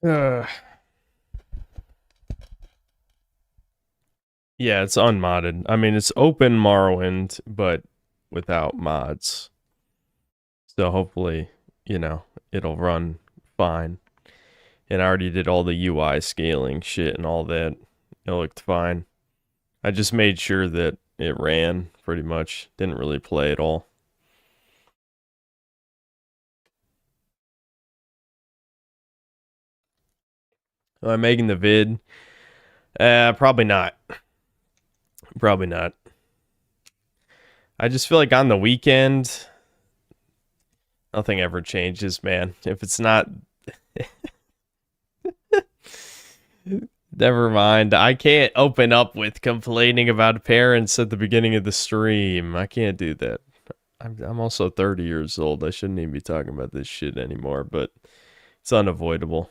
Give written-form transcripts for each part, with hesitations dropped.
Uh, yeah, it's unmodded. I mean, it's open Morrowind, but without mods. So hopefully, you know, it'll run fine. And I already did all the UI scaling shit and all that. It looked fine. I just made sure that it ran pretty much. Didn't really play at all. Am I making the vid? Probably not. Probably not. I just feel like on the weekend, nothing ever changes, man. If it's not, never mind. I can't open up with complaining about parents at the beginning of the stream. I can't do that. I'm also 30 years old. I shouldn't even be talking about this shit anymore, but it's unavoidable.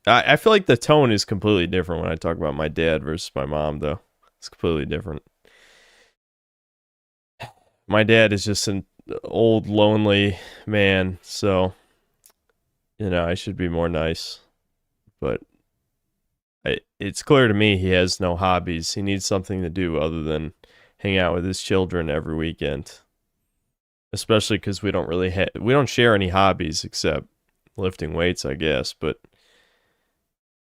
I feel like the tone is completely different when I talk about my dad versus my mom, though. It's completely different. My dad is just an old, lonely man, so, I should be more nice. But it's clear to me he has no hobbies. He needs something to do other than hang out with his children every weekend. Especially because we don't share any hobbies except lifting weights, I guess. But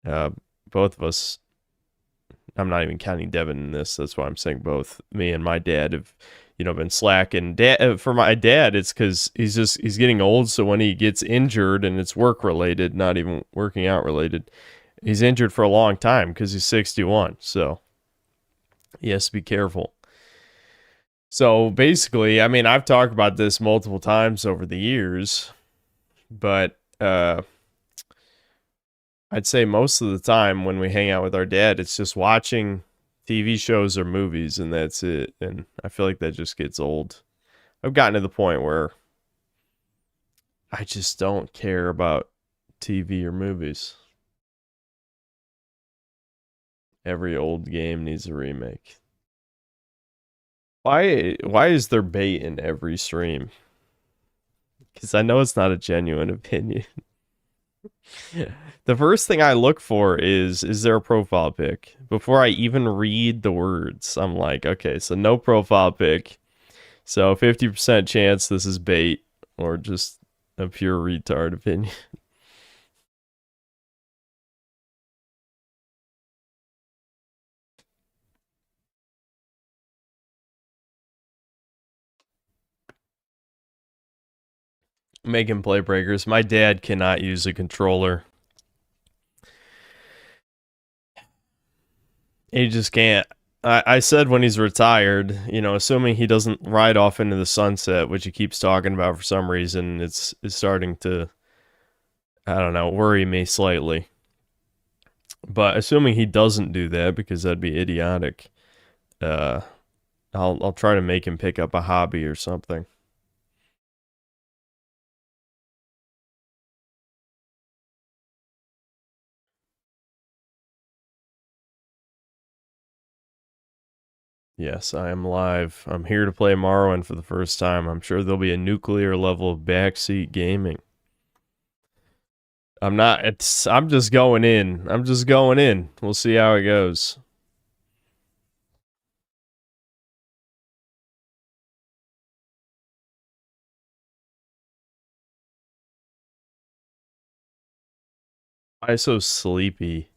uh, both of us, I'm not even counting Devin in this. That's why I'm saying both me and my dad have, been slacking. For my dad, it's because he's getting old. So when he gets injured and it's work related, not even working out related, he's injured for a long time because he's 61. So he has to be careful. So basically, I mean, I've talked about this multiple times over the years, but I'd say most of the time when we hang out with our dad, it's just watching TV shows or movies, and that's it. And I feel like that just gets old. I've gotten to the point where I just don't care about TV or movies. Every old game needs a remake. Why is there bait in every stream? Because I know it's not a genuine opinion. The first thing I look for is there a profile pic? Before I even read the words, I'm like, okay, so no profile pic. So 50% chance this is bait or just a pure retard opinion. Making play breakers. My dad cannot use a controller. He just can't. I said when he's retired, assuming he doesn't ride off into the sunset, which he keeps talking about for some reason, it's starting to, I don't know, worry me slightly. But assuming he doesn't do that, because that'd be idiotic, uh, I'll try to make him pick up a hobby or something. Yes, I am live. I'm here to play Morrowind for the first time. I'm sure there'll be a nuclear level of backseat gaming. I'm not. I'm just going in. I'm just going in. We'll see how it goes. I'm so sleepy.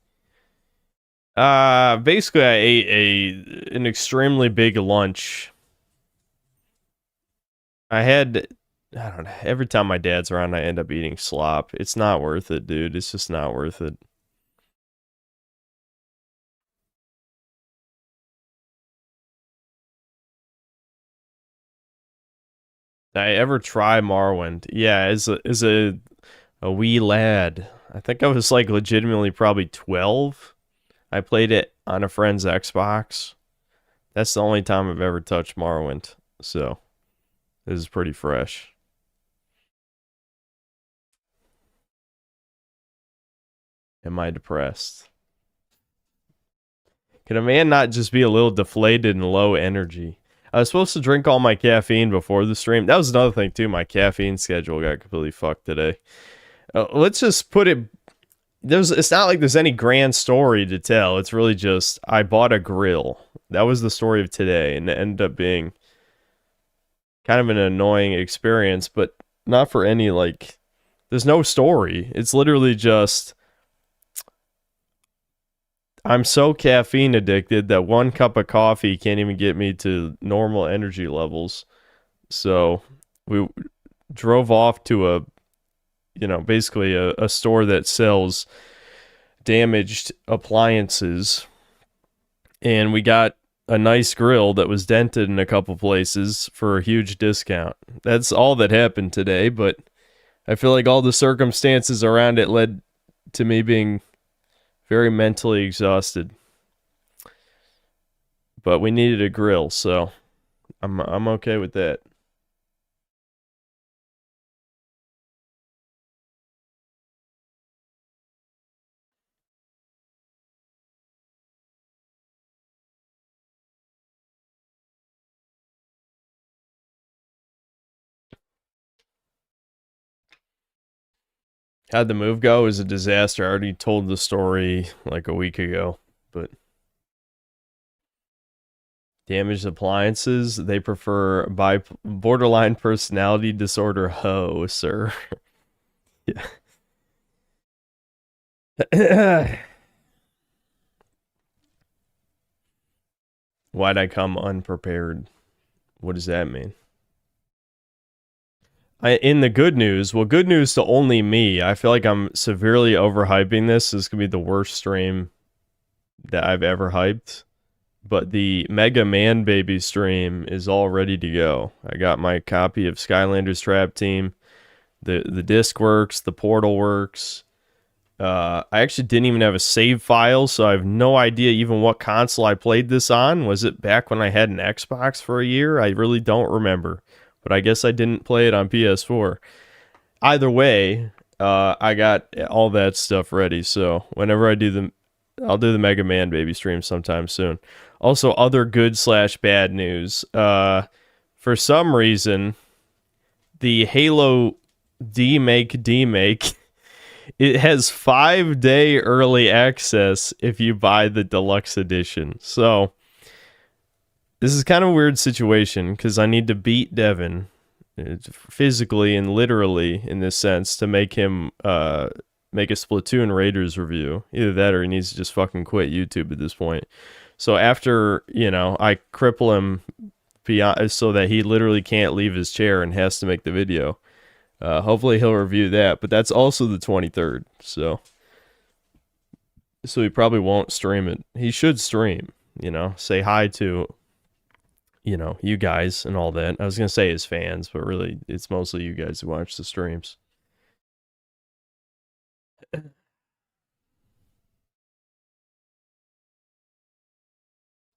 Basically, I ate an extremely big lunch. I don't know. Every time my dad's around, I end up eating slop. It's not worth it, dude. It's just not worth it. I ever try Morrowind? Yeah, as a wee lad. I think I was like legitimately probably 12. I played it on a friend's Xbox. That's the only time I've ever touched Morrowind. So this is pretty fresh. Am I depressed? Can a man not just be a little deflated and low energy? I was supposed to drink all my caffeine before the stream. That was another thing too. My caffeine schedule got completely fucked today. Let's just put it it's not like there's any grand story to tell. It's really just I bought a grill. That was the story of today, and it ended up being kind of an annoying experience, but not for any like. There's no story. It's literally just I'm so caffeine addicted that one cup of coffee can't even get me to normal energy levels. So we drove off to basically a store that sells damaged appliances, and we got a nice grill that was dented in a couple places for a huge discount. That's all that happened today, but I feel like all the circumstances around it led to me being very mentally exhausted. But we needed a grill, so I'm okay with that. How'd the move go? It was a disaster. I already told the story like a week ago, but damaged appliances, they prefer borderline personality disorder ho, sir. Yeah. Why'd I come unprepared? What does that mean? In the good news, well, good news to only me. I feel like I'm severely overhyping this. This is gonna be the worst stream that I've ever hyped. But the Mega Man Baby stream is all ready to go. I got my copy of Skylanders Trap Team. The disc works, the portal works. I actually didn't even have a save file, so I have no idea even what console I played this on. Was it back when I had an Xbox for a year? I really don't remember, but I guess I didn't play it on PS4. Either way, I got all that stuff ready, so whenever I'll do the Mega Man Baby stream sometime soon. Also, other good slash bad news. For some reason, the Halo demake it has 5-day early access if you buy the deluxe edition. So this is kind of a weird situation because I need to beat Devin physically and literally in this sense to make him make a Splatoon Raiders review. Either that or he needs to just fucking quit YouTube at this point. So after, I cripple him beyond so that he literally can't leave his chair and has to make the video. Hopefully he'll review that, but that's also the 23rd. So he probably won't stream it. He should stream, say hi to, you guys and all that. I was going to say his fans, but really it's mostly you guys who watch the streams.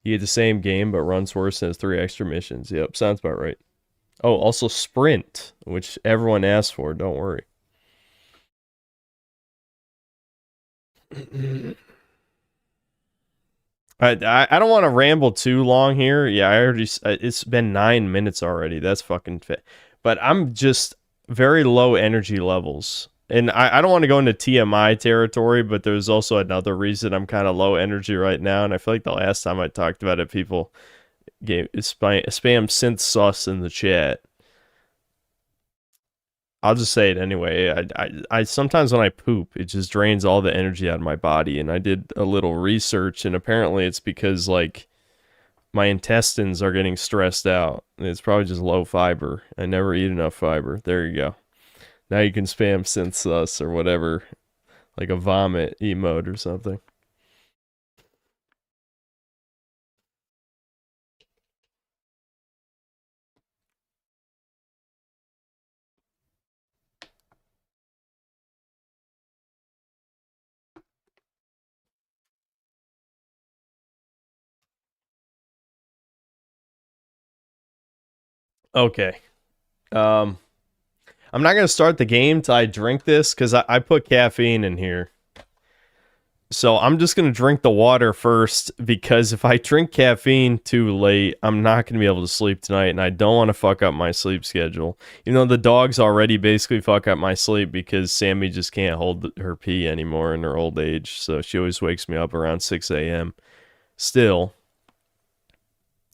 You get the same game, but runs worse and has 3 extra missions. Yep, sounds about right. Oh, also Sprint, which everyone asked for. Don't worry. I don't want to ramble too long here. Yeah, I already. It's been 9 minutes already. That's fucking fit. But I'm just very low energy levels. And I don't want to go into TMI territory, but there's also another reason I'm kind of low energy right now. And I feel like the last time I talked about it, people gave spam synth sauce in the chat. I'll just say it anyway. I sometimes when I poop, it just drains all the energy out of my body. And I did a little research, and apparently it's because like my intestines are getting stressed out. It's probably just low fiber. I never eat enough fiber. There you go. Now you can spam synth sus or whatever, like a vomit emote or something. Okay. Um, I'm not gonna start the game till I drink this because I put caffeine in here. So I'm just going to drink the water first, because if I drink caffeine too late, I'm not going to be able to sleep tonight, and I don't want to fuck up my sleep schedule. You know, the dogs already basically fuck up my sleep because Sammy just can't hold her pee anymore in her old age. So she always wakes me up around 6 a.m. Still,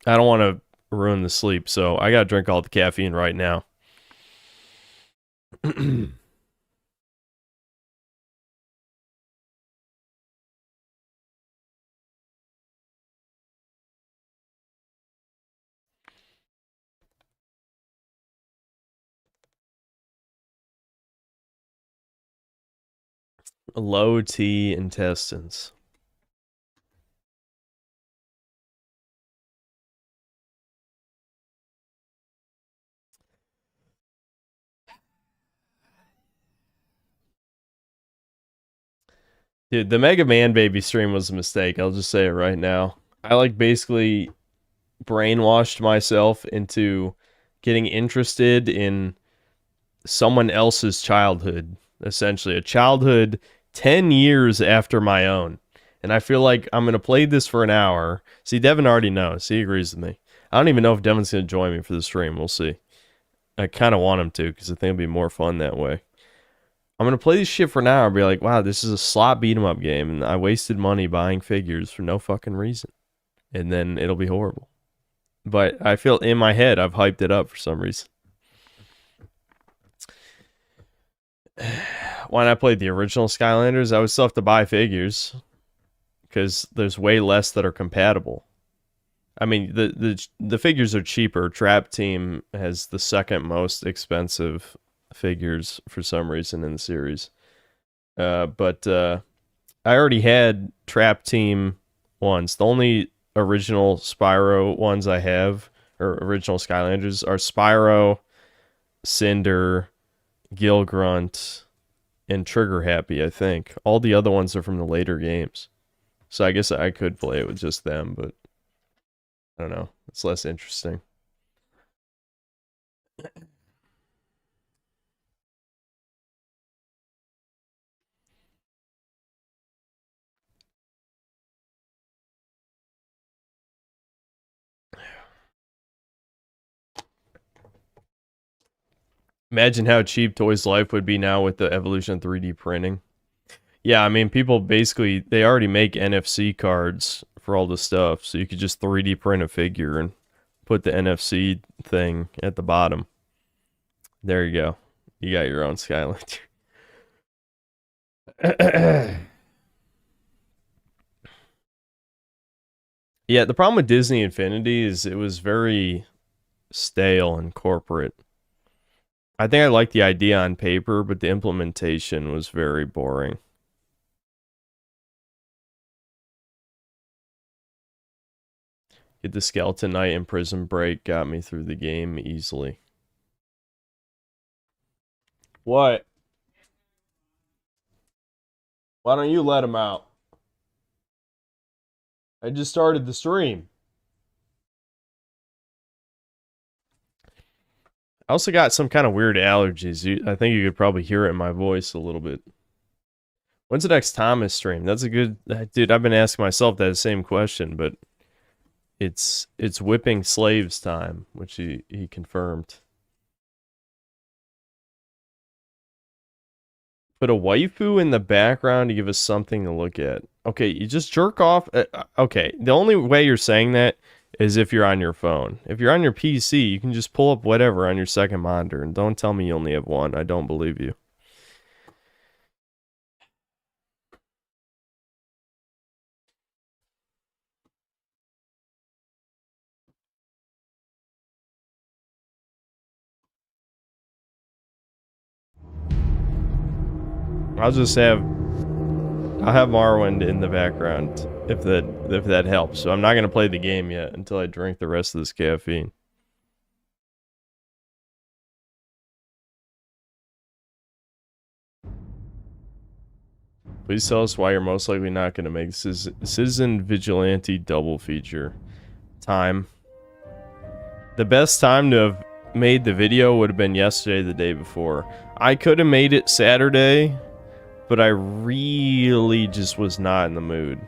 I don't want to ruin the sleep, so I got to drink all the caffeine right now. Low T intestines. Dude, the Mega Man Baby stream was a mistake. I'll just say it right now. I like basically brainwashed myself into getting interested in someone else's childhood, essentially. A childhood 10 years after my own. And I feel like I'm going to play this for an hour. See, Devin already knows. He agrees with me. I don't even know if Devin's going to join me for the stream. We'll see. I kind of want him to, because I think it'll be more fun that way. I'm going to play this shit for an hour and be like, wow, this is a slot beat 'em up game, and I wasted money buying figures for no fucking reason. And then it'll be horrible. But I feel in my head, I've hyped it up for some reason. When I played the original Skylanders, I would still have to buy figures, because there's way less that are compatible. I mean, the figures are cheaper. Trap Team has the second most expensive figures for some reason in the series. But I already had Trap Team ones. The only original Spyro ones I have, or original Skylanders, are Spyro, Cinder, Gilgrunt, and Trigger Happy, I think. All the other ones are from the later games. So I guess I could play it with just them, but I don't know. It's less interesting. Imagine how cheap Toys Life would be now with the evolution of 3D printing. Yeah, I mean, people basically, they already make NFC cards for all the stuff, so you could just 3D print a figure and put the NFC thing at the bottom. There you go. You got your own Skylander. Yeah, the problem with Disney Infinity is it was very stale and corporate. I think I liked the idea on paper, but the implementation was very boring. Get the Skeleton Knight and Prison Break got me through the game easily. What? Why don't you let him out? I just started the stream. I also got some kind of weird allergies. I think you could probably hear it in my voice a little bit. When's the next Thomas stream? That's a good... Dude, I've been asking myself that same question, but it's whipping slaves time, which he confirmed. Put a waifu in the background to give us something to look at. Okay, you just jerk off. Okay, the only way you're saying that is if you're on your phone. If you're on your PC, you can just pull up whatever on your second monitor, and don't tell me you only have one. I don't believe you. I'll have Morrowind in the background if that helps. So I'm not gonna play the game yet until I drink the rest of this caffeine. Please tell us why you're most likely not gonna make Citizen Vigilante double feature. Time. The best time to have made the video would have been yesterday, the day before. I could have made it Saturday, but I really just was not in the mood.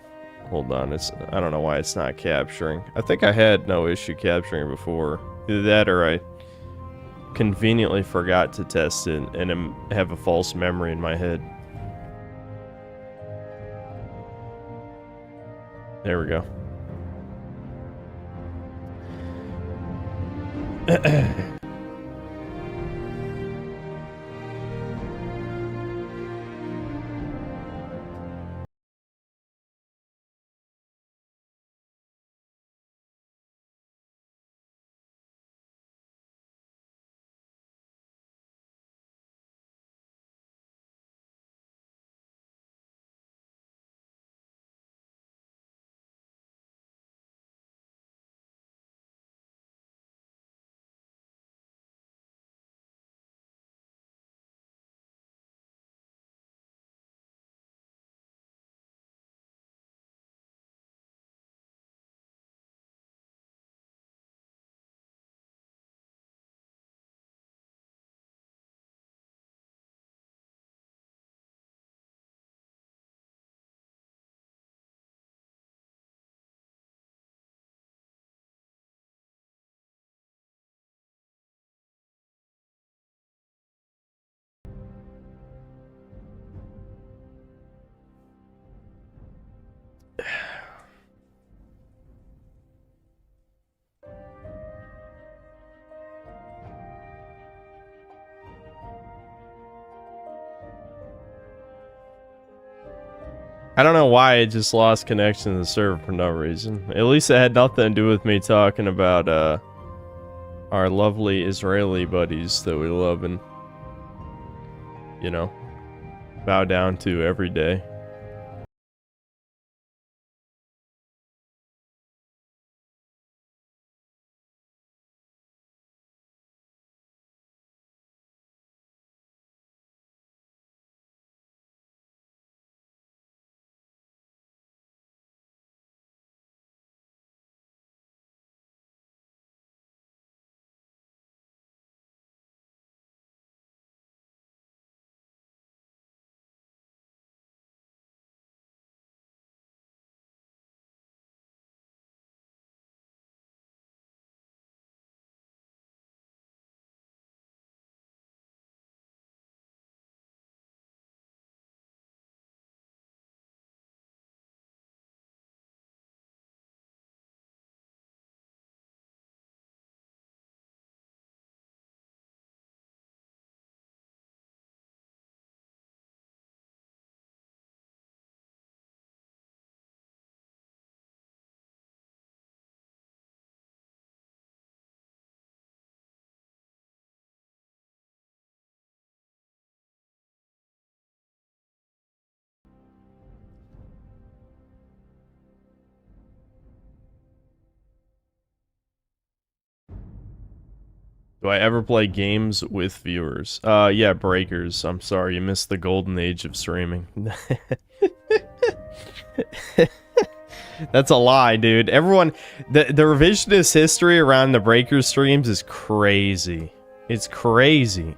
Hold on, I don't know why it's not capturing. I think I had no issue capturing before. Either that or I conveniently forgot to test it and have a false memory in my head. There we go. I don't know why I just lost connection to the server for no reason. At least it had nothing to do with me talking about our lovely Israeli buddies that we love and, you know, bow down to every day. Do I ever play games with viewers? Yeah, Breakers. I'm sorry, you missed the golden age of streaming. That's a lie, dude. Everyone, the revisionist history around the Breakers streams is crazy. It's crazy.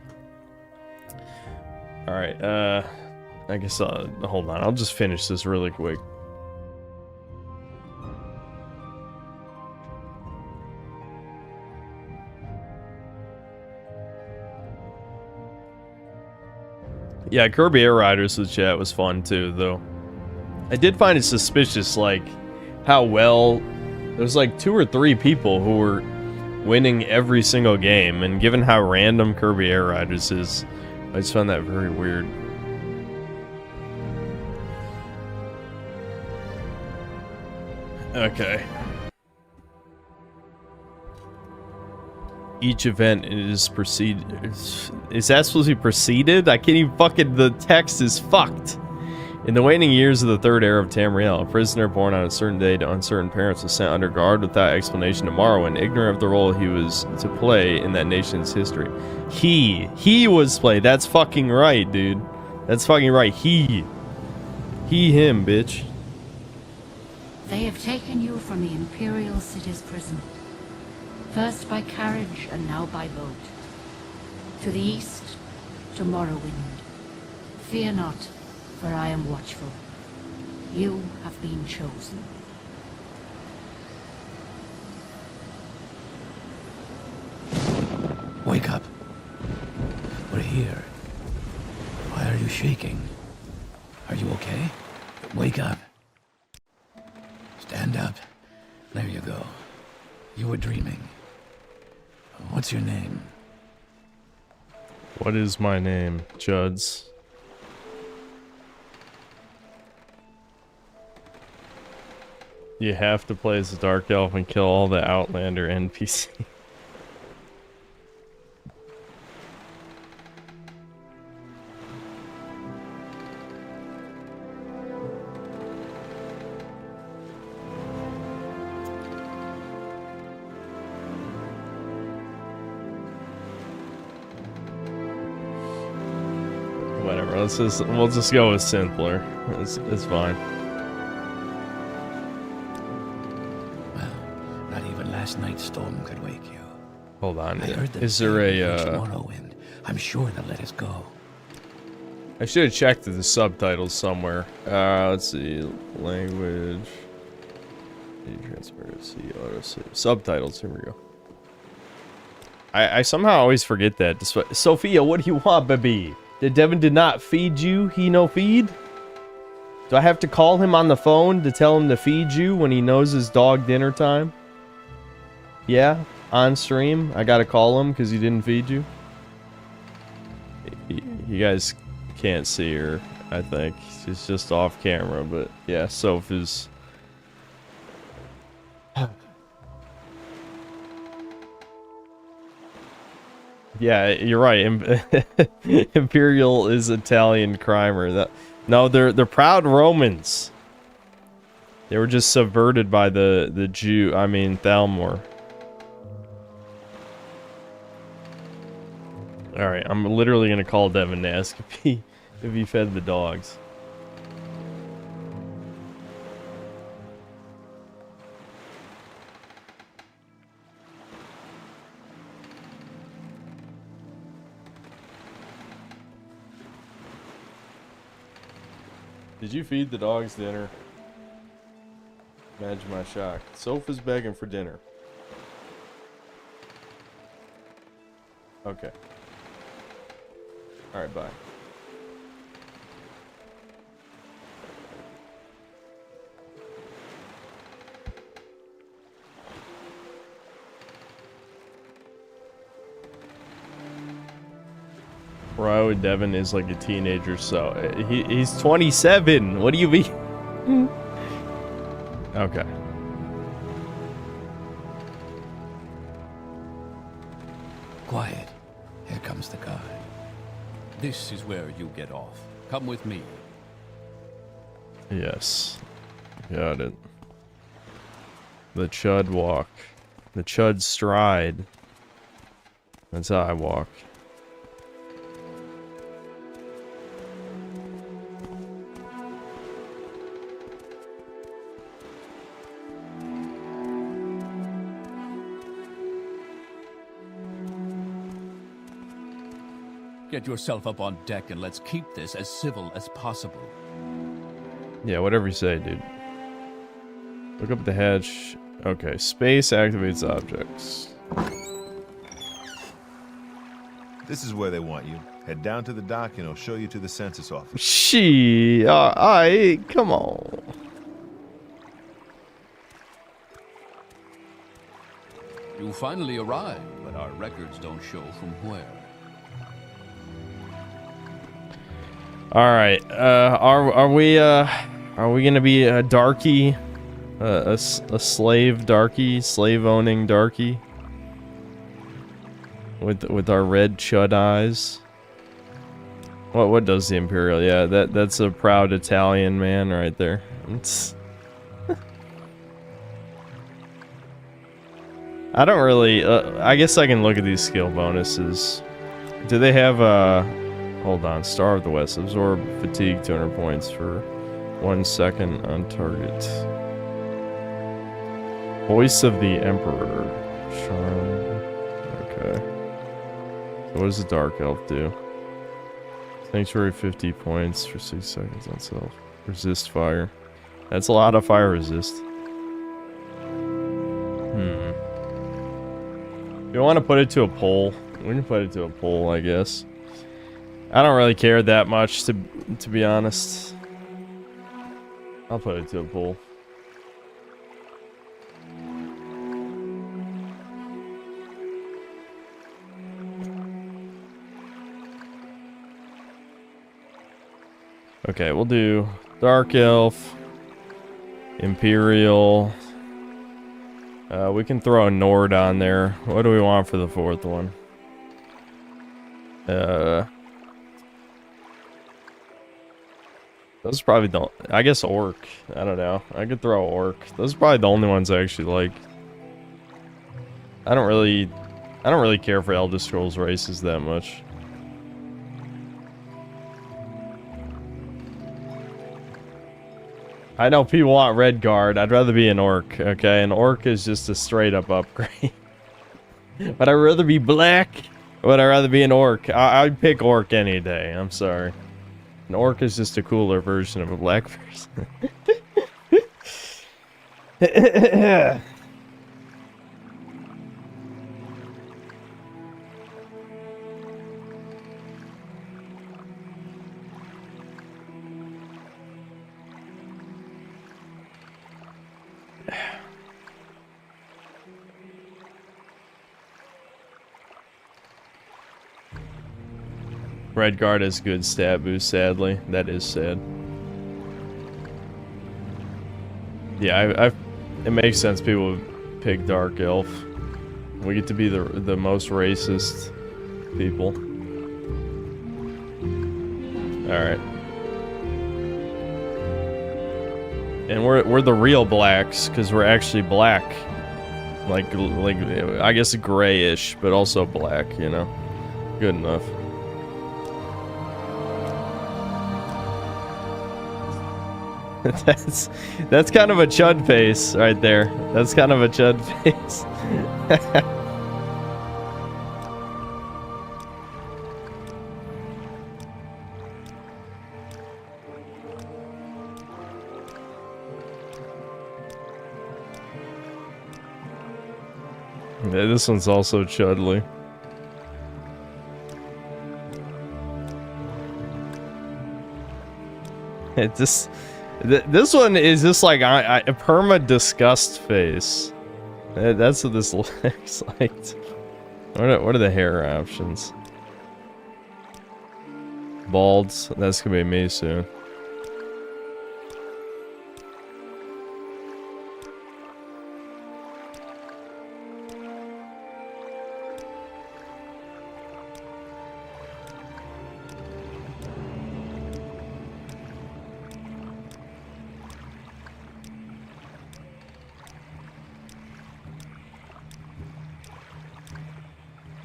Alright, I guess, hold on. I'll just finish this really quick. Yeah, Kirby Air Riders with chat was fun too, though. I did find it suspicious, like, how well... There's like 2 or 3 people who were winning every single game, and given how random Kirby Air Riders is, I just found that very weird. Okay. Each event is preceded. Is that supposed to be preceded? I can't even fucking. The text is fucked. In the waning years of the third era of Tamriel, a prisoner born on a certain day to uncertain parents was sent under guard without explanation to Morrowind, ignorant of the role he was to play in that nation's history. He was played. That's fucking right, dude. That's fucking right. Him, bitch. They have taken you from the Imperial City's prison. First by carriage and now by boat. To the east, to Morrowind. Fear not, for I am watchful. You have been chosen. Wake up. We're here. Why are you shaking? Are you okay? Wake up. Stand up. There you go. You were dreaming. What's your name? What is my name, Juds? You have to play as a Dark Elf and kill all the Outlander NPC. Whatever, we'll just go with simpler. It's fine. Well, not even last night's storm could wake you. Hold on. I heard them Is there say a tomorrow, and I'm sure they'll let us go. I should have checked the subtitles somewhere. Let's see. Language. Transparency. Auto save. Subtitles. Here we go. I somehow always forget that. Sophia, what do you want, baby? Devin did not feed you. He no feed? Do I have to call him on the phone to tell him to feed you when he knows his dog dinner time? Yeah? On stream? I gotta call him because he didn't feed you? You guys can't see her, I think. She's just off camera, but yeah, Soph is... Yeah, you're right. Imperial is Italian crimer. No, they're proud Romans. They were just subverted by the Jew. I mean, Thalmor. All right, I'm literally gonna call Devin to ask if he fed the dogs. Did you feed the dogs dinner? Imagine my shock. Soph is begging for dinner. Okay. Alright, bye. Bro, Devin is like a teenager, so he's 27. What do you mean? Okay. Quiet. Here comes the guard. This is where you get off. Come with me. Yes. Got it. The Chud walk. The Chud stride. That's how I walk. Get yourself up on deck and let's keep this as civil as possible. Yeah, whatever you say, dude. Look up the hatch. Okay, space activates objects. This is where they want you. Head down to the dock and it'll show you to the census office. Come on. You finally arrived, but our records don't show from where. All right. Are we gonna be a darky, a slave darky, slave owning darky, with our red chud eyes? What does the Imperial? Yeah, that's a proud Italian man right there. I don't really. I guess I can look at these skill bonuses. Do they have Hold on, Star of the West. Absorb fatigue 200 points for 1 second on target. Voice of the Emperor. Charm. Okay. So what does the Dark Elf do? Sanctuary 50 points for 6 seconds on self. Resist fire. That's a lot of fire resist. You want to put it to a poll? We can put it to a poll, I guess. I don't really care that much, to be honest. I'll put it to a poll. Okay, we'll do Dark Elf, Imperial. We can throw a Nord on there. What do we want for the fourth one? Those probably don't. I guess Orc. I don't know. I could throw Orc. Those are probably the only ones I actually like. I don't really care for Elder Scrolls races that much. I know people want Red Guard. I'd rather be an Orc, okay? An Orc is just a straight up upgrade. But I'd rather be black. Would I rather be an Orc? I'd pick Orc any day. I'm sorry. An Orc is just a cooler version of a black person. Red Guard has good stat boost, sadly. That is sad. Yeah, it makes sense people would pick Dark Elf. We get to be the most racist people. Alright. And we're the real blacks, because we're actually black. Like, I guess grayish, but also black, you know? Good enough. That's kind of a chud face right there. That's kind of a chud face. Yeah, this one's also chudly. It just... This one is just like a perma disgust face. That's what this looks like. What are the hair options? Balds. That's gonna be me soon.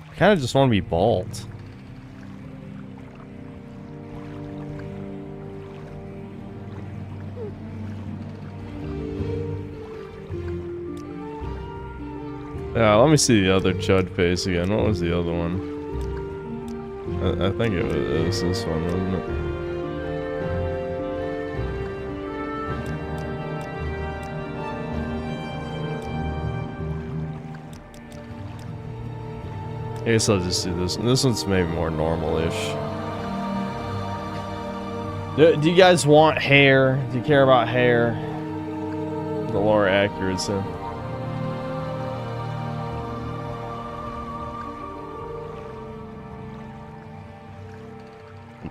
I kind of just want to be bald. Yeah, let me see the other chud face again. What was the other one? I think it was this one, wasn't it? I guess I'll just do this one. This one's maybe more normal-ish. Do you guys want hair? Do you care about hair? The lower accuracy.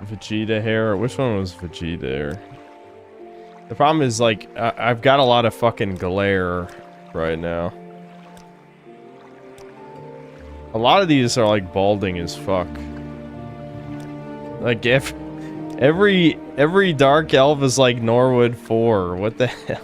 Vegeta hair? Which one was Vegeta hair? The problem is, like, I've got a lot of fucking glare right now. A lot of these are like balding as fuck. Like every dark elf is like Norwood 4. What the hell?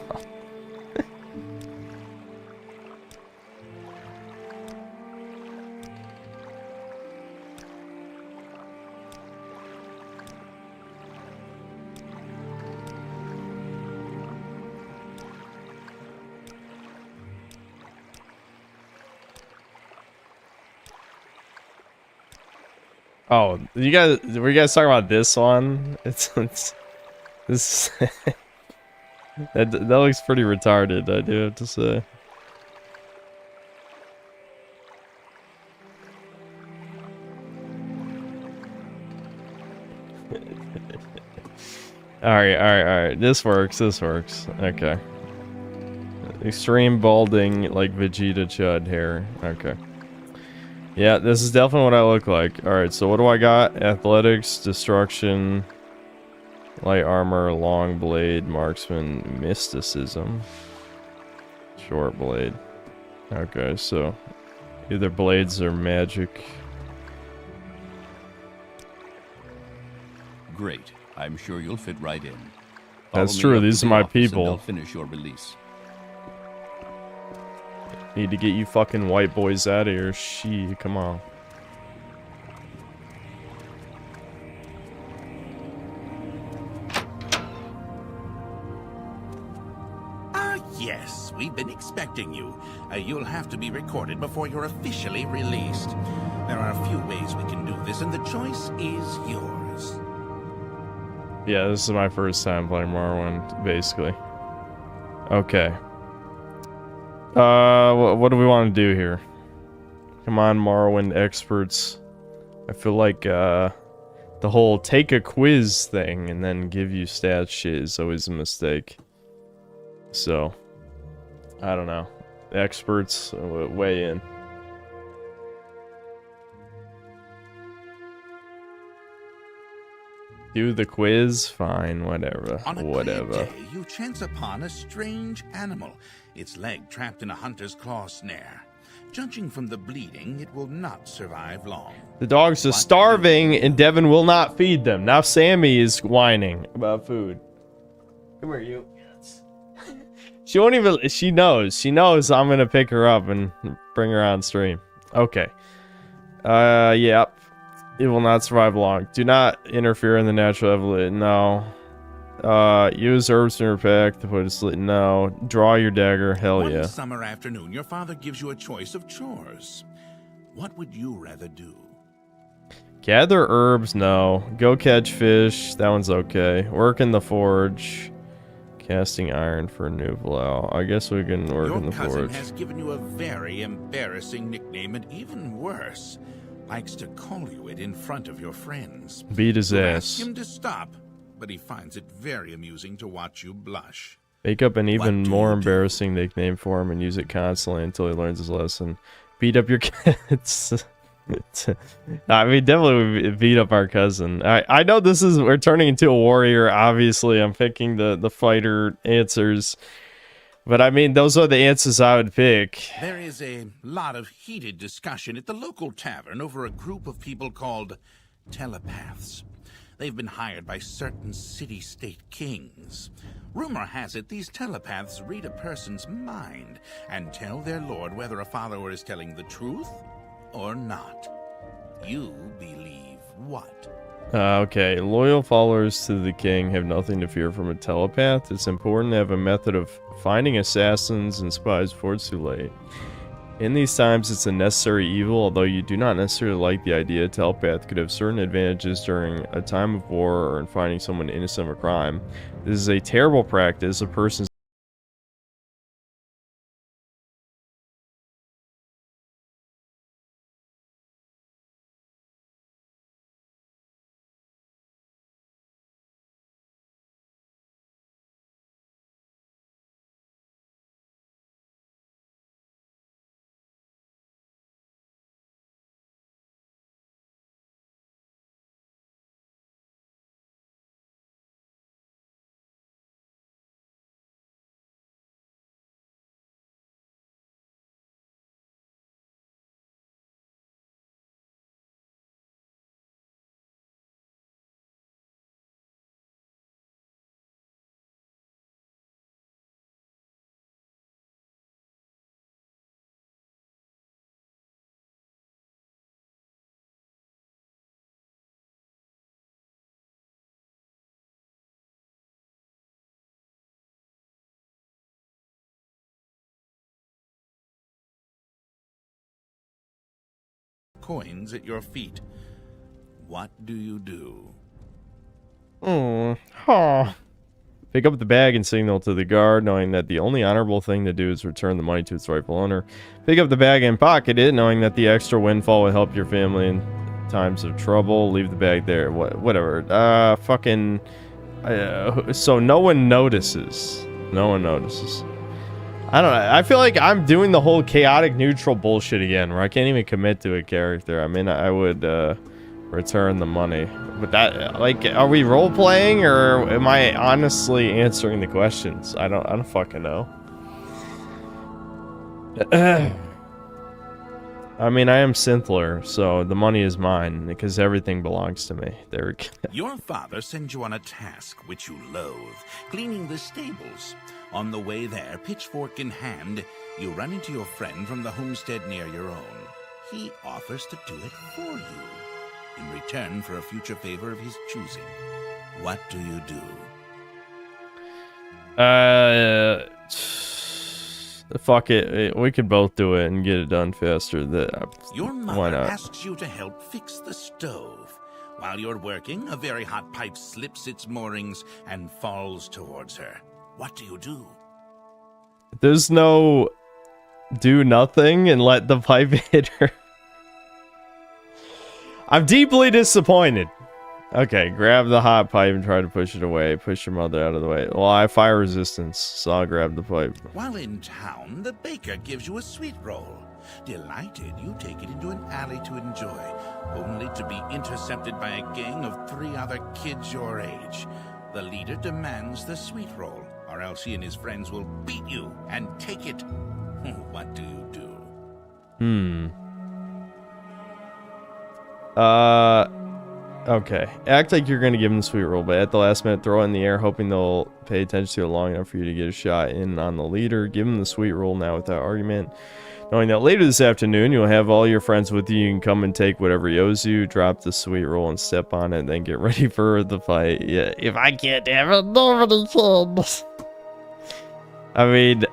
Oh, you guys, were you guys talking about this one? It's this. That looks pretty retarded, I do have to say. Alright. This works, Okay. Extreme balding, like Vegeta Chud hair. Okay. Yeah, this is definitely what I look like. Alright, so what do I got? Athletics, destruction, light armor, long blade, marksman, mysticism, short blade. Okay, so either blades or magic. Great. I'm sure you'll fit right in. That's Follow me true, up to these are the my office and people. they'll finish your release. Need to get you fucking white boys out of here. Shit, come on. Yes, we've been expecting you. You'll have to be recorded before you're officially released. There are a few ways we can do this, and the choice is yours. Yeah, this is my first time playing Morrowind, basically. Okay. What do we want to do here? Come on, Morrowind experts. I feel like, the whole take a quiz thing and then give you stats shit is always a mistake. So, I don't know. Experts, weigh in. Do the quiz? Fine, whatever. On a Whatever. clear day, you chance upon a strange animal, its leg trapped in a hunter's claw snare. Judging from the bleeding, it will not survive long. The dogs are starving and Devin will not feed them. Now Sammy is whining about food. Come here, you. She won't even, she knows I'm gonna pick her up and bring her on stream. Okay. Yep. It will not survive long. Do not interfere in the natural evolution. No. Use herbs in your pack to put to sleep. No. Draw your dagger. Hell yeah. One summer afternoon, your father gives you a choice of chores. What would you rather do? Gather herbs. No. Go catch fish. That one's okay. Work in the forge. Casting iron for a new plow. I guess we can work in the Your cousin forge. has given you a very embarrassing nickname, and even worse, likes to call you it in front of your friends. Beat his You ass. ask him to stop, but he finds it very amusing to watch you blush. Make up an even What do more you do? embarrassing nickname for him and use it constantly until he learns his lesson. Beat up your kids. I mean, definitely beat up our cousin. I know this is, we're turning into a warrior. Obviously, I'm picking the fighter answers. But I mean, those are the answers I would pick. There is a lot of heated discussion at the local tavern over a group of people called telepaths. They've been hired by certain city-state kings. Rumor has it these telepaths read a person's mind and tell their lord whether a follower is telling the truth or not. You believe what? Okay, loyal followers to the king have nothing to fear from a telepath. It's important to have a method of finding assassins and spies before it's too late. In these times, it's a necessary evil, although you do not necessarily like the idea. A telepath could have certain advantages during a time of war or in finding someone innocent of a crime. This is a terrible practice. A person's Coins at your feet. What do you do? Pick up the bag and signal to the guard, knowing that the only honorable thing to do is return the money to its rightful owner. Pick up the bag and pocket it, knowing that the extra windfall will help your family in times of trouble. Leave the bag there. Whatever. So no one notices. No one notices. I don't know. I feel like I'm doing the whole chaotic neutral bullshit again, where I can't even commit to a character. I mean, I would return the money. But that, like, are we role playing or am I honestly answering the questions? I don't fucking know. I mean, I am Synthler, so the money is mine because everything belongs to me. There we go. Your father sends you on a task which you loathe, cleaning the stables. On the way there, pitchfork in hand, you run into your friend from the homestead near your own. He offers to do it for you, in return for a future favor of his choosing. What do you do? Fuck it. We could both do it and get it done faster. Your Why mother not? asks you to help fix the stove. While you're working, a very hot pipe slips its moorings and falls towards her. What do you do? There's no do nothing and let the pipe hit her. I'm deeply disappointed. Okay, grab the hot pipe and try to push it away. Push your mother out of the way. Well, I have fire resistance, so I'll grab the pipe. While in town, the baker gives you a sweet roll. Delighted, you take it into an alley to enjoy, only to be intercepted by a gang of 3 other kids your age. The leader demands the sweet roll, or else he and his friends will beat you and take it. What do you do? Okay. Act like you're gonna give them the sweet roll, but at the last minute, throw it in the air, hoping they'll pay attention to it long enough for you to get a shot in on the leader. Give them the sweet roll now without argument. Knowing that later this afternoon, you'll have all your friends with you. You can come and take whatever he owes you. Drop the sweet roll and step on it, and then get ready for the fight. Yeah, if I can't have it, nobody can. I mean,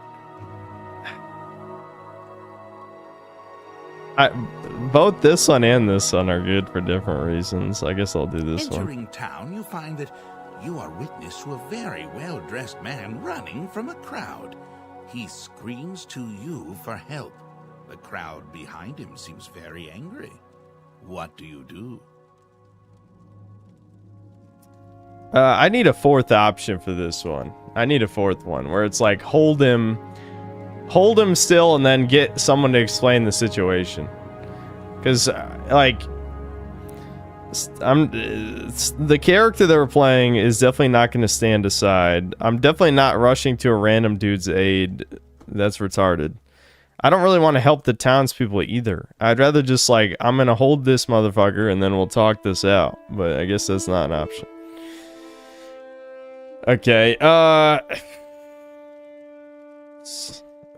both this one and this one are good for different reasons. I guess I'll do this one. Entering town, you find that you are witness to a very well-dressed man running from a crowd. He screams to you for help. The crowd behind him seems very angry. What do you do? I need a fourth option for this one. I need a fourth one where it's like hold him still and then get someone to explain the situation. Because the character that we're playing is definitely not going to stand aside. I'm definitely not rushing to a random dude's aid. That's retarded. I don't really want to help the townspeople either. I'd rather just I'm going to hold this motherfucker and then we'll talk this out. But I guess that's not an option. Okay,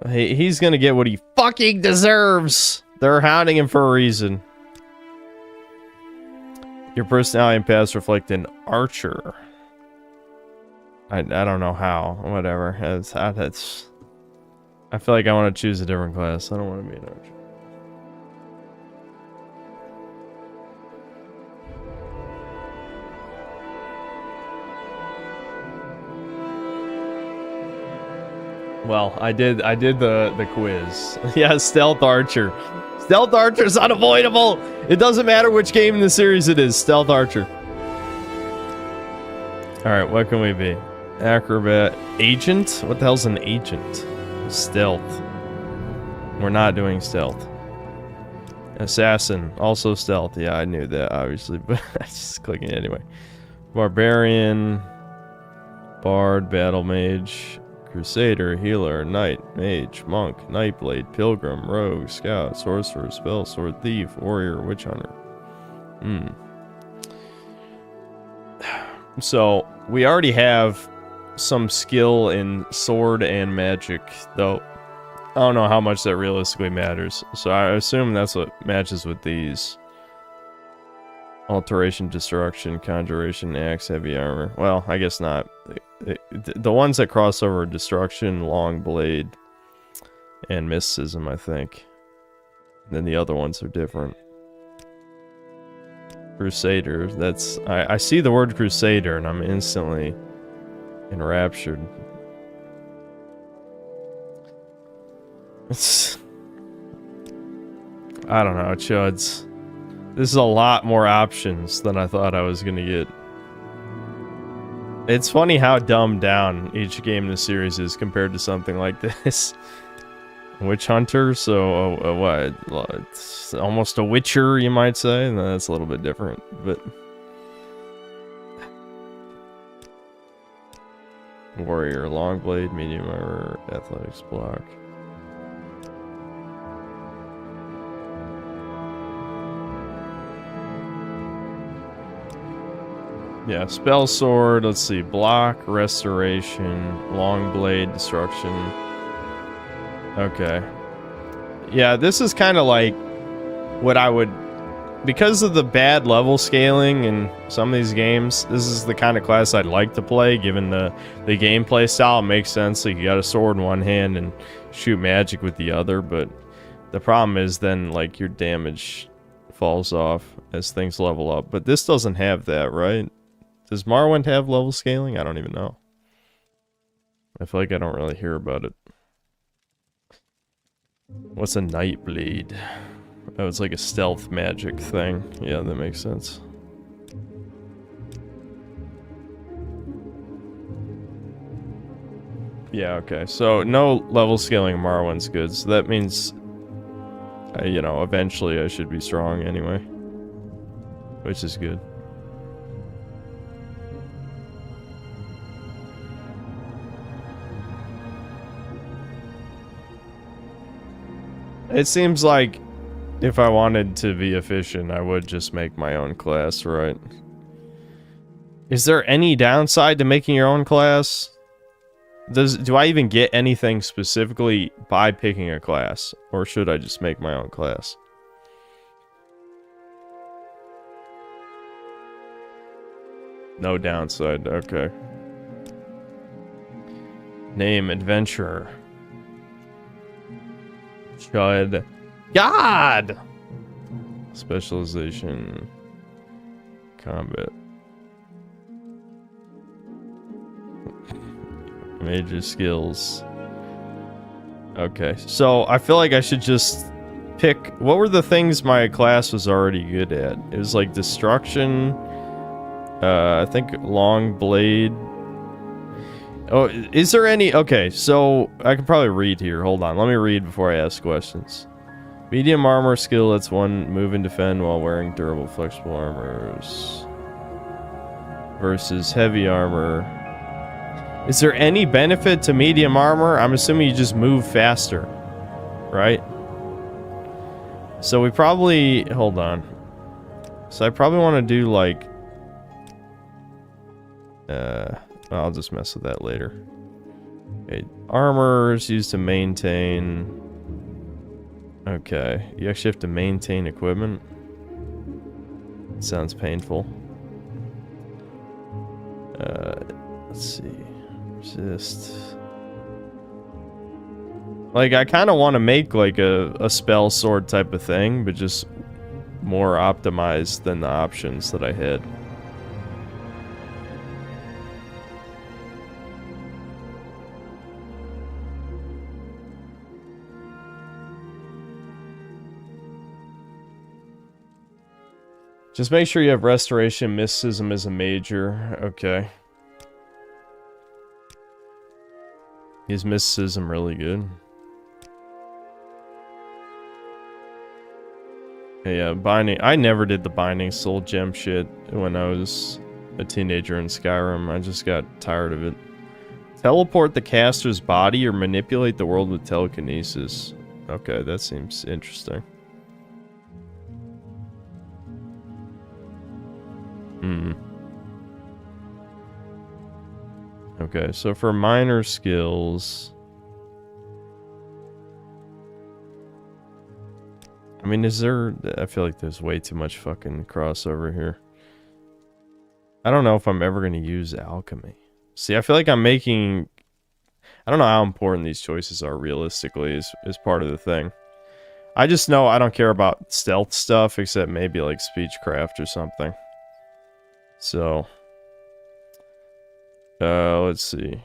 he's gonna get what he fucking deserves. They're hounding him for a reason. Your personality and past reflect an archer. I don't know how. Whatever. That's. I feel like I want to choose a different class. I don't want to be an archer. Well, I did the quiz. Yeah, Stealth Archer. Stealth Archer's unavoidable. It doesn't matter which game in the series it is. Stealth Archer. Alright, what can we be? Acrobat. Agent? What the hell's an agent? Stealth. We're not doing stealth. Assassin. Also stealth. Yeah, I knew that, obviously, but I'm just clicking it anyway. Barbarian. Bard. Battle Mage. Crusader, Healer, Knight, Mage, Monk, Nightblade, Pilgrim, Rogue, Scout, Sorcerer, Spell, Sword, Thief, Warrior, Witch Hunter. So, we already have some skill in sword and magic, though I don't know how much that realistically matters. So I assume that's what matches with these. Alteration, Destruction, Conjuration, Axe, Heavy Armor. Well, I guess not. The ones that cross over are Destruction, Long Blade, and Mysticism, I think. And then the other ones are different. Crusader. That's I see the word Crusader and I'm instantly enraptured. It's I don't know, chuds. This is a lot more options than I thought I was gonna get. It's funny how dumbed down each game in the series is compared to something like this. Witch Hunter, so what? It's almost a Witcher, you might say. No, that's a little bit different, but Warrior, long blade, medium armor, athletics block. Yeah, spell sword. Let's see, block, restoration, long blade, destruction. Okay. Yeah, this is kind of like what I would... Because of the bad level scaling in some of these games, this is the kind of class I'd like to play, given the gameplay style. It makes sense. Like, you got a sword in one hand and shoot magic with the other, but the problem is then, like, your damage falls off as things level up. But this doesn't have that, right? Does Morrowind have level scaling? I don't even know. I feel like I don't really hear about it. What's a Nightblade? Oh, it's like a stealth magic thing. Yeah, that makes sense. Yeah, okay. So, no level scaling in Morrowind's good. So that means, you know, eventually I should be strong anyway. Which is good. It seems like if I wanted to be efficient, I would just make my own class, right? Is there any downside to making your own class? Do I even get anything specifically by picking a class? Or should I just make my own class? No downside, okay. Name, Adventurer. Chud. God! Specialization. Combat. Major skills. Okay, so I feel like I should just pick... What were the things my class was already good at? It was like destruction. I think long blade. Oh, is there any... Okay, so I can probably read here. Hold on, let me read before I ask questions. Medium armor skill lets one move and defend while wearing durable, flexible armors. Versus heavy armor. Is there any benefit to medium armor? I'm assuming you just move faster. Right? So we probably... Hold on. So I probably want to do like... I'll just mess with that later. Okay, armor is used to maintain... Okay, you actually have to maintain equipment. Sounds painful. Let's see. Resist. Like, I kind of want to make like a spell sword type of thing, but just more optimized than the options that I had. Just make sure you have restoration. Mysticism is a major. Okay. Is mysticism really good? Yeah, binding. I never did the binding soul gem shit when I was a teenager in Skyrim. I just got tired of it. Teleport the caster's body or manipulate the world with telekinesis. Okay, that seems interesting. Okay, so for minor skills... I mean, is there... I feel like there's way too much fucking crossover here. I don't know if I'm ever going to use alchemy. See, I feel like I'm making... I don't know how important these choices are realistically is part of the thing. I just know I don't care about stealth stuff except maybe like speechcraft or something. So, let's see.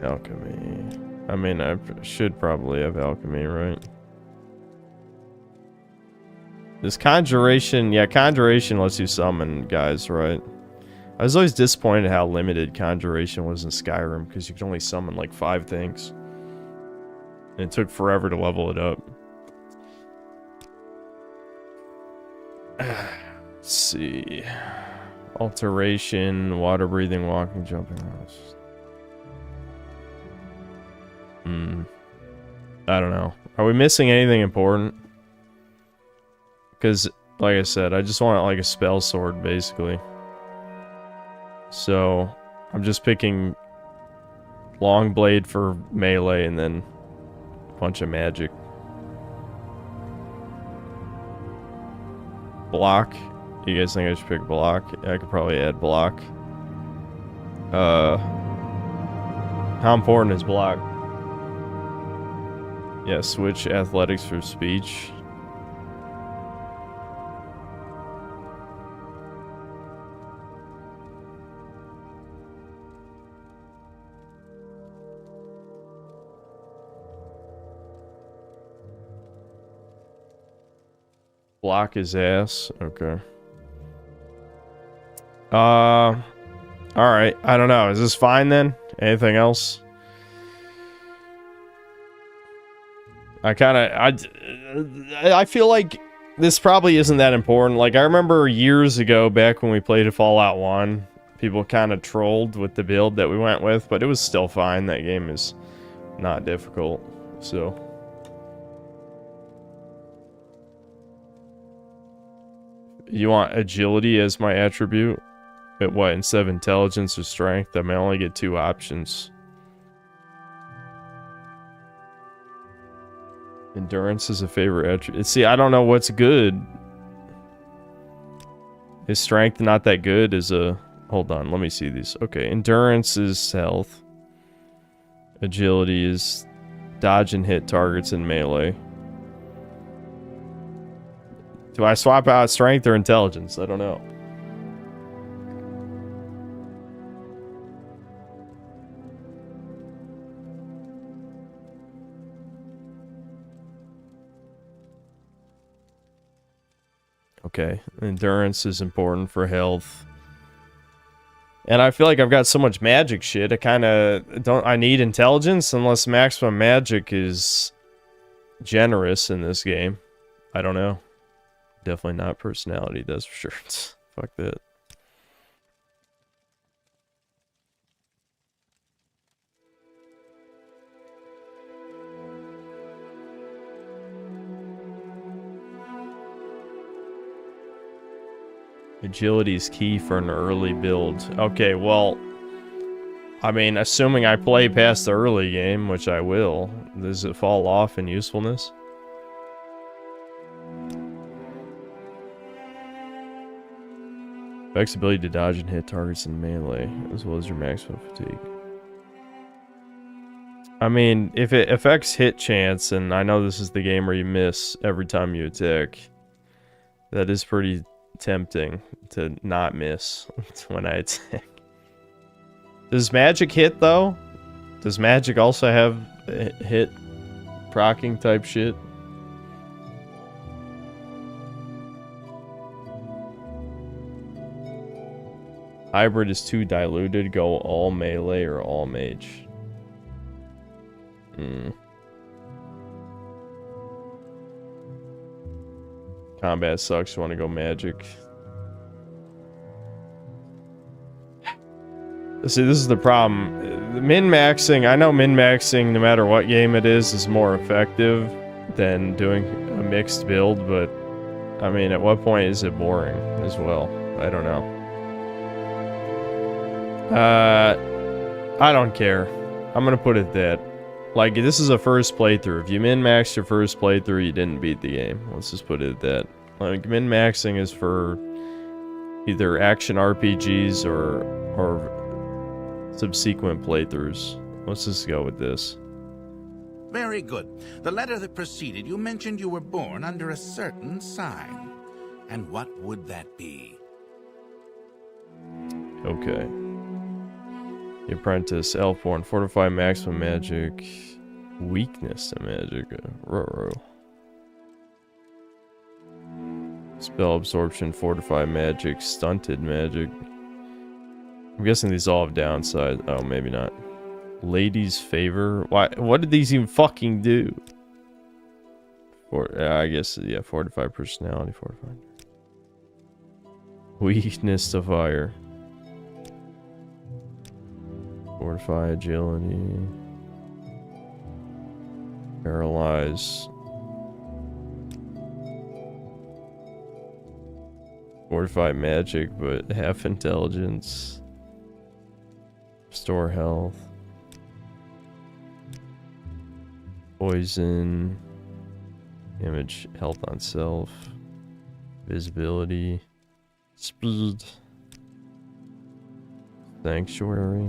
Alchemy. I mean, I should probably have alchemy, right? This conjuration, yeah, conjuration lets you summon guys, right? I was always disappointed how limited conjuration was in Skyrim because you could only summon like 5 things. And it took forever to level it up. Let's see. Alteration, water breathing, walking, jumping. I don't know. Are we missing anything important? Because, like I said, I just want like a spell sword, basically. So, I'm just picking long blade for melee and then a bunch of magic. Block. You guys think I should pick block? I could probably add block. How important is block? Yeah, switch athletics for speech. Block his ass. Okay. Alright. I don't know. Is this fine then? Anything else? I feel like this probably isn't that important. Like, I remember years ago, back when we played Fallout 1, people kind of trolled with the build that we went with, but it was still fine. That game is not difficult, so... You want agility as my attribute? At what, instead of intelligence or strength? I may only get 2 options. Endurance is a favorite attribute. See, I don't know what's good. Is strength not that good? Is a... Hold on, let me see these. Okay, endurance is health. Agility is dodge and hit targets in melee. Do I swap out strength or intelligence? I don't know. Okay, endurance is important for health. And I feel like I've got so much magic shit, I kind of don't... I need intelligence unless maximum magic is generous in this game. I don't know. Definitely not personality, that's for sure. Fuck that. Agility is key for an early build. Okay, well, I mean, assuming I play past the early game, which I will, does it fall off in usefulness? Flexibility to dodge and hit targets in melee, as well as your maximum fatigue. I mean, if it affects hit chance, and I know this is the game where you miss every time you attack, that is pretty tempting to not miss when I attack. Does magic hit, though? Does magic also have hit proccing type shit? Hybrid is too diluted. Go all melee or all mage. Combat sucks. You want to go magic. See, this is the problem. Min-maxing, I know min-maxing, no matter what game it is more effective than doing a mixed build, but I mean, at what point is it boring as well? I don't know. I don't care. I'm gonna put it that. Like, this is a first playthrough. If you min-max your first playthrough, you didn't beat the game. Let's just put it at that. Like, min-maxing is for either action RPGs or subsequent playthroughs. Let's just go with this. Very good. The letter that preceded you mentioned you were born under a certain sign. And what would that be? Okay. The apprentice, elf-born, fortify maximum magic, weakness to magic, ruh-roh. Spell absorption, fortify magic, stunted magic. I'm guessing these all have downsides. Oh, maybe not. Ladies' favor. Why? What did these even fucking do? I guess, yeah, fortify personality, fortify. Weakness to fire. Fortify agility. Paralyze. Fortify magic, but half intelligence. Restore health. Poison. Damage health on self. Visibility. Speed. Sanctuary.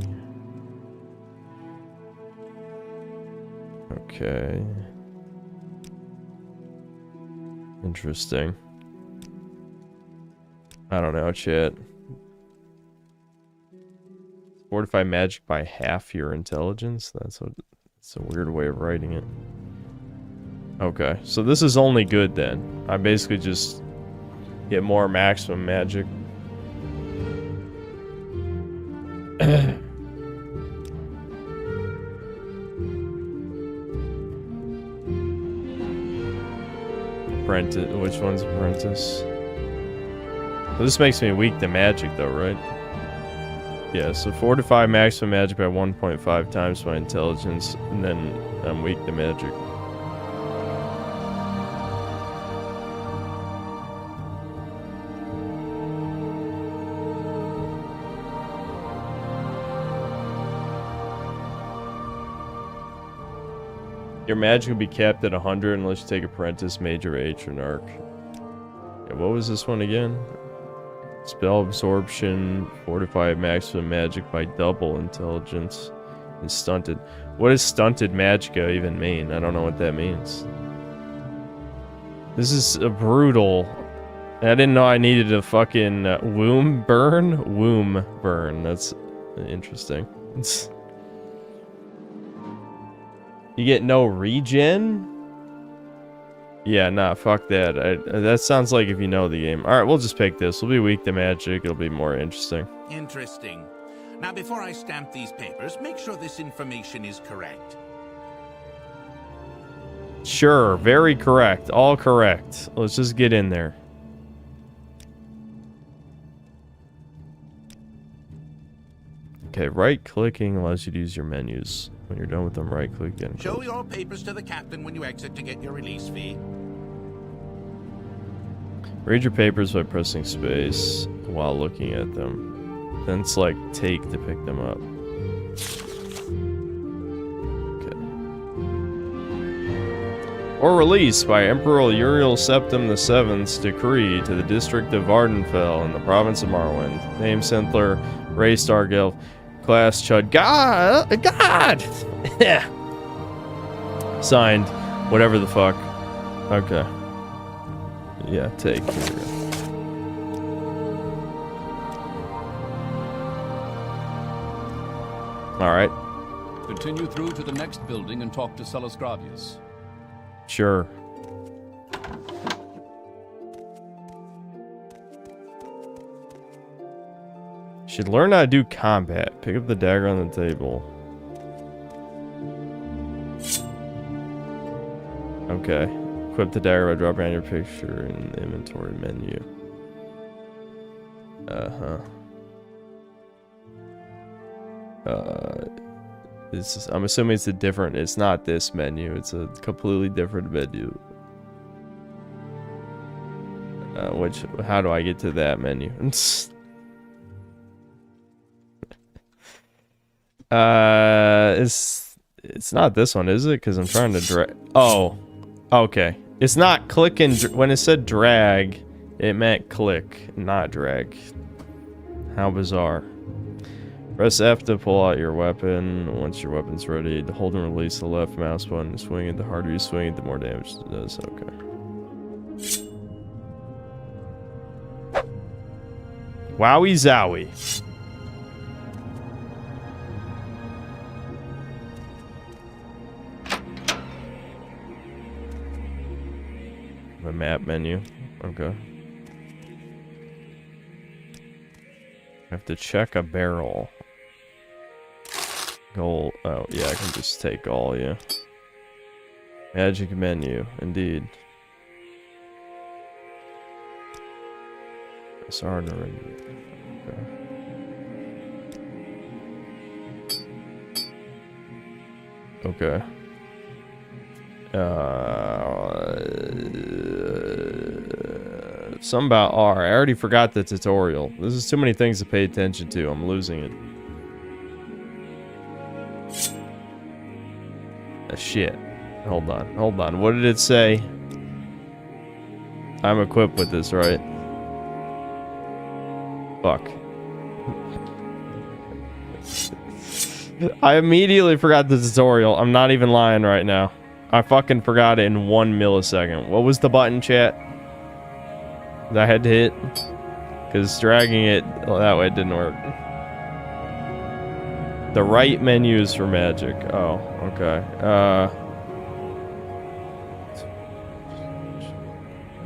Okay. Interesting. I don't know, chat. Fortify magic by half your intelligence? That's a weird way of writing it. Okay, so this is only good then. I basically just get more maximum magic. Apprentice, which one's apprentice? Well, this makes me weak to magic though, right? Yeah, so fortify maximum magic by 1.5 times my intelligence, and then I'm weak to magic. Your magic will be capped at 100 unless you take apprentice, major, atronach. Yeah, what was this one again? Spell absorption, fortify maximum magic by double intelligence, and stunted. What does stunted magicka even mean? I don't know what that means. This is a brutal. I didn't know I needed a fucking womb burn. Womb burn. That's interesting. You get no regen? Yeah, nah, fuck that. That sounds like if you know the game. Alright, we'll just pick this. We'll be weak to magic. It'll be more interesting. Interesting. Now, before I stamp these papers, make sure this information is correct. Sure, very correct. All correct. Let's just get in there. Okay, right-clicking allows you to use your menus. When you're done with them, right-click again. Show your papers to the captain when you exit to get your release fee. Read your papers by pressing space while looking at them. Then select take to pick them up. Okay. Or release by Emperor Uriel Septim VII's decree to the district of Vardenfell in the province of Morrowind. Name Sentler, race Stargelf, class Chud. God! Yeah. Signed. Whatever the fuck. Okay. Yeah, take. Here we go. Alright. Continue through to the next building and talk to Celes Gravius. Sure. Should learn how to do combat. Pick up the dagger on the table. Okay. Equip the dagger by dropping on your picture in the inventory menu. I'm assuming it's a different. It's not this menu. It's a completely different menu. How do I get to that menu? It's not this one, is it? Because I'm trying to drag. Oh, okay. It's not click and when it said drag, it meant click, not drag. How bizarre. Press F to pull out your weapon. Once your weapon's ready, to hold and release the left mouse button to swing it. The harder you swing it, the more damage it does. Okay. Wowie zowie. A map menu. Okay. I have to check a barrel. Gold. Oh, yeah, I can just take all, yeah. Magic menu, indeed. It's hard already. Okay. Something about R. I already forgot the tutorial. This is too many things to pay attention to. I'm losing it. Shit. Hold on. Hold on. What did it say? I'm equipped with this, right? Fuck. I immediately forgot the tutorial. I'm not even lying right now. I fucking forgot it in 1 millisecond. What was the button, chat? That I had to hit? Because dragging it that way didn't work. The right menu is for magic. Oh, okay.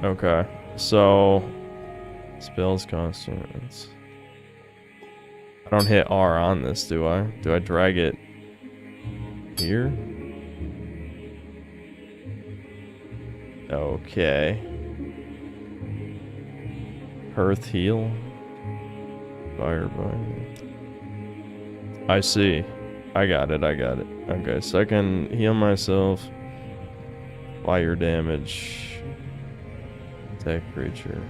Okay. So spells constant. I don't hit R on this, do I? Do I drag it here? Okay. Earth heal. Fire bind. I see. I got it. I got it. Okay, so I can heal myself. Fire damage. Attack creature.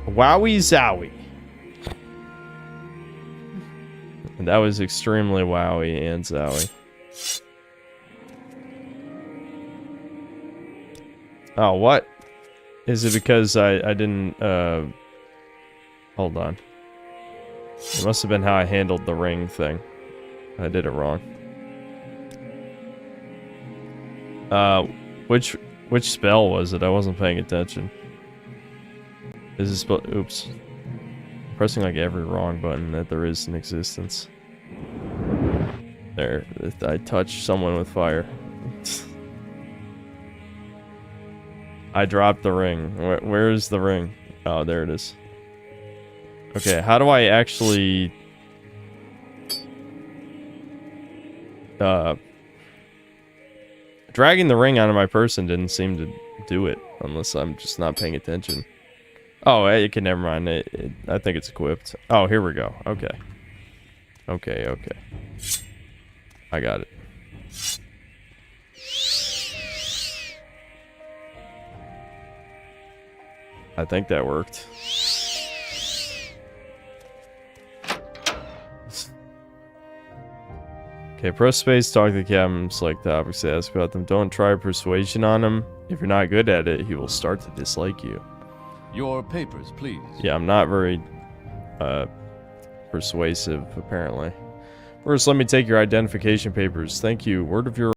Wowie zowie. That was extremely wowie and zowie. Oh, what? Is it because I didn't, hold on. It must have been how I handled the ring thing. I did it wrong. Which spell was it? I wasn't paying attention. Is this spell? Oops. Pressing like every wrong button that there is in existence. There. I touched someone with fire. I dropped the ring. Where is the ring? Oh, there it is. Okay, how do I actually... Dragging the ring onto my person didn't seem to do it. Unless I'm just not paying attention. Oh, it can never mind. I think it's equipped. Oh, here we go. Okay. Okay, okay. I got it. I think that worked. Okay, press space, talk to the captain, select topics to ask about them. Don't try persuasion on him. If you're not good at it, he will start to dislike you. Your papers, please. Yeah, I'm not very persuasive, apparently. First, let me take your identification papers. Thank you. Word of your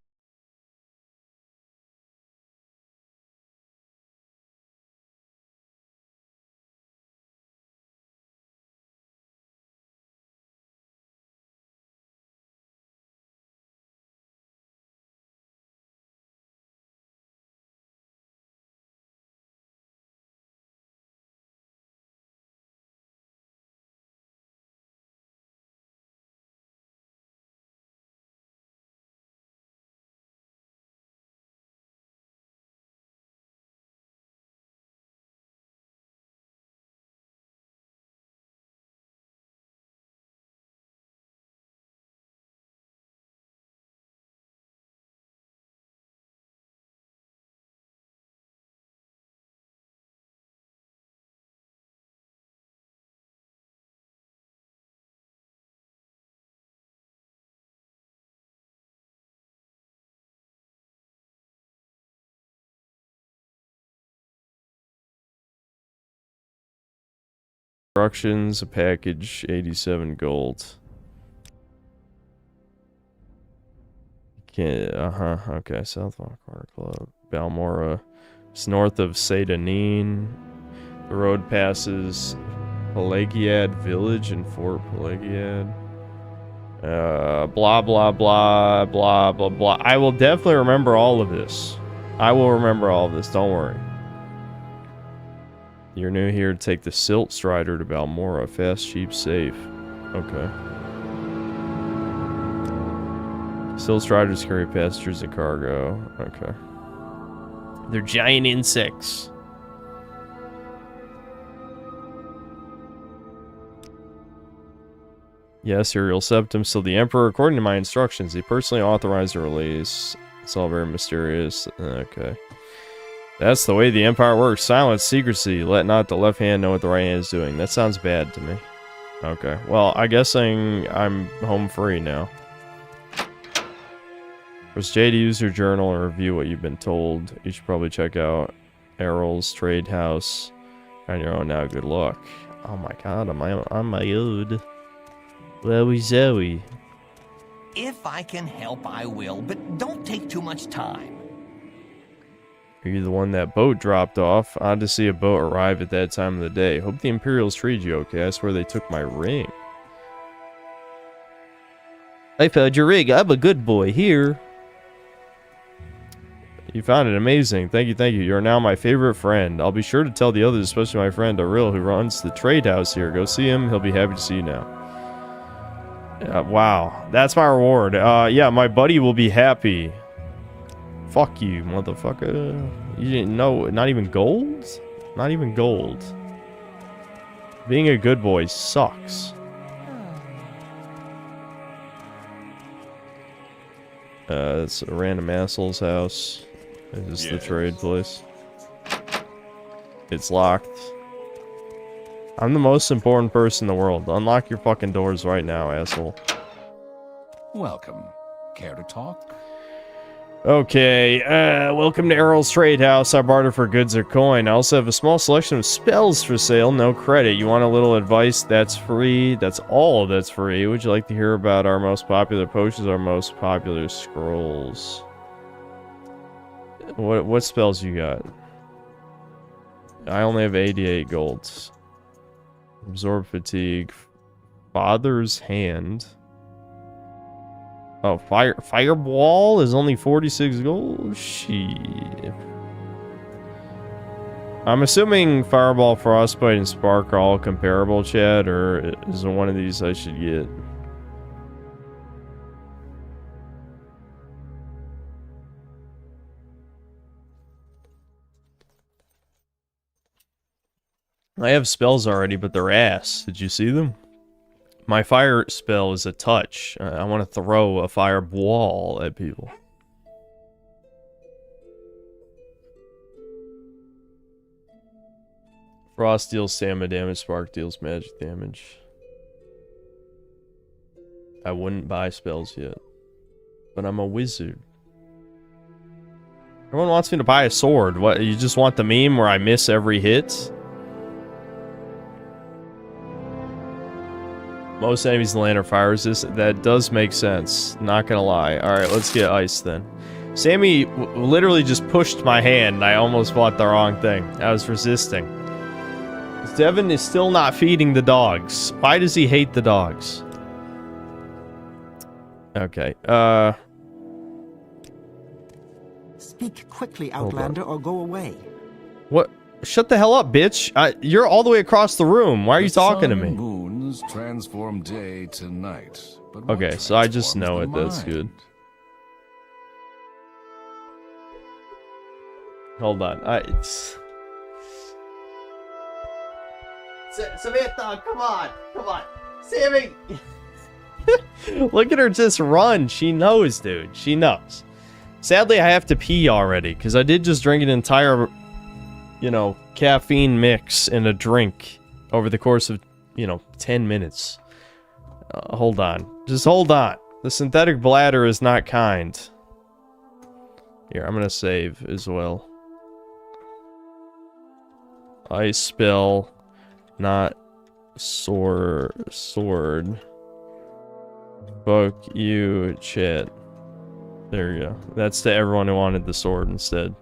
Instructions, a package, 87 gold. Okay, Southwalk Corner Club. Balmora. It's north of Sedanine. The road passes Pelagiad Village and Fort Pelagiad. Blah, blah, blah, blah, blah, blah. I will definitely remember all of this. I will remember all of this, don't worry. You're new here to take the Silt Strider to Balmora. Fast, cheap, safe. Okay. Silt Striders carry passengers and cargo. Okay. They're giant insects. Yes, Serial Septum. So the Emperor, according to my instructions, he personally authorized the release. It's all very mysterious. Okay. That's the way the Empire works. Silence, secrecy. Let not the left hand know what the right hand is doing. That sounds bad to me. Okay. Well, I'm guessing I'm home free now. Press J to use your journal and review what you've been told. You should probably check out Errol's Trade House on your own now. Good luck. Oh my god, I'm on my own. Wowie zowie. If I can help, I will, but don't take too much time. Are you the one that boat dropped off? Odd to see a boat arrive at that time of the day. Hope the Imperials treated you okay. I swear they took my ring. I found your ring. I'm a good boy. Here. You found it amazing. Thank you, thank you. You're now my favorite friend. I'll be sure to tell the others, especially my friend Aril, who runs the trade house here. Go see him. He'll be happy to see you now. Wow. That's my reward. Yeah, my buddy will be happy. Fuck you, motherfucker. You didn't know. Not even gold? Not even gold. Being a good boy sucks. It's a random asshole's house. Is this the trade place? It's locked. I'm the most important person in the world. Unlock your fucking doors right now, asshole. Welcome. Care to talk? Okay, welcome to Errol's Trade House. I barter for goods or coin. I also have a small selection of spells for sale, no credit. You want a little advice? That's free. That's all that's free. Would you like to hear about our most popular potions, our most popular scrolls? What spells you got? I only have 88 golds. Absorb fatigue. Father's hand. Oh, fireball is only 46 gold? Shit. I'm assuming Fireball, Frostbite, and Spark are all comparable, Chad, or is there one of these I should get? I have spells already, but they're ass. Did you see them? My fire spell is a touch. I want to throw a fireball at people. Frost deals stamina damage, Spark deals magic damage. I wouldn't buy spells yet. But I'm a wizard. Everyone wants me to buy a sword. What, you just want the meme where I miss every hit? Most enemies in the land are fire resistant. That does make sense. Not gonna lie. Alright, let's get ice then. Sammy literally just pushed my hand and I almost bought the wrong thing. I was resisting. Devin is still not feeding the dogs. Why does he hate the dogs? Okay, Speak quickly, Outlander, or go away. What? Shut the hell up, bitch. You're all the way across the room. Why are you talking to me? Moons transform day to night. But okay, so I just know it. That's good. Hold on. Samantha, come on. Come on. Sammy! Look at her just run. She knows, dude. She knows. Sadly, I have to pee already, because I did just drink an entire, you know, caffeine mix in a drink over the course of, 10 minutes. Hold on. Just hold on. The synthetic bladder is not kind. Here, I'm going to save as well. Ice spell. Not sword. Fuck you, chat. There you go. That's to everyone who wanted the sword instead.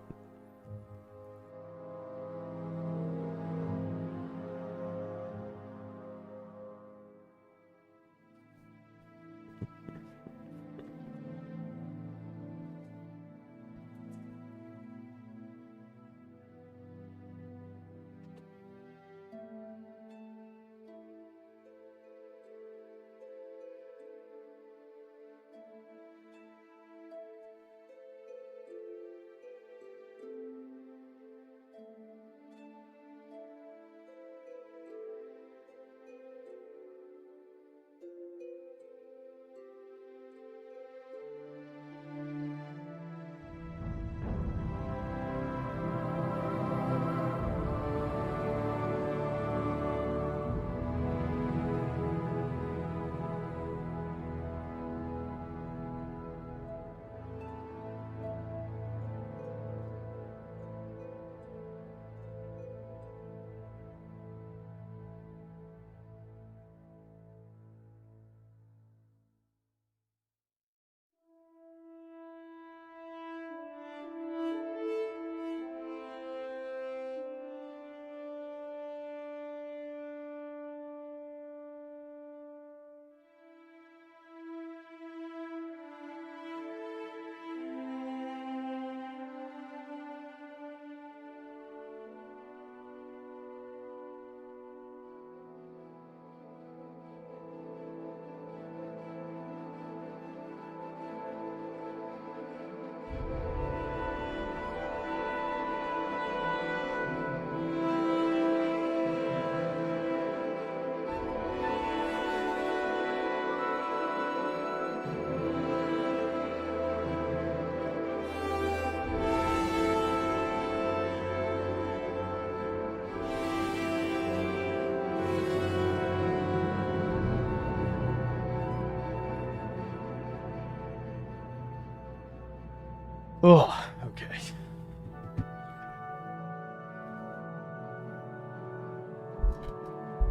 Oh, okay.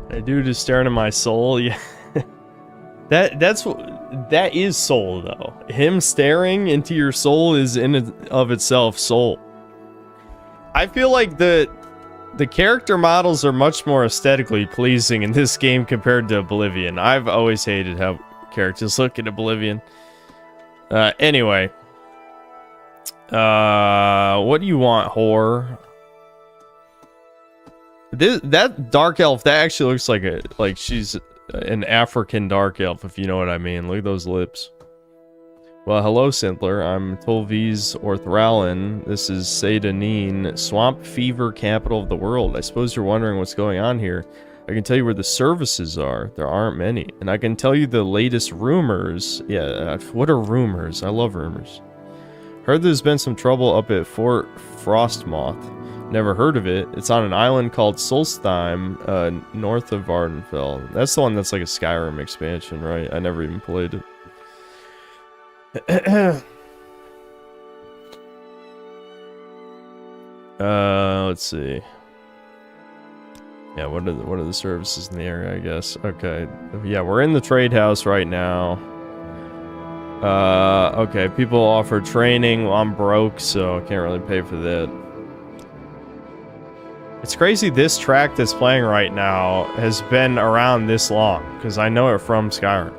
That dude is staring at my soul. Yeah. That is soul though. Him staring into your soul is in and of itself soul. I feel like the character models are much more aesthetically pleasing in this game compared to Oblivion. I've always hated how characters look in Oblivion. Anyway. What do you want, whore? That dark elf, that actually looks like she's an African dark elf, if you know what I mean. Look at those lips. Well, hello, Sintler. I'm Tolvi's Orthralin. This is Seydanine, swamp fever capital of the world. I suppose you're wondering what's going on here. I can tell you where the services are. There aren't many. And I can tell you the latest rumors. Yeah, what are rumors? I love rumors. Heard there's been some trouble up at Fort Frostmoth. Never heard of it. It's on an island called Solstheim, north of Vardenfell. That's the one that's like a Skyrim expansion, right? I never even played it. Let's see. Yeah, what are the services in the area, I guess? Okay. Yeah, we're in the trade house right now. Okay, people offer training. Well, I'm broke, so I can't really pay for that. It's crazy this track that's playing right now has been around this long, because I know it from Skyrim.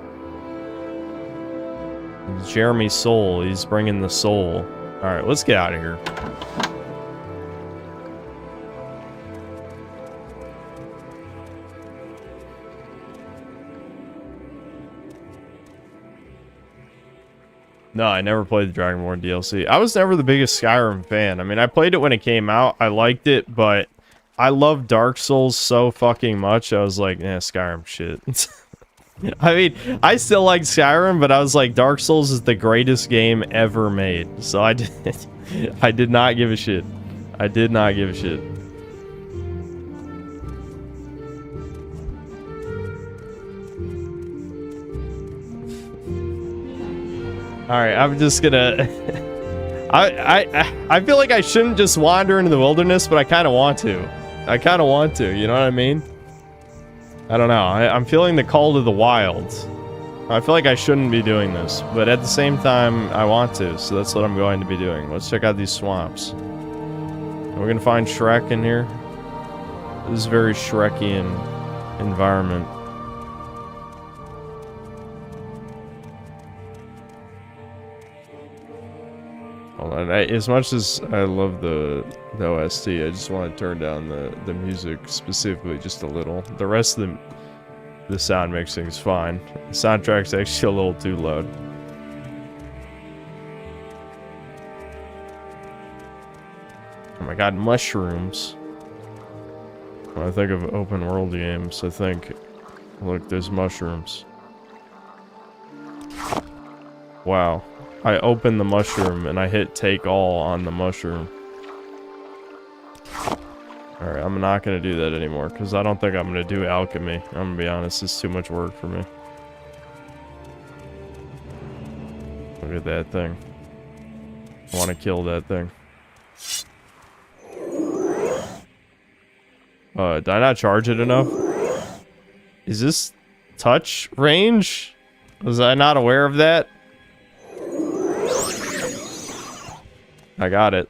It's Jeremy's soul. He's bringing the soul. Alright, let's get out of here. No, I never played the Dragonborn DLC. I was never the biggest Skyrim fan. I mean, I played it when it came out. I liked it, but I love Dark Souls so fucking much. I was like, Skyrim shit. I mean, I still like Skyrim, but I was like, Dark Souls is the greatest game ever made. So I did not give a shit. I did not give a shit. Alright, I'm just gonna... I feel like I shouldn't just wander into the wilderness, but I kind of want to. You know what I mean? I don't know. I'm feeling the call to the wild. I feel like I shouldn't be doing this, but at the same time, I want to, so that's what I'm going to be doing. Let's check out these swamps. We're gonna find Shrek in here. This is a very Shrekian environment. Hold on. As much as I love the OST, I just want to turn down the music specifically just a little. The rest of the sound mixing is fine. The soundtrack's actually a little too loud. Oh my god, mushrooms. When I think of open world games, I think, look, there's mushrooms. Wow. I open the mushroom and I hit take all on the mushroom. Alright, I'm not gonna do that anymore, because I don't think I'm gonna do alchemy. I'm gonna be honest, it's too much work for me. Look at that thing. I want to kill that thing. Did I not charge it enough? Is this touch range? Was I not aware of that? I got it.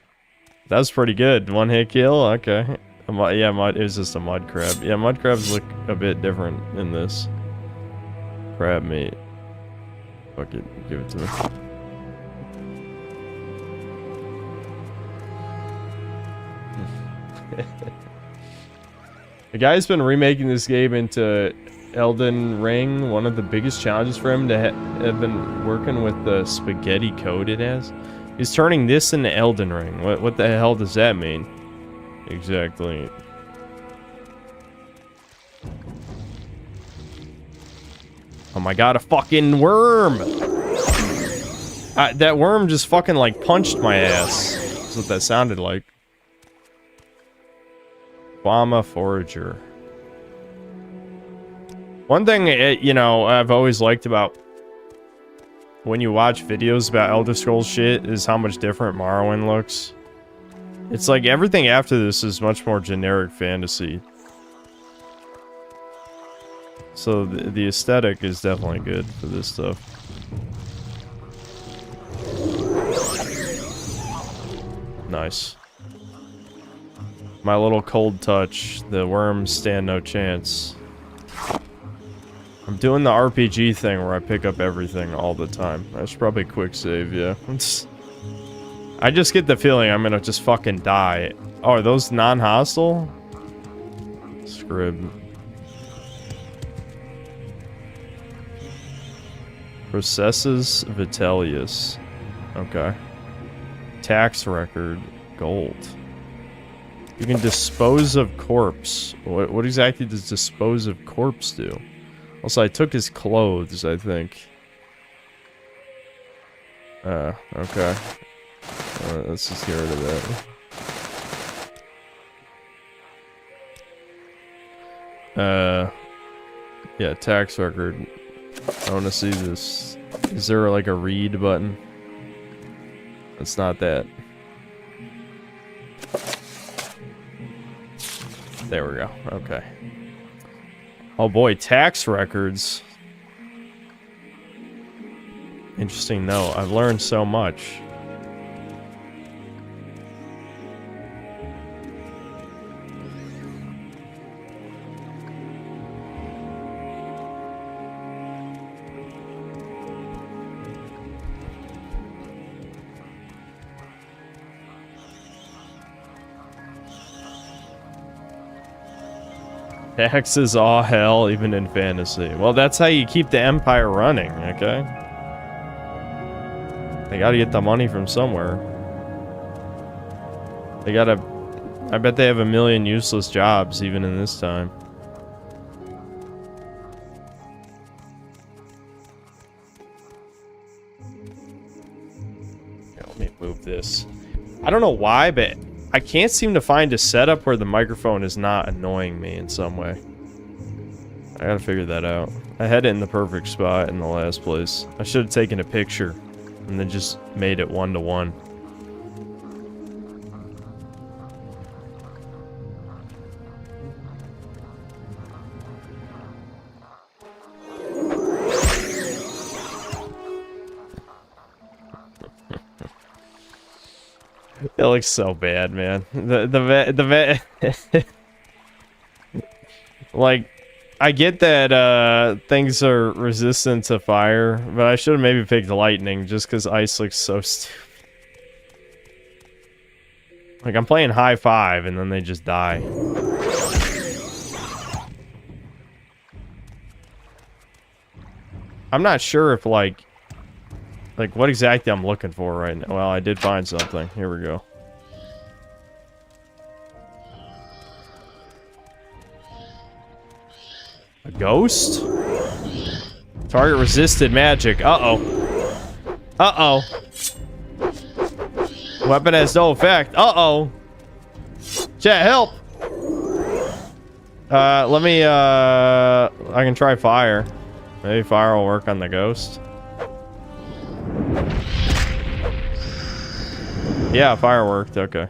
That was pretty good. One hit kill? Okay. Yeah, it was just a mud crab. Yeah, mud crabs look a bit different in this. Crab meat. Fuck it. Give it to me. The guy's been remaking this game into Elden Ring. One of the biggest challenges for him to have been working with the spaghetti code it has. He's turning this into Elden Ring. What the hell does that mean? Exactly. Oh my god, a fucking worm! That worm just fucking like punched my ass. That's what that sounded like. Obama Forager. One thing, you know, I've always liked about when you watch videos about Elder Scrolls shit is how much different Morrowind looks. It's like everything after this is much more generic fantasy. So the aesthetic is definitely good for this stuff. Nice. My little cold touch. The worms stand no chance. I'm doing the RPG thing where I pick up everything all the time. I should probably quick save, yeah. I just get the feeling I'm gonna just fucking die. Oh, are those non-hostile? Scrib. Processes Vitellius. Okay. Tax record. Gold. You can dispose of corpse. What exactly does dispose of corpse do? Also, I took his clothes, I think. Okay. Let's just get rid of that. Yeah, tax record. I want to see this. Is there like a read button? It's not that. There we go. Okay. Oh boy, tax records. Interesting note. I've learned so much. Taxes all hell, even in fantasy. Well, that's how you keep the empire running, okay? They gotta get the money from somewhere. They gotta... I bet they have a million useless jobs, even in this time. Here, let me move this. I don't know why, but I can't seem to find a setup where the microphone is not annoying me in some way. I gotta figure that out. I had it in the perfect spot in the last place. I should have taken a picture and then just made it 1-to-1. It looks so bad, man. The like, I get that things are resistant to fire, but I should have maybe picked lightning just because ice looks so stupid. Like, I'm playing high five and then they just die. I'm not sure if like what exactly I'm looking for right now. Well, I did find something. Here we go. A ghost? Target resisted magic. Uh-oh. Uh-oh. Weapon has no effect. Uh-oh. Chat, help! Let me, I can try fire. Maybe fire will work on the ghost. Yeah, fire worked. Okay.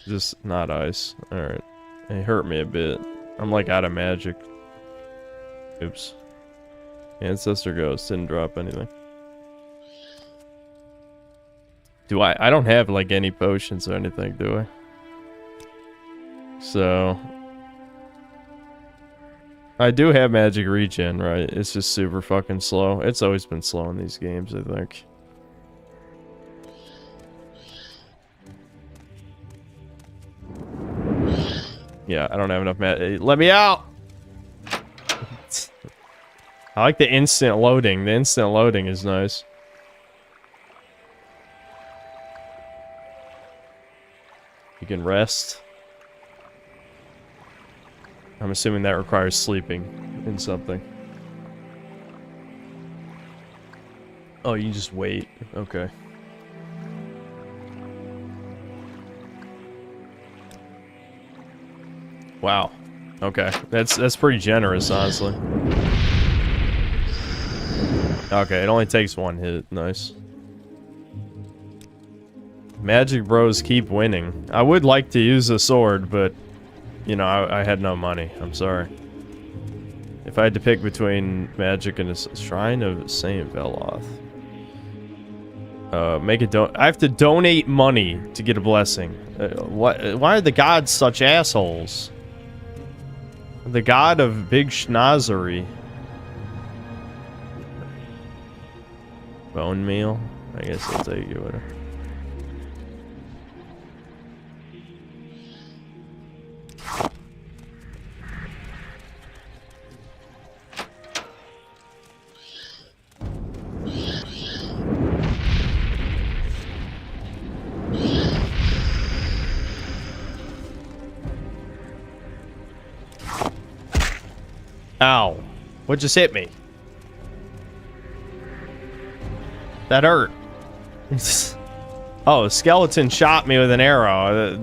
Just not ice. Alright. It hurt me a bit. I'm like out of magic. Oops. Ancestor ghost didn't drop anything. Do I don't have like any potions or anything, do I? So I do have magic regen, right? It's just super fucking slow. It's always been slow in these games, I think. Yeah, I don't have enough magic. Let me out! I like the instant loading. The instant loading is nice. You can rest. I'm assuming that requires sleeping in something. Oh, you just wait. Okay. Wow. Okay. That's pretty generous, honestly. Okay, it only takes one hit. Nice. Magic Bros keep winning. I would like to use a sword, but you know, I had no money. I'm sorry. If I had to pick between magic and a shrine of Saint Veloth. Make a I have to donate money to get a blessing. Why are the gods such assholes? The god of big schnozzery. Bone meal? I guess I'll take you with her. Ow. What just hit me? That hurt. Oh, a skeleton shot me with an arrow.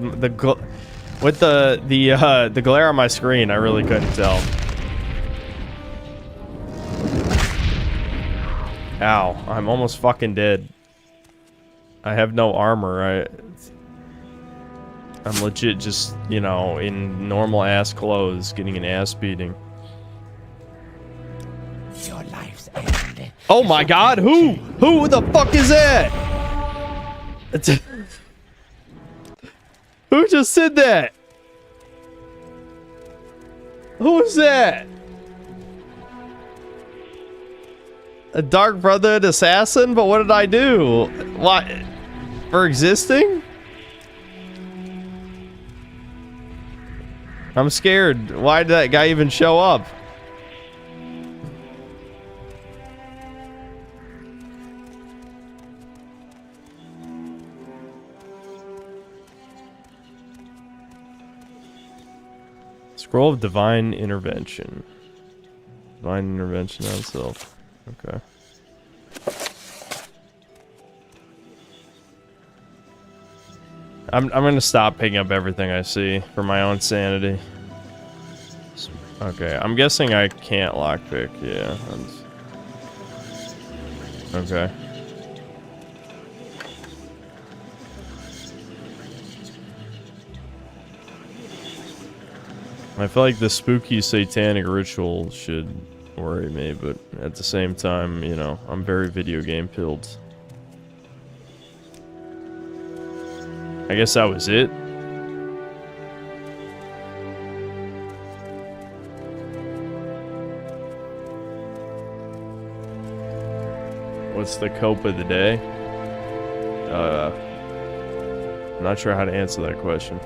With the glare on my screen, I really couldn't tell. Ow, I'm almost fucking dead. I have no armor. I'm legit just, you know, in normal ass clothes getting an ass beating. Your life's end. Oh my god, who? Who the fuck is that? Who just said that? Who is that? A Dark Brotherhood assassin? But what did I do? What? For existing? I'm scared. Why did that guy even show up? Scroll of Divine Intervention. Divine Intervention on self. Okay. I'm gonna stop picking up everything I see for my own sanity. Okay, I'm guessing I can't lockpick. Yeah. Okay. I feel like the spooky satanic ritual should worry me, but at the same time, you know, I'm very video game pilled. I I guess that was it. What's the cope of the day? I'm not sure how to answer that question.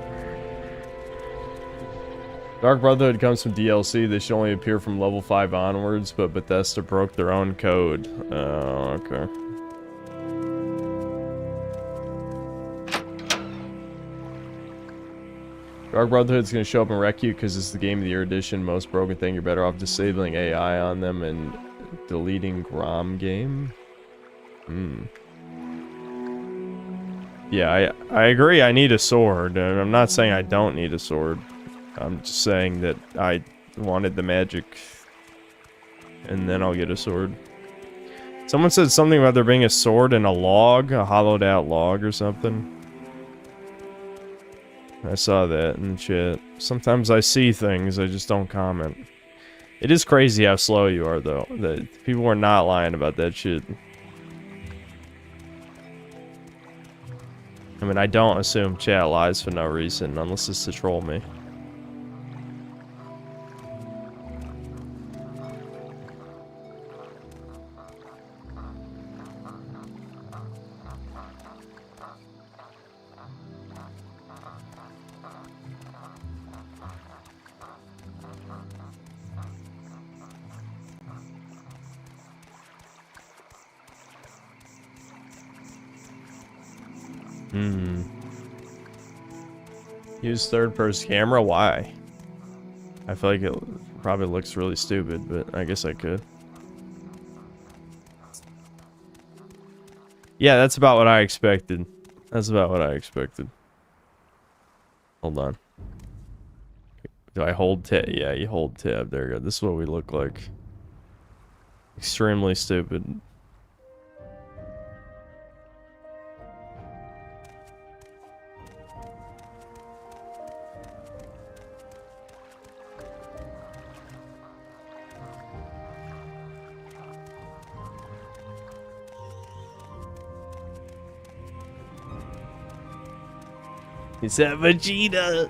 Dark Brotherhood comes from DLC. They should only appear from level 5 onwards, but Bethesda broke their own code. Oh, okay. Dark Brotherhood's gonna show up and wreck you because it's the Game of the Year edition. Most broken thing, you're better off disabling AI on them and deleting Grom game. Yeah, I agree I need a sword, and I'm not saying I don't need a sword. I'm just saying that I wanted the magic, and then I'll get a sword. Someone said something about there being a sword and a log, a hollowed out log or something. I saw that in chat. Sometimes I see things, I just don't comment. It is crazy how slow you are, though. People are not lying about that shit. I mean, I don't assume chat lies for no reason, unless it's to troll me. Use third-person camera? Why? I feel like it probably looks really stupid, but I guess I could. Yeah, that's about what I expected. That's about what I expected. Hold on. Do I hold tab? Yeah, you hold tab. There you go. This is what we look like. Extremely stupid. It's a Vegeta!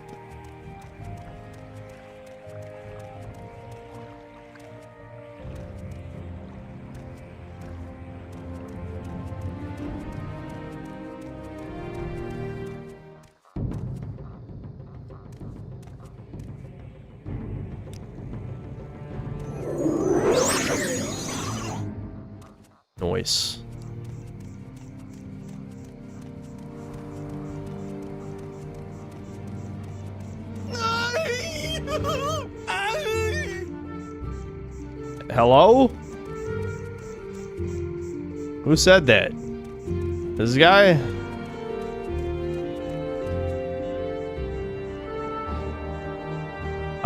Noise. Hello? Who said that? This guy?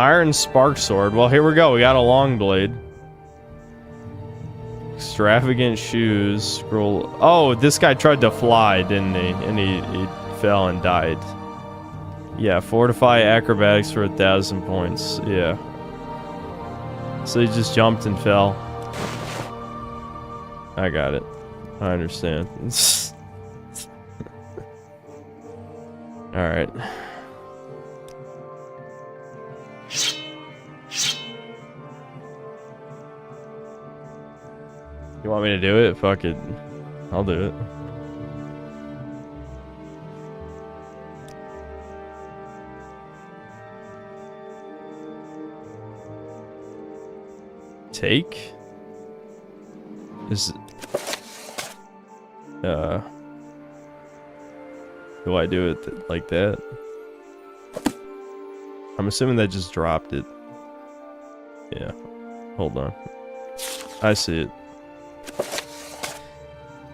Iron Spark Sword. Well, here we go. We got a long blade. Extravagant shoes. Scroll. Oh, this guy tried to fly, didn't he? And he fell and died. Yeah, fortify acrobatics for 1,000 points. Yeah. So he just jumped and fell. I got it. I understand. Alright. You want me to do it? Fuck it. I'll do it. Take? Is... Do I do it like that? I'm assuming that just dropped it. Yeah. Hold on. I see it.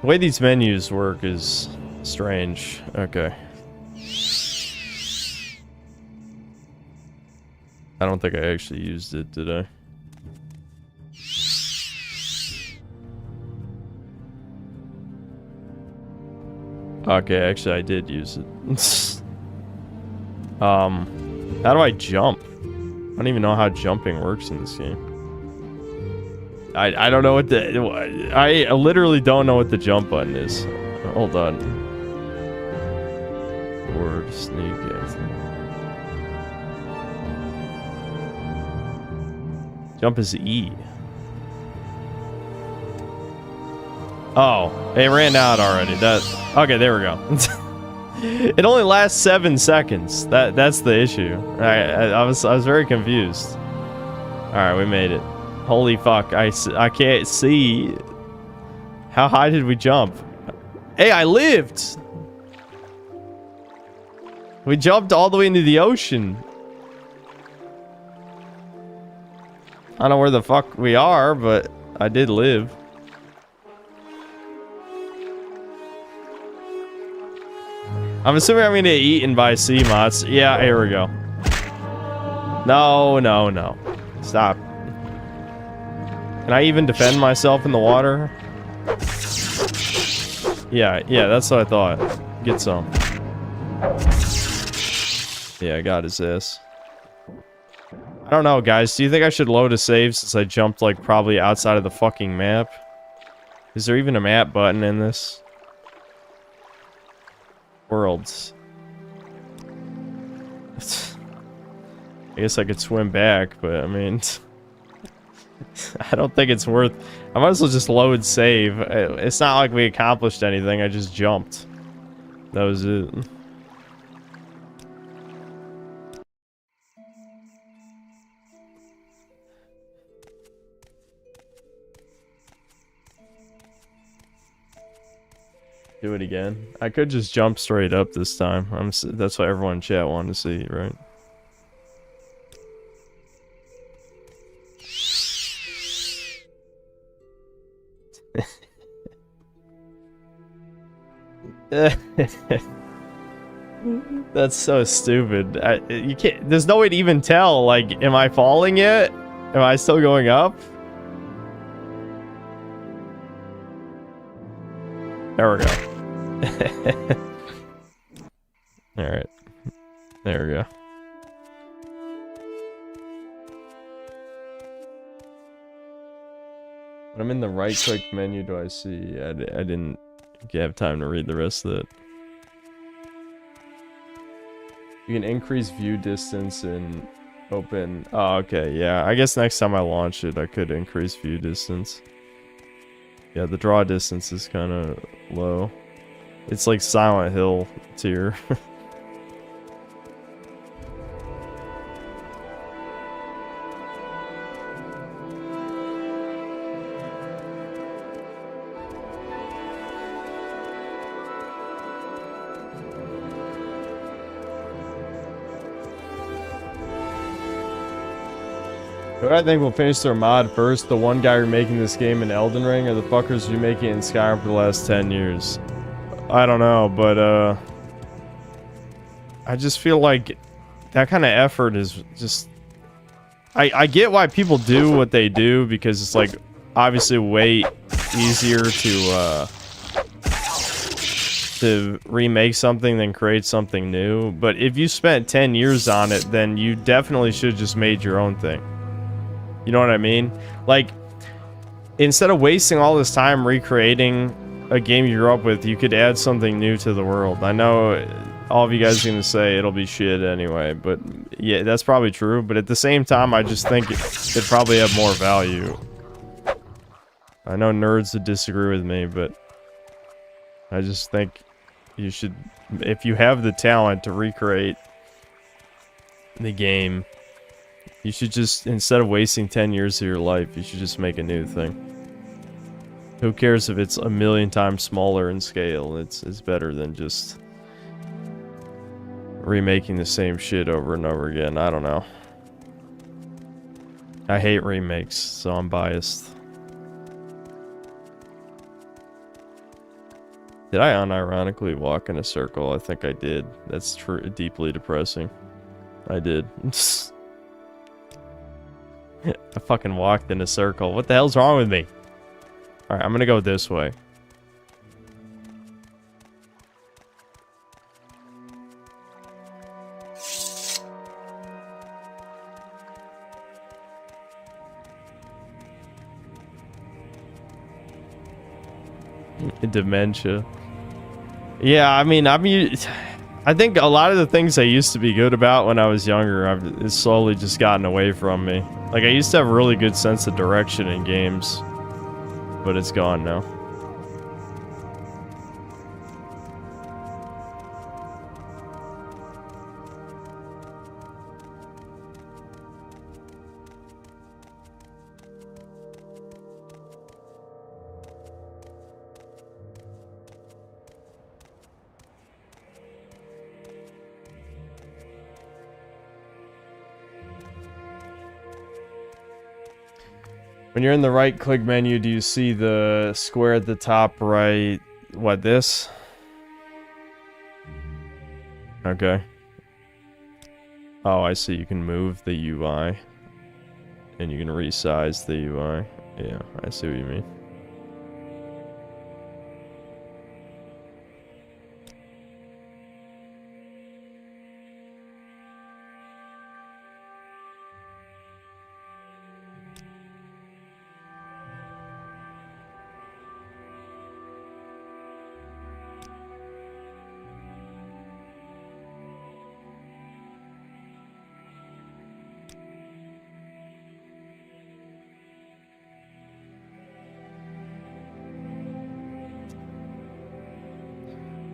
The way these menus work is strange. Okay. I don't think I actually used it, did I? Okay, actually I did use it. How do I jump? I don't even know how jumping works in this game. I don't know what the... I literally don't know what the jump button is. Hold on. Forward, sneak, Jump is E. Oh, it ran out already. Okay, there we go. It only lasts 7 seconds. That's the issue. I was very confused. All right, we made it. Holy fuck! I can't see. How high did we jump? Hey, I lived. We jumped all the way into the ocean. I don't know where the fuck we are, but I did live. I'm assuming I'm gonna get eaten by sea moths. Yeah, here we go. No, no, no. Stop. Can I even defend myself in the water? Yeah, that's what I thought. Get some. Yeah, I got his ass. I don't know, guys. Do you think I should load a save since I jumped, like, probably outside of the fucking map? Is there even a map button in this? Worlds. I guess I could swim back, but I mean... I don't think it's worth... I might as well just load save. It's not like we accomplished anything, I just jumped. That was it. Do it again. I could just jump straight up this time. That's what everyone in chat wanted to see, right? That's so stupid. You can't. There's no way to even tell. Like, am I falling yet? Am I still going up? There we go. Alright. There we go. When I'm in the right click menu, do I see? I didn't have time to read the rest of it. You can increase view distance and open. Oh, okay. Yeah, I guess next time I launch it, I could increase view distance. Yeah, the draw distance is kind of low. It's like Silent Hill tier. Who do I think will finish their mod first? The one guy remaking this game in Elden Ring, or the fuckers remaking it in Skyrim for the last 10 years? I don't know, but I just feel like that kind of effort is just... I get why people do what they do, because it's like obviously way easier to remake something than create something new. But if you spent 10 years on it, then you definitely should have just made your own thing. You know what I mean? Like, instead of wasting all this time recreating a game you grew up with, you could add something new to the world. I know all of you guys are gonna say it'll be shit anyway, but yeah, that's probably true. But at the same time, I just think it'd probably have more value. I know nerds would disagree with me, but I just think you should, if you have the talent to recreate the game, you should just, instead of wasting 10 years of your life, you should just make a new thing. Who cares if it's a million times smaller in scale? It's better than just remaking the same shit over and over again. I don't know. I hate remakes, so I'm biased. Did I unironically walk in a circle? I think I did. That's deeply depressing. I did. I fucking walked in a circle. What the hell's wrong with me? Alright, I'm gonna go this way. Dementia. Yeah, I mean, I I think a lot of the things I used to be good about when I was younger, it's slowly just gotten away from me. Like, I used to have a really good sense of direction in games, but it's gone now. When you're in the right-click menu, do you see the square at the top right? What, this? Okay. Oh, I see. You can move the UI. And you can resize the UI. Yeah, I see what you mean.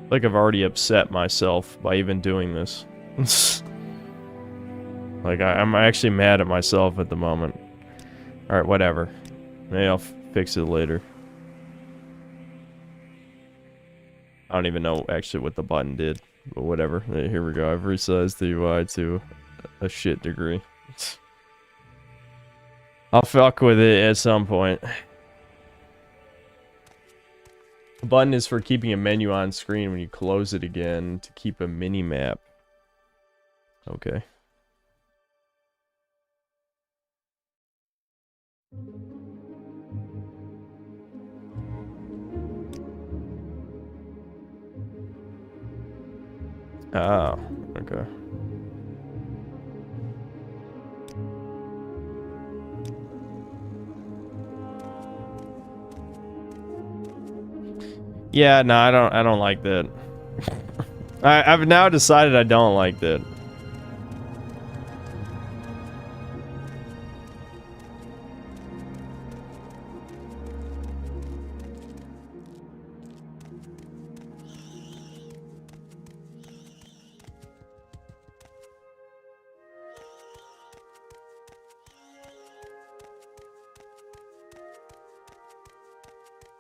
Like I've already upset myself by even doing this. Like I'm actually mad at myself at the moment. Alright, whatever. Maybe I'll fix it later. I don't even know actually what the button did. But whatever. Here we go. I've resized the UI to a shit degree. I'll fuck with it at some point. The button is for keeping a menu on screen when you close it again to keep a mini-map. Okay. Oh, okay. Yeah, no, I don't like that. I've now decided I don't like that.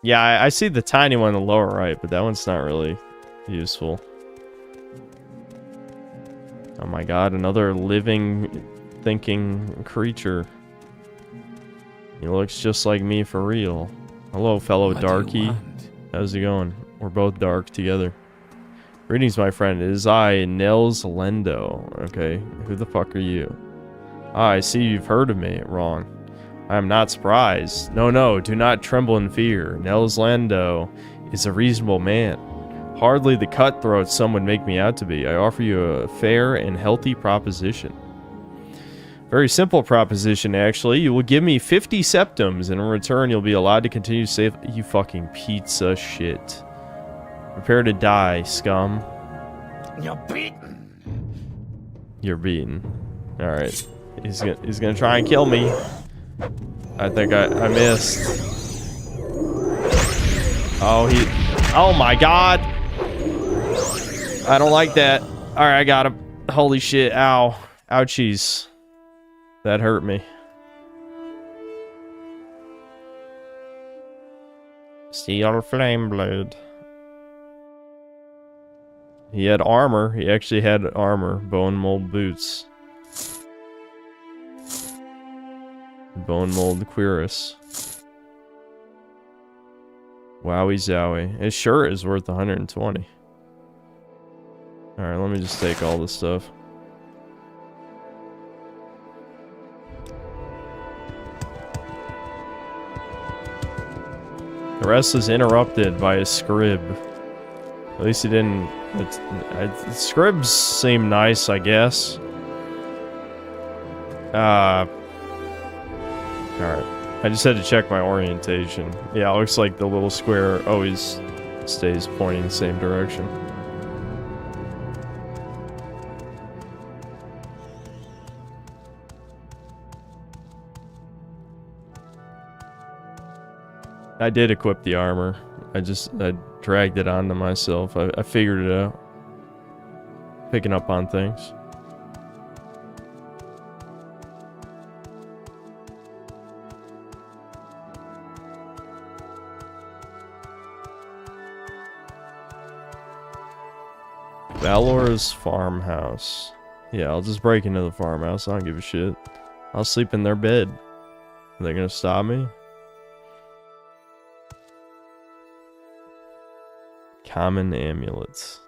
Yeah, I see the tiny one in the lower right, but that one's not really useful. Oh my god, another living, thinking creature. He looks just like me for real. Hello, fellow darky. How's it going? We're both dark together. Greetings, my friend. It is I, Nels Lendo. Okay, who the fuck are you? Ah, I see you've heard of me. Wrong. I am not surprised. No, do not tremble in fear. Nels Lando is a reasonable man. Hardly the cutthroat some would make me out to be. I offer you a fair and healthy proposition. Very simple proposition, actually. You will give me 50 septums, and in return, you'll be allowed to continue to save... You fucking pizza shit. Prepare to die, scum. You're beaten. You're beaten. Alright. He's gonna try and kill me. I think I missed. Oh, oh my god! I don't like that. Alright, I got him. Holy shit, ow. Ouchies. That hurt me. Steel flame blade. He had armor. He actually had armor. Bone mold boots. Bone mold cuirass. Wowie zowie. His shirt is worth 120. Alright, let me just take all this stuff. The rest is interrupted by a scrib. At least he didn't... Scribs seem nice, I guess. Alright. I just had to check my orientation. Yeah, it looks like the little square always stays pointing the same direction. I did equip the armor. I dragged it onto myself. I figured it out. Picking up on things. Valor's farmhouse. Yeah, I'll just break into the farmhouse. I don't give a shit. I'll sleep in their bed. Are they gonna stop me? Common amulets.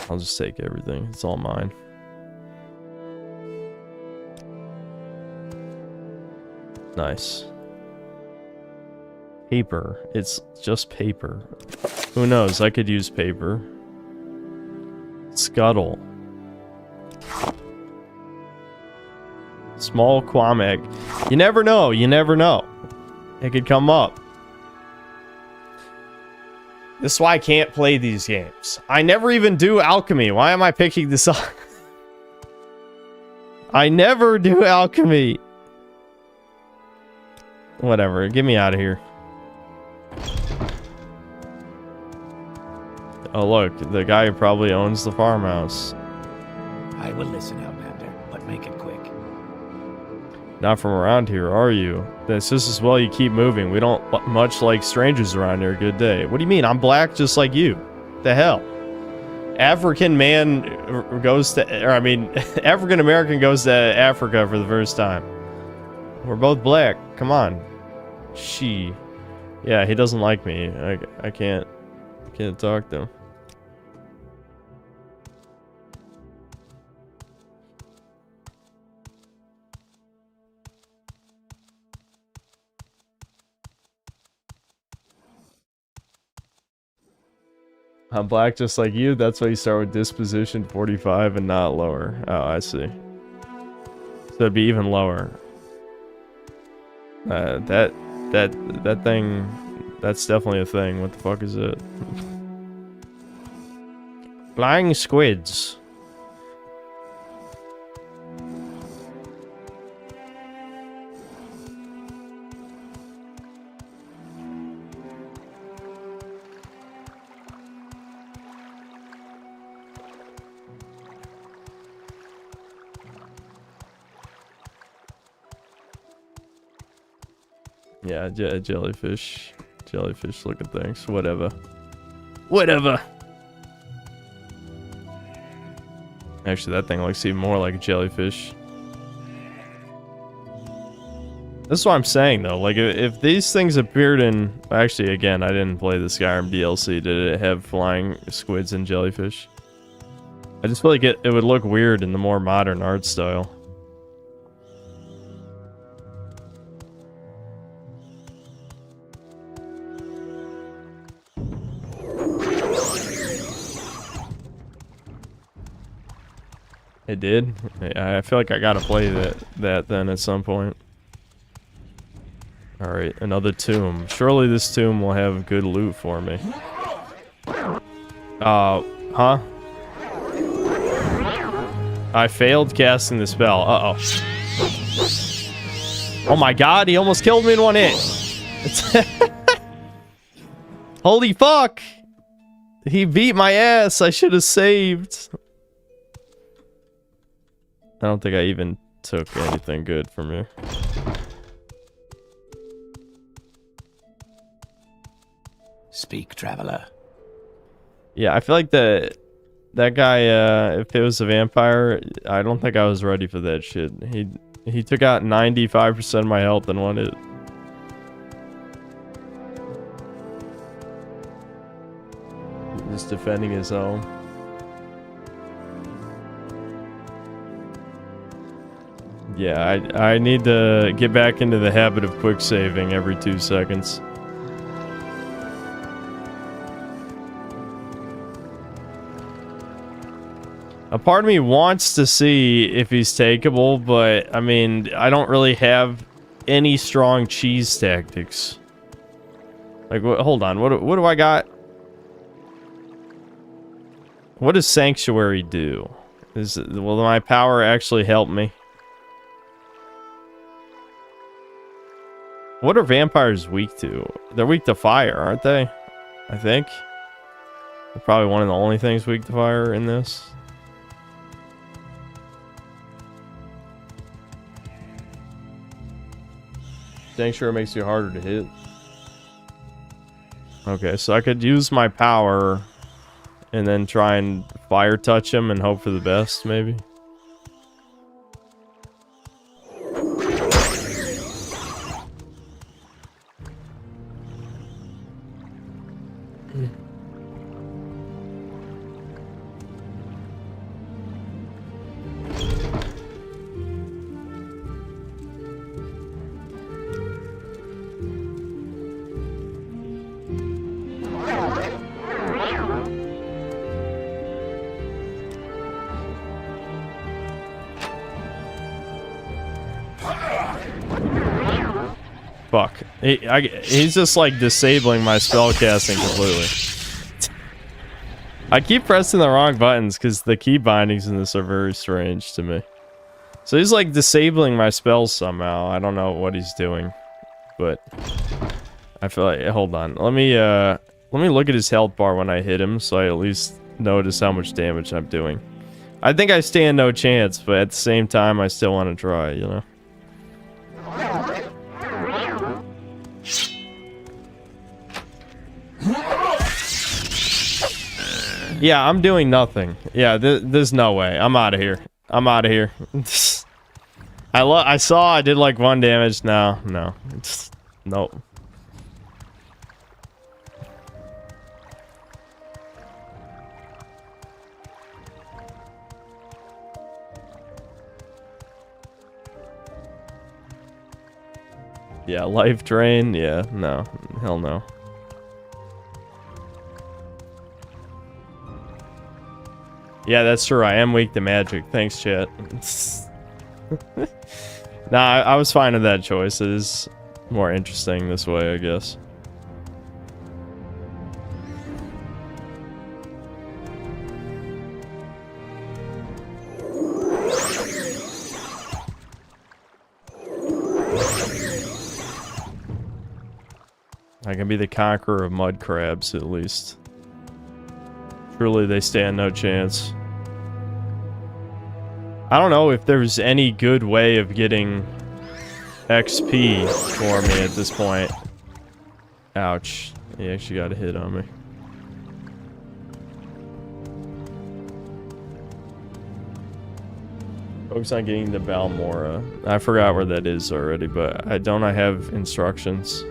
I'll just take everything. It's all mine. Nice. Paper. It's just paper. Who knows? I could use paper. Scuttle. Small quam egg. You never know. You never know. It could come up. This is why I can't play these games. I never even do alchemy. Why am I picking this up? I never do alchemy. Whatever. Get me out of here. Oh, look. The guy who probably owns the farmhouse. I will listen, Outlander, but make it quick. Not from around here, are you? That's just as well you keep moving. We don't much like strangers around here. Good day. What do you mean? I'm black just like you. The hell? African man goes to... Or, I mean, African American goes to Africa for the first time. We're both black. Come on. She. Yeah, he doesn't like me. I can't talk to him. I'm black just like you. That's why you start with disposition 45 and not lower. Oh, I see. So it'd be even lower. That thing, that's definitely a thing. What the fuck is it? Flying squids. Yeah, jellyfish looking things. Whatever. Actually, that thing looks even more like a jellyfish. This is what I'm saying, though. Like, if these things appeared in... Actually, again, I didn't play the Skyrim DLC. Did it have flying squids and jellyfish? I just feel like it would look weird in the more modern art style. It did? I feel like I gotta play that then at some point. Alright, another tomb. Surely this tomb will have good loot for me. Huh? I failed casting the spell. Uh-oh. Oh my god, he almost killed me in one hit. Holy fuck! He beat my ass. I should have saved. I don't think I even took anything good from here. Speak, traveler. Yeah, I feel like that guy, if it was a vampire, I don't think I was ready for that shit. He took out 95% of my health in one hit. Just defending his home. Yeah, I need to get back into the habit of quick saving every 2 seconds. A part of me wants to see if he's takeable, but I mean, I don't really have any strong cheese tactics. Like, hold on, what do I got? What does Sanctuary do? Will my power actually help me? What are vampires weak to? They're weak to fire, aren't they? I think. They're probably one of the only things weak to fire in this. Dang sure it makes you harder to hit. Okay, so I could use my power and then try and fire touch him and hope for the best, maybe. Fuck. He's just like disabling my spell casting completely. I keep pressing the wrong buttons because the key bindings in this are very strange to me. So he's like disabling my spells somehow. I don't know what he's doing, but I feel like, hold on. Let me look at his health bar when I hit him so I at least notice how much damage I'm doing. I think I stand no chance, but at the same time I still want to try, you know. Yeah, I'm doing nothing. Yeah, there's no way. I'm out of here. I'm out of here. I saw I did like 1 damage. No. Nope. Yeah, life drain. Yeah, no. Hell no. Yeah, that's true. I am weak to magic. Thanks, chat. Nah, I was fine with that choice. It is more interesting this way, I guess. I can be the conqueror of mud crabs, at least. Truly, they stand no chance. I don't know if there's any good way of getting XP for me at this point. Ouch. He actually got a hit on me. Focus on getting the Balmora. I forgot where that is already, but I have instructions.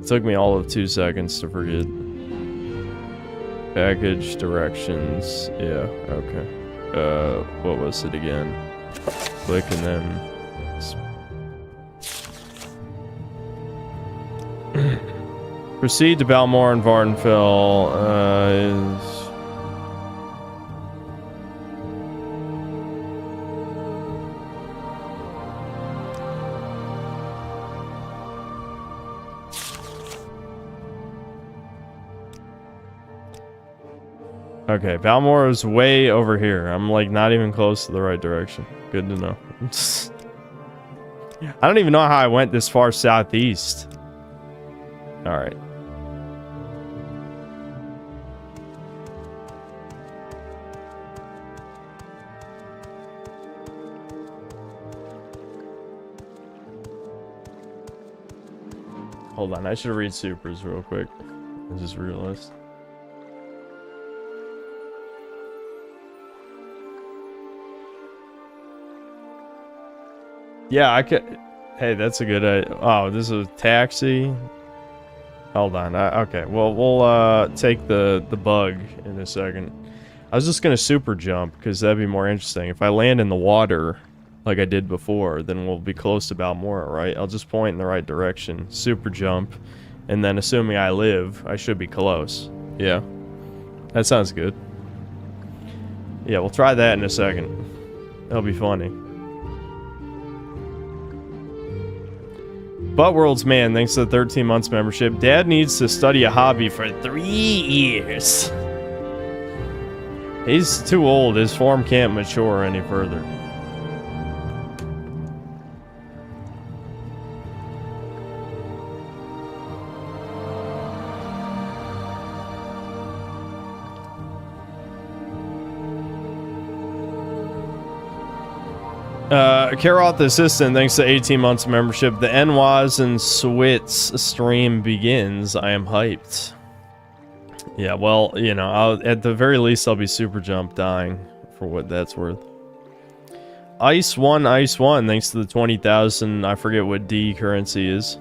It took me all of 2 seconds to forget. Package directions. Yeah, okay. What was it again? Click and then... Proceed to Balmora and Vardenfell. Okay, Balmora is way over here. I'm like not even close to the right direction. Good to know. I don't even know how I went this far southeast. Alright. Hold on, I should read supers real quick. I just realized. Yeah, I could... Hey, that's a good idea. Oh, this is a taxi? Hold on. Okay, well, we'll take the bug in a second. I was just gonna super jump, because that'd be more interesting. If I land in the water, like I did before, then we'll be close to Balmora, right? I'll just point in the right direction, super jump, and then assuming I live, I should be close. Yeah. That sounds good. Yeah, we'll try that in a second. That'll be funny. Buttworld's man, thanks to the 13 months membership. Dad needs to study a hobby for 3 years. He's too old. His form can't mature any further. Karoth Assistant, thanks to 18 months membership. The NWAS and Swits stream begins. I am hyped. Yeah, well, you know, at the very least, I'll be super jump dying for what that's worth. Ice 1, thanks to the 20,000. I forget what D currency is.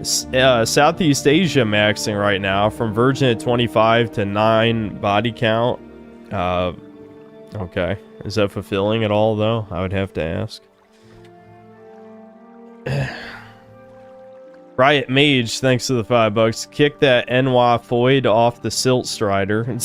Southeast Asia maxing right now from Virgin at 25 to 9 body count. Okay. Is that fulfilling at all, though? I would have to ask. Riot Mage, thanks to the $5. Kick that NY Foyd off the Silt Strider.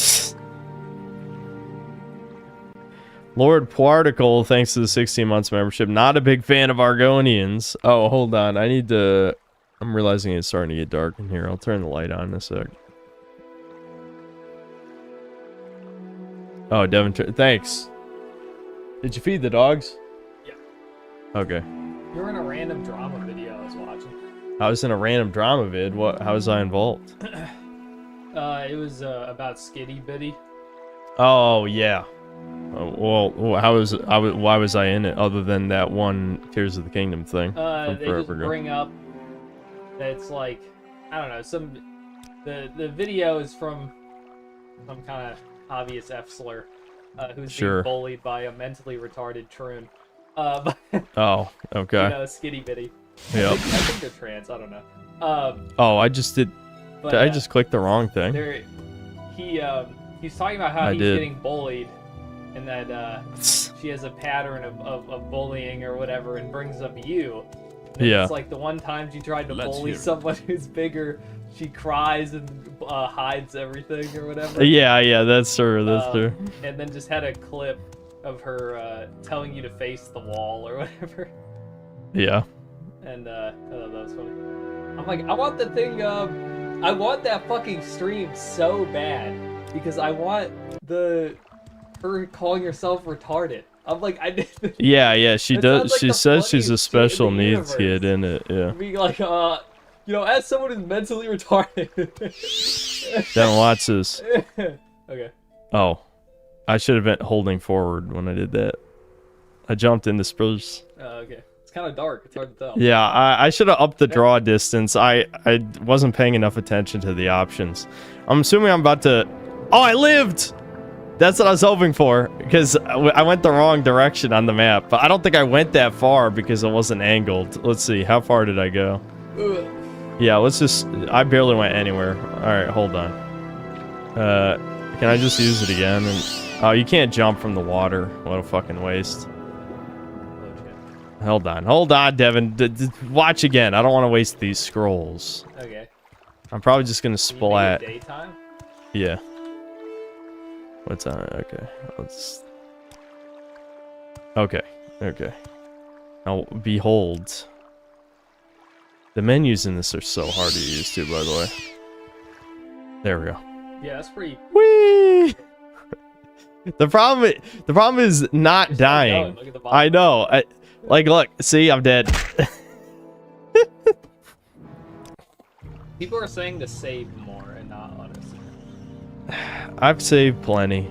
Lord Particle, thanks to the 16 months membership. Not a big fan of Argonians. Oh, hold on. I need to... I'm realizing it's starting to get dark in here. I'll turn the light on in a sec. Oh, Devin, thanks. Did you feed the dogs? Yeah. Okay. You were in a random drama video I was watching. I was in a random drama vid. What? How was I involved? It was about Skitty Bitty. Oh yeah. Well, why was I in it other than that one Tears of the Kingdom thing from They forever just ago? bring up that it's like, I don't know, the video is from some kind of obvious F-slur who's being bullied by a mentally retarded troon. Oh, okay. You know, Skitty Bitty. Yep. I think they're trans. I don't know. Oh, I just did. But, I just clicked the wrong thing. He's talking about how he's getting bullied, and that she has a pattern of bullying or whatever, and brings up you. And yeah. It's like the one time she tried to bully someone who's bigger, she cries and hides everything or whatever. Yeah, that's true. That's true. And then just had a clip of her telling you to face the wall or whatever. Yeah. And I thought that was funny. I'm like, I want the thing. I want that fucking stream so bad because I want her calling herself retarded. I'm like, I did. Yeah. She does. Like she says she's a special needs universe. kid in it. Yeah. Being like, you know, as someone who's mentally retarded. Then watch this. Okay. Oh, I should have been holding forward when I did that. I jumped into spruce. Okay. It's kind of dark. It's hard to tell. Yeah, I should have upped the draw distance. I wasn't paying enough attention to the options. I'm assuming I'm about to... Oh, I lived! That's what I was hoping for, because I went the wrong direction on the map. But I don't think I went that far because it wasn't angled. Let's see, how far did I go? Ugh. Yeah, let's just... I barely went anywhere. Alright, hold on. Can I just use it again? Oh, you can't jump from the water. What a fucking waste. Hold on, Devin. Watch again. I don't want to waste these scrolls. Okay. I'm probably just gonna splat. Daytime? Yeah. What's on it? Okay. Let's. Okay. Now, behold. The menus in this are so hard to use too, by the way. There we go. Yeah, that's pretty. Whee! The problem is not dying. Look at the bottom. I know. Like, look, see, I'm dead. People are saying to save more and not honest. I've saved plenty.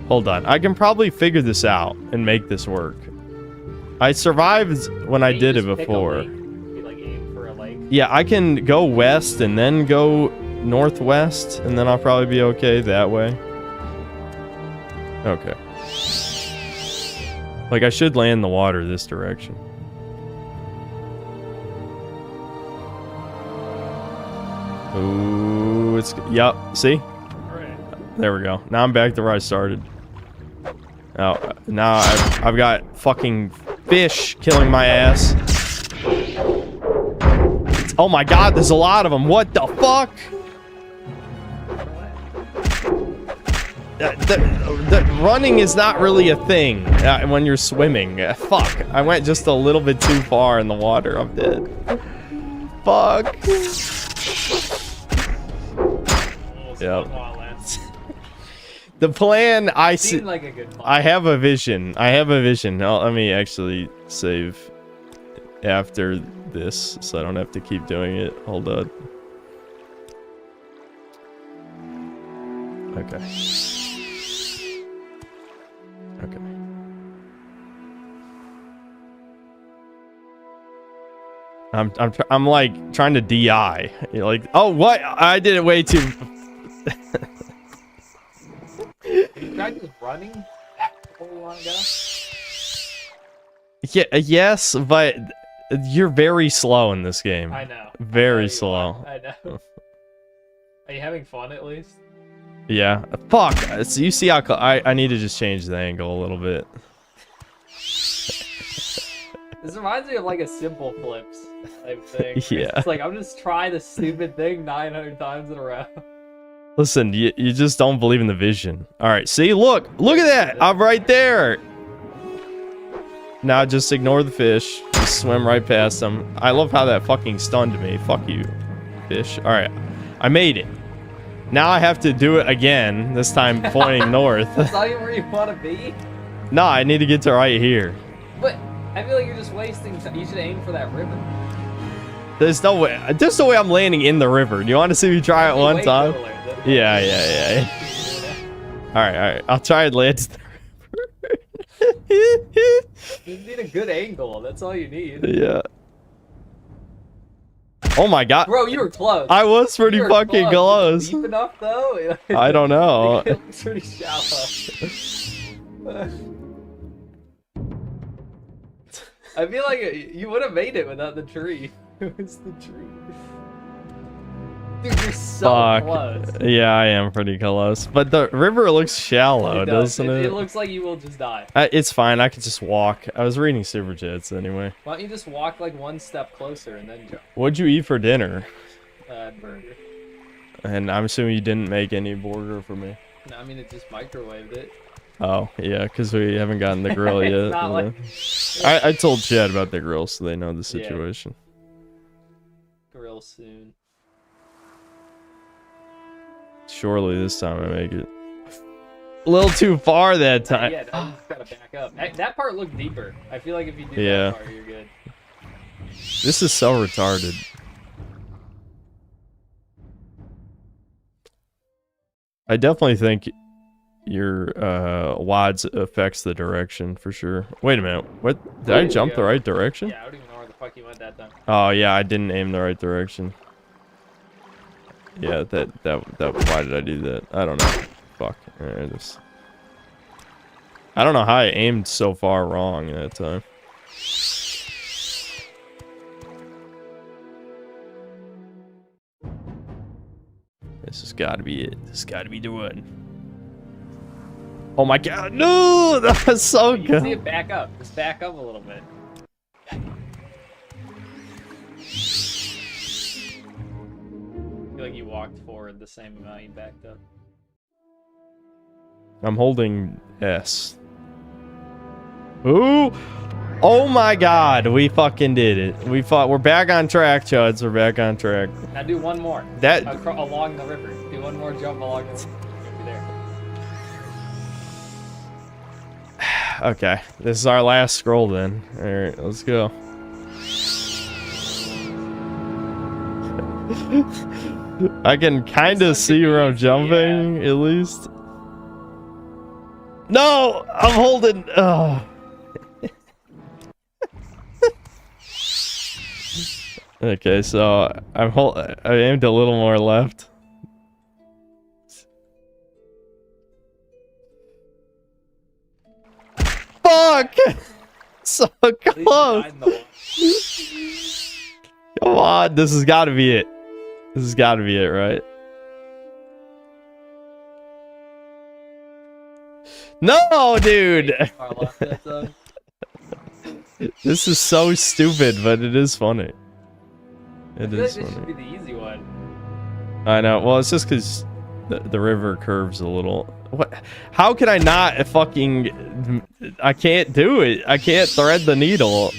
Hold on. I can probably figure this out and make this work. I survived when I did it before. Like aim for a lake. Yeah, I can go west and then go northwest, and then I'll probably be okay that way. Okay. Like, I should land the water this direction. Ooh, it's... Yup, see? Alright. There we go. Now I'm back to where I started. Now I've got fucking fish killing my ass. Oh my god, there's a lot of them. What the fuck? The running is not really a thing when you're swimming. Fuck. I went just a little bit too far in the water. I'm dead. Fuck. Yep. The plan I see. Like a good plan. I have a vision. Let me actually save after this so I don't have to keep doing it. Hold on. Okay. I'm like trying to DI. You're like, oh, what? I did it way too. You tried just running before we want to go? Yeah, yes, but you're very slow in this game. I know. Very slow. I know. Are you having fun at least? Yeah. Fuck. So you see how I need to just change the angle a little bit. This reminds me of like a simple flips type thing. Yeah. It's like I'm just trying the stupid thing 900 times in a row. Listen, you just don't believe in the vision. All right. See, look at that. I'm right there. Now just ignore the fish. Just swim right past them. I love how that fucking stunned me. Fuck you, fish. All right. I made it. Now I have to do it again. This time pointing north. That's not even where you want to be. No, I need to get to right here. But I feel like you're just wasting time. You should aim for that river. There's no way. There's no way I'm landing in the river. Do you want to see me try it one time? Yeah. All right. I'll try and land in the river. You need a good angle. That's all you need. Yeah. Oh my god. Bro, you were close. I was pretty fucking close. Deep enough though? I don't know. It looks pretty shallow. I feel like you would have made it without the tree. It was the tree. Dude, you're so close. Yeah, I am pretty close. But the river looks shallow, doesn't it? It looks like you will just die. It's fine. I could just walk. I was reading Super Jets anyway. Why don't you just walk like one step closer and then jump? What'd you eat for dinner? Burger. And I'm assuming you didn't make any burger for me. No, I mean, it just microwaved it. Oh, yeah, because we haven't gotten the grill yet. It's not like... I told Chad about the grill, so they know the situation. Yeah. Grill soon. Surely this time I make it. A little too far that time. Yeah, no, you just gotta back up. That part looked deeper. I feel like if you do Yeah. that part, you're good. This is so retarded. I definitely think your WADS affects the direction for sure. Wait a minute. What? Did I jump the right direction? Yeah, I don't even know where the fuck you went that time. Oh yeah, I didn't aim the right direction. Yeah, that why did I do that? I don't know. Fuck. I don't know how I aimed so far wrong that time. This has got to be it. This has got to be the one. Oh my god, no! That was so You good. see it back up. Just back up a little bit. I feel like you walked forward the same amount you backed up. I'm holding S. Ooh! Oh my god, we fucking did it. We're back on track, Chuds. We're back on track. Now do one more. Along the river. Do one more jump along the river. You'll be there. Okay, this is our last scroll then. Alright, let's go. I can kind of see where I'm jumping, at least. No! I'm holding... Oh. Okay, so I aimed a little more left. Fuck! So close! Come on, this has got to be it. This has got to be it, right? No, dude! This is so stupid, but it is funny. It is This funny. should be the easy one. I know. Well, it's just because the river curves a little. What? How can I not fucking... I can't do it. I can't thread the needle.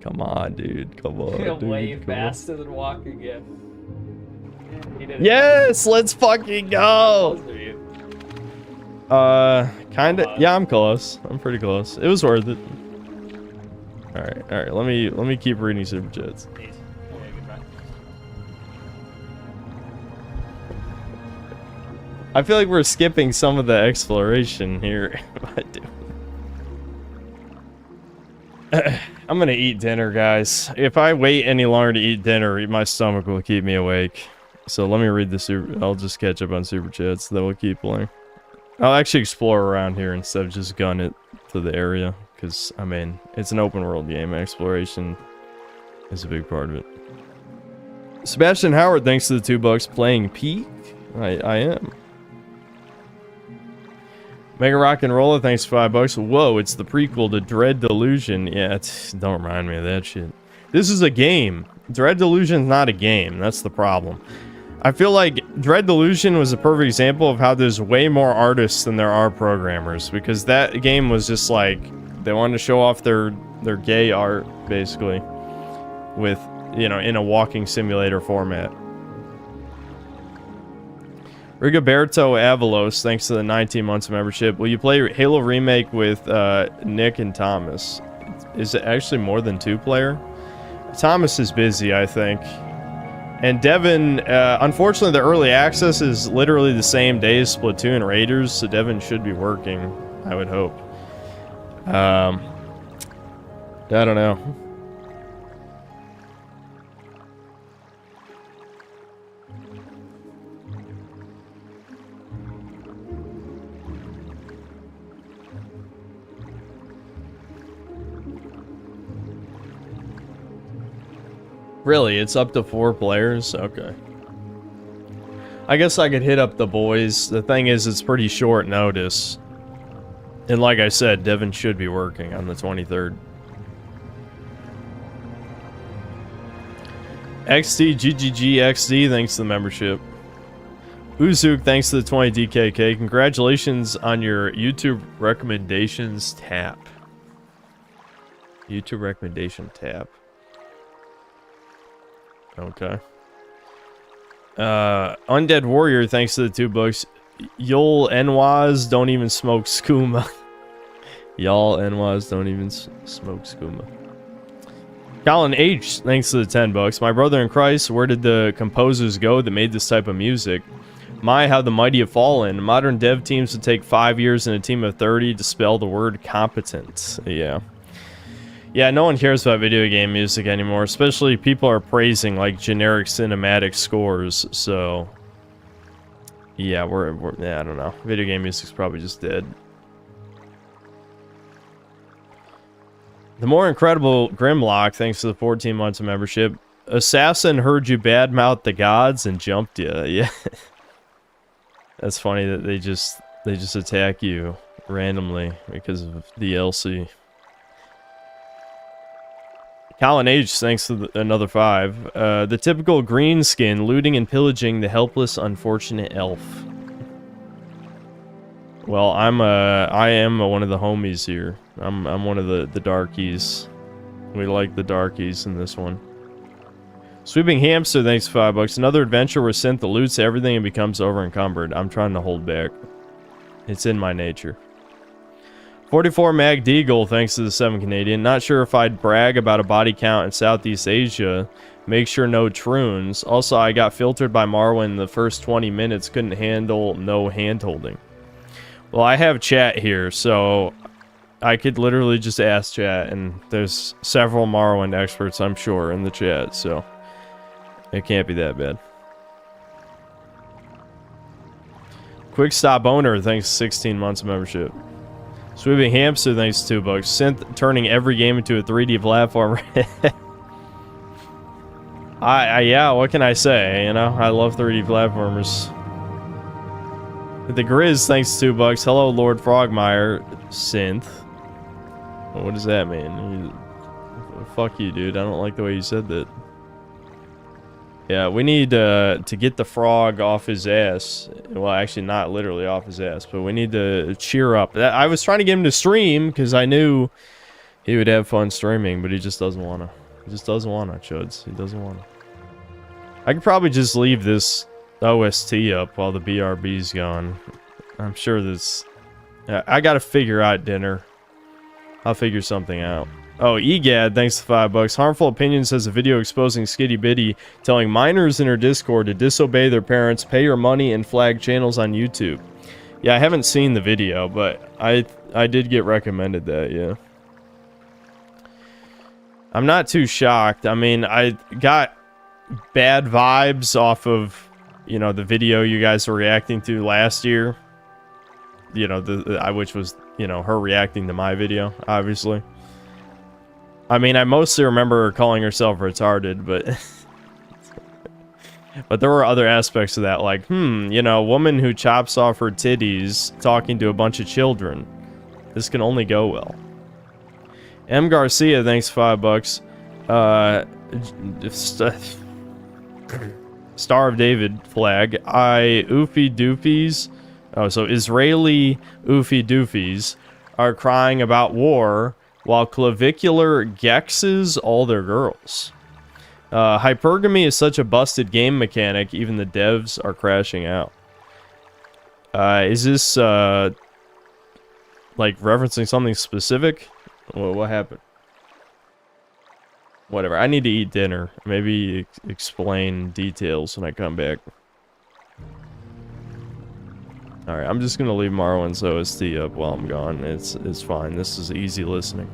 Come on, dude. Come on, He'll dude. wave Come on. faster than walk again. He did it. Yes! Let's fucking How go! close are you? Kinda. Yeah, I'm close. I'm pretty close. It was worth it. Alright. Let me keep reading Super Jets. Peace. Okay, goodbye. I feel like we're skipping some of the exploration here. I'm gonna eat dinner, guys. If I wait any longer to eat dinner, my stomach will keep me awake. So let me read the super. I'll just catch up on super chats. That will keep playing. I'll actually explore around here instead of just gun it to the area, because I mean it's an open world game. Exploration is a big part of it. Sebastian Howard, thanks to the $2 playing Peak. I am. Mega Rock and Roller, thanks for $5. Whoa, it's the prequel to Dread Delusion. Yeah, don't remind me of that shit. This is a game. Dread Delusion's not a game. That's the problem. I feel like Dread Delusion was a perfect example of how there's way more artists than there are programmers, because that game was just like they wanted to show off their gay art basically with, you know, in a walking simulator format. Rigoberto Avalos, thanks to the 19 months of membership. Will you play Halo Remake with Nick and Thomas? Is it actually more than 2-player? Thomas is busy, I think. And Devin, unfortunately, the early access is literally the same day as Splatoon Raiders, so Devin should be working, I would hope. I don't know. Really, it's up to 4 players? Okay. I guess I could hit up the boys. The thing is, it's pretty short notice. And like I said, Devin should be working on the 23rd. XD, thanks to the membership. Uzuk, thanks to the 20 DKK. Congratulations on your YouTube recommendations tab. YouTube recommendation tab. Okay. Undead Warrior, thanks to the $2. Y'all NWAs don't even smoke skooma. Y'all NWAs don't even smoke skooma. Colin H, thanks to the $10. My brother in Christ, where did the composers go that made this type of music? My, how the mighty have fallen. Modern dev teams would take 5 years and a team of 30 to spell the word competent. Yeah. Yeah, no one cares about video game music anymore, especially people are praising like generic cinematic scores, so yeah, yeah, I don't know. Video game music's probably just dead. The more incredible Grimlock, thanks to the 14 months of membership. Assassin heard you badmouth the gods and jumped you. Yeah. That's funny that they just attack you randomly because of the DLC. Colin H, thanks to another 5. The typical green skin looting and pillaging the helpless, unfortunate elf. Well, I am one of the homies here. I'm one of the darkies. We like the darkies in this one. Sweeping Hamster, thanks for $5. Another adventure where synth loots everything and becomes over encumbered. I'm trying to hold back. It's in my nature. 44 Mag Deagle, thanks to the 7 Canadian. Not sure if I'd brag about a body count in Southeast Asia. Make sure no troons. Also, I got filtered by Marwin the first 20 minutes. Couldn't handle no hand-holding. Well, I have chat here, so I could literally just ask chat, and there's several Morrowind experts, I'm sure, in the chat, so it can't be that bad. Quick Stop Owner, thanks to 16 months of membership. Sweeping Hamster, thanks to $2. Synth turning every game into a 3D platformer. Yeah, what can I say? You know, I love 3D platformers. The Grizz, thanks to $2. Hello, Lord Frogmire. Synth. What does that mean? Fuck you, dude. I don't like the way you said that. Yeah, we need to get the frog off his ass. Well, actually, not literally off his ass, but we need to cheer up. I was trying to get him to stream because I knew he would have fun streaming, but he just doesn't want to. He just doesn't want to, Chuds. He doesn't want to. I could probably just leave this OST up while the BRB's gone. I'm sure this... I gotta figure out dinner. I'll figure something out. Oh, EGAD, thanks to $5. Harmful Opinions has a video exposing Skitty Bitty telling minors in her Discord to disobey their parents, pay your money, and flag channels on YouTube. Yeah, I haven't seen the video, but I did get recommended that, yeah. I'm not too shocked. I mean, I got bad vibes off of, you know, the video you guys were reacting to last year. You know, which was, you know, her reacting to my video, obviously. I mean, I mostly remember her calling herself retarded, but but there were other aspects of that, like, you know, a woman who chops off her titties talking to a bunch of children. This can only go well. M. Garcia, thanks $5. Star of David flag. Oofy doofies. Oh, so Israeli oofy doofies are crying about war while clavicular gexes all their girls. Hypergamy is such a busted game mechanic, even the devs are crashing out. Is this, like, referencing something specific? What happened? Whatever, I need to eat dinner. Maybe explain details when I come back. Alright, I'm just gonna leave Marwan's OST up while I'm gone. It's fine. This is easy listening.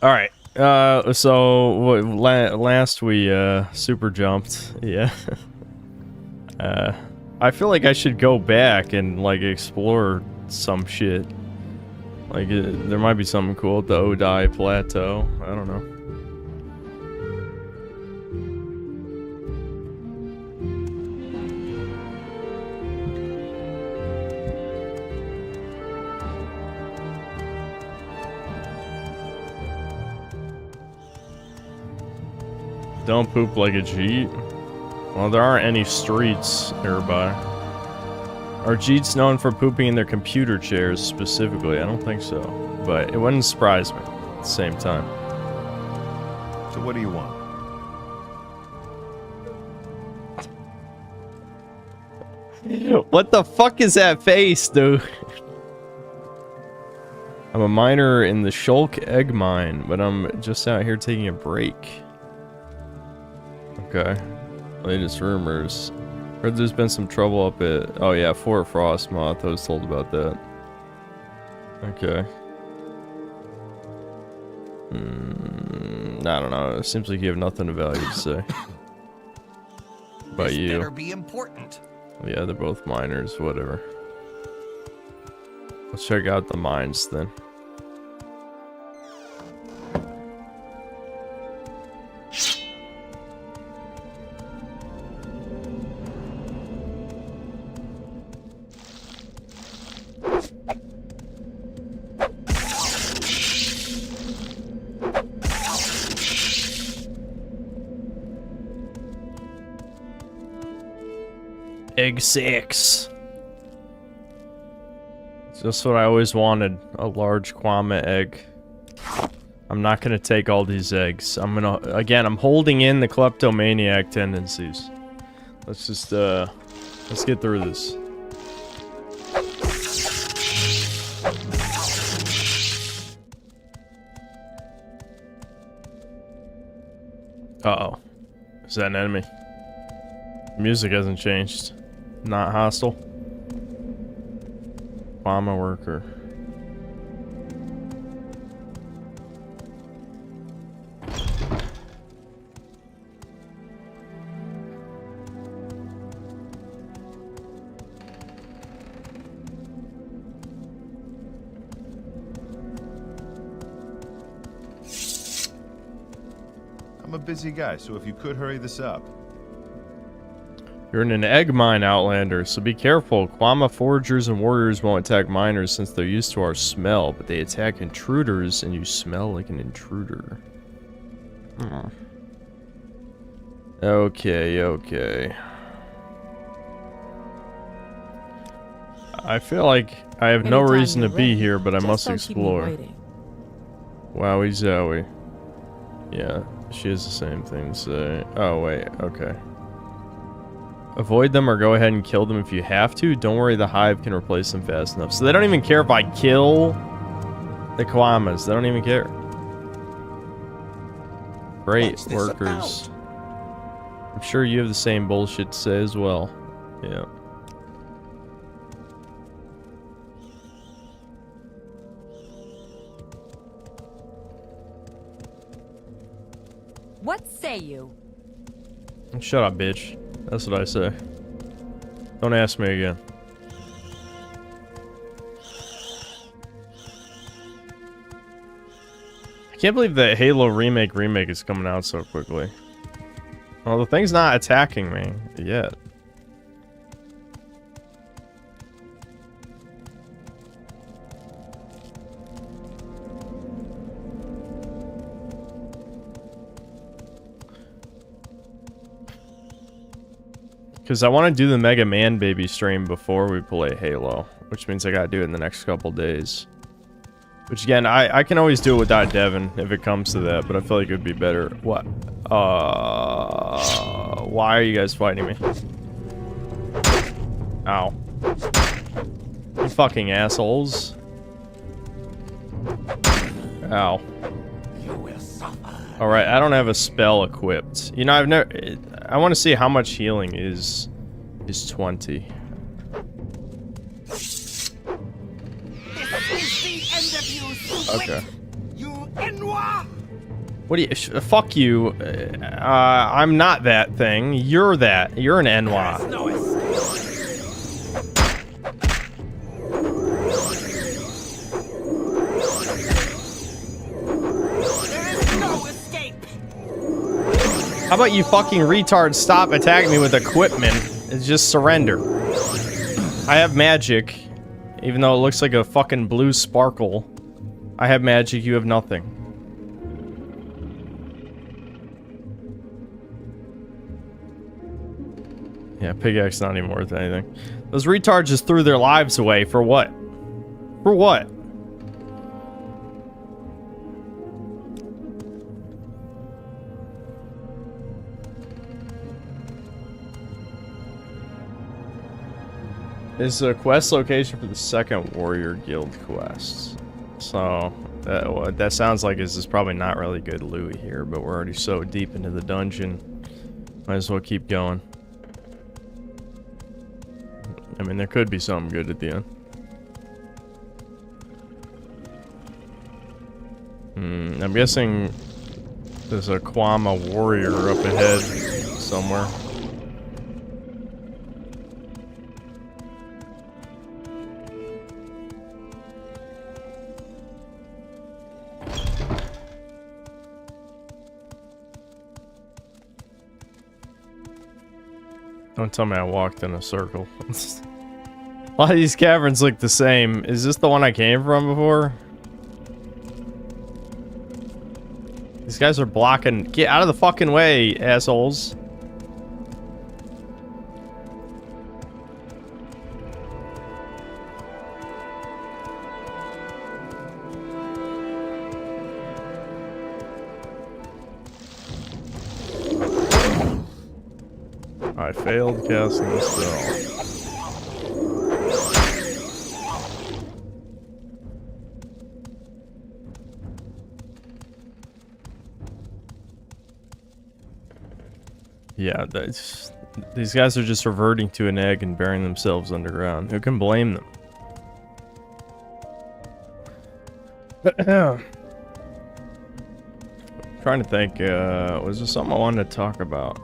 All right. So last we super jumped. Yeah. I feel like I should go back and like explore some shit. Like there might be something cool at the Odai Plateau. I don't know. Don't poop like a Jeet. Well, there aren't any streets nearby. Are Jeets known for pooping in their computer chairs specifically? I don't think so. But it wouldn't surprise me at the same time. So what do you want? What the fuck is that face, dude? I'm a miner in the Shulk egg mine, but I'm just out here taking a break. Okay. Latest rumors. Heard there's been some trouble up at... Oh yeah, Fort Frostmoth. I was told about that. Okay. I don't know. It seems like you have nothing of value to say. About This you. better be important. Yeah, they're both miners. Whatever. Let's check out the mines then. Egg 6. Just what I always wanted. A large Kwama egg. I'm not gonna take all these eggs. I'm gonna... Again, I'm holding in the kleptomaniac tendencies. Let's just, let's get through this. Uh-oh. Is that an enemy? Music hasn't changed. Not hostile. Kwama worker. I'm a busy guy, so if you could hurry this up. You're in an egg mine, Outlander, so be careful. Kwama foragers and warriors won't attack miners since they're used to our smell, but they attack intruders and you smell like an intruder. Okay. I feel like I have no Anytime reason to you're be ready, here, but I just must don't keep me explore. waiting. Wowie zowie. Yeah, she has the same thing to say. Oh, wait, okay. Avoid them or go ahead and kill them if you have to. Don't worry, the hive can replace them fast enough. So they don't even care if I kill the Kwamas. They don't even care. Great workers. I'm sure you have the same bullshit to say as well. Yeah. What say you? Shut up, bitch. That's what I say. Don't ask me again. I can't believe that Halo remake is coming out so quickly. Well, the thing's not attacking me yet. Because I want to do the Mega Man Baby stream before we play Halo, which means I gotta do it in the next couple days. Which again, I can always do it without Devin if it comes to that, but I feel like it would be better. What? Why are you guys fighting me? Ow. You fucking assholes. Ow. Alright, I don't have a spell equipped. You know, I've never... I want to see how much healing is 20. This is the end of you! Okay. You Enwa! What do you... fuck you. I'm not that thing. You're that. You're an Enwa. No escape. There is no escape. How about you fucking retards stop attacking me with equipment and just surrender? I have magic. Even though it looks like a fucking blue sparkle. I have magic, you have nothing. Yeah, pickaxe not even worth anything. Those retards just threw their lives away for what? For what? This is a quest location for the second Warrior Guild quest. So, that sounds like this is probably not really good loot here, but we're already so deep into the dungeon. Might as well keep going. I mean, there could be something good at the end. I'm guessing there's a Kwama warrior up ahead somewhere. Don't tell me I walked in a circle. A lot of these caverns look the same. Is this the one I came from before? These guys are blocking. Get out of the fucking way, assholes. I failed casting the spell. Yeah, these guys are just reverting to an egg and burying themselves underground. Who can blame them? Trying to think, was there something I wanted to talk about?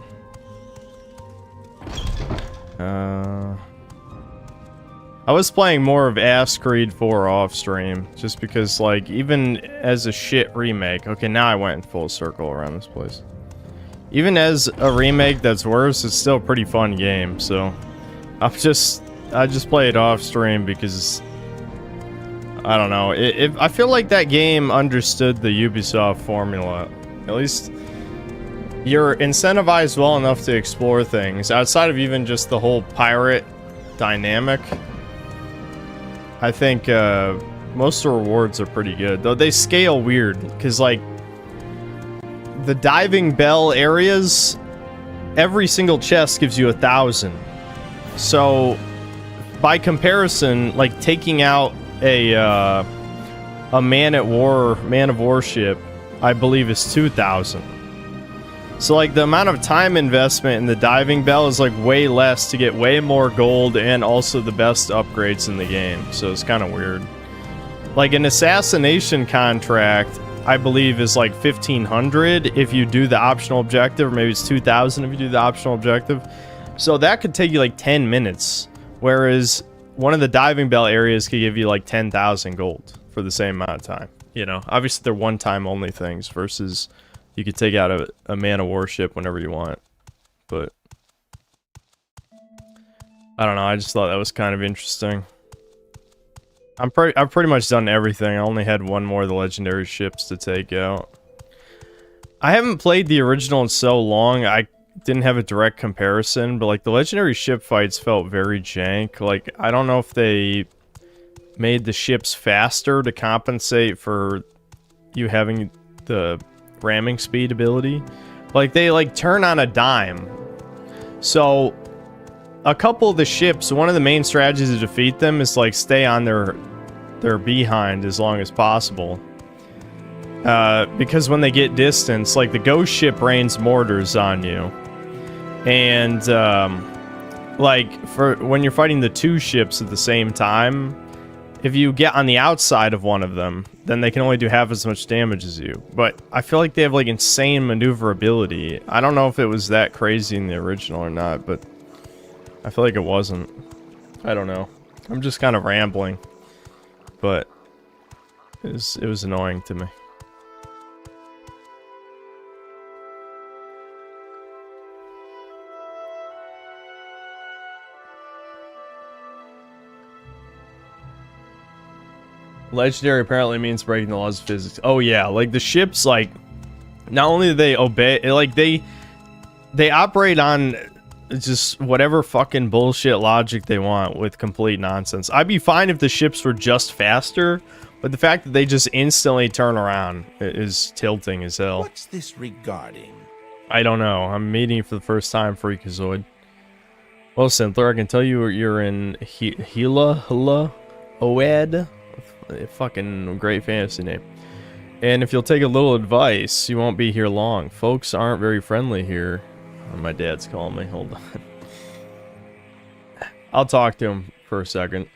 I was playing more of Ass Creed 4 off stream, just because, like, even as a shit remake, okay, now I went in full circle around this place. Even as a remake that's worse, it's still a pretty fun game, so I just play it off stream because I don't know. I feel like that game understood the Ubisoft formula. At least you're incentivized well enough to explore things outside of even just the whole pirate dynamic. I think most of the rewards are pretty good, though they scale weird because, like, the diving bell areas, every single chest gives you 1,000. So, by comparison, like taking out a man of war ship, I believe is 2,000. So, like, the amount of time investment in the diving bell is like way less to get way more gold and also the best upgrades in the game. So it's kind of weird. Like an assassination contract, I believe, is like 1,500 if you do the optional objective, or maybe it's 2,000 if you do the optional objective. So that could take you like 10 minutes, whereas one of the diving bell areas could give you like 10,000 gold for the same amount of time. You know, obviously they're one-time only things versus you could take out a man of war ship whenever you want. But I don't know, I just thought that was kind of interesting. I've pretty much done everything. I only had one more of the legendary ships to take out. I haven't played the original in so long, I didn't have a direct comparison, but like the legendary ship fights felt very jank. Like, I don't know if they made the ships faster to compensate for you having the ramming speed ability. Like, they like turn on a dime. So a couple of the ships, one of the main strategies to defeat them is like stay on their behind as long as possible. Because when they get distance, like the ghost ship rains mortars on you. And like for when you're fighting the two ships at the same time, if you get on the outside of one of them, then they can only do half as much damage as you. But I feel like they have like insane maneuverability. I don't know if it was that crazy in the original or not, but I feel like it wasn't. I don't know. I'm just kind of rambling, but it was annoying to me. Legendary apparently means breaking the laws of physics. Oh yeah, like the ships, like not only do they obey, like they operate on just whatever fucking bullshit logic they want with complete nonsense. I'd be fine if the ships were just faster, but the fact that they just instantly turn around is tilting as hell. What's this regarding? I don't know. I'm meeting you for the first time, Freakazoid. Well, Synthler, I can tell you you're in Hila Oed. A fucking great fantasy name. And if you'll take a little advice, you won't be here long. Folks aren't very friendly here. Oh, my dad's calling me. Hold on. I'll talk to him for a second.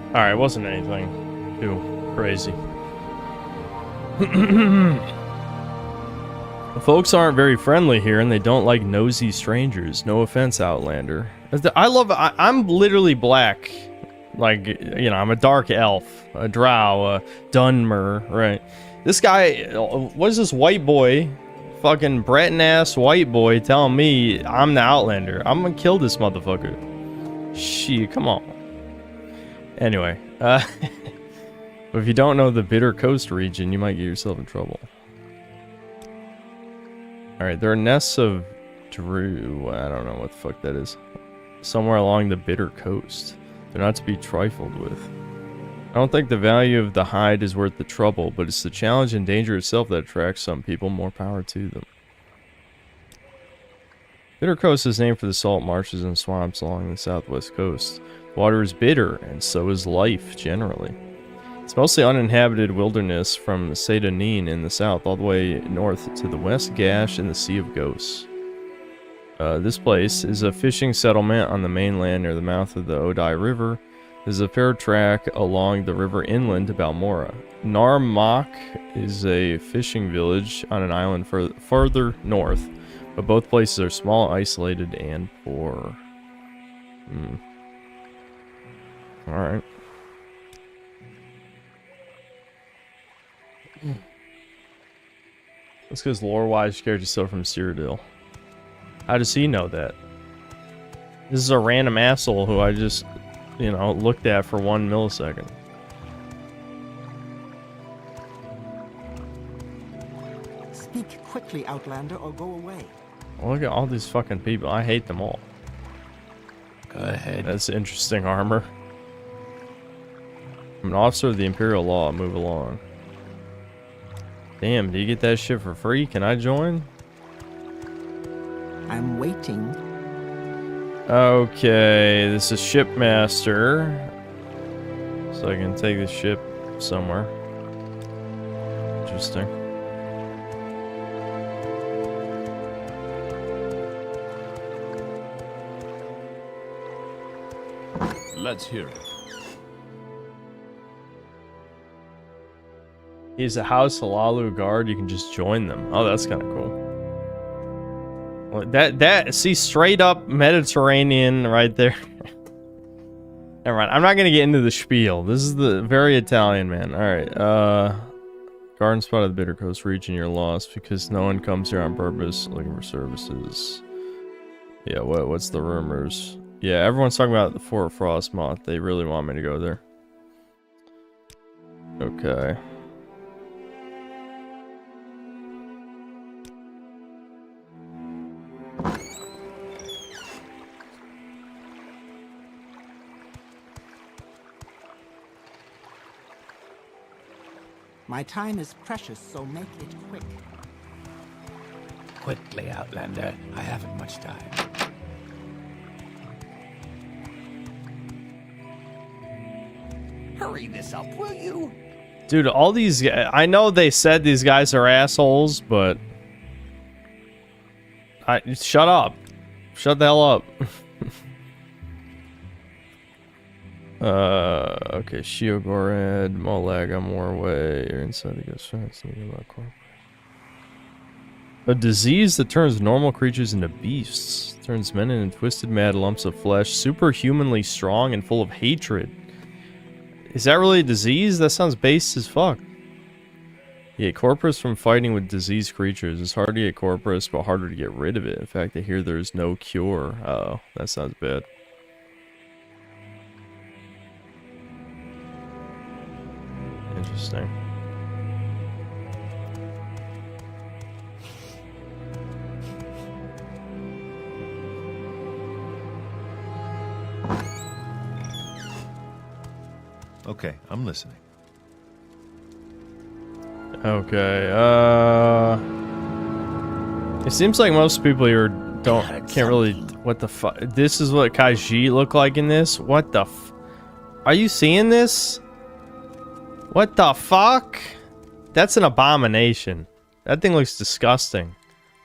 Alright, it wasn't anything too crazy. Folks aren't very friendly here, and they don't like nosy strangers. No offense, Outlander. I'm literally black. Like, you know, I'm a dark elf, a drow, a Dunmer, right? This guy, what is this white boy fucking Breton ass white boy telling me I'm the Outlander. I'm gonna kill this motherfucker. Shit, come on. Anyway, but if you don't know the Bitter Coast region, you might get yourself in trouble. Alright, there are nests of Drew. I don't know what the fuck that is. Somewhere along the Bitter Coast. They're not to be trifled with. I don't think the value of the hide is worth the trouble, but it's the challenge and danger itself that attracts some people. More power to them. Bitter Coast is named for the salt marshes and swamps along the southwest coast. Water is bitter, and so is life, generally. It's mostly uninhabited wilderness from Saint-Denis in the south all the way north to the West Gash and the Sea of Ghosts. This place is a fishing settlement on the mainland near the mouth of the Odai River. There's a fair track along the river inland to Balmora. Narmak is a fishing village on an island further north, but both places are small, isolated, and poor. Alright. That's because lore-wise, you scared yourself from Cyrodiil. How does he know that? This is a random asshole who I just, you know, looked at for 1 millisecond. Speak quickly, Outlander, or go away. Look at all these fucking people. I hate them all. Go ahead. That's interesting armor. I'm an officer of the Imperial Law. Move along. Damn, do you get that shit for free? Can I join? I'm waiting. Okay, this is Shipmaster. So I can take the ship somewhere. Interesting. Let's hear it. He's a House Halalu guard. You can just join them. Oh, that's kind of cool. Well, see, straight up Mediterranean right there. Never mind. I'm not gonna get into the spiel. This is the very Italian, man. All right. Garden spot of the Bitter Coast region. You're lost because no one comes here on purpose looking for services. Yeah. What's the rumors? Yeah, everyone's talking about the Fort Frostmoth. They really want me to go there. Okay. My time is precious, so make it quick. Quickly, Outlander. I haven't much time. Hurry this up, will you? Dude, all these guys, I know they said these guys are assholes, but shut up. Shut the hell up. Okay, Shiogorad, Molaga, Morway, you're inside the ghost fence. A disease that turns normal creatures into beasts, turns men into twisted mad lumps of flesh, superhumanly strong and full of hatred. Is that really a disease? That sounds base as fuck. You get corpus from fighting with diseased creatures. It's hard to get corpus, but harder to get rid of it. In fact, I hear there's no cure. Oh, that sounds bad. Interesting. Okay, I'm listening. Okay, it seems like most people here can't really, what the fuck, this is what Kaiji look like in this? What the are you seeing this? What the fuck? That's an abomination. That thing looks disgusting.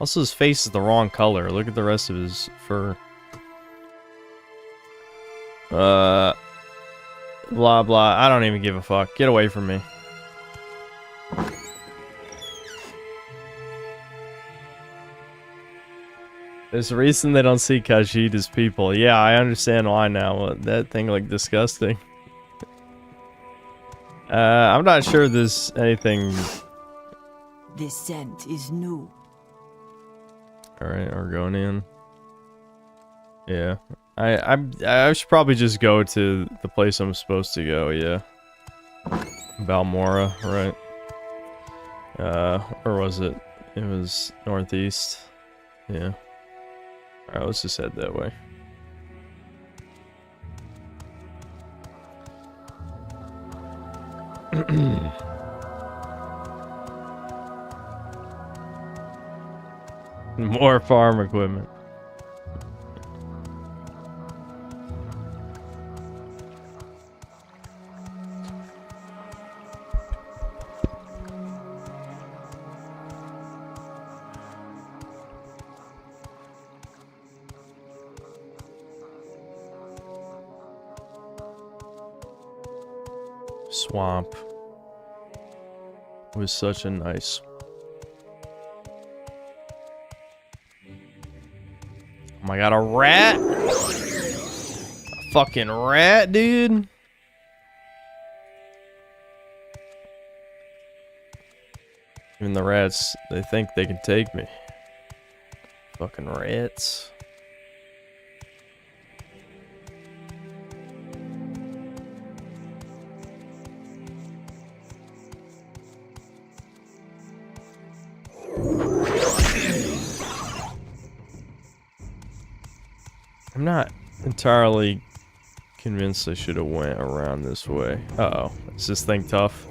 Also, his face is the wrong color. Look at the rest of his fur. Blah, blah. I don't even give a fuck. Get away from me. There's a reason they don't see Khajiit as people. Yeah, I understand why now. That thing looked disgusting. I'm not sure there's anything... This scent is new. Alright, Argonian. Yeah. I should probably just go to the place I'm supposed to go, yeah. Balmora, right. Where was it? It was northeast. Yeah. Alright, let's just head that way. More farm equipment. Swamp was such a nice. Oh my god, a rat? A fucking rat, dude? Even the rats, they think they can take me. Fucking rats. I'm not entirely convinced I should have went around this way. Uh-oh. Is this thing tough?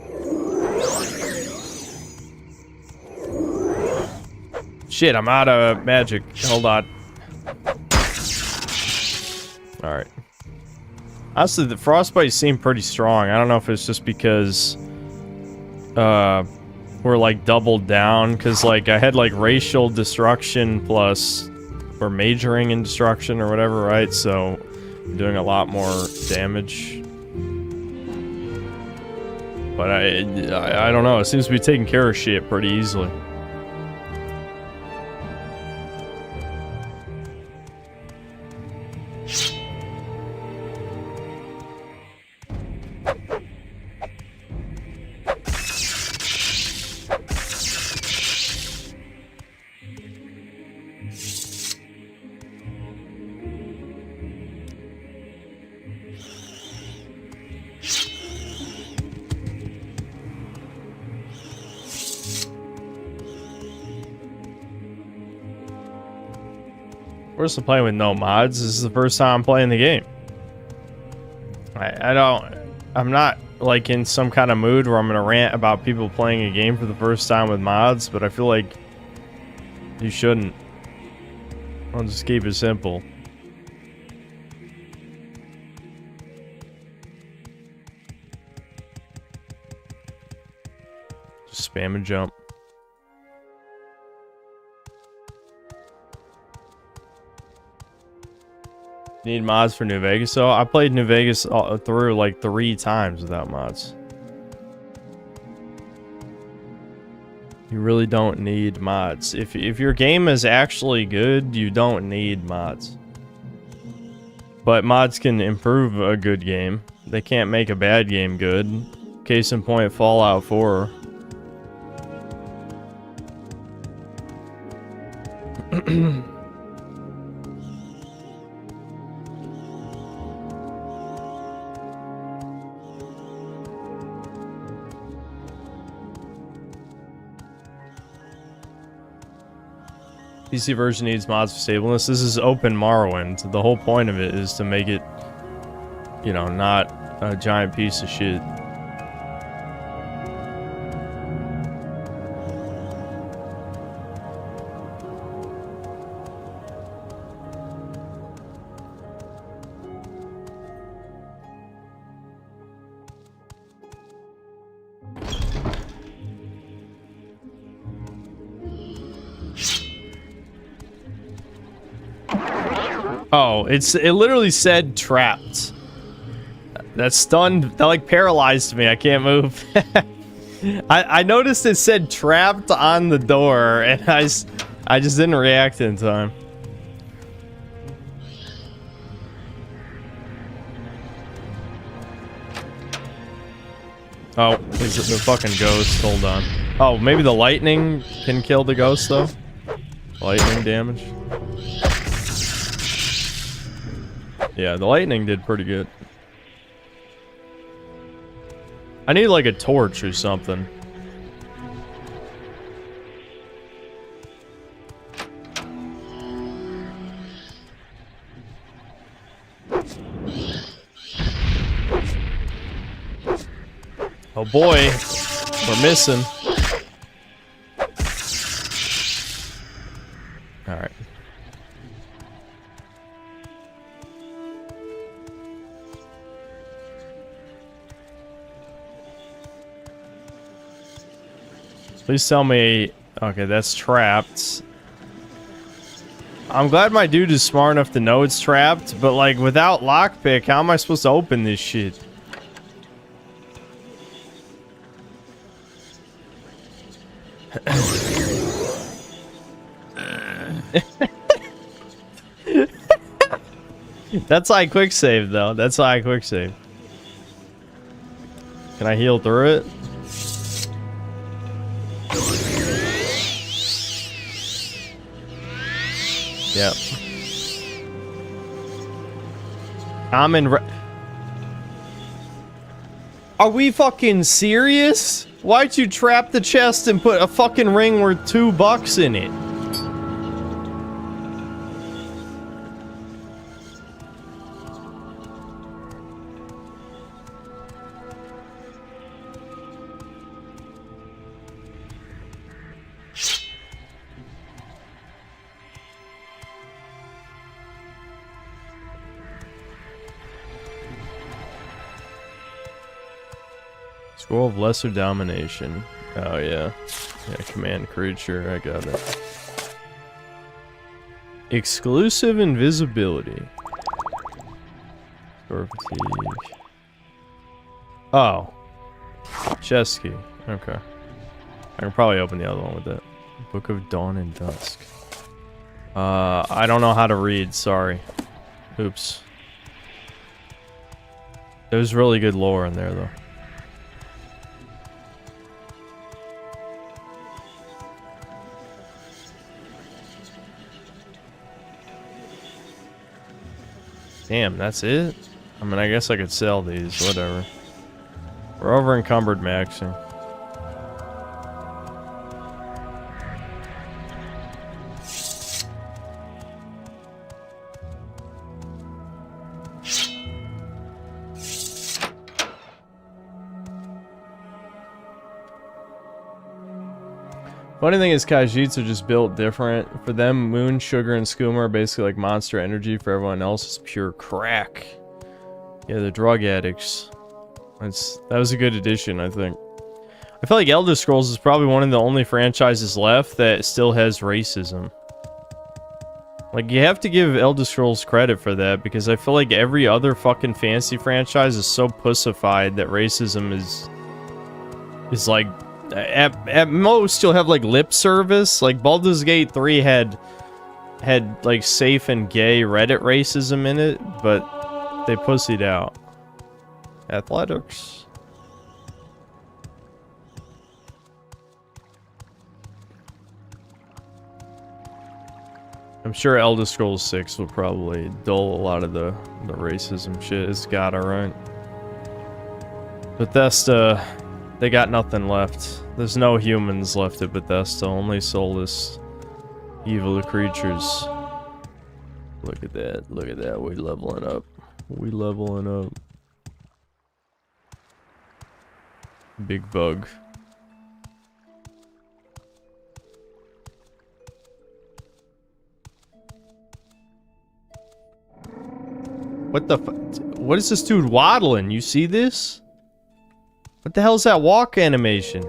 Shit, I'm out of magic. Hold on. Alright. Honestly, the frostbite seemed pretty strong. I don't know if it's just because we're like doubled down, because like I had like racial destruction plus we're majoring in destruction or whatever, right? So I'm doing a lot more damage. But I don't know, it seems to be taking care of shit pretty easily. We're still playing with no mods. This is the first time I'm playing the game. I'm not like in some kind of mood where I'm gonna rant about people playing a game for the first time with mods, but I feel like you shouldn't. I'll just keep it simple. Just spam and jump. Need mods for New Vegas? So I played New Vegas through like 3 times without mods. You really don't need mods. If your game is actually good, you don't need mods. But mods can improve a good game. They can't make a bad game good. Case in point, Fallout 4. PC version needs mods for stableness. This is open Morrowind. The whole point of it is to make it, you know, not a giant piece of shit. Oh, it literally said trapped. That stunned, that like paralyzed me. I can't move. I noticed it said trapped on the door, and I just didn't react in time. Oh, is it the fucking ghost? Hold on. Oh, maybe the lightning can kill the ghost though? Lightning damage. Yeah, the lightning did pretty good. I need like a torch or something. Oh boy, we're missing. All right. Please tell me... Okay, that's trapped. I'm glad my dude is smart enough to know it's trapped, but like without lockpick, how am I supposed to open this shit? That's like quick save though. That's like quick save. Can I heal through it? Yep. Are we fucking serious? Why'd you trap the chest and put a fucking ring worth $2 in it? Scroll of Lesser Domination. Oh, yeah. Yeah, command creature. I got it. Exclusive invisibility. Or fatigue. Oh. Chest key. Okay. I can probably open the other one with that. Book of Dawn and Dusk. I don't know how to read. Sorry. Oops. There's really good lore in there, though. Damn, that's it? I mean, I guess I could sell these, whatever. We're over encumbered maxing. Funny thing is, Khajiits are just built different. For them, Moon, Sugar, and Skooma are basically like Monster Energy. For everyone else, it's pure crack. Yeah, they're drug addicts. That was a good addition, I think. I feel like Elder Scrolls is probably one of the only franchises left that still has racism. Like, you have to give Elder Scrolls credit for that, because I feel like every other fucking fantasy franchise is so pussified that racism is like... At most, you'll have, like, lip service. Like, Baldur's Gate 3 had like, safe and gay Reddit racism in it, but they pussied out. Athletics. I'm sure Elder Scrolls 6 will probably dull a lot of the racism shit. It's gotta, right? Bethesda... They got nothing left. There's no humans left at Bethesda, only soulless evil creatures. Look at that, we leveling up. We leveling up. Big bug. What the what is this dude waddling? You see this? What the hell is that walk animation?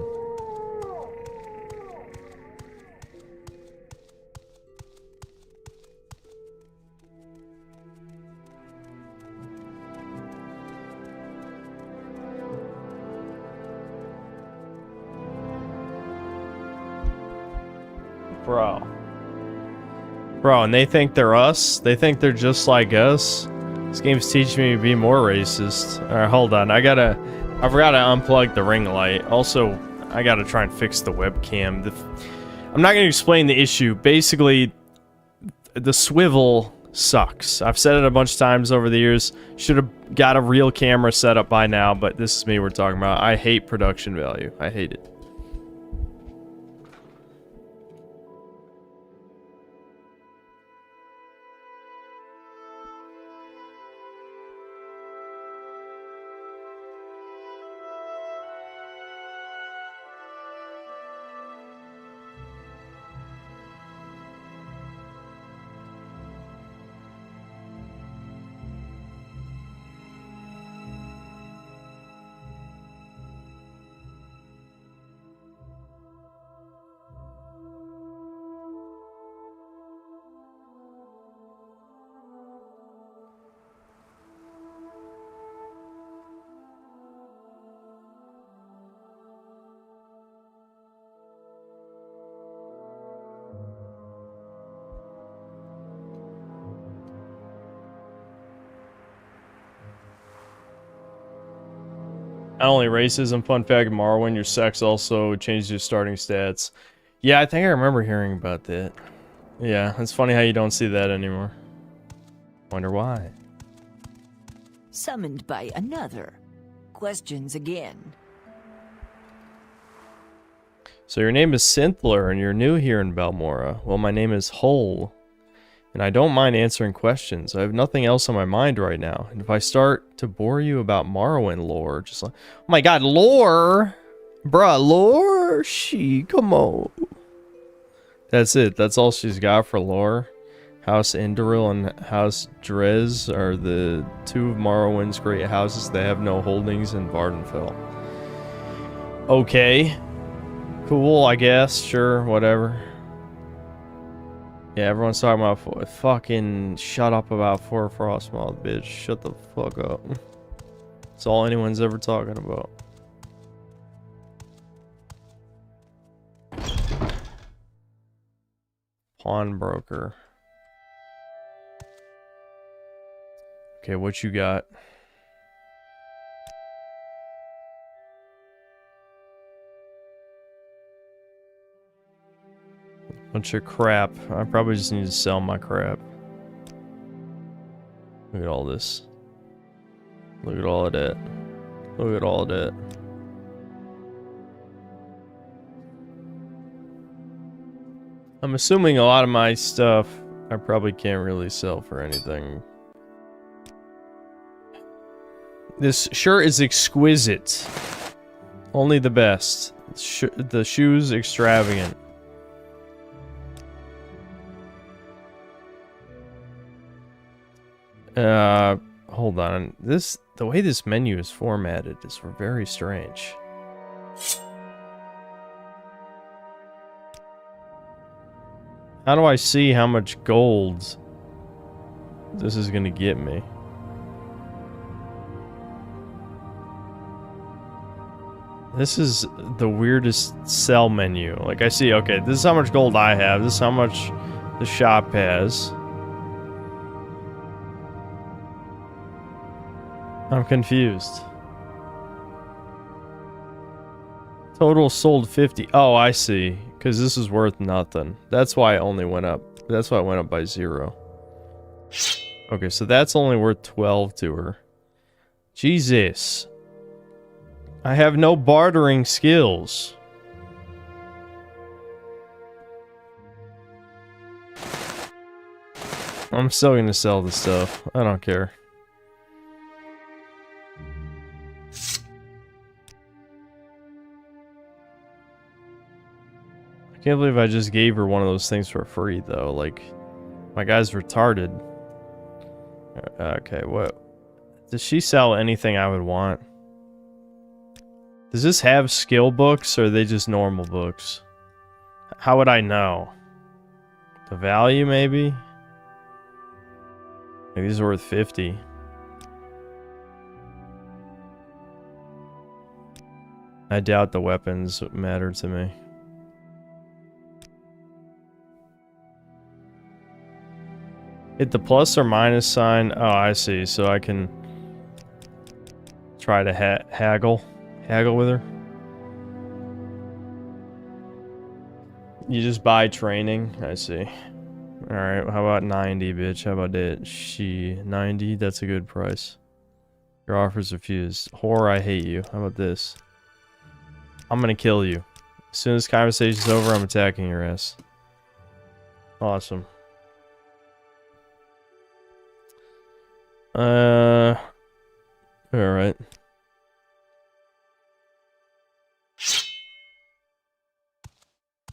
Bro, and they think they're us? They think they're just like us? This game's teaching me to be more racist. Alright, hold on. I forgot to unplug the ring light. Also, I gotta try and fix the webcam. I'm not going to explain the issue. Basically, the swivel sucks. I've said it a bunch of times over the years. Should have got a real camera set up by now, but this is me we're talking about. I hate production value. I hate it. Not only racism, fun fact, Morrowind, your sex also changes your starting stats. Yeah, I think I remember hearing about that. Yeah, it's funny how you don't see that anymore. Wonder why. Summoned by another. Questions again. So your name is Synthler, and you're new here in Balmora. Well, my name is Hull, and I don't mind answering questions. I have nothing else on my mind right now. And if I start to bore you about Morrowind lore, just like, oh my god, lore? Bruh, lore? Come on. That's it. That's all she's got for lore. House Indoril and House Drez are the two of Morrowind's great houses. They have no holdings in Vardenfell. Okay. Cool, I guess. Sure, whatever. Yeah, everyone's talking about fucking shut up about Four Frostmoth, bitch. Shut the fuck up. That's all anyone's ever talking about. Pawnbroker. Okay, what you got? Bunch of crap. I probably just need to sell my crap. Look at all this. Look at all of that. Look at all of that. I'm assuming a lot of my stuff I probably can't really sell for anything. This shirt is exquisite. Only the best. The shoes extravagant. Hold on. The way this menu is formatted is very strange. How do I see how much gold this is gonna get me? This is the weirdest sell menu. Like, I see, okay, this is how much gold I have. This is how much the shop has. I'm confused. Total sold 50. Oh, I see. Because this is worth nothing. That's why it only went up. That's why it went up by 0. Okay, so that's only worth 12 to her. Jesus. I have no bartering skills. I'm still gonna sell the stuff. I don't care. I can't believe I just gave her one of those things for free, though. Like, my guy's retarded. Okay, what? Does she sell anything I would want? Does this have skill books, or are they just normal books? How would I know? The value, maybe? Like, these are worth 50. I doubt the weapons matter to me. Hit the plus or minus sign. Oh, I see. So I can try to haggle with her. You just buy training? I see. Alright, how about 90, bitch? How about that? 90? That's a good price. Your offer's refused. Whore, I hate you. How about this? I'm gonna kill you. As soon as conversation's over, I'm attacking your ass. Awesome. Alright.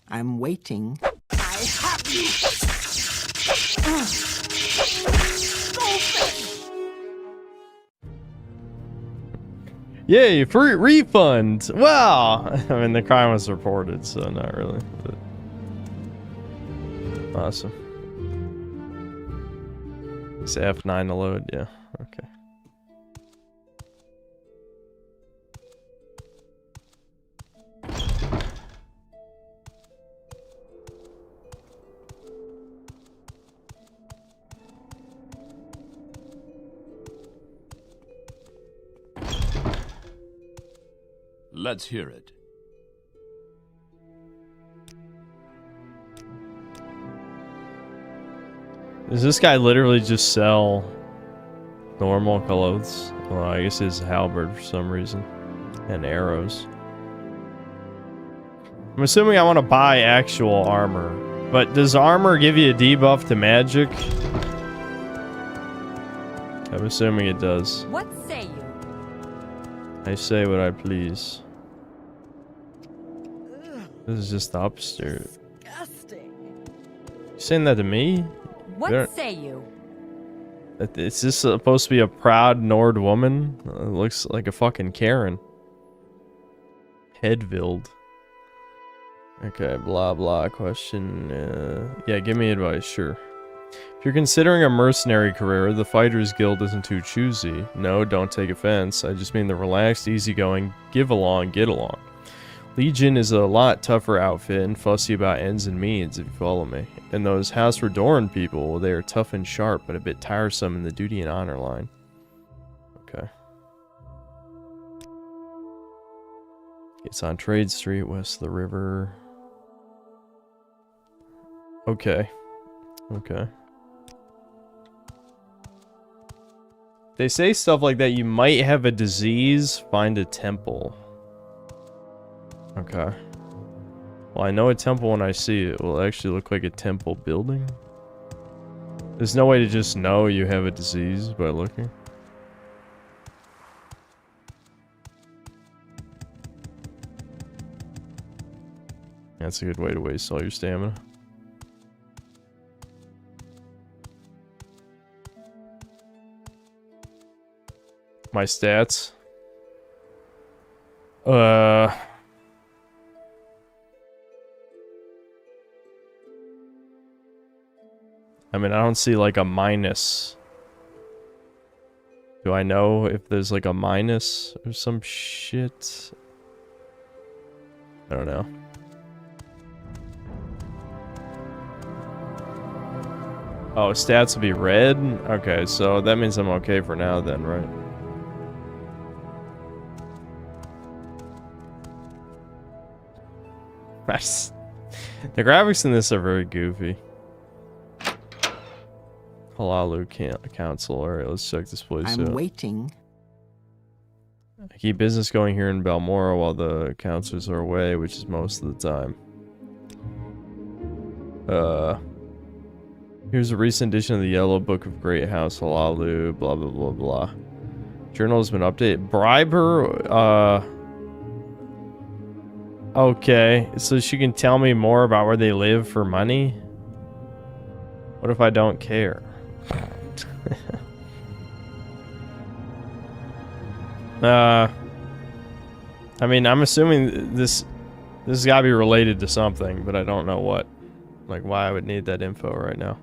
I'm waiting. I have you! Yay, free refund! Wow! I mean, the crime was reported, so not really. But... Awesome. It's F9 to load, yeah. Okay. Let's hear it. Does this guy literally just sell normal clothes? Well, I guess it's a halberd for some reason. And arrows. I'm assuming I want to buy actual armor. But does armor give you a debuff to magic? I'm assuming it does. What say you? I say what I please. This is just the upstairs. Disgusting. You saying that to me? What say you? Is this supposed to be a proud Nord woman? It looks like a fucking Karen. Hedvild. Okay, blah blah. Question. Yeah, give me advice, sure. If you're considering a mercenary career, the Fighters Guild isn't too choosy. No, don't take offense. I just mean the relaxed, easygoing, give along, get along. Legion is a lot tougher outfit and fussy about ends and means, if you follow me. And those House Redoran people, well, they are tough and sharp, but a bit tiresome in the duty and honor line. Okay. It's on Trade Street, west of the river. Okay. Okay. They say stuff like that. You might have a disease, find a temple. Okay. Well, I know a temple when I see it. It will actually look like a temple building. There's no way to just know you have a disease by looking. That's a good way to waste all your stamina. My stats. I mean, I don't see like a minus. Do I know if there's like a minus or some shit? I don't know. Oh, stats will be red? Okay, so that means I'm okay for now then, right? The graphics in this are very goofy. Halalu Council. Alright, let's check this place out. I'm waiting. I keep business going here in Balmora while the counselors are away, which is most of the time. Here's a recent edition of the Yellow Book of Great House Halalu, blah blah blah blah. Journal has been updated. Bribe her, okay, so she can tell me more about where they live for money? What if I don't care? I mean, I'm assuming this has got to be related to something, but I don't know what. Like, why I would need that info right now.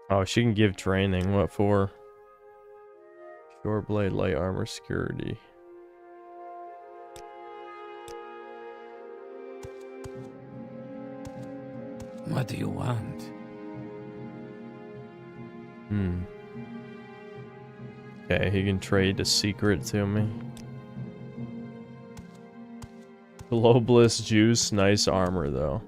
Oh, she can give training. What for? Short blade, light armor, security. What do you want? Okay, he can trade a secret to me. Globalist juice, nice armor though.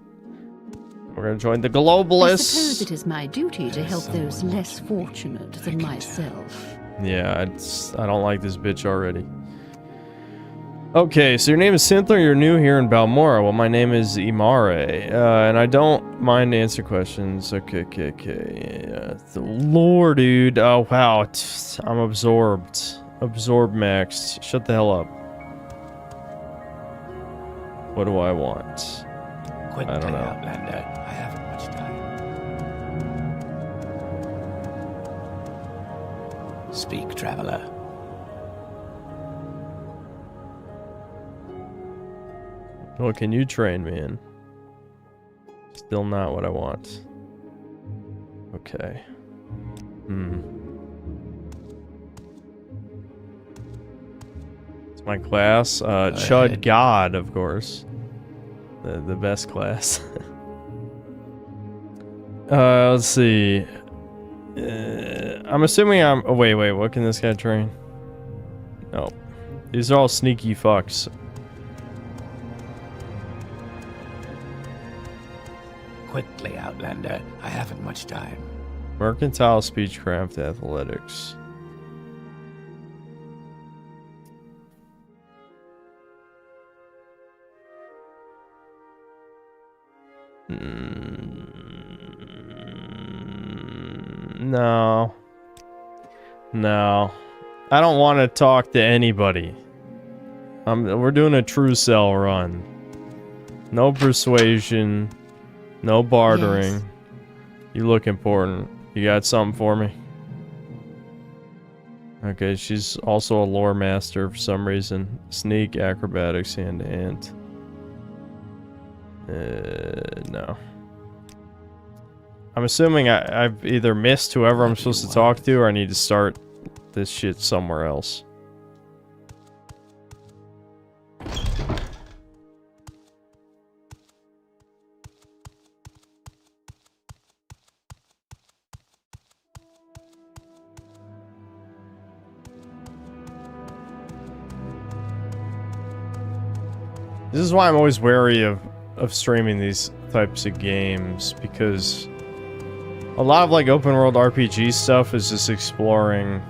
We're gonna join the I globalists. suppose it is my duty to help those less fortunate than myself. Yeah, I don't like this bitch already. Okay, so your name is Sintler, you're new here in Balmora. Well, my name is Imare, and I don't mind to answer questions. Okay. Yeah, the lore, dude. Oh, wow. I'm absorbed. Absorb maxed. Shut the hell up. What do I want? Quickly, I don't know. Outlander. I haven't much time. Speak, traveler. What can you train me in? Still not what I want. Okay. It's my class. Chud God, of course. The best class. Let's see. I'm assuming I'm... Oh, wait. What can this guy train? No. These are all sneaky fucks. Quickly, Outlander. I haven't much time. Mercantile, speechcraft, athletics. No. I don't want to talk to anybody. We're doing a true cell run. No persuasion. No bartering. Yes. You look important. You got something for me? Okay, she's also a lore master for some reason. Sneak, acrobatics, hand to hand. No. I'm assuming I've either missed whoever I'm supposed to talk to, or I need to start this shit somewhere else. This is why I'm always wary of streaming these types of games, because a lot of like open world RPG stuff is just exploring,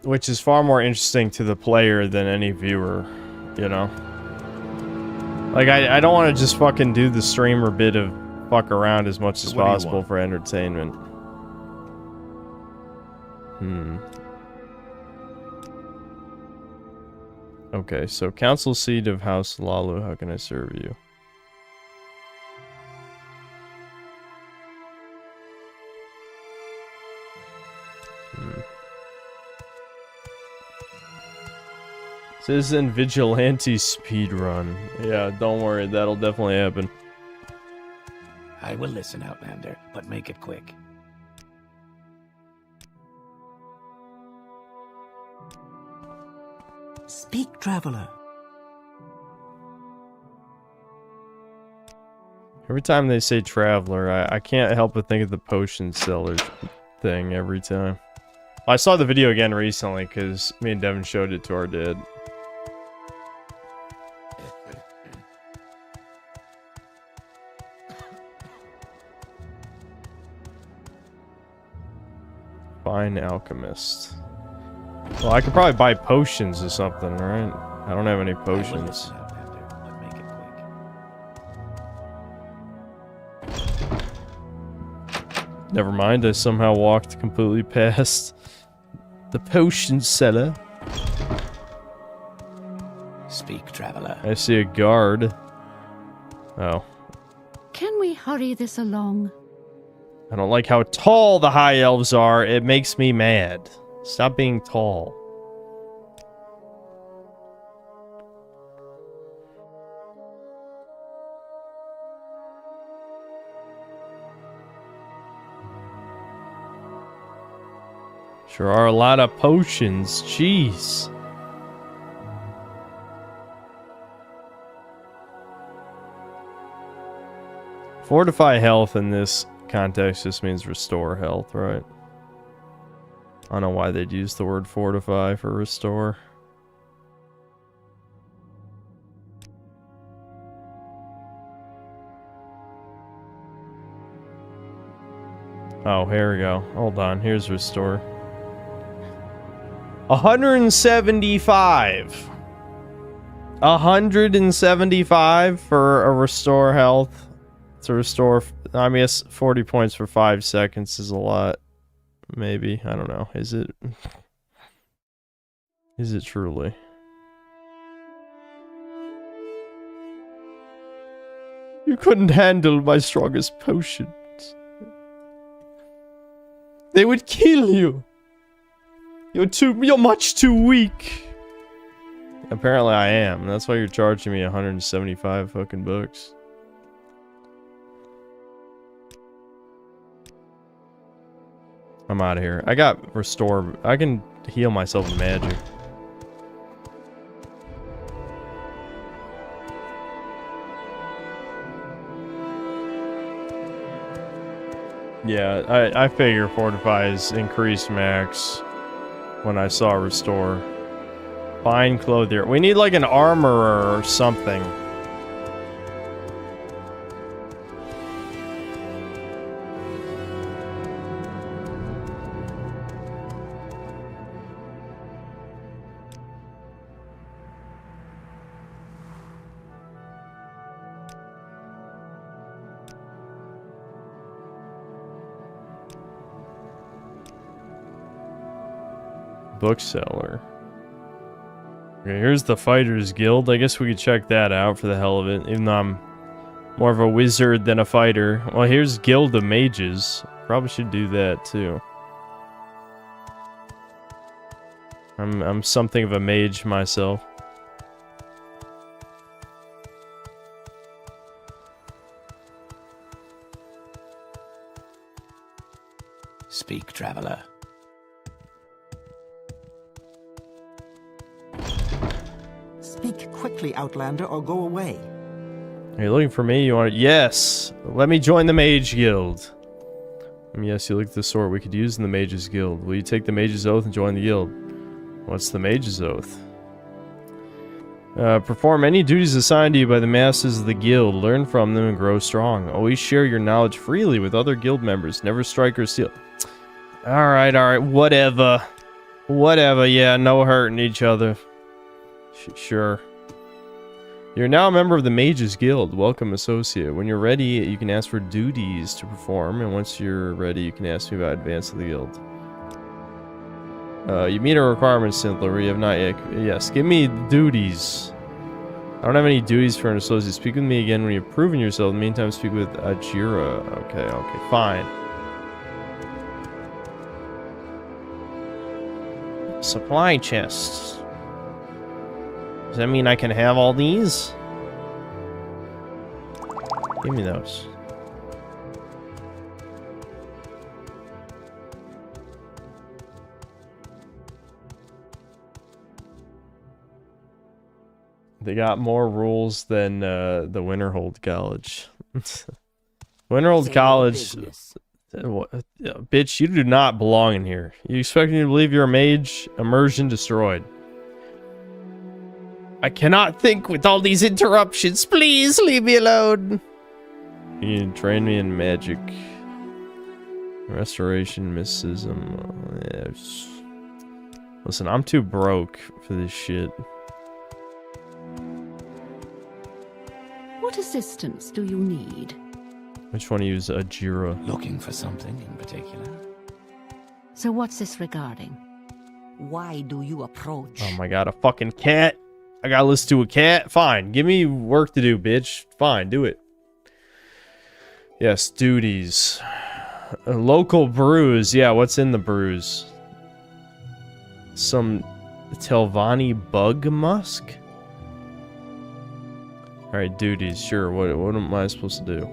which is far more interesting to the player than any viewer, you know? Like, I don't want to just fucking do the streamer bit of fuck around as much as possible for entertainment. Okay, so Council Seat of House Lalu, how can I serve you? Citizen Vigilante Speedrun. Yeah, don't worry, that'll definitely happen. I will listen, Outlander, but make it quick. Speak, traveler. Every time they say traveler, I can't help but think of the potion seller thing every time. I saw the video again recently because me and Devin showed it to our dad. Fine alchemist. Well, I could probably buy potions or something, right? I don't have any potions. Never mind, I somehow walked completely past the potion seller. Speak, traveler. I see a guard. Oh. Can we hurry this along? I don't like how tall the high elves are. It makes me mad. Stop being tall. Sure are a lot of potions. Jeez. Fortify health in this context just means restore health, right? I don't know why they'd use the word fortify for restore. Oh, here we go. Hold on. Here's restore. 175. 175 for a restore health. To restore, I guess 40 points for 5 seconds is a lot. Maybe. I don't know. Is it? Is it truly? You couldn't handle my strongest potions. They would kill you. You're much too weak. Apparently I am. That's why you're charging me 175 fucking bucks. I'm out of here. I got restore. I can heal myself with magic. Yeah, I figure fortify is increased max when I saw restore. Fine clothier. We need like an armorer or something. Bookseller. Okay, here's the Fighters Guild. I guess we could check that out for the hell of it, even though I'm more of a wizard than a fighter. Well, here's Guild of Mages. Probably should do that too. I'm something of a mage myself. Speak, traveler. Speak quickly, Outlander, or go away. Are you looking for me? You want? Yes. Let me join the Mage Guild. Yes, you look at the sword we could use in the Mage's Guild. Will you take the Mage's Oath and join the guild? What's the Mage's Oath? Perform any duties assigned to you by the masters of the guild. Learn from them and grow strong. Always share your knowledge freely with other guild members. Never strike or steal. Alright, whatever. Whatever, yeah, no hurting each other. Sure. You're now a member of the Mages Guild. Welcome, associate. When you're ready, you can ask for duties to perform, and once you're ready, you can ask me about advance of the guild. You meet our requirements, Sintler. We have not yet. Yes, give me duties. I don't have any duties for an associate. Speak with me again when you've proven yourself. In the meantime, speak with Ajira. Okay, fine. Supply chests. Does that mean I can have all these? Give me those. They got more rules than the Winterhold College. Winterhold College... bitch, you do not belong in here. You expect me to believe you're a mage? Immersion destroyed. I cannot think with all these interruptions. Please leave me alone. You can train me in magic. Restoration, mysticism. Yes. Listen, I'm too broke for this shit. What assistance do you need? Which one to use? Ajira. Looking for something in particular? So what's this regarding? Why do you approach? Oh my god, a fucking cat. I gotta listen to a cat? Fine. Give me work to do, bitch. Fine, do it. Yes, duties. Local brews. Yeah, what's in the brews? Some Telvanni bug musk? Alright, duties. Sure, what am I supposed to do?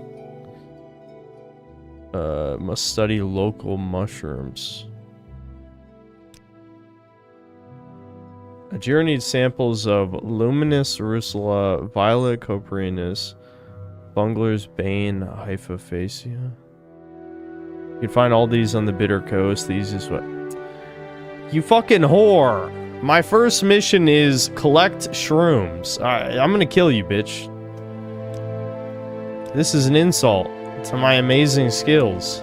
Must study local mushrooms. Ajira needs samples of Luminous Urusula, Violet Coprinus, Bungler's Bane, Hypophasia. You can find all these on the Bitter Coast, the easiest way. You fucking whore! My first mission is collect shrooms. I'm gonna kill you, bitch. This is an insult to my amazing skills.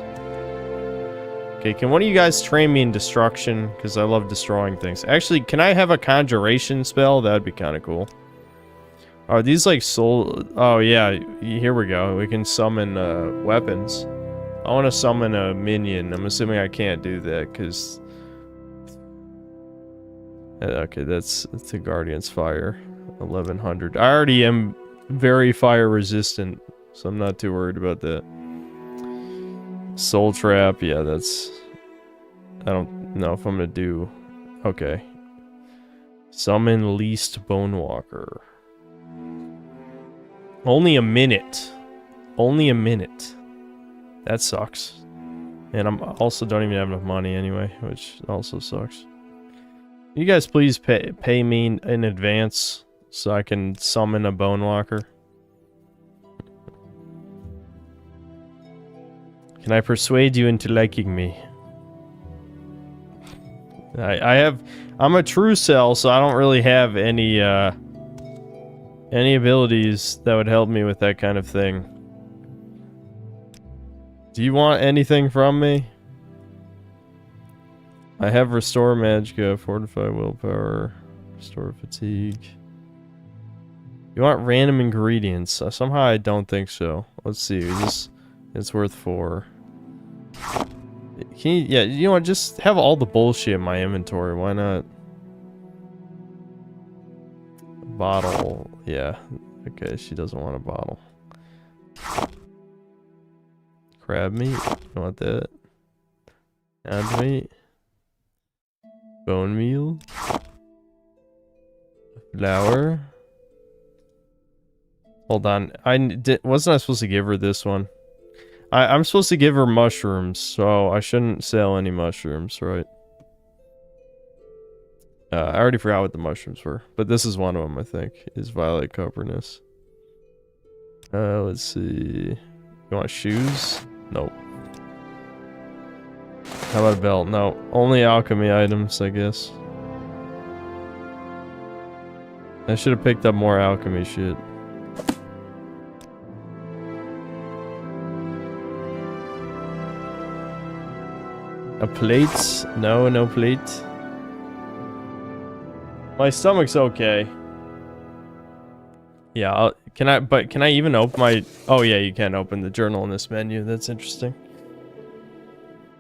Okay, can one of you guys train me in destruction? Because I love destroying things. Actually, can I have a conjuration spell? That'd be kind of cool. Are these like soul... Oh, yeah. Here we go. We can summon weapons. I want to summon a minion. I'm assuming I can't do that because... Okay, that's the Guardian's Fire. 1100. I already am very fire resistant, so I'm not too worried about that. Soul Trap, yeah, that's... I don't know if I'm gonna do... Okay. Summon Least Bonewalker. Only a minute. Only a minute. That sucks. And I'm also don't even have enough money anyway, which also sucks. You guys please pay me in advance so I can summon a Bonewalker? Can I persuade you into liking me? I'm a true cell, so I don't really have any abilities that would help me with that kind of thing. Do you want anything from me? I have Restore Magicka, Fortify Willpower, Restore Fatigue. You want random ingredients? Somehow I don't think so. Let's see. It's worth 4. Can you, yeah, you know what? Just have all the bullshit in my inventory. Why not? Bottle. Yeah. Okay, she doesn't want a bottle. Crab meat. You want that? Add meat. Bone meal. Flour. Hold on. Wasn't I supposed to give her this one? I'm supposed to give her mushrooms, so I shouldn't sell any mushrooms, right? I already forgot what the mushrooms were, but this is one of them, I think, is Violet Coperness. Let's see. You want shoes? Nope. How about a belt? No. Only alchemy items, I guess. I should have picked up more alchemy shit. A plate? No, no plate. My stomach's okay. Yeah, can I even open my... Oh yeah, you can open the journal in this menu. That's interesting.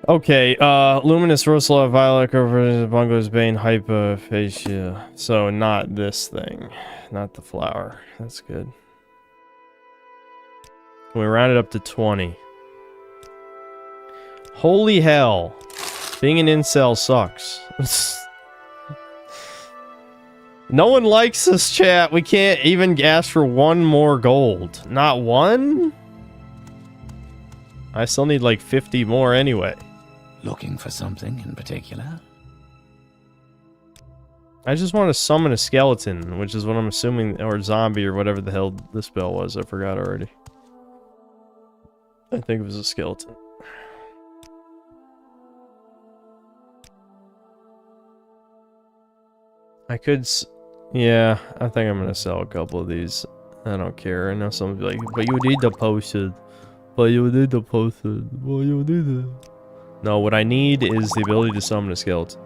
Okay, Luminous Rosala, Violet over Bungo's Bane, Hypophagia. So not this thing. Not the flower. That's good. Can we round it up to 20? Holy hell. Being an incel sucks. No one likes this, chat. We can't even ask for one more gold. Not one? I still need like 50 more anyway. Looking for something in particular? I just want to summon a skeleton, which is what I'm assuming, or zombie, or whatever the hell the spell was. I forgot already. I think it was a skeleton. I could... Yeah, I think I'm gonna sell a couple of these. I don't care. I know someone will be like, but you need the potion. But you need the potion. Well, you need it. No, what I need is the ability to summon a skeleton.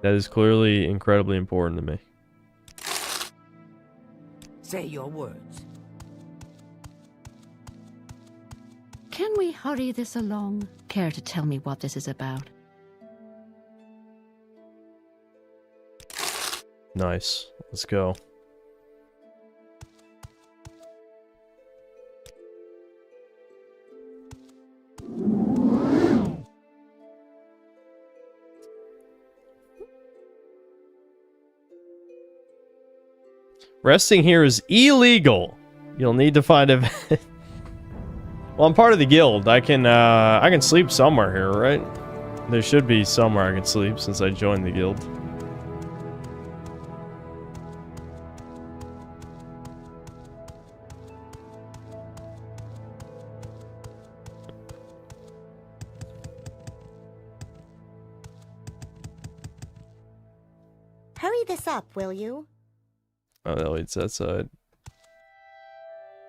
That is clearly incredibly important to me. Say your words. Can we hurry this along? Care to tell me what this is about? Nice. Let's go. Resting here is illegal. You'll need to find a... Well, I'm part of the guild. I can sleep somewhere here, right? There should be somewhere I can sleep since I joined the guild. Hurry this up, will you? Oh, that leads that side.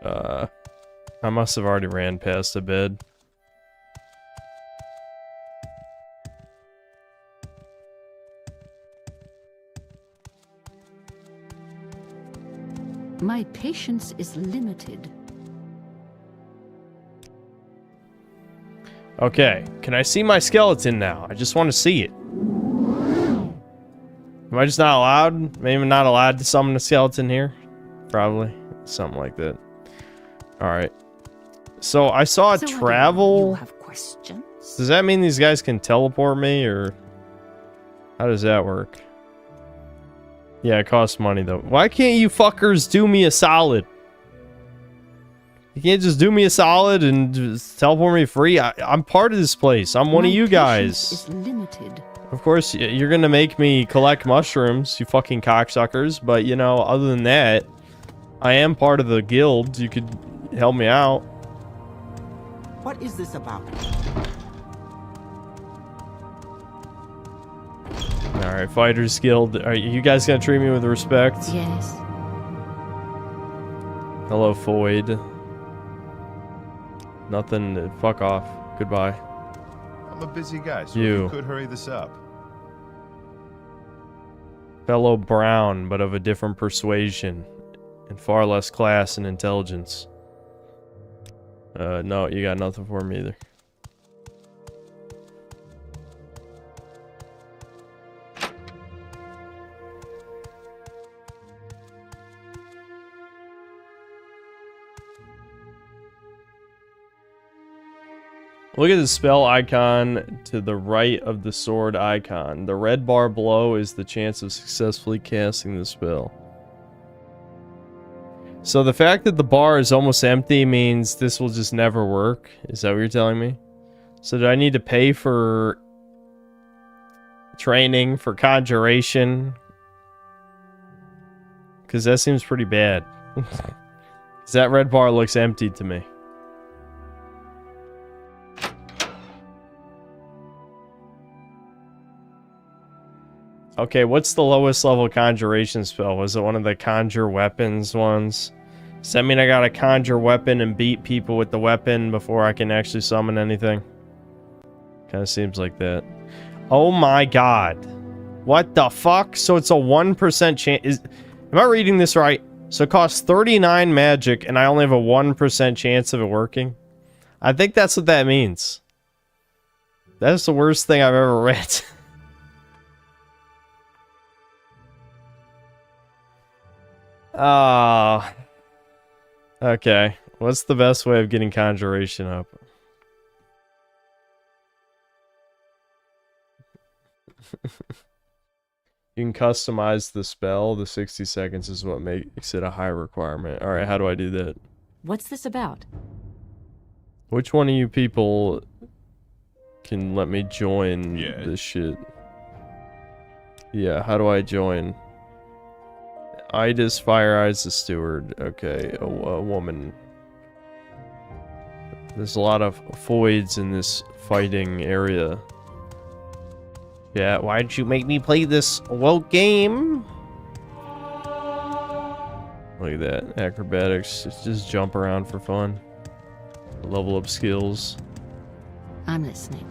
I must have already ran past the bed. My patience is limited. Okay, can I see my skeleton now? I just want to see it. Am I just not allowed? Maybe not allowed to summon a skeleton here? Probably. Something like that. Alright. So I saw So travel. you have questions? Does that mean these guys can teleport me, or how does that work? Yeah, it costs money though. Why can't you fuckers do me a solid? You can't just do me a solid and just teleport me free. I'm part of this place. I'm one of you guys. Is limited. Of course, you're gonna make me collect mushrooms, you fucking cocksuckers. But you know, other than that, I am part of the guild. You could help me out. What is this about? Alright, Fighters Guild. Are you guys gonna treat me with respect? Yes. Hello, Foyd. Nothing. Fuck off. Goodbye. I'm a busy guy, so You. if you could hurry this up. Fellow Brown, but of a different persuasion. And far less class and intelligence. No, you got nothing for me either. Look at the spell icon to the right of the sword icon. The red bar below is the chance of successfully casting the spell. So the fact that the bar is almost empty means this will just never work? Is that what you're telling me? So do I need to pay for training, for conjuration? Because that seems pretty bad. Because that red bar looks empty to me. Okay, what's the lowest level conjuration spell? Was it one of the conjure weapons ones? Does that mean I gotta conjure weapon and beat people with the weapon before I can actually summon anything? Kinda seems like that. Oh my god. What the fuck? So it's a 1% chance. Am I reading this right? So it costs 39 magic and I only have a 1% chance of it working? I think that's what that means. That's the worst thing I've ever read. Ah. Okay. What's the best way of getting conjuration up? You can customize the spell. The 60 seconds is what makes it a high requirement. Alright, how do I do that? What's this about? Which one of you people can let me join Yeah. this shit? Yeah, how do I join? Idis Fire Eyes the Steward. Okay, a woman. There's a lot of Foyds in this fighting area. Yeah, why'd you make me play this woke game? Look at that. Acrobatics. Just jump around for fun. Level up skills. I'm listening.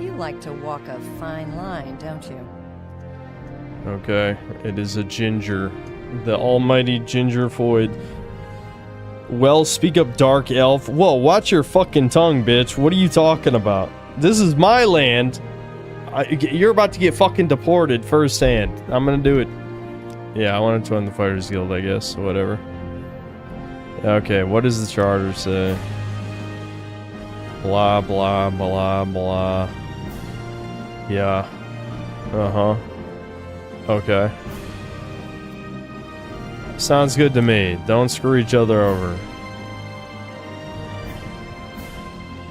You like to walk a fine line, don't you? Okay, it is a ginger. The almighty ginger Foyd. Well, speak up, dark elf. Whoa, watch your fucking tongue, bitch. What are you talking about? This is my land. You're about to get fucking deported firsthand. I'm gonna do it. Yeah, I want to join the Fighters Guild, I guess. Whatever. Okay, what does the charter say? Blah, blah, blah, blah. Yeah. Uh-huh. Okay. Sounds good to me. Don't screw each other over.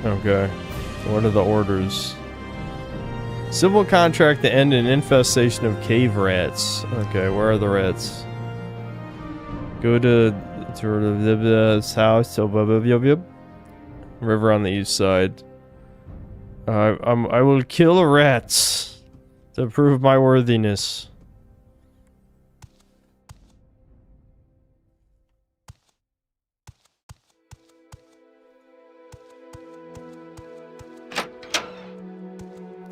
Okay. What are the orders? Civil contract to end an infestation of cave rats. Okay, where are the rats? Go to this house. So river on the east side. I will kill rats to prove my worthiness.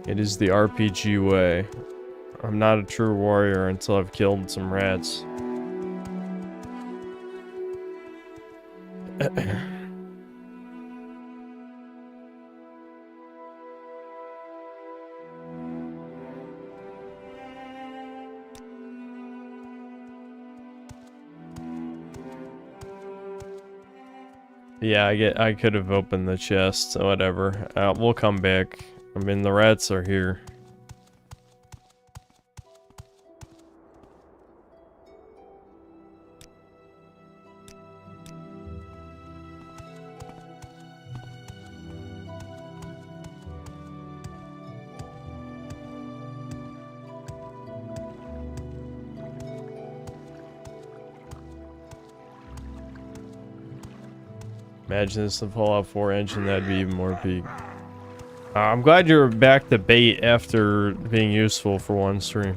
It is the RPG way. I'm not a true warrior until I've killed some rats. Yeah, I could have opened the chest, so whatever. We'll come back. I mean, the rats are here. Imagine this in Fallout 4 engine, that'd be even more peak. I'm glad you're back to bait after being useful for one stream.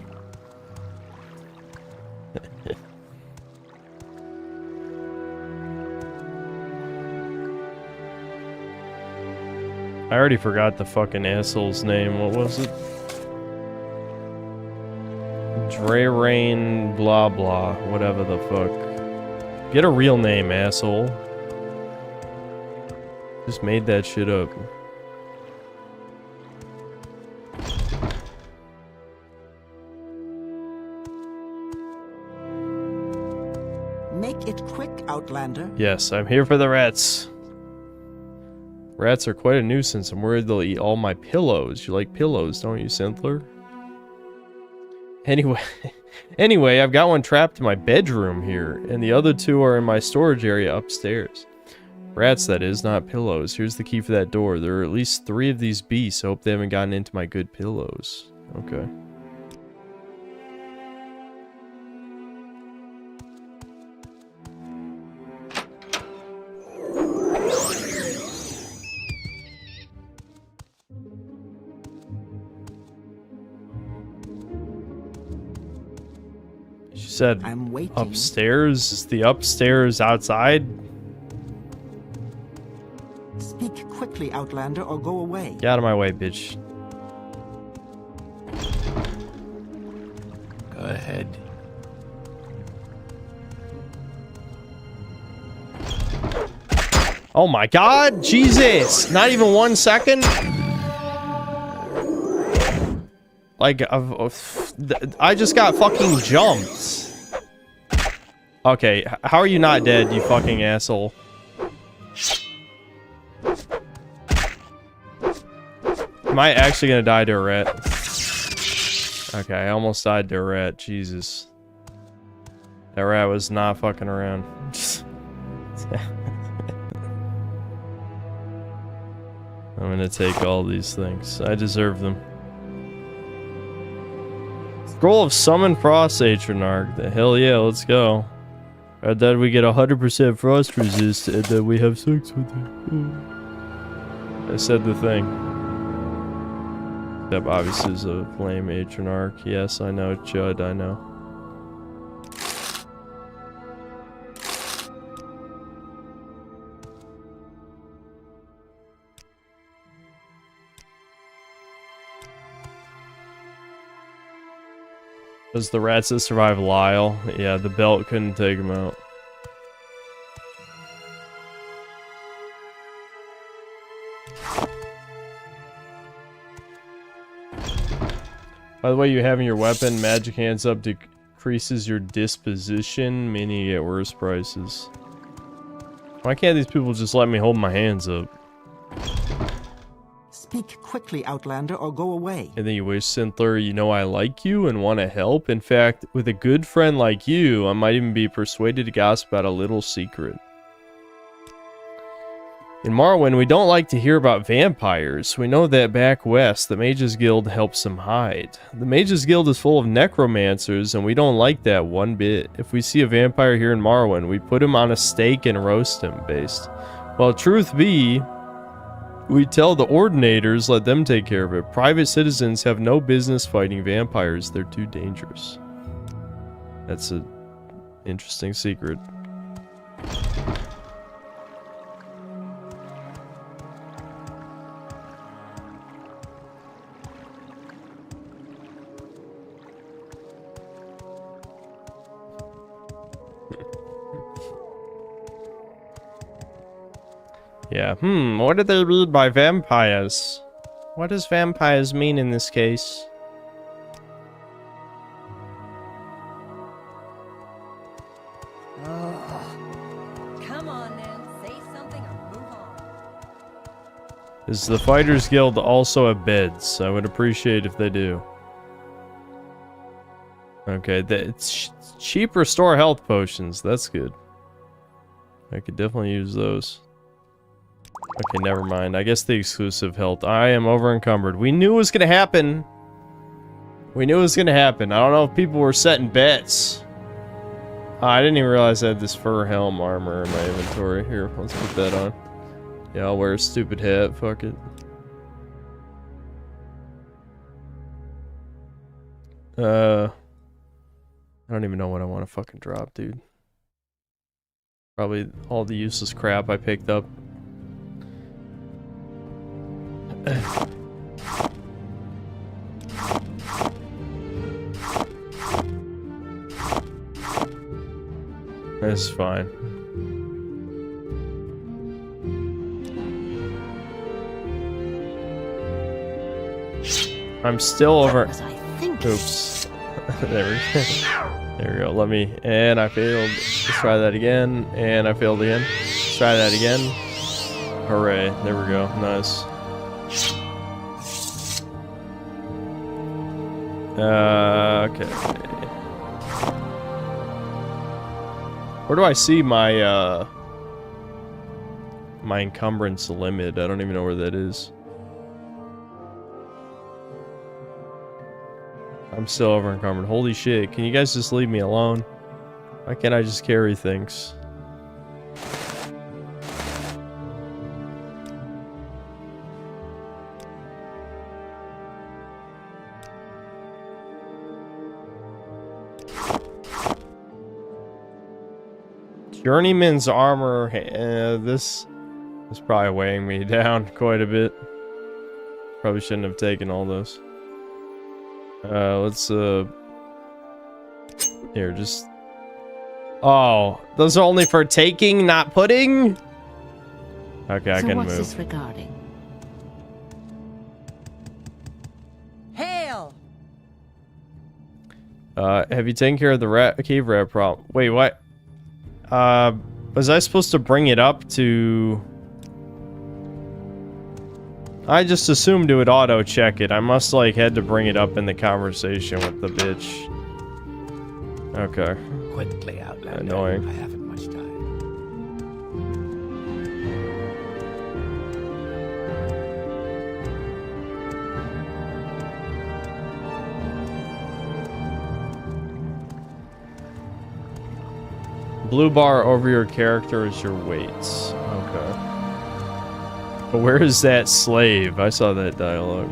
I already forgot the fucking asshole's name. What was it? Dre Rain blah blah. Whatever the fuck. Get a real name, asshole. Just made that shit up. Make it quick, Outlander. Yes, I'm here for the rats. Rats are quite a nuisance. I'm worried they'll eat all my pillows. You like pillows, don't you, Sintler? Anyway, I've got one trapped in my bedroom here, and the other two are in my storage area upstairs. Rats, that is, not pillows. Here's the key for that door. There are at least 3 of these beasts. I hope they haven't gotten into my good pillows. Okay. She said I'm waiting. Upstairs? Is the upstairs outside? Speak quickly, Outlander, or go away. Get out of my way, bitch. Go ahead. Oh my god! Jesus! Not even 1 second? Like, I just got fucking jumped. Okay, how are you not dead, you fucking asshole? Am I actually gonna die to a rat? Okay, I almost died to a rat. Jesus. That rat was not fucking around. I'm gonna take all these things. I deserve them. Scroll of Summon Frost Atronach. The hell yeah, let's go. At that we get 100% frost resist and then we have sex with it. I said the thing. Yep, obviously is a flame Atronach. Yes, I know, Chud, I know. Was the rats that survive Lyle? Yeah, the belt couldn't take him out. By the way, you having your weapon magic hands up decreases your disposition, meaning you get worse prices. Why can't these people just let me hold my hands up? Speak quickly, Outlander, or go away. And then you wish, Sintler, you know I like you and want to help. In fact, with a good friend like you, I might even be persuaded to gossip about a little secret. In Morrowind, we don't like to hear about vampires. We know that back west, the Mages Guild helps them hide. The Mages Guild is full of necromancers, and we don't like that one bit. If we see a vampire here in Morrowind, we put him on a stake and roast him, based. Well, truth be, we tell the Ordinators, let them take care of it. Private citizens have no business fighting vampires. They're too dangerous. That's an interesting secret. Yeah, what did they read by vampires? What does vampires mean in this case? Come on then, say something or move on. Is the Fighters Guild also have beds? I would appreciate if they do. Okay, it's cheap restore health potions. That's good. I could definitely use those. Okay, never mind. I guess the exclusive health. I am over encumbered. We knew it was gonna happen. We knew it was gonna happen. I don't know if people were setting bets. I didn't even realize I had this fur helm armor in my inventory. Here, let's put that on. Yeah, I'll wear a stupid hat. Fuck it. I don't even know what I want to fucking drop, dude. Probably all the useless crap I picked up. That's fine. I'm still over. Oops. There we go. Let me. And I failed. Let's try that again. And I failed again. Let's try that again. Hooray. There we go. Nice. Okay. Where do I see my, my encumbrance limit? I don't even know where that is. I'm still over encumbered. Holy shit. Can you guys just leave me alone? Why can't I just carry things? Journeyman's armor. This is probably weighing me down quite a bit. Probably shouldn't have taken all those. Let's here, just... Oh, those are only for taking, not putting? Okay, I can move. So what's this regarding? Hail! Have you taken care of the cave rat problem? Wait, what? Was I supposed to bring it up to... I just assumed it would auto-check it. I must, like, had to bring it up in the conversation with the bitch. Okay. Quickly, Outlander. Annoying. I haven't much time. Blue bar over your character is your weights. Okay. But where is that slave? I saw that dialogue.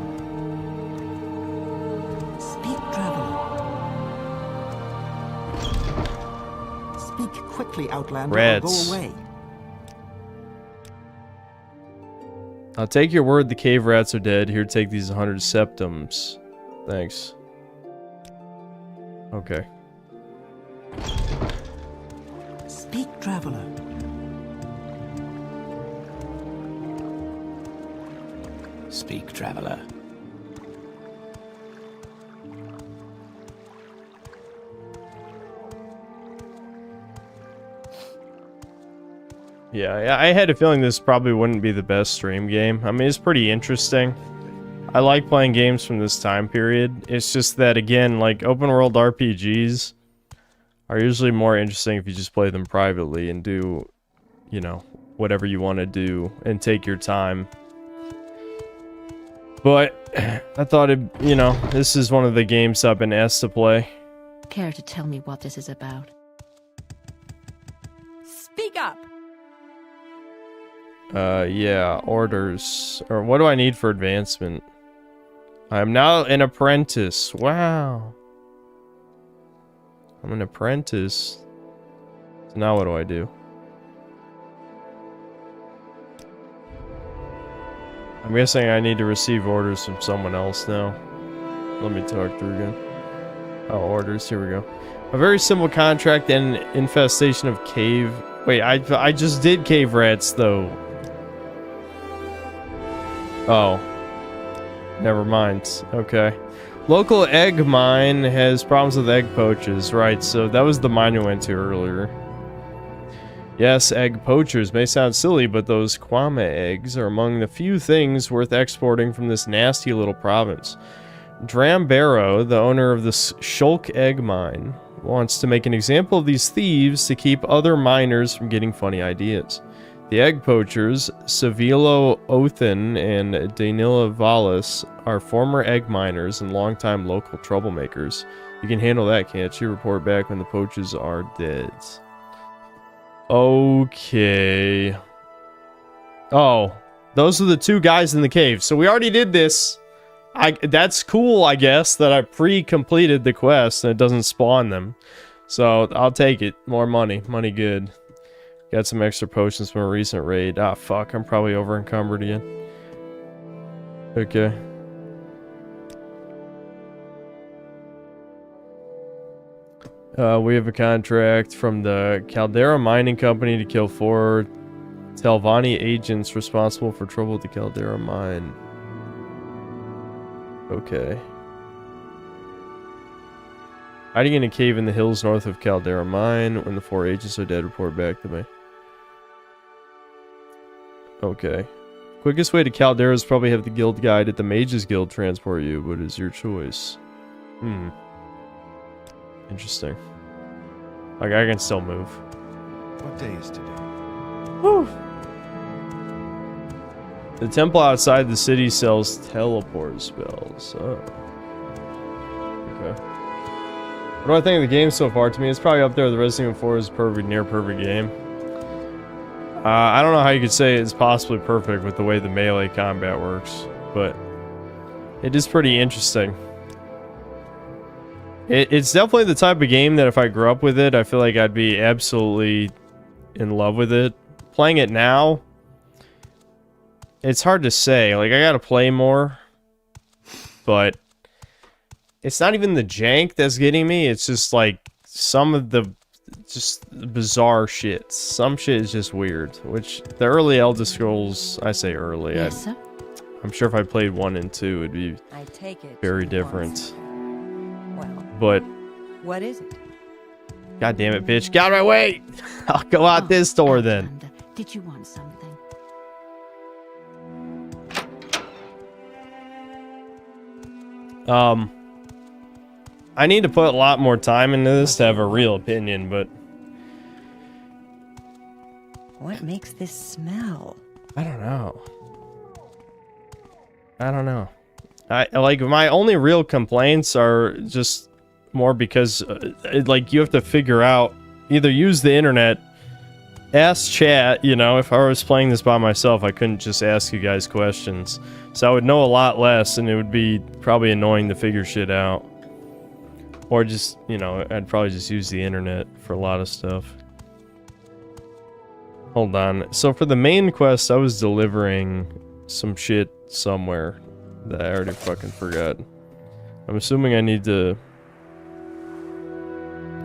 Speak, traveler. Speak quickly, Outlander, or go Rats. away. I'll take your word the cave rats are dead. Here, take these 100 septums. Thanks. Okay. Speak, traveler. Speak, traveler. Yeah, I had a feeling this probably wouldn't be the best stream game. I mean, it's pretty interesting. I like playing games from this time period. It's just that, again, like, open world RPGs are usually more interesting if you just play them privately and do, you know, whatever you want to do and take your time. But I thought it, you know, this is one of the games I've been asked to play. Care to tell me what this is about? Speak up! Yeah, orders. Or what do I need for advancement? I am now an apprentice. Wow. I'm an apprentice. So now what do I do? I'm guessing I need to receive orders from someone else now. Let me talk through again. Oh, orders. Here we go. A very simple contract and infestation of cave... Wait, I just did cave rats, though. Oh. Never mind. Okay. Local egg mine has problems with egg poaches. Right, so that was the mine we went to earlier. Yes, egg poachers may sound silly, but those Kwame eggs are among the few things worth exporting from this nasty little province. Drambaro, the owner of the Shulk egg mine, wants to make an example of these thieves to keep other miners from getting funny ideas. The egg poachers, Savilo Othen and Danila Vallis, are former egg miners and longtime local troublemakers. You can handle that, can't you? Report back when the poachers are dead. Okay. Oh, those are the two guys in the cave. So we already did this. That's cool, I guess, that I pre-completed the quest and it doesn't spawn them. So I'll take it. More money. Money good. Got some extra potions from a recent raid. Ah, fuck. I'm probably over encumbered again. Okay. We have a contract from the Caldera Mining Company to kill 4 Telvanni agents responsible for trouble at the Caldera Mine. Okay. Hiding in a cave in the hills north of Caldera Mine. When the 4 agents are dead, report back to me. Okay. Quickest way to Caldera is probably have the guild guide at the Mages Guild transport you, but it's your choice. Interesting. Like, I can still move. What day is today? Whew. The temple outside the city sells teleport spells. Oh. Okay. What do I think of the game so far? To me, it's probably up there with Resident Evil 4's perfect, near perfect game. I don't know how you could say it's possibly perfect with the way the melee combat works, but it is pretty interesting. It's definitely the type of game that if I grew up with it, I feel like I'd be absolutely in love with it. Playing it now, it's hard to say. Like, I gotta play more, but it's not even the jank that's getting me. It's just like some of the just bizarre shit. Some shit is just weird, which the early Elder Scrolls, I say early. Yes, sir? I'm sure if I played 1 and 2, it'd be I take it very different. Well, But what is it? God damn it, bitch. Get out of my way! I'll go out this door then. Outlander, did you want something? I need to put a lot more time into this to have a real opinion, but What makes this smell? I don't know. I like, my only real complaints are just more because like, you have to figure out, either use the internet, ask chat. You know, if I was playing this by myself, I couldn't just ask you guys questions, so I would know a lot less and it would be probably annoying to figure shit out. Or just, you know, I'd probably just use the internet for a lot of stuff. Hold on. So for the main quest, I was delivering some shit somewhere that I already fucking forgot. I'm assuming I need to...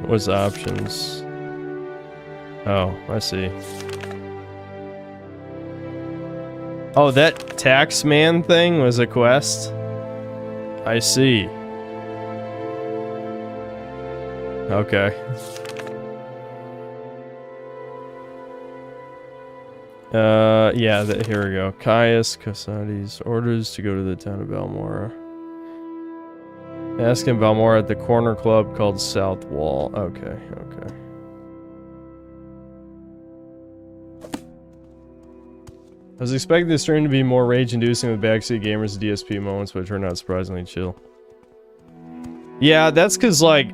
What's the options? Oh, I see. Oh, that tax man thing was a quest? I see. Okay. Yeah, here we go. Caius Casades orders to go to the town of Balmora. Ask him Balmora at the corner club called South Wall. Okay, okay. I was expecting the stream to be more rage-inducing with backseat gamers and DSP moments, but it turned out surprisingly chill. Yeah, that's because, like,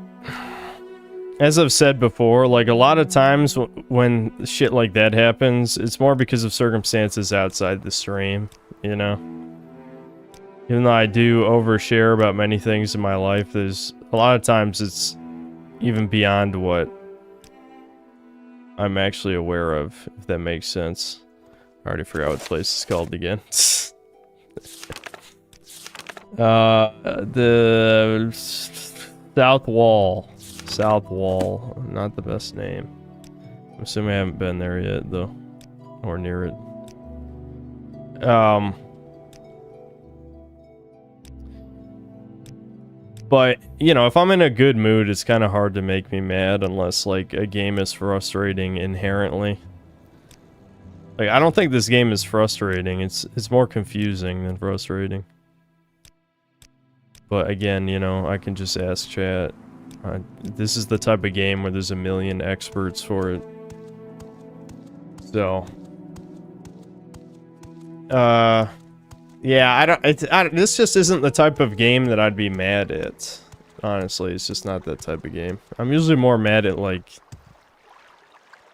as I've said before, like, a lot of times when shit like that happens, it's more because of circumstances outside the stream, you know? Even though I do overshare about many things in my life, there's a lot of times it's even beyond what I'm actually aware of, if that makes sense. I already forgot what the place is called again. The South Wall. South Wall. Not the best name. I'm assuming I haven't been there yet, though. Or near it. But, you know, if I'm in a good mood, it's kind of hard to make me mad unless, like, a game is frustrating inherently. Like, I don't think this game is frustrating. It's more confusing than frustrating. But again, you know, I can just ask chat. This is the type of game where there's a million experts for it. So, yeah, this just isn't the type of game that I'd be mad at. Honestly, it's just not that type of game. I'm usually more mad at, like,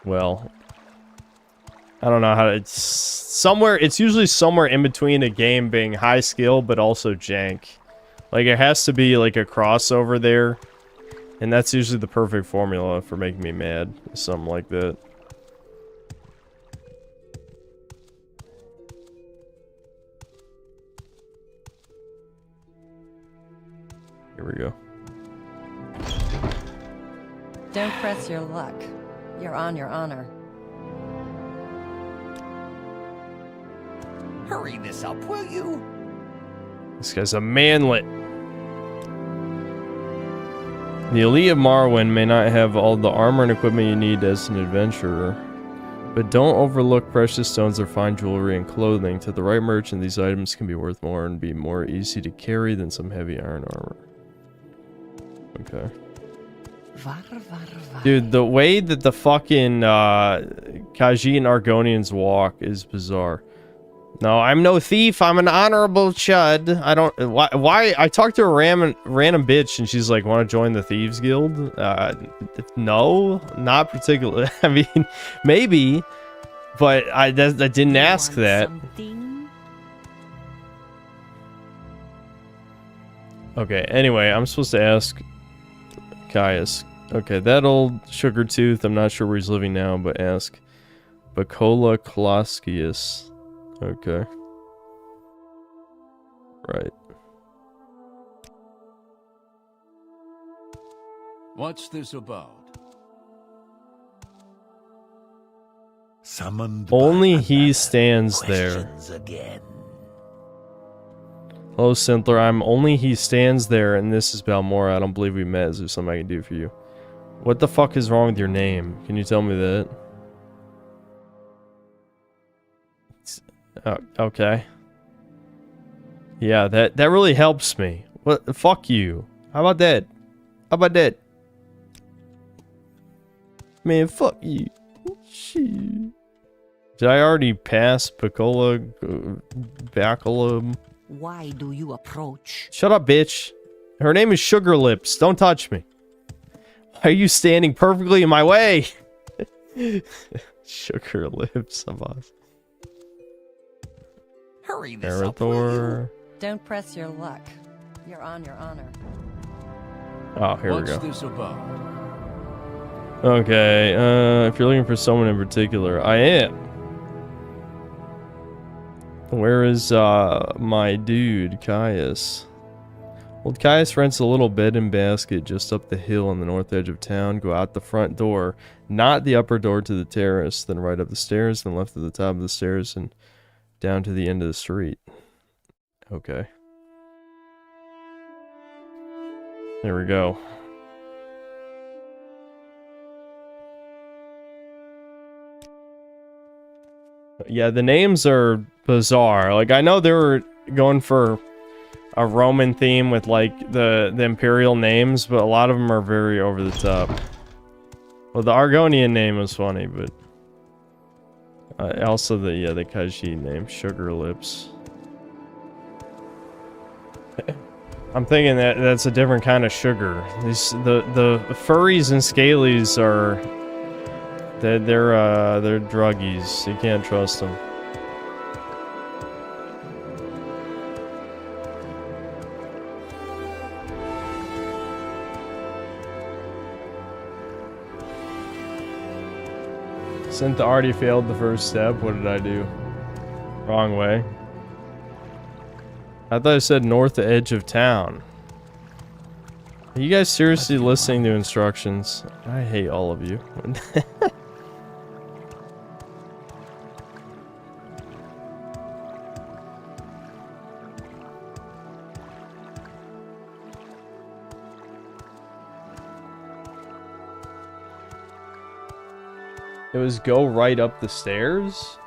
well, I don't know how to, it's usually somewhere in between a game being high skill but also jank. Like, it has to be like a crossover there, and that's usually the perfect formula for making me mad. Something like that. Here we go. Don't press your luck. You're on your honor. Hurry this up, will you? This guy's a manlet. The elite of Marwyn may not have all the armor and equipment you need as an adventurer, but don't overlook precious stones or fine jewelry and clothing. To the right merchant, these items can be worth more and be more easy to carry than some heavy iron armor. Okay. Dude, the way that the fucking Khajiit and Argonians walk is bizarre. No, I'm no thief. I'm an honorable chud. I don't... Why? I talked to a random bitch and she's like, want to join the Thieves Guild? No, not particularly. I mean, maybe, but I didn't ask that. Okay, anyway, I'm supposed to ask Caius. Okay, that old sugar tooth, I'm not sure where he's living now, but ask Bacola Kloskius. Okay. Right. What's this about? Summoned Only he stands there. Again. Hello, Sintler. I'm only he stands there, and this is Balmora. I don't believe we met. Is there something I can do for you? What the fuck is wrong with your name? Can you tell me that? Okay. Yeah, that really helps me. What? Fuck you. How about that? How about that? Man, fuck you. Shit. Did I already pass Bacola? Bacola? Why do you approach? Shut up, bitch. Her name is Sugar Lips. Don't touch me. Why are you standing perfectly in my way? Sugar Lips, Savas. Hurry this up, will you? Don't press your luck. You're on your honor. Oh, here we go. What's this about? Okay, if you're looking for someone in particular, I am. Where is, my dude, Caius? Old Caius rents a little bed and basket just up the hill on the north edge of town. Go out the front door, not the upper door to the terrace, then right up the stairs, then left at the top of the stairs, and down to the end of the street. Okay. There we go. Yeah, the names are bizarre. Like, I know they were going for a Roman theme with, like, the imperial names, but a lot of them are very over the top. Well, the Argonian name was funny, but... also the Khajiit name, Sugar Lips. I'm thinking that's a different kind of sugar. The furries and scalies are... They're druggies. You can't trust them. Synth already failed the first step. What did I do? Wrong way. I thought I said north edge of town. Are you guys seriously listening to instructions? I hate all of you. was go right up the stairs?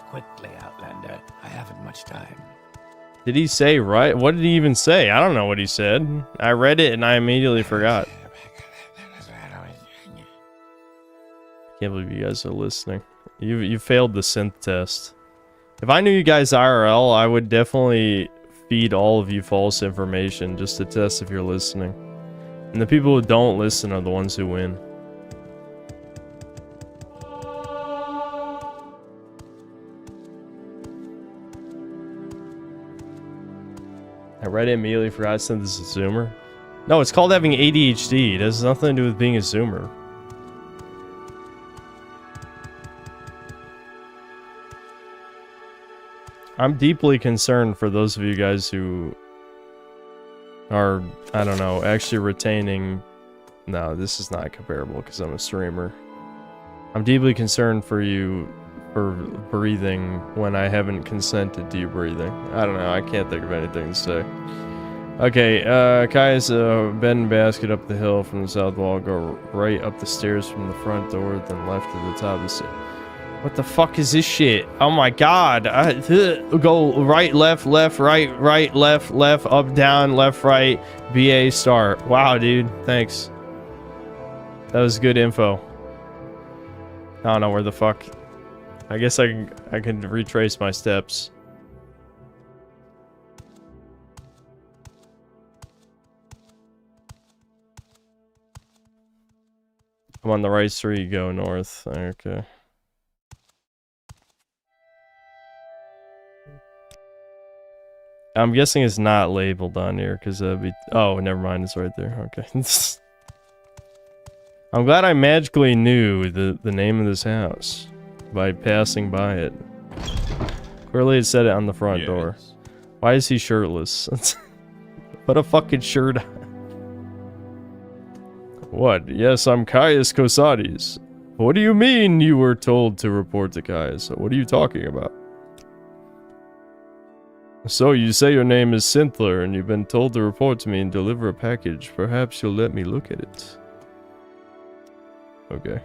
Quickly, Outlander. I haven't much time. Did he say right? What did he even say? I don't know what he said. I read it and I immediately forgot. Can't believe you guys are listening. You failed the synth test. If I knew you guys IRL, I would definitely feed all of you false information just to test if you're listening. And the people who don't listen are the ones who win. I read it immediately, forgot I sent this to Zoomer. No, it's called having ADHD. It has nothing to do with being a Zoomer. I'm deeply concerned for those of you guys who are, I don't know, actually retaining... No, this is not comparable because I'm a streamer. I'm deeply concerned for you for breathing when I haven't consented to you breathing. I don't know, I can't think of anything to say. Okay, Kai's bed basket up the hill from the south wall, go right up the stairs from the front door, then left to the top of the stairs. What the fuck is this shit? Oh my god. Go right, left, left, right, right, left, left, up, down, left, right, BA, start. Wow, dude. Thanks. That was good info. I don't know where the fuck. I guess I can retrace my steps. I'm on the right street, go north. Okay. I'm guessing it's not labeled on here because that'd be. Oh, never mind. It's right there. Okay. I'm glad I magically knew the name of this house by passing by it. Clearly, it said it on the front door. Why is he shirtless? Put a fucking shirt on. What? Yes, I'm Caius Cosades. What do you mean you were told to report to Caius? What are you talking about? So, you say your name is Synthler, and you've been told to report to me and deliver a package. Perhaps you'll let me look at it. Okay.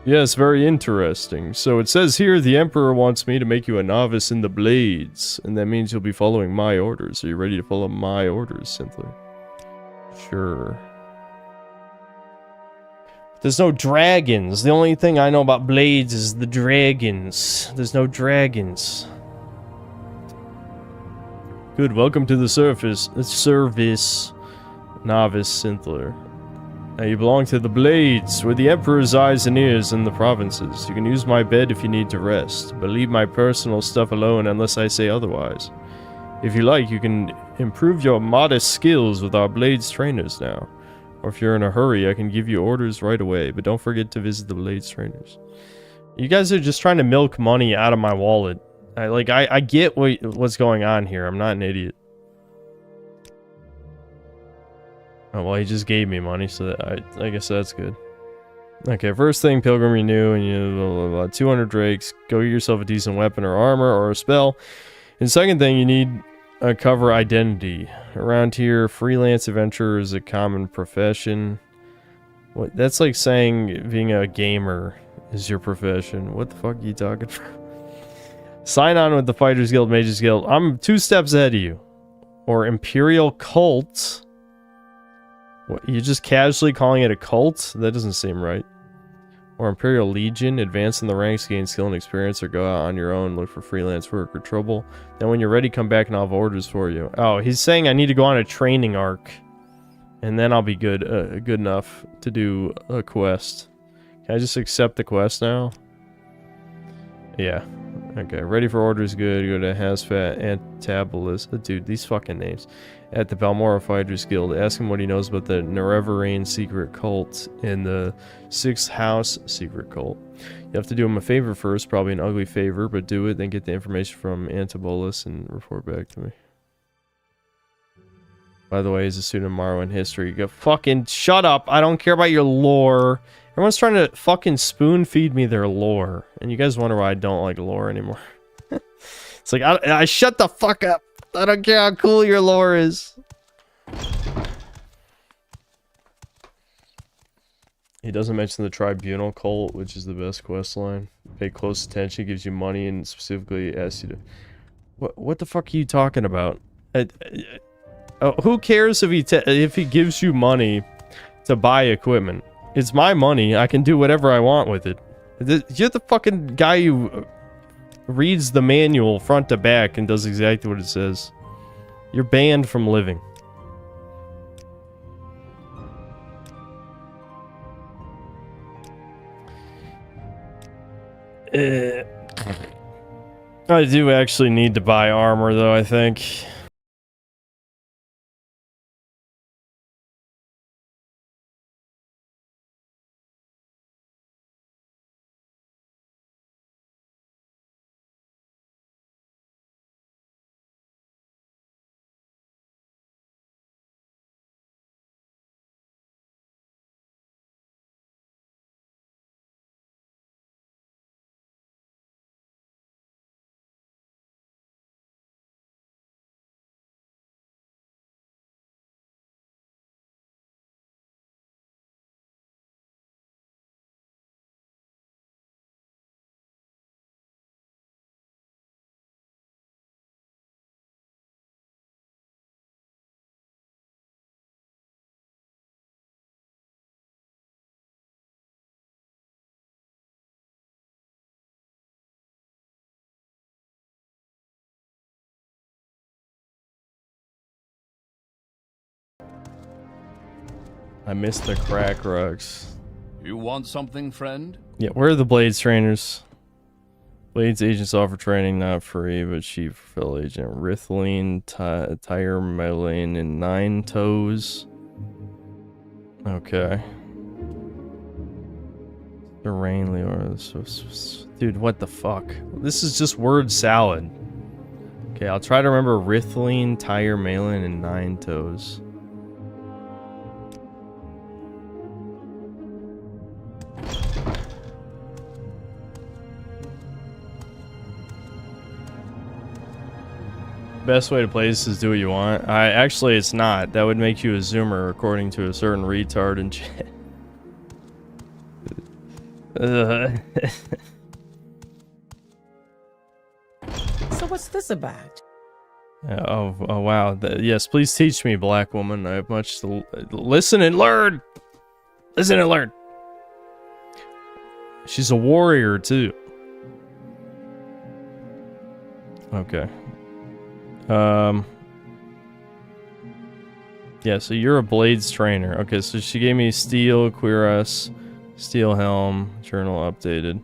Yes, very interesting. So it says here, the Emperor wants me to make you a novice in the blades, and that means you'll be following my orders. Are you ready to follow my orders, Synthler? Sure. There's no dragons. The only thing I know about blades is the dragons. There's no dragons. Good, welcome to the service, Novice Synthler. Now you belong to the Blades, where the Emperor's eyes and ears in the provinces. You can use my bed if you need to rest, but leave my personal stuff alone unless I say otherwise. If you like, you can improve your modest skills with our Blades trainers now. Or if you're in a hurry, I can give you orders right away, but don't forget to visit the Blades trainers. You guys are just trying to milk money out of my wallet. I get what's going on here. I'm not an idiot. Oh, well, he just gave me money, so that I guess that's good. Okay, first thing, Pilgrim Renew, and you blah, blah, blah, 200 drakes. Go get yourself a decent weapon or armor or a spell. And second thing, you need a cover identity. Around here, freelance adventurer is a common profession. What? That's like saying being a gamer is your profession. What the fuck are you talking about? Sign on with the Fighters Guild, Mages Guild. I'm 2 steps ahead of you. Or Imperial Cult. What, you're just casually calling it a cult? That doesn't seem right. Or Imperial Legion. Advance in the ranks, gain skill and experience, or go out on your own, look for freelance work or trouble. Then when you're ready, come back and I'll have orders for you. Oh, he's saying I need to go on a training arc. And then I'll be good enough to do a quest. Can I just accept the quest now? Yeah. Okay, ready for orders, good. Go to Hasfat, Antabolus. Dude, these fucking names. At the Balmora Fighters Guild. Ask him what he knows about the Nerevarine secret cult and the 6th House secret cult. You have to do him a favor first, probably an ugly favor, but do it, then get the information from Antabolus and report back to me. By the way, he's a student of Morrowind history. Go fucking shut up. I don't care about your lore. Everyone's trying to fucking spoon feed me their lore. And you guys wonder why I don't like lore anymore. It's like, I shut the fuck up. I don't care how cool your lore is. He doesn't mention the tribunal cult, which is the best quest line. Pay close attention, gives you money, and specifically asks you to... What the fuck are you talking about? Who cares if he gives you money to buy equipment? It's my money. I can do whatever I want with it. You're the fucking guy who reads the manual front to back and does exactly what it says. You're banned from living. I do actually need to buy armor, though, I think. I missed the crack rugs. You want something, friend? Yeah, where are the Blades trainers? Blades agents offer training not free, but cheap for fellow agent. Rithline, Tire Melane, and 9 Toes. Okay. The rain, Leora. Dude, what the fuck? This is just word salad. Okay, I'll try to remember Rithline, Tire Melane, and 9 Toes. Best way to play this is do what you want. Actually, it's not. That would make you a zoomer, according to a certain retard in chat. So what's this about? Oh wow. Yes, please teach me, black woman. I have much to listen and learn. Listen and learn. She's a warrior too. Okay. Yeah, so you're a Blades trainer. Okay, so she gave me steel, cuirass, steel helm, journal updated.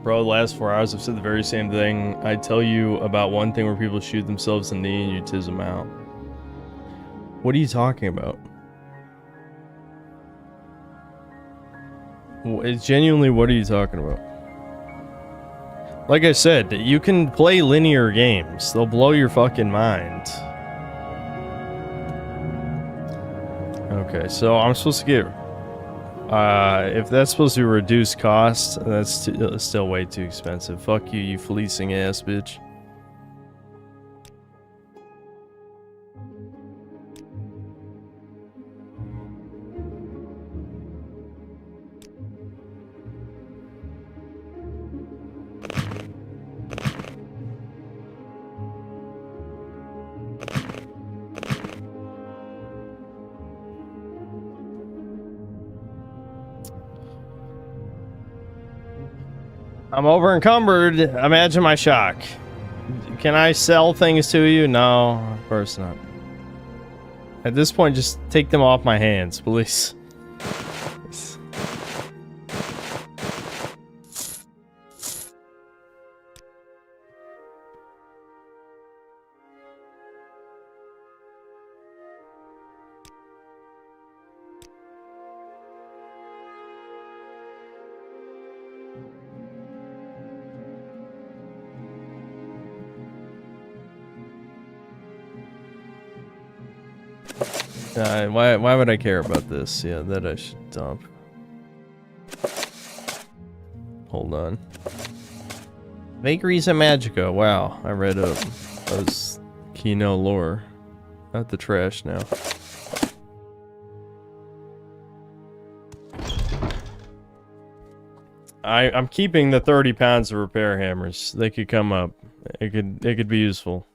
Bro, the last 4 hours I've said the very same thing. I tell you about one thing where people shoot themselves in the knee and you tiz them out. What are you talking about? Genuinely, what are you talking about? Like I said, you can play linear games. They'll blow your fucking mind. Okay, so I'm supposed to get... if that's supposed to be reduced cost, that's still way too expensive. Fuck you, you fleecing ass bitch. I'm over encumbered. Imagine my shock. Can I sell things to you? No, of course not. At this point, just take them off my hands, please. Why would I care about this? Yeah, that I should dump. Hold on. Vagaries of Magica. Wow, I read up. That was Kino lore. Not the trash now. I'm keeping the 30 pounds of repair hammers. They could come up. It could be useful.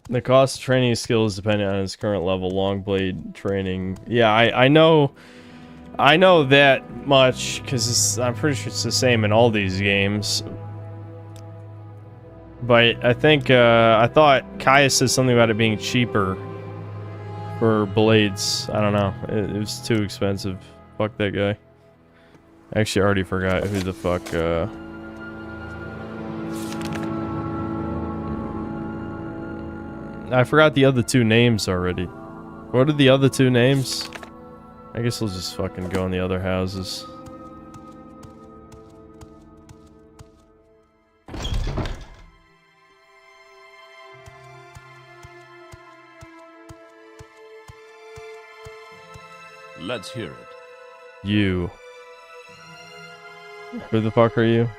The cost of training skill is dependent on his current level. Long blade training. Yeah, I know that much because I'm pretty sure it's the same in all these games. But I think I thought Kaya said something about it being cheaper for blades. I don't know. It was too expensive. Fuck that guy. Actually, I already forgot who the fuck. I forgot the other two names already. What are the other two names? I guess we'll just fucking go in the other houses. Let's hear it. You. Who the fuck are you?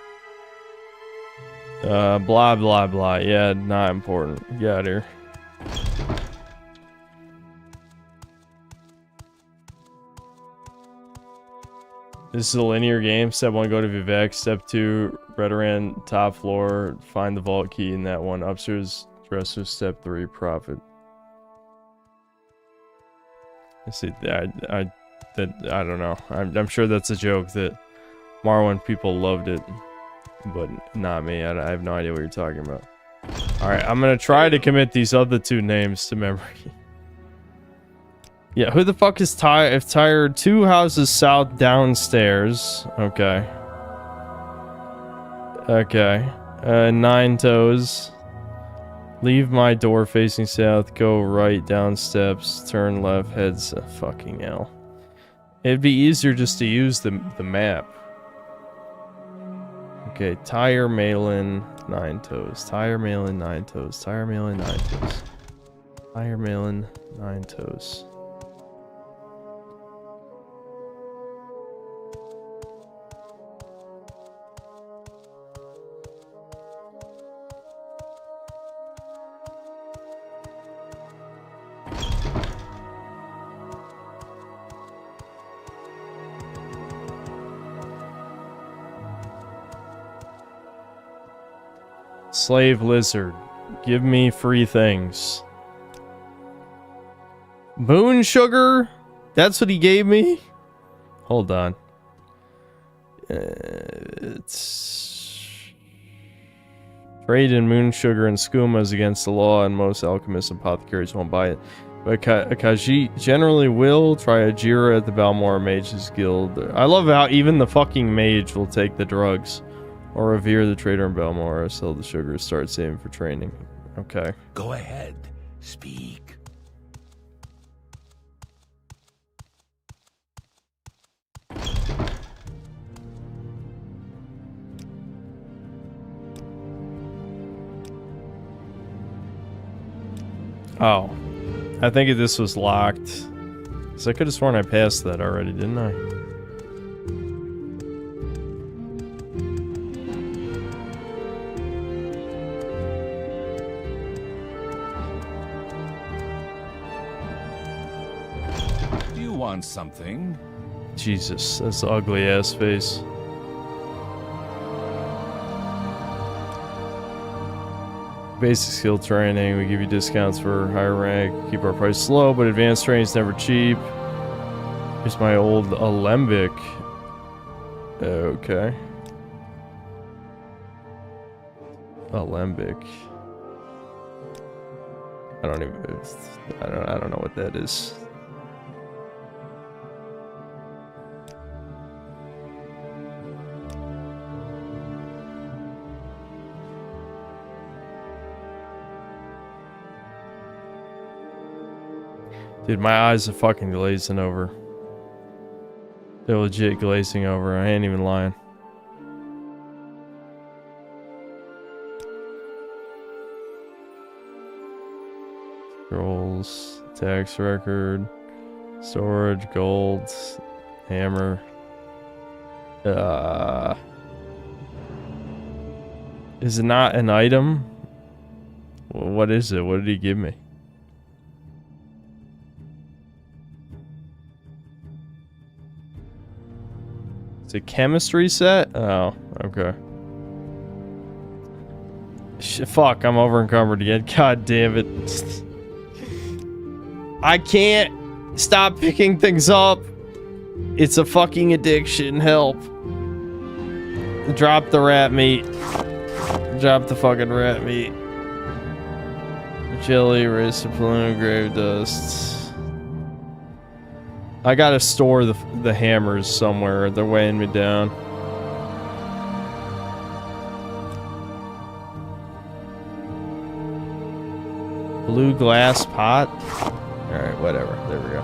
Blah blah blah. Yeah, not important. Get out of here. This is a linear game. Step 1, go to Vivek. Step 2, Redoran, top floor. Find the vault key in that one. Upstairs, dresser. Step 3, profit. I see. I don't know. I'm sure that's a joke that Marwan people loved it, but not me. I have no idea what you're talking about. All right, I'm gonna try to commit these other two names to memory. Yeah, who the fuck is tired? 2 houses south downstairs. Okay. Okay. 9 toes. Leave my door facing south. Go right down steps. Turn left. Heads. Fucking hell. It'd be easier just to use the map. Okay. Tire Malin. 9 toes. Tire Malin. 9 toes. Tire Malin. 9 toes. Tire Malin. 9 toes. Slave lizard. Give me free things. Moon sugar? That's what he gave me? Hold on. It's... Trade in moon sugar and skooma is against the law and most alchemists and apothecaries won't buy it. But Kaji generally will. Try a Jira at the Balmora Mages Guild. I love how even the fucking mage will take the drugs. Or revere the trader in Balmora, sell the sugar, start saving for training. Okay. Go ahead. Speak. Oh. I think this was locked. So I could have sworn I passed that already, didn't I? Want something? Jesus, that's an ugly ass face. Basic skill training, we give you discounts for higher rank, keep our price low, but advanced training is never cheap. Here's my old alembic. Okay. Alembic. I don't know what that is. Dude, my eyes are fucking glazing over. They're legit glazing over. I ain't even lying. Scrolls, tax record, storage, gold, hammer. Is it not an item? What is it? What did he give me? It's a chemistry set? Oh, okay. Fuck, I'm over encumbered again. God damn it. I can't stop picking things up. It's a fucking addiction. Help. Drop the rat meat. Drop the fucking rat meat. Jelly, rice, plume, grave dust. I gotta store the hammers somewhere. They're weighing me down. Blue glass pot? Alright, whatever. There we go.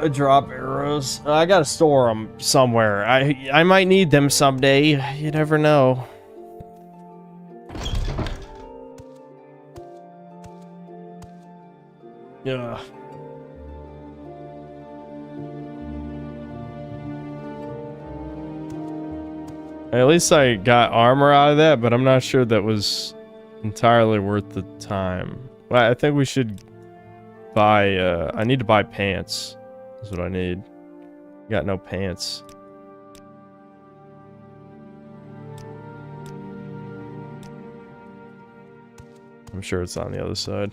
Drop arrows. I gotta store them somewhere. I might need them someday. You never know. Yeah. At least I got armor out of that, but I'm not sure that was entirely worth the time. Well, I think we should buy, I need to buy pants. That's what I need. Got no pants. I'm sure it's on the other side.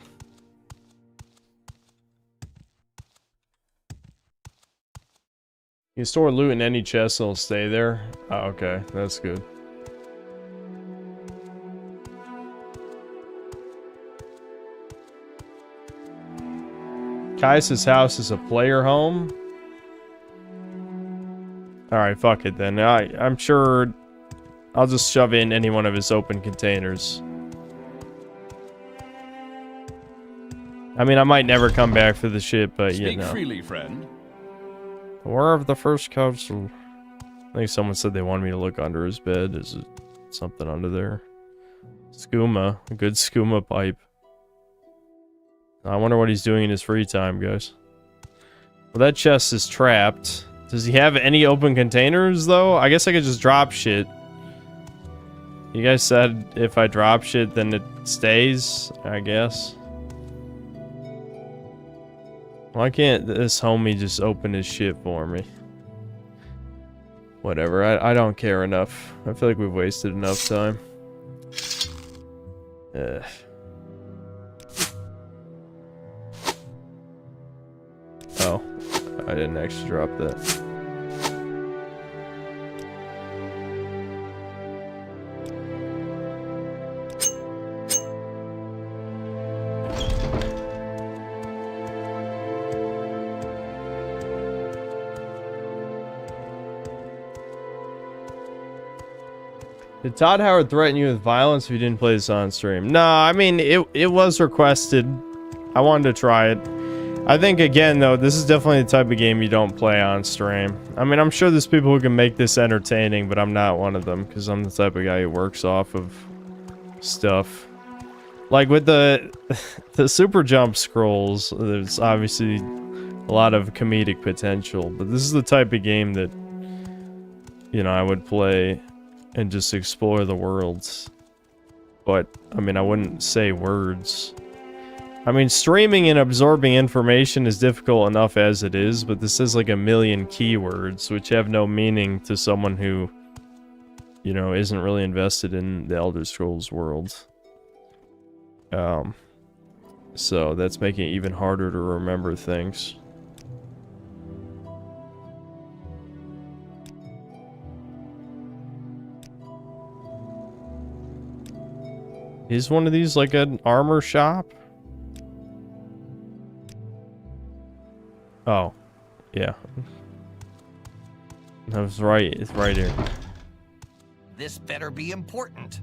You store loot in any chest and it'll stay there. Oh, okay. That's good. Kai's house is a player home. Alright, fuck it then. I'm sure I'll just shove in any one of his open containers. I mean, I might never come back for the shit, but you know. Speak freely, friend. Where of the first council? I think someone said they wanted me to look under his bed. Is it something under there? Skooma. A good skooma pipe. I wonder what he's doing in his free time, guys. Well, that chest is trapped. Does he have any open containers, though? I guess I could just drop shit. You guys said if I drop shit, then it stays, I guess. Why can't this homie just open his shit for me? Whatever, I don't care enough. I feel like we've wasted enough time. Ugh. Oh, I didn't actually drop that. Did Todd Howard threaten you with violence if you didn't play this on stream? No, I mean, it was requested. I wanted to try it. I think, again, though, this is definitely the type of game you don't play on stream. I mean, I'm sure there's people who can make this entertaining, but I'm not one of them, because I'm the type of guy who works off of stuff. Like, with the super jump scrolls, there's obviously a lot of comedic potential, but this is the type of game that, you know, I would play and just explore the worlds. But, I mean, I wouldn't say words. I mean, streaming and absorbing information is difficult enough as it is, but this is like a million keywords, which have no meaning to someone who, you know, isn't really invested in the Elder Scrolls world. So that's making it even harder to remember things. Is one of these like an armor shop? Oh, yeah. That was right. It's right here. This better be important.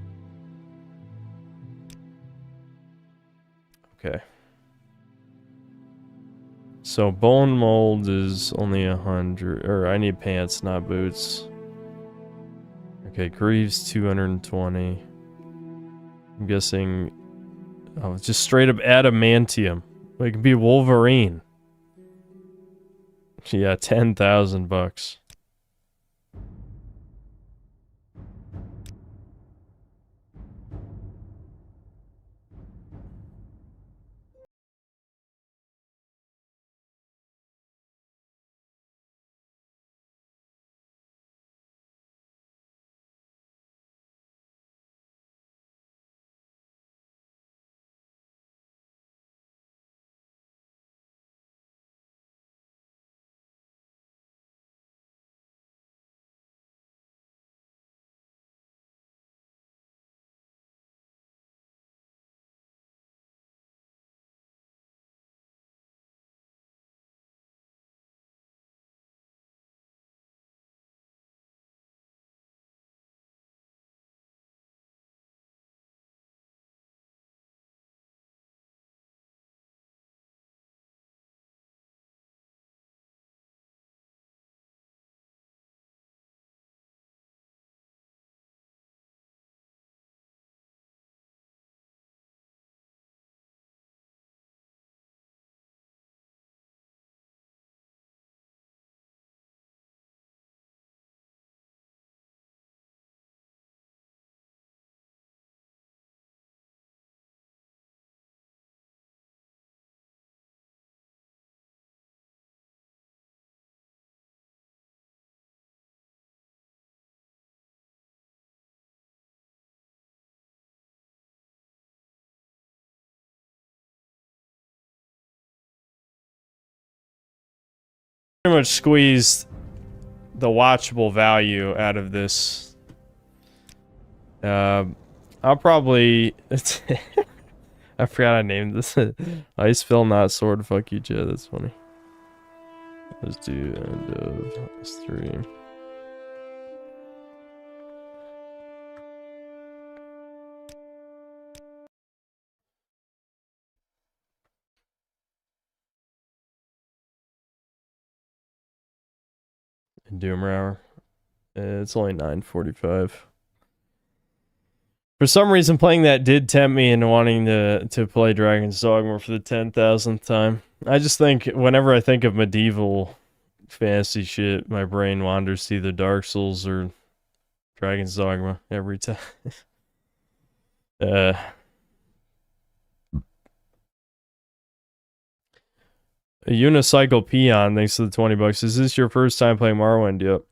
Okay. So bone mold is only 100, or I need pants, not boots. Okay, Greaves 220. I'm guessing, oh, just straight up adamantium. It can be Wolverine. Yeah, 10,000 bucks. pretty much squeezed the watchable value out of this. I'll probably... I forgot I named this. Ice Fill, not Sword. Fuck you, Jed. That's funny. Let's do end of stream. Doomer Hour. It's only 9:45. For some reason, playing that did tempt me into wanting to play Dragon's Dogma for the 10,000th time. I just think whenever I think of medieval fantasy shit, my brain wanders to either Dark Souls or Dragon's Dogma every time. A unicycle peon, thanks to the 20 bucks. Is this your first time playing Morrowind? Yep.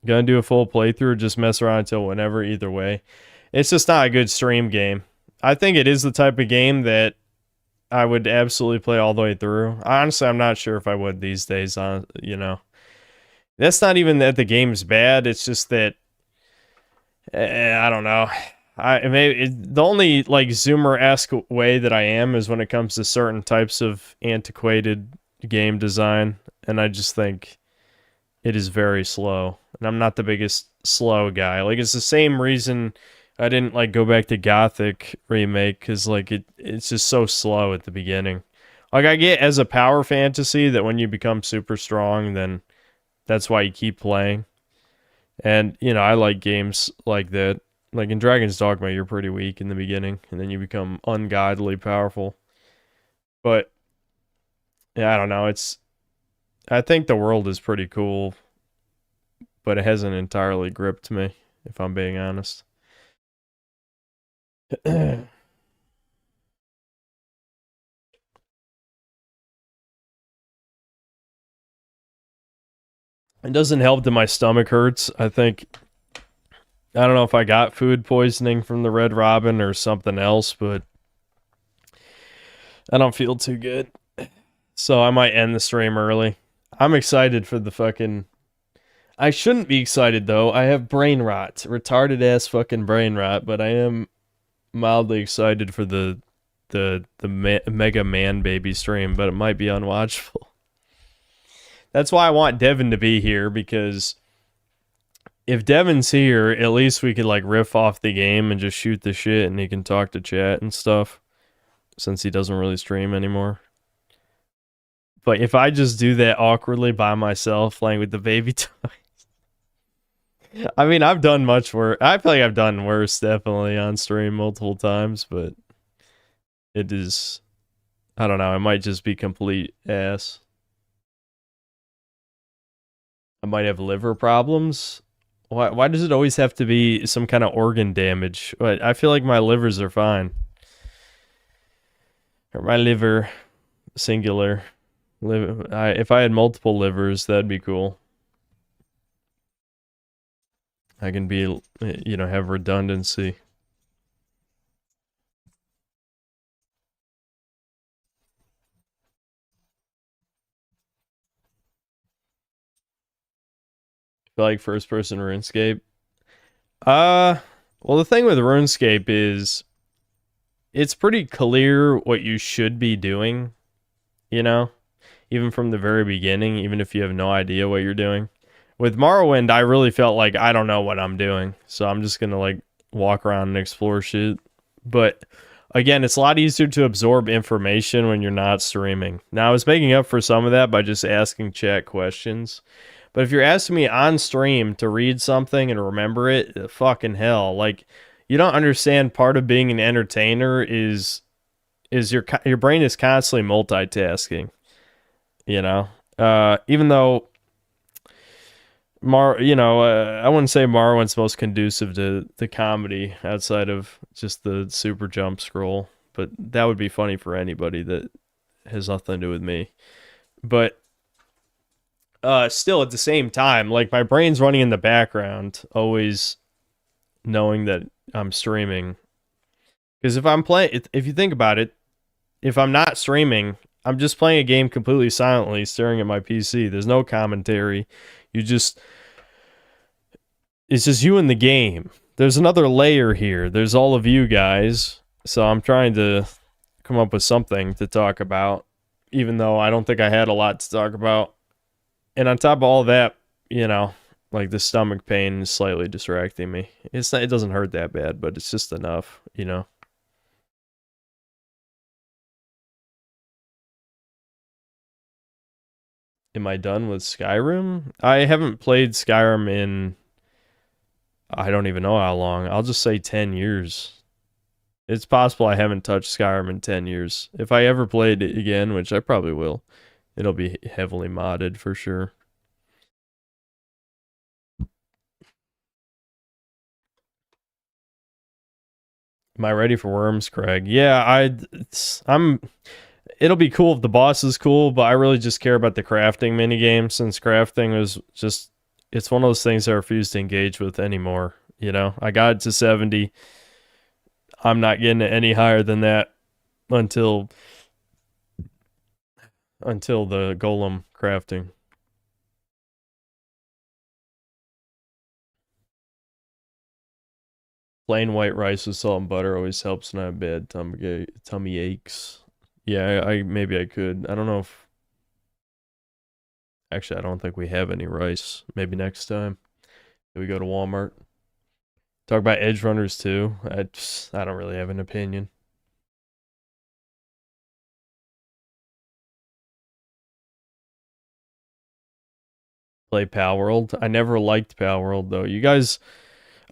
Gonna do a full playthrough or just mess around until whenever, either way. It's just not a good stream game. I think it is the type of game that I would absolutely play all the way through. Honestly, I'm not sure if I would these days, you know. That's not even that the game's bad, it's just that I don't know. The only like Zoomer-esque way that I am is when it comes to certain types of antiquated game design, and I just think it is very slow. And I'm not the biggest slow guy. Like, it's the same reason I didn't like go back to Gothic remake, because like it's just so slow at the beginning. Like, I get as a power fantasy that when you become super strong, then that's why you keep playing. And you know, I like games like that. Like in Dragon's Dogma, you're pretty weak in the beginning, and then you become ungodly powerful. But yeah, I don't know. I think the world is pretty cool, but it hasn't entirely gripped me, if I'm being honest. It doesn't help that my stomach hurts. I don't know if I got food poisoning from the Red Robin or something else, but I don't feel too good. So I might end the stream early. I'm excited for the fucking... I shouldn't be excited, though. I have brain rot. Retarded ass fucking brain rot, but I am mildly excited for the Mega Man Baby stream, but it might be unwatchable. That's why I want Devin to be here, because if Devin's here, at least we could like riff off the game and just shoot the shit, and he can talk to chat and stuff, since he doesn't really stream anymore. But if I just do that awkwardly by myself, playing with the baby toys, I mean, I've done much worse. I feel like I've done worse, definitely, on stream multiple times, but it is, I don't know, it might just be complete ass. I might have liver problems. Why does it always have to be some kind of organ damage? I feel like my livers are fine. Or my liver, singular. If I had multiple livers, that'd be cool. I can be, you know, have redundancy. Like first person RuneScape. Well, the thing with RuneScape is it's pretty clear what you should be doing, you know, even from the very beginning, even if you have no idea what you're doing. With Morrowind, I really felt like I don't know what I'm doing, so I'm just gonna like walk around and explore shit. But again, it's a lot easier to absorb information when you're not streaming. Now, I was making up for some of that by just asking chat questions. But if you're asking me on stream to read something and remember it, fucking hell. Like, you don't understand, part of being an entertainer is your brain is constantly multitasking. You know? Even though I wouldn't say Morrowind's most conducive to comedy outside of just the super jump scroll. But that would be funny for anybody that has nothing to do with me. But still, at the same time, like, my brain's running in the background, always knowing that I'm streaming. Because if I'm playing, if you think about it, if I'm not streaming, I'm just playing a game completely silently, staring at my PC. There's no commentary. You just It's just you in the game. There's another layer here. There's all of you guys. So I'm trying to come up with something to talk about, even though I don't think I had a lot to talk about. And on top of all that, you know, like the stomach pain is slightly distracting me. It doesn't hurt that bad, but it's just enough, you know. Am I done with Skyrim? I haven't played Skyrim in I don't even know how long. I'll just say 10 years. It's possible I haven't touched Skyrim in 10 years. If I ever played it again, which I probably will, it'll be heavily modded for sure. Am I ready for Worms, Craig? Yeah, I'm it'll be cool if the boss is cool, but I really just care about the crafting minigame since crafting is just it's one of those things I refuse to engage with anymore. You know, I got it to 70. I'm not getting it any higher than that until the golem crafting. Plain white rice with salt and butter always helps when I have bad tummy aches. Yeah, I maybe I could. I don't know if actually I don't think we have any rice. Maybe next time we go to Walmart. Talk about edge runners too. I don't really have an opinion. Play Pal World. I never liked Pal World though. You guys,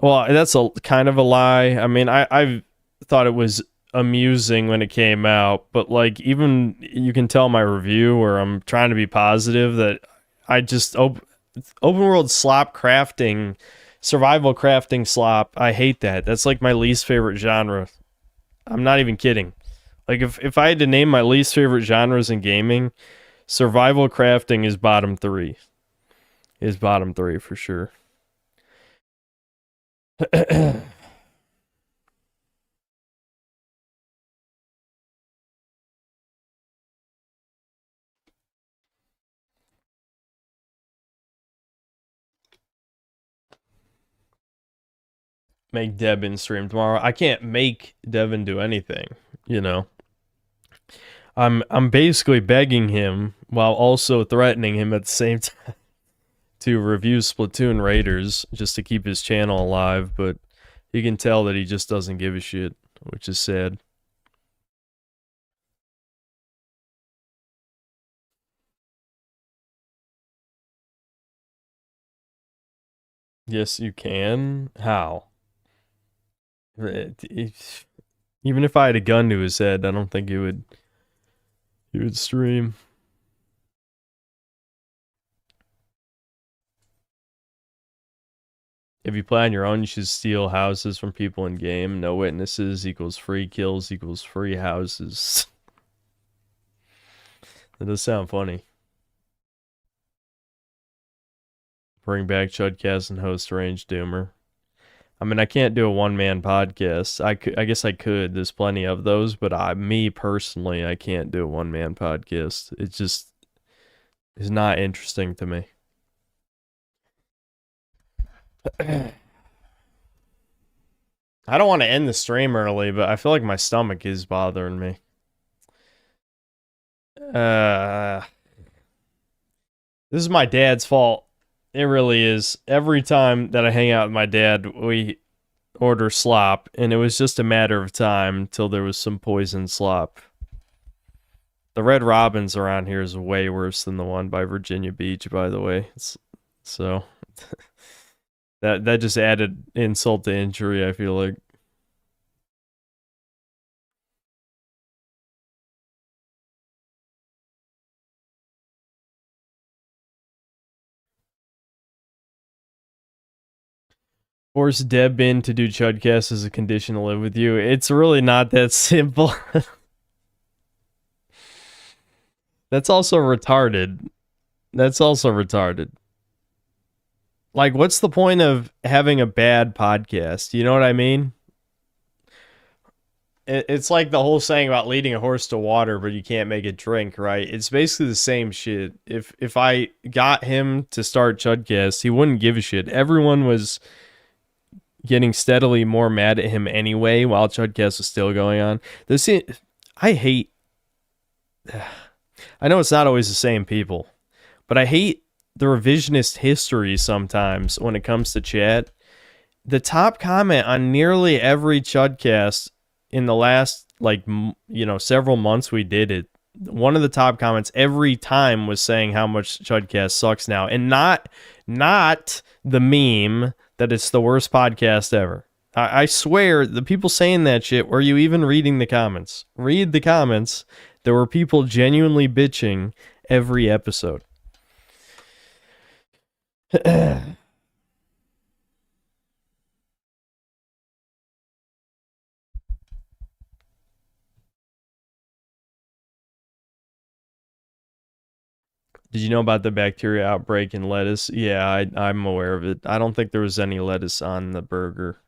well, that's a kind of a lie. I mean, I thought it was amusing when it came out, but like even you can tell my review where I'm trying to be positive that I just open world slop crafting, survival crafting slop. I hate that. That's like my least favorite genre. I'm not even kidding. Like if I had to name my least favorite genres in gaming, survival crafting is bottom 3. Is bottom 3 for sure. Make Devin stream tomorrow. I can't make Devin do anything, you know. I'm basically begging him while also threatening him at the same time to review Splatoon Raiders just to keep his channel alive, but you can tell that he just doesn't give a shit, which is sad. Yes, you can. How? Even if I had a gun to his head, I don't think he would stream. If you play on your own, you should steal houses from people in game. No witnesses equals free kills equals free houses. That does sound funny. Bring back Chudcast and host Range Doomer. I mean, I can't do a one-man podcast. I guess I could. There's plenty of those, but me personally, I can't do a one-man podcast. It just is not interesting to me. I don't want to end the stream early, but I feel like my stomach is bothering me. This is my dad's fault. It really is. Every time that I hang out with my dad, we order slop, and it was just a matter of time till there was some poison slop. The Red Robins around here is way worse than the one by Virginia Beach, by the way. So that just added insult to injury, I feel like. Force Deb in to do Chudcast as a condition to live with you. It's really not that simple. That's also retarded. Like, what's the point of having a bad podcast? You know what I mean? it's like the whole saying about leading a horse to water, but you can't make it drink, right? It's basically the same shit. If I got him to start Chudcast, he wouldn't give a shit. Everyone was getting steadily more mad at him anyway while Chudcast was still going on. I hate. I know it's not always the same people, but I hate the revisionist history sometimes when it comes to chat. The top comment on nearly every Chudcast in the last, like, several months we did it, one of the top comments every time was saying how much Chudcast sucks now, and not the meme that it's the worst podcast ever. I swear, the people saying that shit, were you even reading the comments? Read the comments. There were people genuinely bitching every episode. Did you know about the bacteria outbreak in lettuce? Yeah, I'm aware of it. I don't think there was any lettuce on the burger.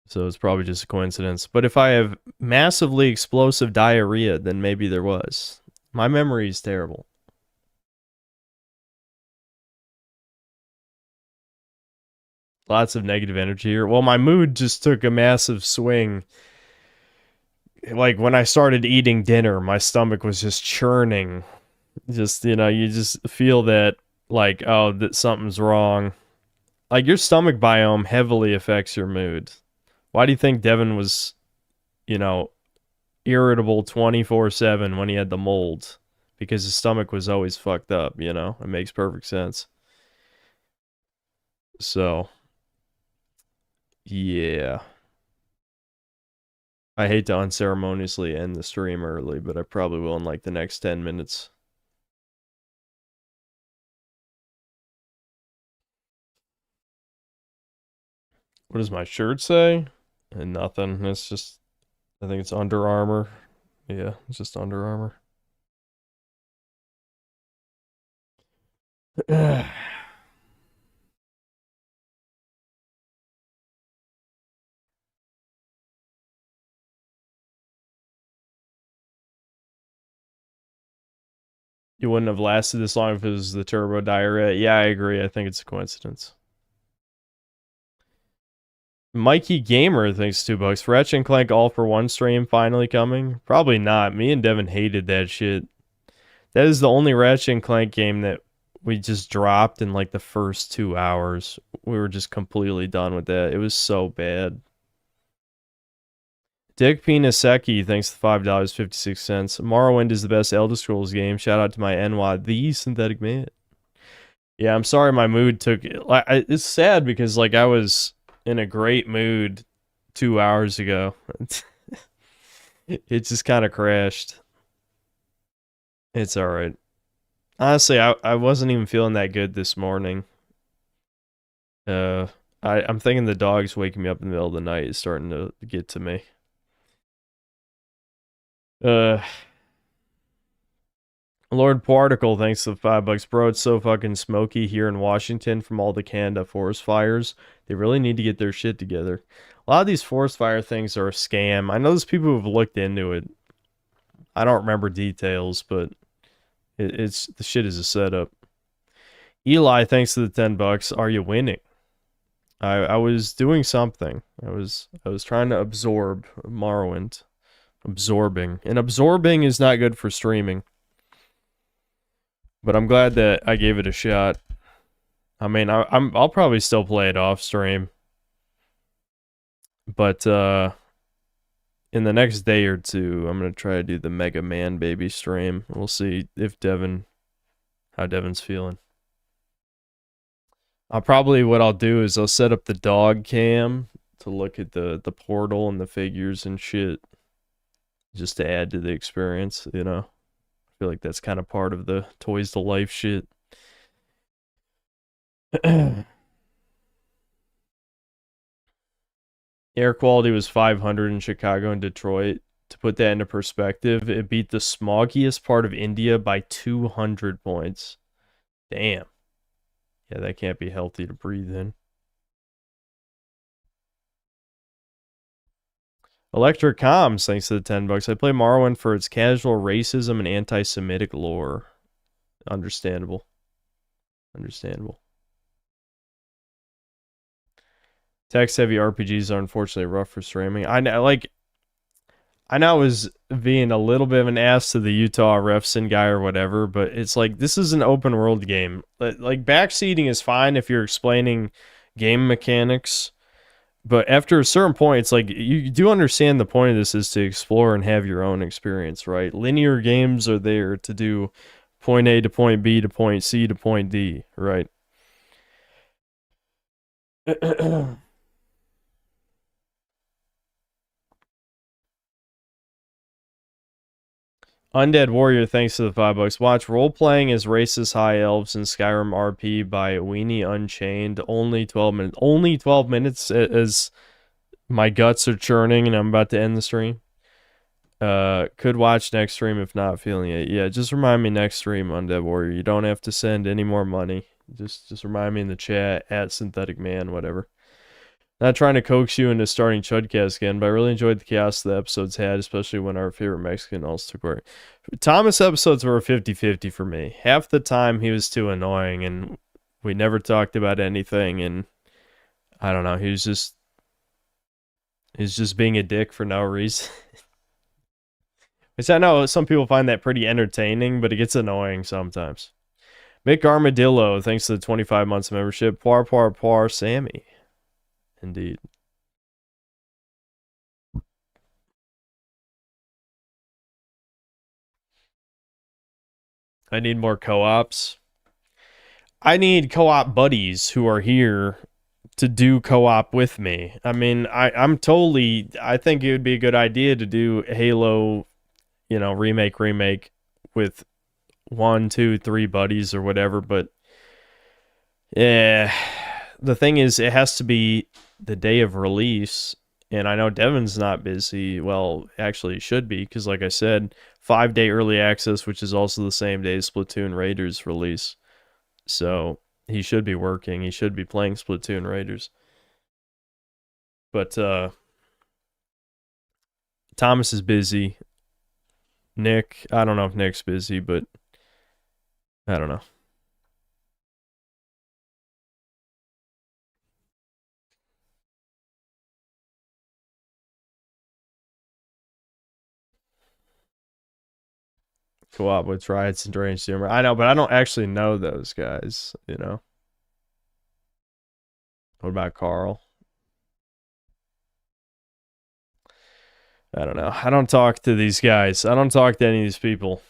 So it's probably just a coincidence. But if I have massively explosive diarrhea, then maybe there was. My memory is terrible. Lots of negative energy here. Well, my mood just took a massive swing. Like when I started eating dinner, my stomach was just churning. Just, you just feel that, like, oh, that something's wrong. Like, your stomach biome heavily affects your mood. Why do you think Devin was, irritable 24/7 when he had the mold? Because his stomach was always fucked up, It makes perfect sense. So, yeah. I hate to unceremoniously end the stream early, but I probably will in like the next 10 minutes. What does my shirt say? Nothing. It's just, I think it's Under Armour. Yeah, it's just Under Armour. You wouldn't have lasted this long if it was the turbo diarrhea. Yeah, I agree. I think it's a coincidence. Mikey Gamer thinks $2. Ratchet and Clank All for One stream finally coming? Probably not. Me and Devin hated that shit. That is the only Ratchet and Clank game that we just dropped in like the first 2 hours. We were just completely done with that. It was so bad. Dick Pinasecki thanks for $5.56. Morrowind is the best Elder Scrolls game. Shout out to my NY, the Synthetic Man. Yeah, I'm sorry my mood took... It's sad because like I was in a great mood 2 hours ago. It just kind of crashed. It's alright. Honestly, I wasn't even feeling that good this morning. I'm thinking the dog's waking me up in the middle of the night is starting to get to me. Lord Particle, thanks for the $5. Bro, it's so fucking smoky here in Washington from all the Canada forest fires. They really need to get their shit together. A lot of these forest fire things are a scam. I know there's people who've looked into it. I don't remember details, but it's the shit is a setup. Eli, thanks to the $10. Are you winning? I was doing something. I was trying to absorb Morrowind. Absorbing. And absorbing is not good for streaming. But I'm glad that I gave it a shot. I mean, I'll probably still play it off stream. But in the next day or two, I'm gonna try to do the Mega Man Baby stream. We'll see if how Devin's feeling. What I'll do is I'll set up the dog cam to look at the portal and the figures and shit. Just to add to the experience, I feel like that's kind of part of the Toys to Life shit. Air quality was 500 in Chicago and Detroit. To put that into perspective, it beat the smoggiest part of India by 200 points. Damn. Yeah, that can't be healthy to breathe in. Electric Comms, thanks to the $10. I play Morrowind for its casual racism and anti-Semitic lore. Understandable. Understandable. Text-heavy RPGs are unfortunately rough for streaming. I know I was being a little bit of an ass to the Utah Refson guy or whatever, but it's like, this is an open world game. Like, backseating is fine if you're explaining game mechanics, but after a certain point, it's like, you do understand the point of this is to explore and have your own experience, right? Linear games are there to do point A to point B to point C to point D, right? Undead Warrior, thanks to the $5. Watch role playing as racist high elves in Skyrim RP by Weenie Unchained. Only 12 minutes. Only 12 minutes as my guts are churning and I'm about to end the stream. Could watch next stream if not feeling it. Yeah, just remind me next stream, Undead Warrior. You don't have to send any more money. Just remind me in the chat at Synthetic Man, whatever. Not trying to coax you into starting Chudcast again, but I really enjoyed the chaos the episodes had, especially when our favorite Mexican also took part. Thomas episodes were 50-50 for me. Half the time he was too annoying and we never talked about anything, and I don't know, he's just being a dick for no reason. Which I know some people find that pretty entertaining, but it gets annoying sometimes. Mick Armadillo, thanks to the 25 months of membership. Poir, Sammy. Indeed. I need more co-ops. I need co-op buddies who are here to do co-op with me. I mean, I think it would be a good idea to do Halo, remake with 1, 2, 3 buddies or whatever, but yeah, the thing is, it has to be the day of release, and I know Devin's not busy. Well, actually, he should be, because like I said, 5-day early access, which is also the same day as Splatoon Raiders release. So he should be working. He should be playing Splatoon Raiders. But Thomas is busy. Nick, I don't know if Nick's busy, but I don't know. Co-op with Triads and Drained Humor. I know, but I don't actually know those guys, What about Carl? I don't know. I don't talk to these guys. I don't talk to any of these people.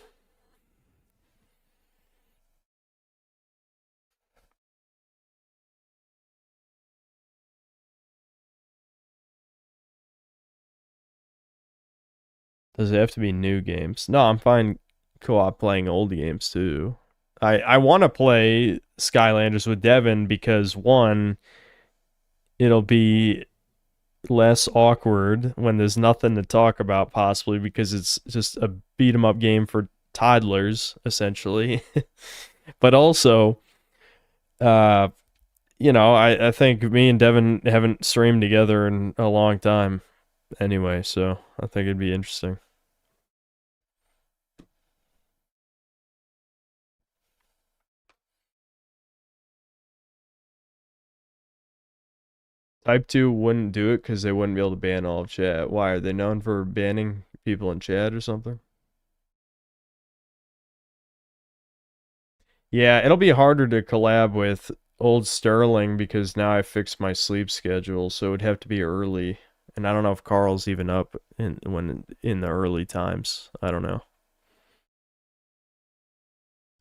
Does it have to be new games? No, I'm fine co-op playing old games too. I want to play Skylanders with Devin because, one, it'll be less awkward when there's nothing to talk about, possibly because it's just a beat 'em up game for toddlers essentially. But also, I think me and Devin haven't streamed together in a long time anyway, so I think it'd be interesting. Type 2 wouldn't do it because they wouldn't be able to ban all of chat. Why? Are they known for banning people in chat or something? Yeah, it'll be harder to collab with old Sterling because now I fixed my sleep schedule, so it'd have to be early. And I don't know if Carl's even up in the early times. I don't know.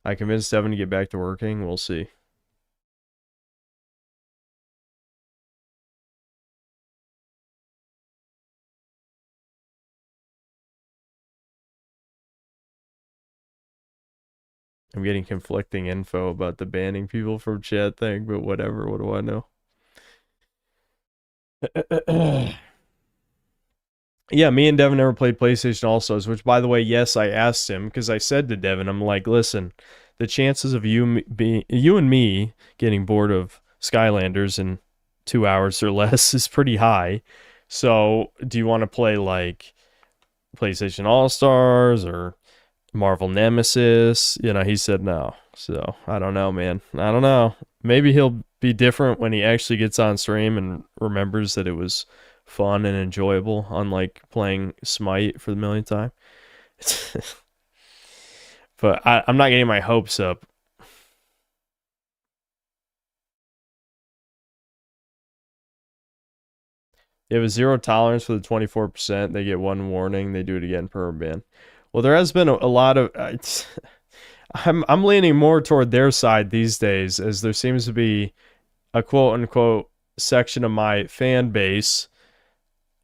I convinced Devin to get back to working. We'll see. I'm getting conflicting info about the banning people from chat thing, but whatever. What do I know? Yeah, me and Devin never played PlayStation All-Stars, which, by the way, yes, I asked him because I said to Devin, I'm like, listen, the chances of you and me getting bored of Skylanders in 2 hours or less is pretty high. So, do you want to play like PlayStation All Stars or Marvel Nemesis? You know, he said no. So, I don't know, man. I don't know. Maybe he'll be different when he actually gets on stream and remembers that it was fun and enjoyable, unlike playing Smite for the millionth time. But I'm not getting my hopes up. They have a zero tolerance for the 24%. They get one warning. They do it again per ban. Well, there has been a lot of. I'm leaning more toward their side these days, as there seems to be a quote unquote section of my fan base,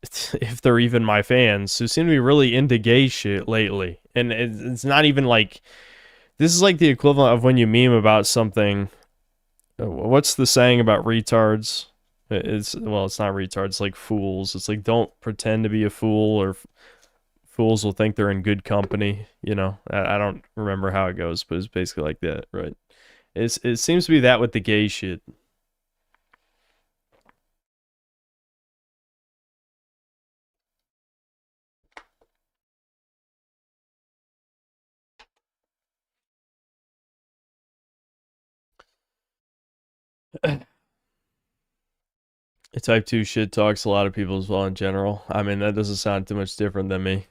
if they're even my fans, who seem to be really into gay shit lately. And it's not even like this is like the equivalent of when you meme about something. What's the saying about retards? It's well, it's not retards, it's like fools. It's like don't pretend to be a fool, or fools will think they're in good company. You know, I don't remember how it goes, but it's basically like that, right? It seems to be that with the gay shit. Type 2 shit talks a lot of people as well in general. I mean, that doesn't sound too much different than me.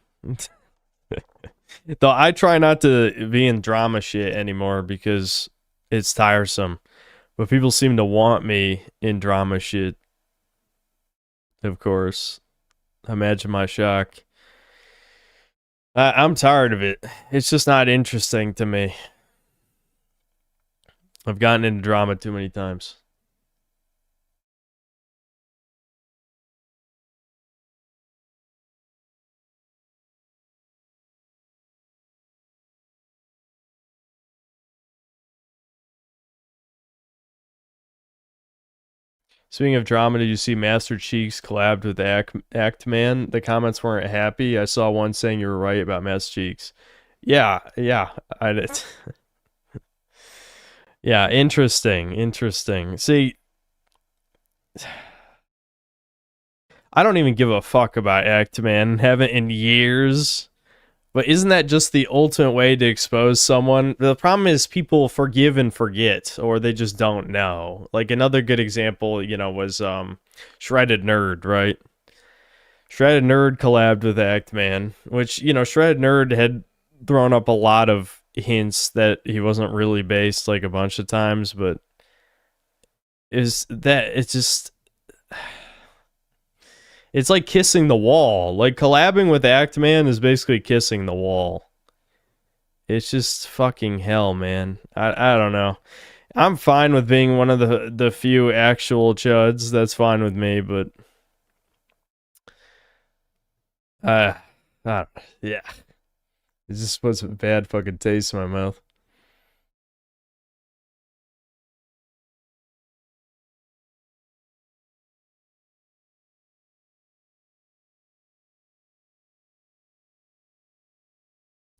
Though I try not to be in drama shit anymore because it's tiresome. But people seem to want me in drama shit. Of course. Imagine my shock. I'm tired of it. It's just not interesting to me. I've gotten into drama too many times. Speaking of drama, did you see Master Cheeks collabed with Act Man? The comments weren't happy. I saw one saying you were right about Master Cheeks. Yeah, I did. Yeah, interesting. See, I don't even give a fuck about Act Man. Haven't in years. But isn't that just the ultimate way to expose someone? The problem is people forgive and forget, or they just don't know. Like another good example, was Shredded Nerd, right? Shredded Nerd collabed with Act Man, which, Shredded Nerd had thrown up a lot of hints that he wasn't really based like a bunch of times, but it's just it's like kissing the wall. Like collabing with Act Man is basically kissing the wall. It's just fucking hell, man. I don't know. I'm fine with being one of the few actual chuds. That's fine with me, but uh, yeah. It just puts a bad fucking taste in my mouth.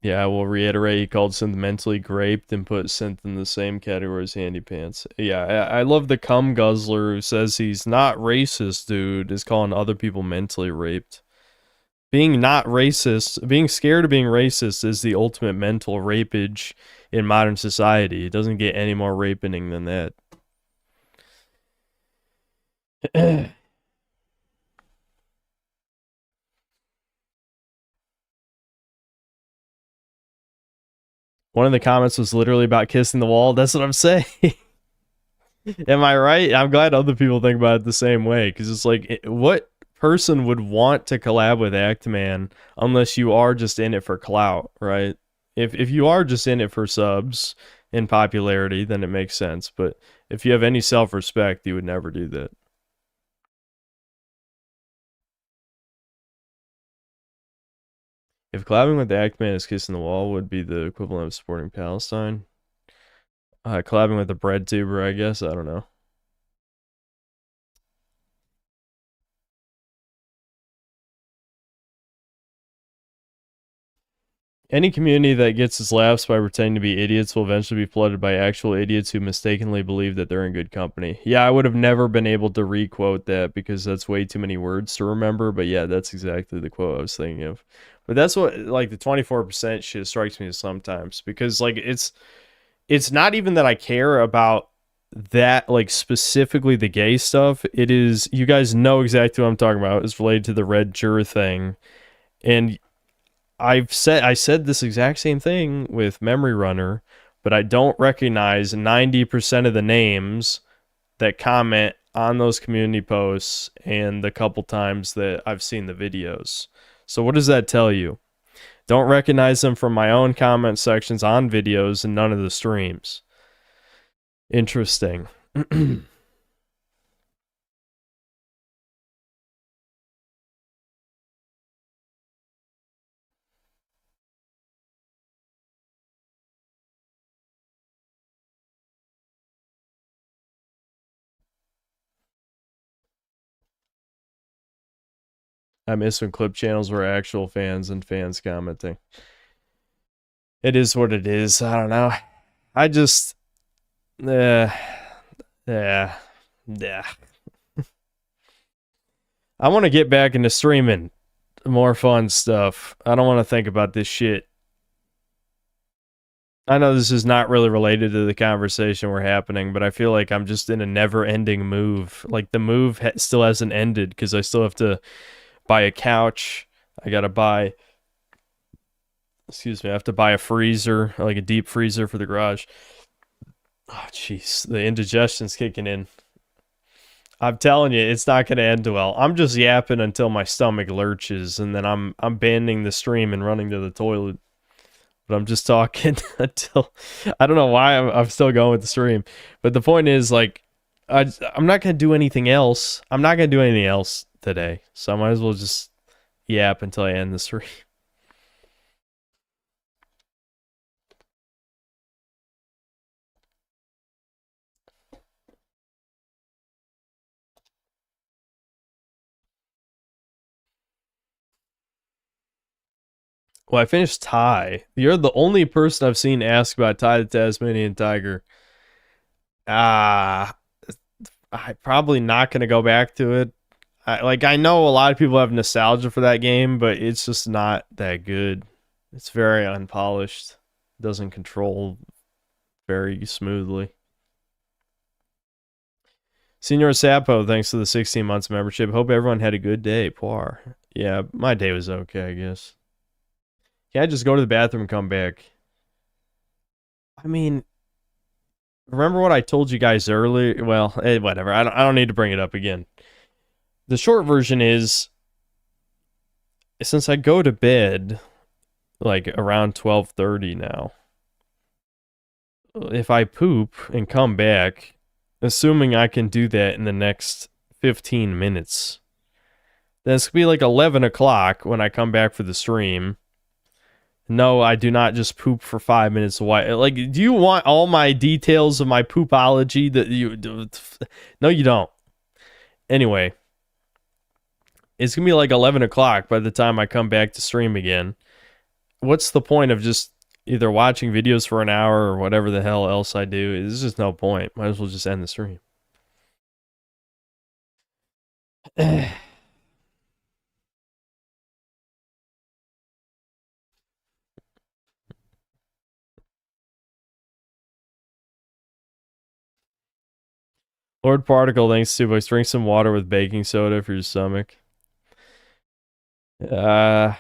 Yeah, I will reiterate, he called synth mentally graped and put synth in the same category as handy pants. Yeah, I love the cum guzzler who says he's not racist, dude, is calling other people mentally raped. Being not racist, being scared of being racist is the ultimate mental rapage in modern society. It doesn't get any more rapening than that. One of the comments was literally about kissing the wall. That's what I'm saying. Am I right? I'm glad other people think about it the same way, because it's like, what person would want to collab with Act Man unless you are just in it for clout, right? If you are just in it for subs and popularity, then it makes sense. But if you have any self-respect, you would never do that. If collabing with the Act Man is kissing the wall would be the equivalent of supporting Palestine. Collabing with the bread tuber, I guess. I don't know. Any community that gets its laughs by pretending to be idiots will eventually be flooded by actual idiots who mistakenly believe that they're in good company. Yeah, I would have never been able to re-quote that because that's way too many words to remember, but yeah, that's exactly the quote I was thinking of. But that's what, like, the 24% shit strikes me sometimes, because, like, it's not even that I care about that, like, specifically the gay stuff. It is, you guys know exactly what I'm talking about. It's related to the red juror thing. And I said this exact same thing with Memory Runner, but I don't recognize 90% of the names that comment on those community posts and the couple times that I've seen the videos. So what does that tell you? Don't recognize them from my own comment sections on videos and none of the streams. Interesting. I miss when clip channels were actual fans and fans commenting. It is what it is. I don't know. I just, yeah, yeah. I want to get back into streaming more fun stuff. I don't want to think about this shit. I know this is not really related to the conversation we're happening, but I feel like I'm just in a never-ending move. Like, the move still hasn't ended because I still have to buy a couch. I gotta buy, excuse me, I have to buy a freezer, like a deep freezer for the garage. Oh, jeez, the indigestion's kicking in. I'm telling you, it's not going to end well. I'm just yapping until my stomach lurches, and then I'm abandoning the stream and running to the toilet. But I'm just talking until, I don't know why I'm still going with the stream. But the point is, like, I'm not going to do anything else. I'm not going to do anything else today. So I might as well just yap until I end the stream. Well, I finished Ty. You're the only person I've seen ask about Ty the Tasmanian Tiger. I'm probably not going to go back to it. I know a lot of people have nostalgia for that game, but it's just not that good. It's very unpolished. Doesn't control very smoothly. Senor Sapo, thanks for the 16 months membership. Hope everyone had a good day. Poir. Yeah, my day was okay, I guess. Can I just go to the bathroom and come back? I mean, remember what I told you guys earlier? Well, whatever. I don't need to bring it up again. The short version is, since I go to bed like around 12:30 now, if I poop and come back, assuming I can do that in the next 15 minutes, then it's gonna be like 11 o'clock when I come back for the stream. No, I do not just poop for 5 minutes. Why? Like, do you want all my details of my poopology that you do? No, you don't. Anyway, it's going to be like 11 o'clock by the time I come back to stream again. What's the point of just either watching videos for an hour or whatever the hell else I do? There's just no point. Might as well just end the stream. Lord Particle, thanks to boys. Drink some water with baking soda for your stomach. I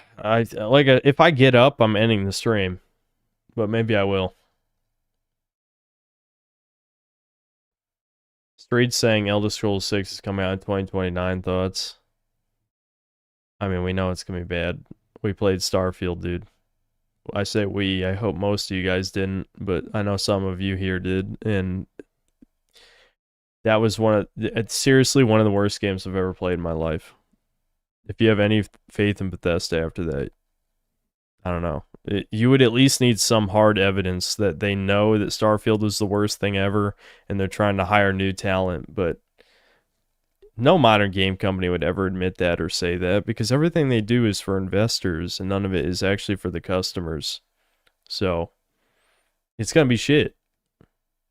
like if I get up, I'm ending the stream, but maybe I will. Street saying Elder Scrolls 6 is coming out in 2029. Thoughts? I mean, we know it's gonna be bad. We played Starfield, dude. I say we. I hope most of you guys didn't, but I know some of you here did, and that was it's seriously one of the worst games I've ever played in my life. If you have any faith in Bethesda after that, I don't know. You would at least need some hard evidence that they know that Starfield was the worst thing ever and they're trying to hire new talent, but no modern game company would ever admit that or say that, because everything they do is for investors and none of it is actually for the customers. So it's gonna be shit.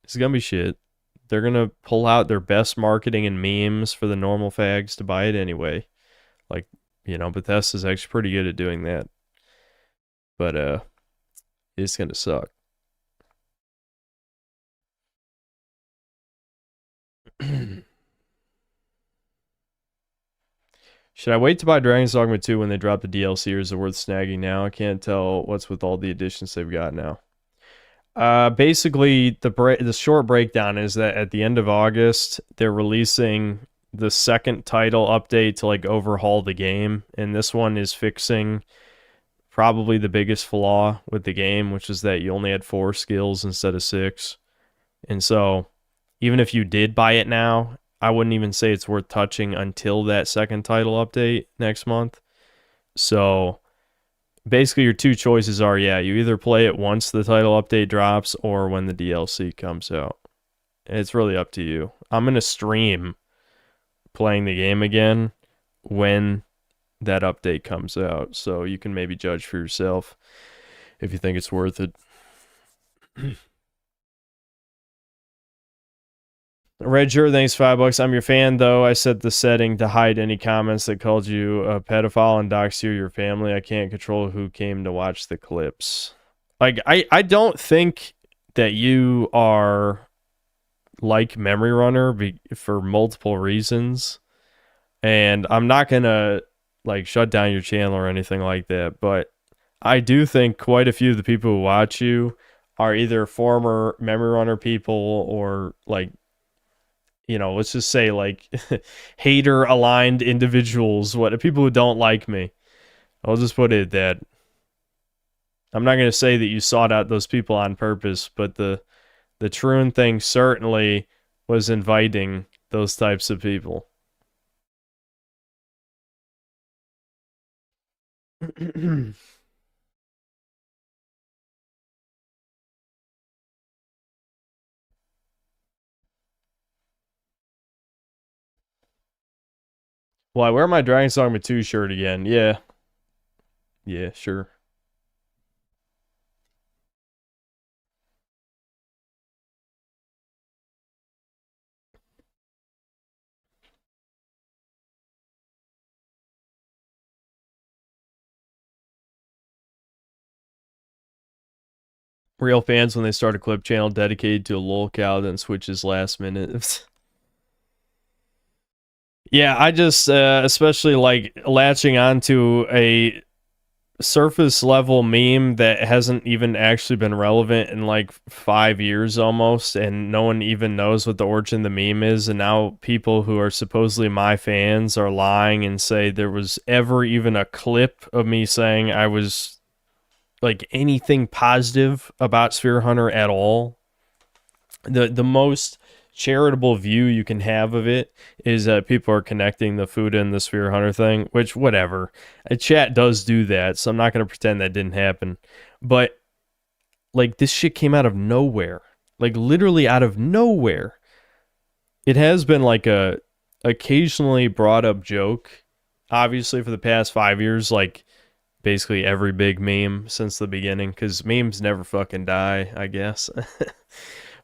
It's gonna be shit. They're gonna pull out their best marketing and memes for the normal fags to buy it anyway. Like, Bethesda's actually pretty good at doing that. But it's gonna suck. Should I wait to buy Dragon's Dogma 2 when they drop the DLC, or is it worth snagging now? I can't tell what's with all the additions they've got now. Basically, the short breakdown is that at the end of August, they're releasing the second title update to like overhaul the game, and this one is fixing probably the biggest flaw with the game, which is that you only had 4 skills instead of 6. And so, even if you did buy it now, I wouldn't even say it's worth touching until that second title update next month. So basically your two choices are, you either play it once the title update drops or when the DLC comes out. It's really up to you. I'm going to stream playing the game again when that update comes out, so you can maybe judge for yourself if you think it's worth it. Red Shirt, thanks $5. I'm your fan, though. I set the setting to hide any comments that called you a pedophile and dox you or your family. I can't control who came to watch the clips. Like, I don't think that you are like Memory Runner for multiple reasons. And I'm not going to, like, shut down your channel or anything like that. But I do think quite a few of the people who watch you are either former Memory Runner people or, like, let's just say like hater aligned individuals, people who don't like me. I'll just put it that. I'm not going to say that you sought out those people on purpose, but the Troon thing certainly was inviting those types of people. Well, I wear my Dragon's Dogma 2 shirt again. Yeah. Yeah, sure. Real fans when they start a clip channel dedicated to a lolcow, then switches last minute. Yeah, I just especially like latching onto a surface level meme that hasn't even actually been relevant in like 5 years almost, and no one even knows what the origin of the meme is, and now people who are supposedly my fans are lying and say there was ever even a clip of me saying I was like anything positive about Sphere Hunter at all. The most charitable view you can have of it is that people are connecting the Fuda and the Sphere Hunter thing, which, whatever. A chat does do that, so I'm not going to pretend that didn't happen. But, like, this shit came out of nowhere. Like, literally out of nowhere. It has been, like, a occasionally brought up joke, obviously, for the past 5 years, like, basically every big meme since the beginning, because memes never fucking die, I guess.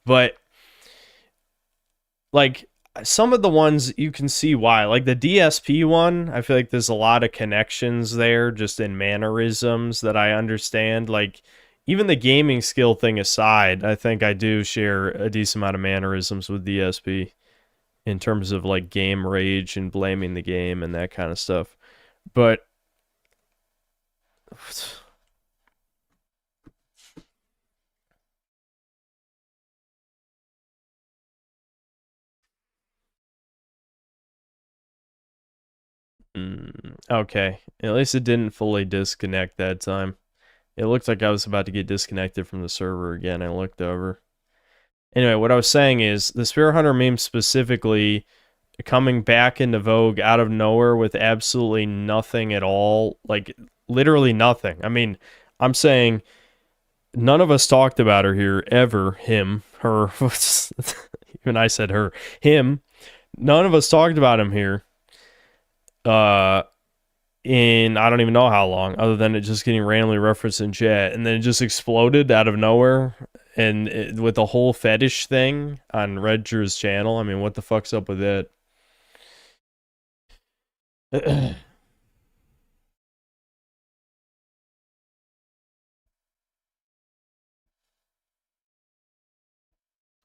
But like some of the ones you can see why, like the DSP one, I feel like there's a lot of connections there just in mannerisms that I understand. Like even the gaming skill thing aside, I think I do share a decent amount of mannerisms with DSP in terms of like game rage and blaming the game and that kind of stuff. But okay, at least it didn't fully disconnect that time. It looked like I was about to get disconnected from the server again. I looked over. Anyway, what I was saying is the Sphere Hunter meme specifically coming back into vogue out of nowhere with absolutely nothing at all. Like literally nothing. I mean, I'm saying none of us talked about her here ever. Him, her, even I said her, him. none of us talked about him here. In I don't even know how long, other than it just getting randomly referenced in chat, and then it just exploded out of nowhere, and with the whole fetish thing on Redger's channel. I mean, what the fuck's up with it?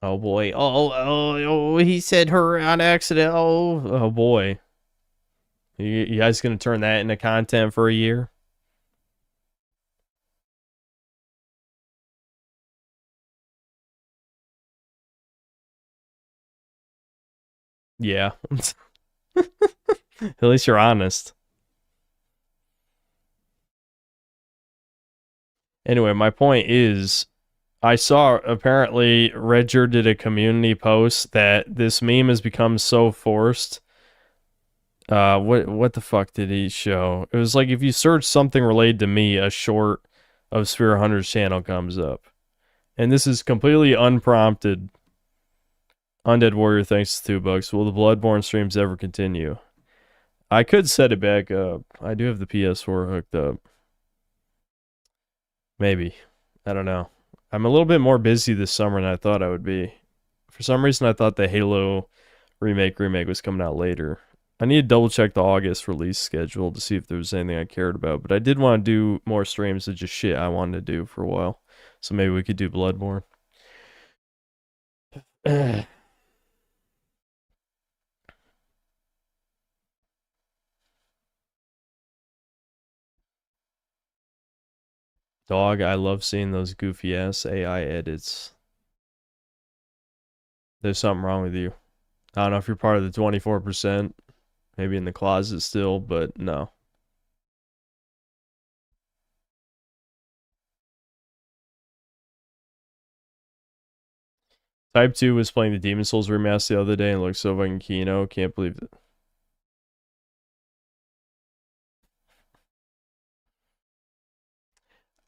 Oh boy! Oh! He said her on accident. Oh boy! You guys gonna turn that into content for a year? Yeah. At least you're honest. Anyway, my point is, I saw apparently Redger did a community post that this meme has become so forced. What the fuck did he show? It was like if you search something related to me, a short of Sphere Hunter's channel comes up. And this is completely unprompted. Undead Warrior, thanks to $2. Will the Bloodborne streams ever continue? I could set it back up. I do have the PS4 hooked up. Maybe. I don't know. I'm a little bit more busy this summer than I thought I would be. For some reason, I thought the Halo remake was coming out later. I need to double check the August release schedule to see if there was anything I cared about. But I did want to do more streams of just shit I wanted to do for a while. So maybe we could do Bloodborne. Dog, I love seeing those goofy ass AI edits. There's something wrong with you. I don't know if you're part of the 24%, maybe in the closet still, but no. Type 2 was playing the Demon Souls remaster the other day and looked so fucking kino. Can't believe it.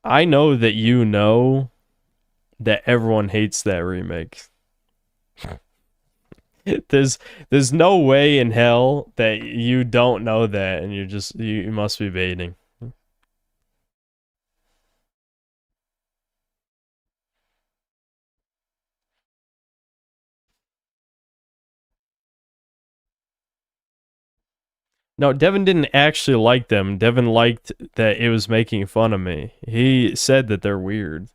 I know that you know that everyone hates that remake. There's no way in hell that you don't know that, and you must be baiting. No, Devin didn't actually like them. Devin liked that it was making fun of me. He said that they're weird.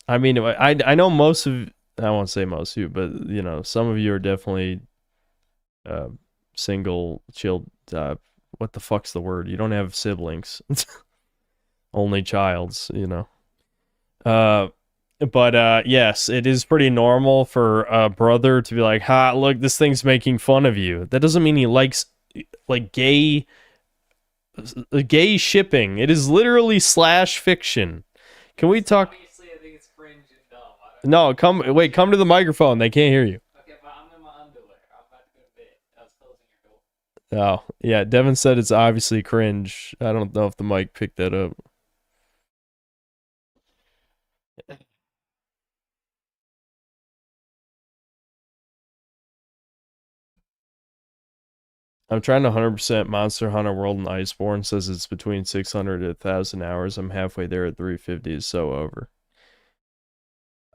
I mean, I know most of, I won't say most of you, but you know, some of you are definitely single, chilled. What the fuck's the word? You don't have siblings. Only childs, you know. But yes, it is pretty normal for a brother to be like, "Ha, look, this thing's making fun of you." That doesn't mean he likes like gay shipping. It is literally slash fiction. Can we talk? Obviously, I think it's cringe and dumb. No, come to the microphone. They can't hear you. Okay, but I'm in my underwear. I'm about to go to bed. I was closing your door. Oh, yeah, Devin said it's obviously cringe. I don't know if the mic picked that up. I'm trying to 100% Monster Hunter World and Iceborne. Says it's between 600 to 1,000 hours. I'm halfway there at 350. Is so over.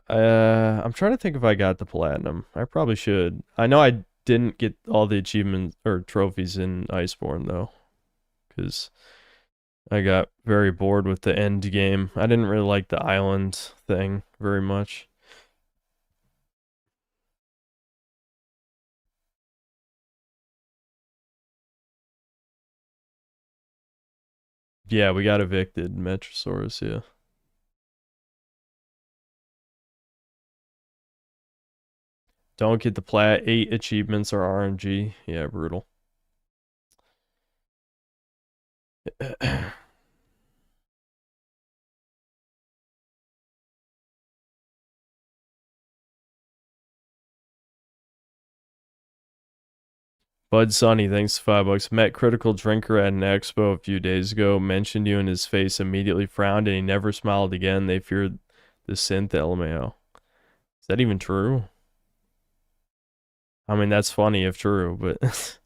I'm trying to think if I got the platinum. I probably should. I know I didn't get all the achievements or trophies in Iceborne though, because I got very bored with the end game. I didn't really like the island thing very much. Yeah, we got evicted, Metrosaurus, yeah. Don't get the plat. 8 achievements are RNG. Yeah, brutal. Bud Sonny, thanks for $5. Met Critical Drinker at an expo a few days ago. Mentioned you, and his face immediately frowned, and he never smiled again. They feared The synth LMAO. Is that even true? I mean, that's funny if true, but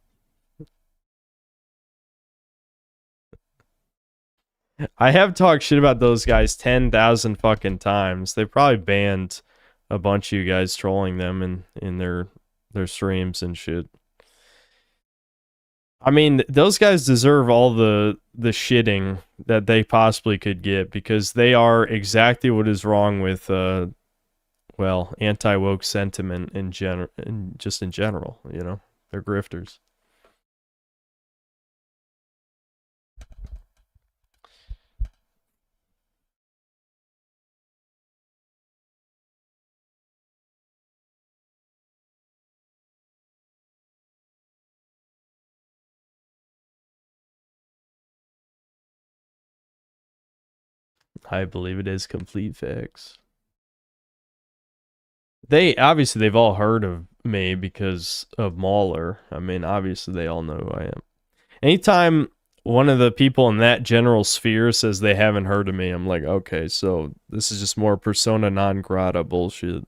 I have talked shit about those guys 10,000 fucking times. They probably banned a bunch of you guys trolling them in their streams and shit. I mean, those guys deserve all the shitting that they possibly could get because they are exactly what is wrong with well, anti-woke sentiment in general, just in general, you know. They're grifters. I believe it is complete facts. They've all heard of me because of Mauler. I mean, obviously they all know who I am. Anytime one of the people in that general sphere says they haven't heard of me, I'm like, okay, so this is just more persona non grata bullshit.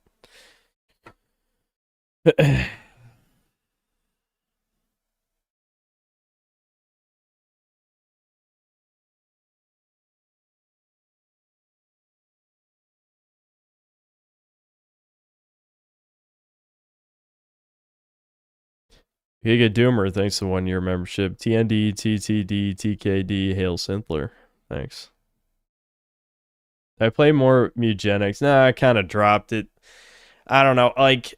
Giga Doomer, thanks for 1 year membership. TND, TTD, TKD, Hail Synthler. Thanks. I play more Mugenics. Nah, I kind of dropped it. I don't know. Like,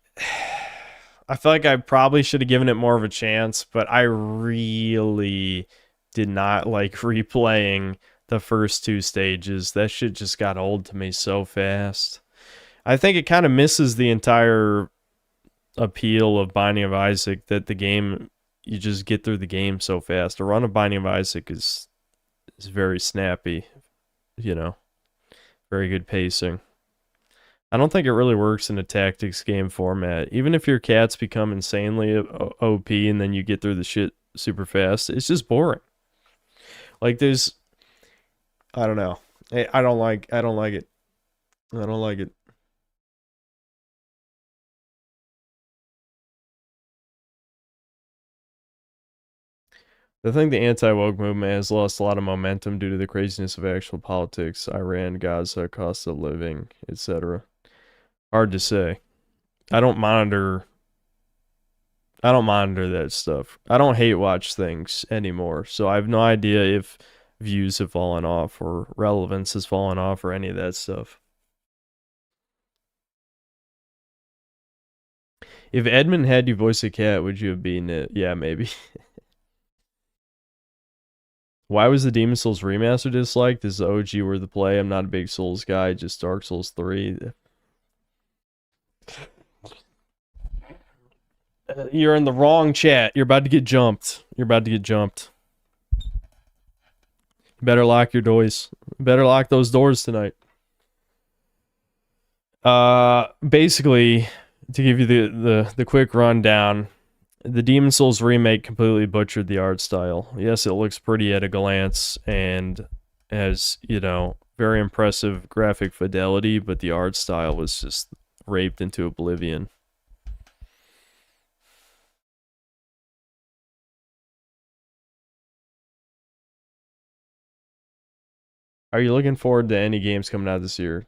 I feel like I probably should have given it more of a chance, but I really did not like replaying the first 2 stages. That shit just got old to me so fast. I think it kind of misses the entire appeal of Binding of Isaac that the game, you just get through the game so fast. A run of Binding of Isaac is very snappy, you know, very good pacing. I don't think it really works in a tactics game format. Even if your cats become insanely OP and then you get through the shit super fast, it's just boring. Like there's, I don't know. I don't like it. I don't like it. I think the anti-woke movement has lost a lot of momentum due to the craziness of actual politics, Iran, Gaza, cost of living, etc. Hard to say. I don't monitor that stuff. I don't hate watch things anymore, so I have no idea if views have fallen off or relevance has fallen off or any of that stuff. If Edmund had you voice a cat, would you have been it? Yeah, maybe. Why was the Demon Souls remaster disliked? This is OG worth the play. I'm not a big Souls guy, just Dark Souls 3. You're in the wrong chat. You're about to get jumped. You better lock your doors. Better lock those doors tonight. Basically, to give you the quick rundown, the Demon Souls remake completely butchered the art style. Yes, it looks pretty at a glance and has, you know, very impressive graphic fidelity, but the art style was just raped into oblivion. Are you looking forward to any games coming out this year?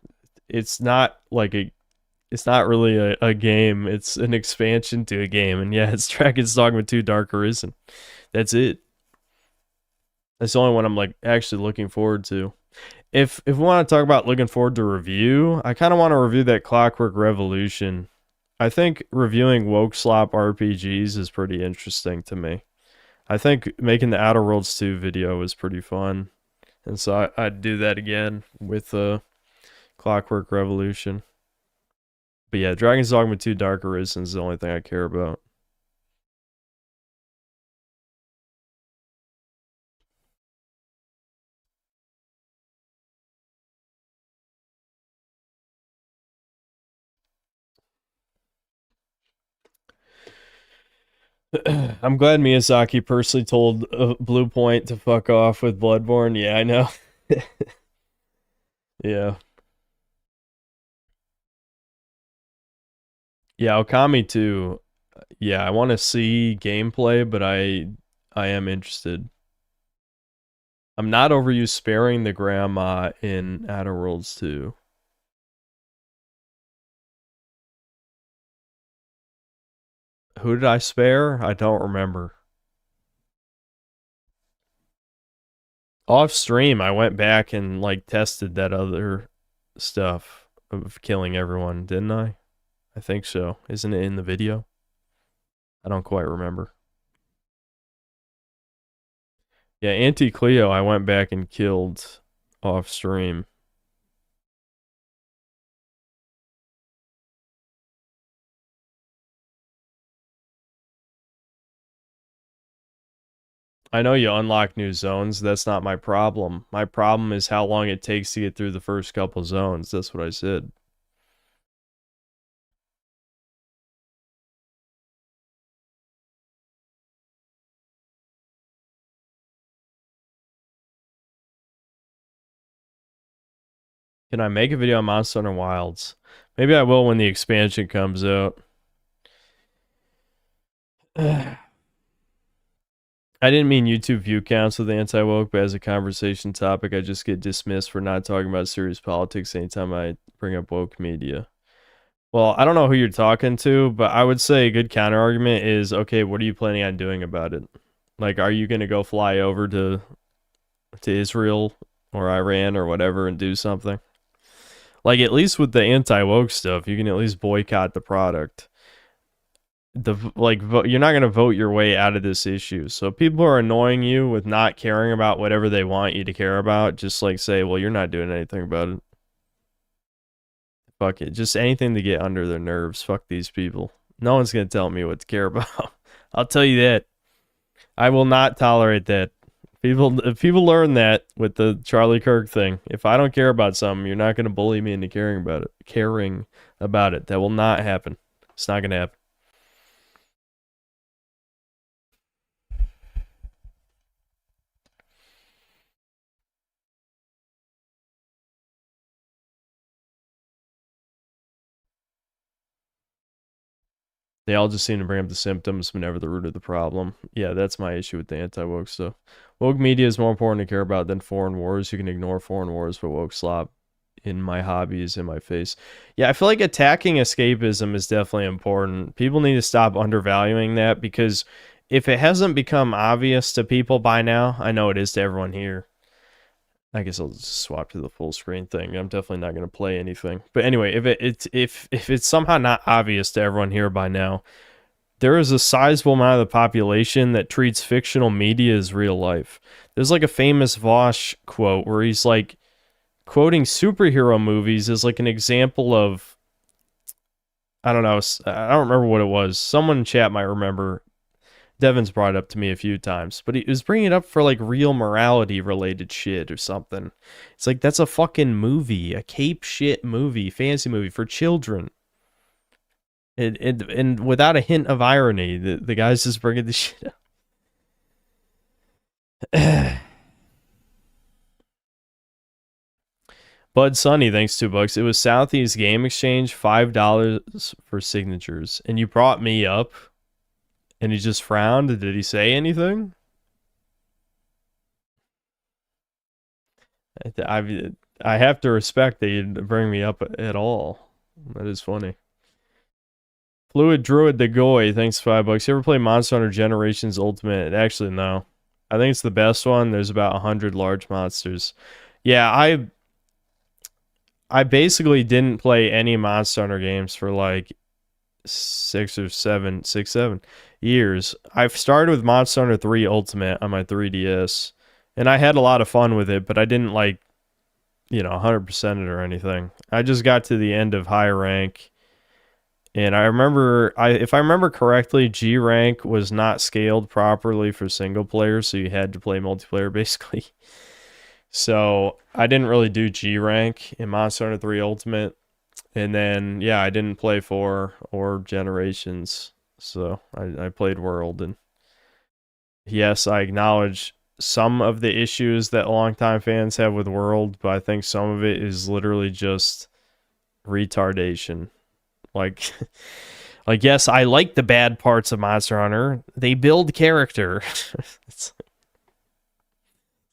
It's not really a game. It's an expansion to a game. And yeah, it's Dragon's Dogma 2 Dark Arisen. That's it. That's the only one I'm like actually looking forward to. If we want to talk about looking forward to review, I kind of want to review that Clockwork Revolution. I think reviewing woke slop RPGs is pretty interesting to me. I think making the Outer Worlds 2 video was pretty fun. And so I'd do that again with Clockwork Revolution. But yeah, Dragon's Dogma 2 Dark Arisen is the only thing I care about. I'm glad Miyazaki personally told Blue Point to fuck off with Bloodborne. Yeah, I know. Yeah. Yeah, Okami 2. Yeah, I want to see gameplay, but I am interested. I'm not over you sparing the grandma in Outer Worlds 2. Who did I spare? I don't remember. Off stream, I went back and like tested that other stuff of killing everyone, didn't I? I think so. Isn't it in the video? I don't quite remember. Yeah, Auntie Cleo, I went back and killed off stream. I know you unlock new zones. That's not my problem. My problem is how long it takes to get through the first couple zones. That's what I said. Can I make a video on Monster Hunter Wilds? Maybe I will when the expansion comes out. I didn't mean YouTube view counts with anti-woke, but as a conversation topic, I just get dismissed for not talking about serious politics anytime I bring up woke media. Well, I don't know who you're talking to, but I would say a good counter argument is, okay, what are you planning on doing about it? Like, are you going to go fly over to Israel or Iran or whatever and do something? Like, at least with the anti-woke stuff, you can at least boycott the product. You're not going to vote your way out of this issue. So people are annoying you with not caring about whatever they want you to care about. Just like say, well, you're not doing anything about it. Fuck it. Just anything to get under their nerves. Fuck these people. No one's going to tell me what to care about. I'll tell you that. I will not tolerate that. If people learn that with the Charlie Kirk thing, if I don't care about something, you're not going to bully me into caring about it. That will not happen. It's not going to happen. They all just seem to bring up the symptoms, but never the root of the problem. Yeah, that's my issue with the anti-woke stuff. Woke media is more important to care about than foreign wars. You can ignore foreign wars, but woke slop in my hobbies in my face. Yeah, I feel like attacking escapism is definitely important. People need to stop undervaluing that, because if it hasn't become obvious to people by now, I know it is to everyone here. I guess I'll just swap to the full screen thing. I'm definitely not going to play anything. But anyway, if it's somehow not obvious to everyone here by now, there is a sizable amount of the population that treats fictional media as real life. There's like a famous Vosh quote where he's like quoting superhero movies as like an example of, I don't know, I don't remember what it was. Someone in chat might remember. Devin's brought it up to me a few times, but he was bringing it up for like real morality related shit or something. It's like, that's a fucking movie, a cape shit movie, fantasy movie for children. And without a hint of irony, the guy's just bringing the shit up. Bud Sunny, thanks $2. It was Southeast Game Exchange, $5 for signatures. And you brought me up? And he just frowned? Did he say anything? I have to respect that you bring me up at all. That is funny. Fluid Druid the Goy, thanks $5. You ever play Monster Hunter Generations Ultimate? Actually, no. I think it's the best one. There's about 100 large monsters. Yeah, I basically didn't play any Monster Hunter games for like 6-7 years. I've started with Monster Hunter 3 Ultimate on my 3DS, and I had a lot of fun with it, but I didn't 100% it or anything. I just got to the end of high rank, and I remember, if I remember correctly, G rank was not scaled properly for single player, so you had to play multiplayer basically. So I didn't really do G rank in Monster Hunter 3 Ultimate. And then, yeah, I didn't play 4 or Generations, so I played World. And yes, I acknowledge some of the issues that longtime fans have with World, but I think some of it is literally just retardation. Like, Like, yes, I like the bad parts of Monster Hunter. They build character. It's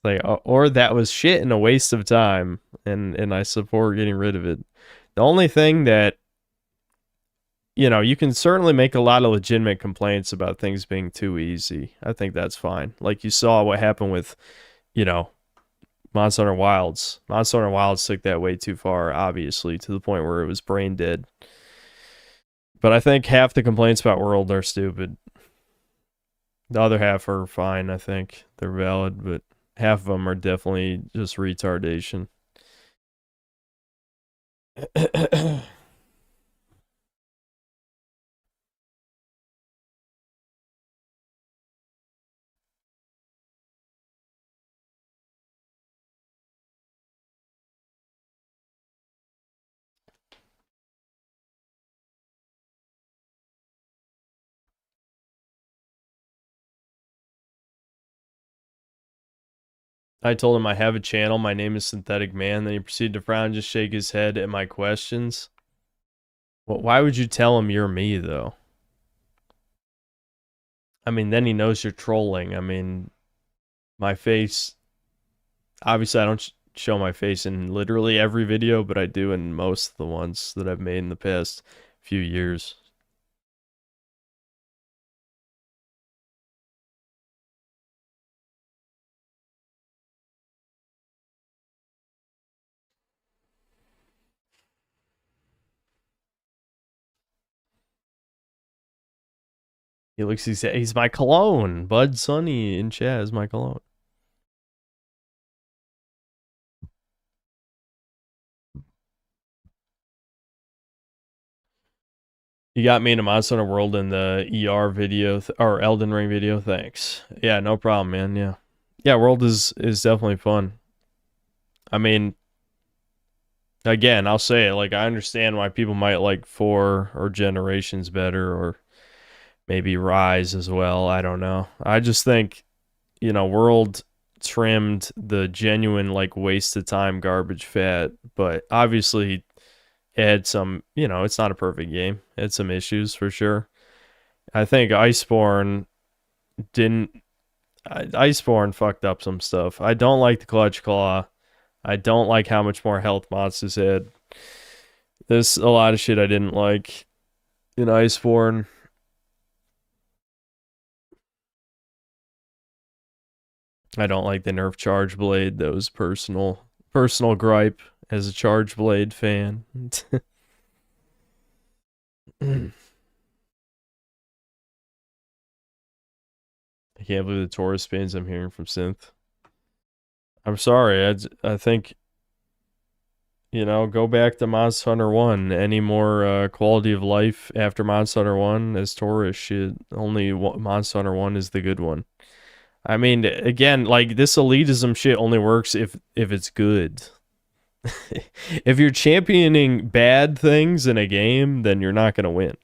like, or that was shit and a waste of time, and I support getting rid of it. The only thing that, you can certainly make a lot of legitimate complaints about things being too easy. I think that's fine. Like you saw what happened with, Monster Hunter Wilds. Monster Hunter Wilds took that way too far, obviously, to the point where it was brain dead. But I think half the complaints about World are stupid. The other half are fine, I think. They're valid, but half of them are definitely just retardation. I told him I have a channel. My name is Synthetic Man. Then he proceeded to frown and just shake his head at my questions. Well, why would you tell him you're me, though? I mean, then he knows you're trolling. I mean, my face... Obviously, I don't show my face in literally every video, but I do in most of the ones that I've made in the past few years. He looks, he's my cologne. Bud Sunny in chat is my cologne. You got me into Monster Hunter World in the ER video, or Elden Ring video, thanks. Yeah, no problem, man, yeah. Yeah, World is definitely fun. I mean, again, I'll say it, like, I understand why people might like 4 or Generations better, or maybe Rise as well, I don't know. I just think, World trimmed the genuine, like, waste of time garbage fat, but obviously it had some, it's not a perfect game. It had some issues for sure. I think Iceborne fucked up some stuff. I don't like the Clutch Claw. I don't like how much more health monsters had. There's a lot of shit I didn't like in Iceborne. I don't like the nerf Charge Blade. That was personal gripe as a Charge Blade fan. I can't believe the Taurus spins I'm hearing from Synth. I'm sorry. I think, go back to Monster Hunter 1. Any more quality of life after Monster Hunter 1 as Taurus shit. Only Monster Hunter 1 is the good one. I mean, again, like, this elitism shit only works if it's good. If you're championing bad things in a game, then you're not going to win.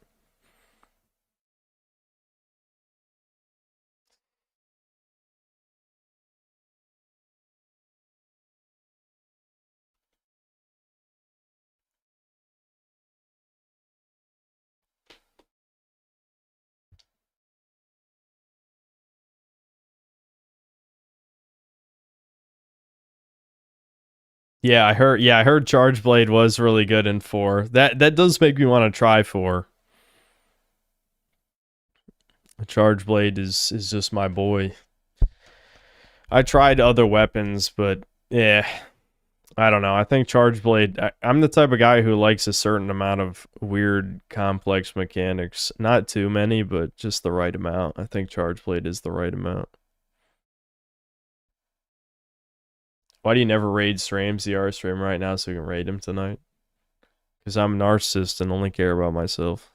Yeah, I heard Charge Blade was really good in 4. That does make me want to try 4. Charge Blade is just my boy. I tried other weapons, but yeah, I don't know. I think Charge Blade, I'm the type of guy who likes a certain amount of weird, complex mechanics. Not too many, but just the right amount. I think Charge Blade is the right amount. Why do you never raid streams? The R stream right now so we can raid him tonight. Because I'm a narcissist and only care about myself.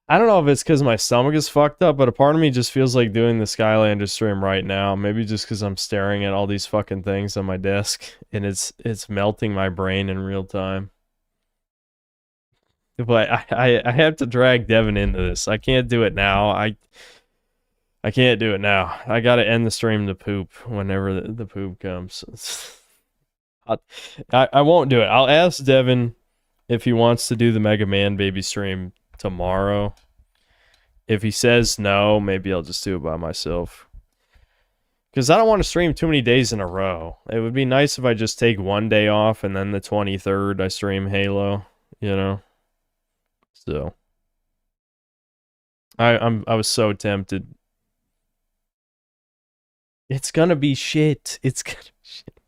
I don't know if it's because my stomach is fucked up, but a part of me just feels like doing the Skylander stream right now. Maybe just because I'm staring at all these fucking things on my desk and it's melting my brain in real time. But I have to drag Devin into this. I can't do it now. I can't do it now. I gotta end the stream to poop whenever the poop comes. I won't do it. I'll ask Devin if he wants to do the Mega Man baby stream tomorrow. If he says no, maybe I'll just do it by myself. Because I don't want to stream too many days in a row. It would be nice if I just take one day off and then the 23rd I stream Halo, you know? So I was so tempted. It's gonna be shit. It's gonna be shit.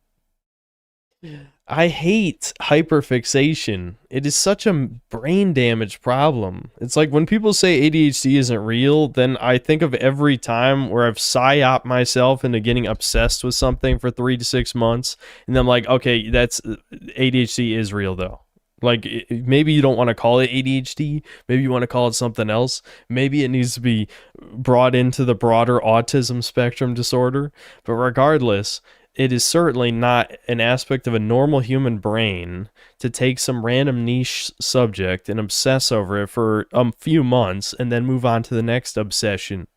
I hate hyperfixation. It is such a brain damage problem. It's like when people say ADHD isn't real, then I think of every time where I've psyoped myself into getting obsessed with something for 3 to 6 months, and I'm like, okay, that's ADHD is real though. Like maybe you don't want to call it ADHD, maybe you want to call it something else. Maybe it needs to be brought into the broader autism spectrum disorder, but regardless, it is certainly not an aspect of a normal human brain to take some random niche subject and obsess over it for a few months and then move on to the next obsession.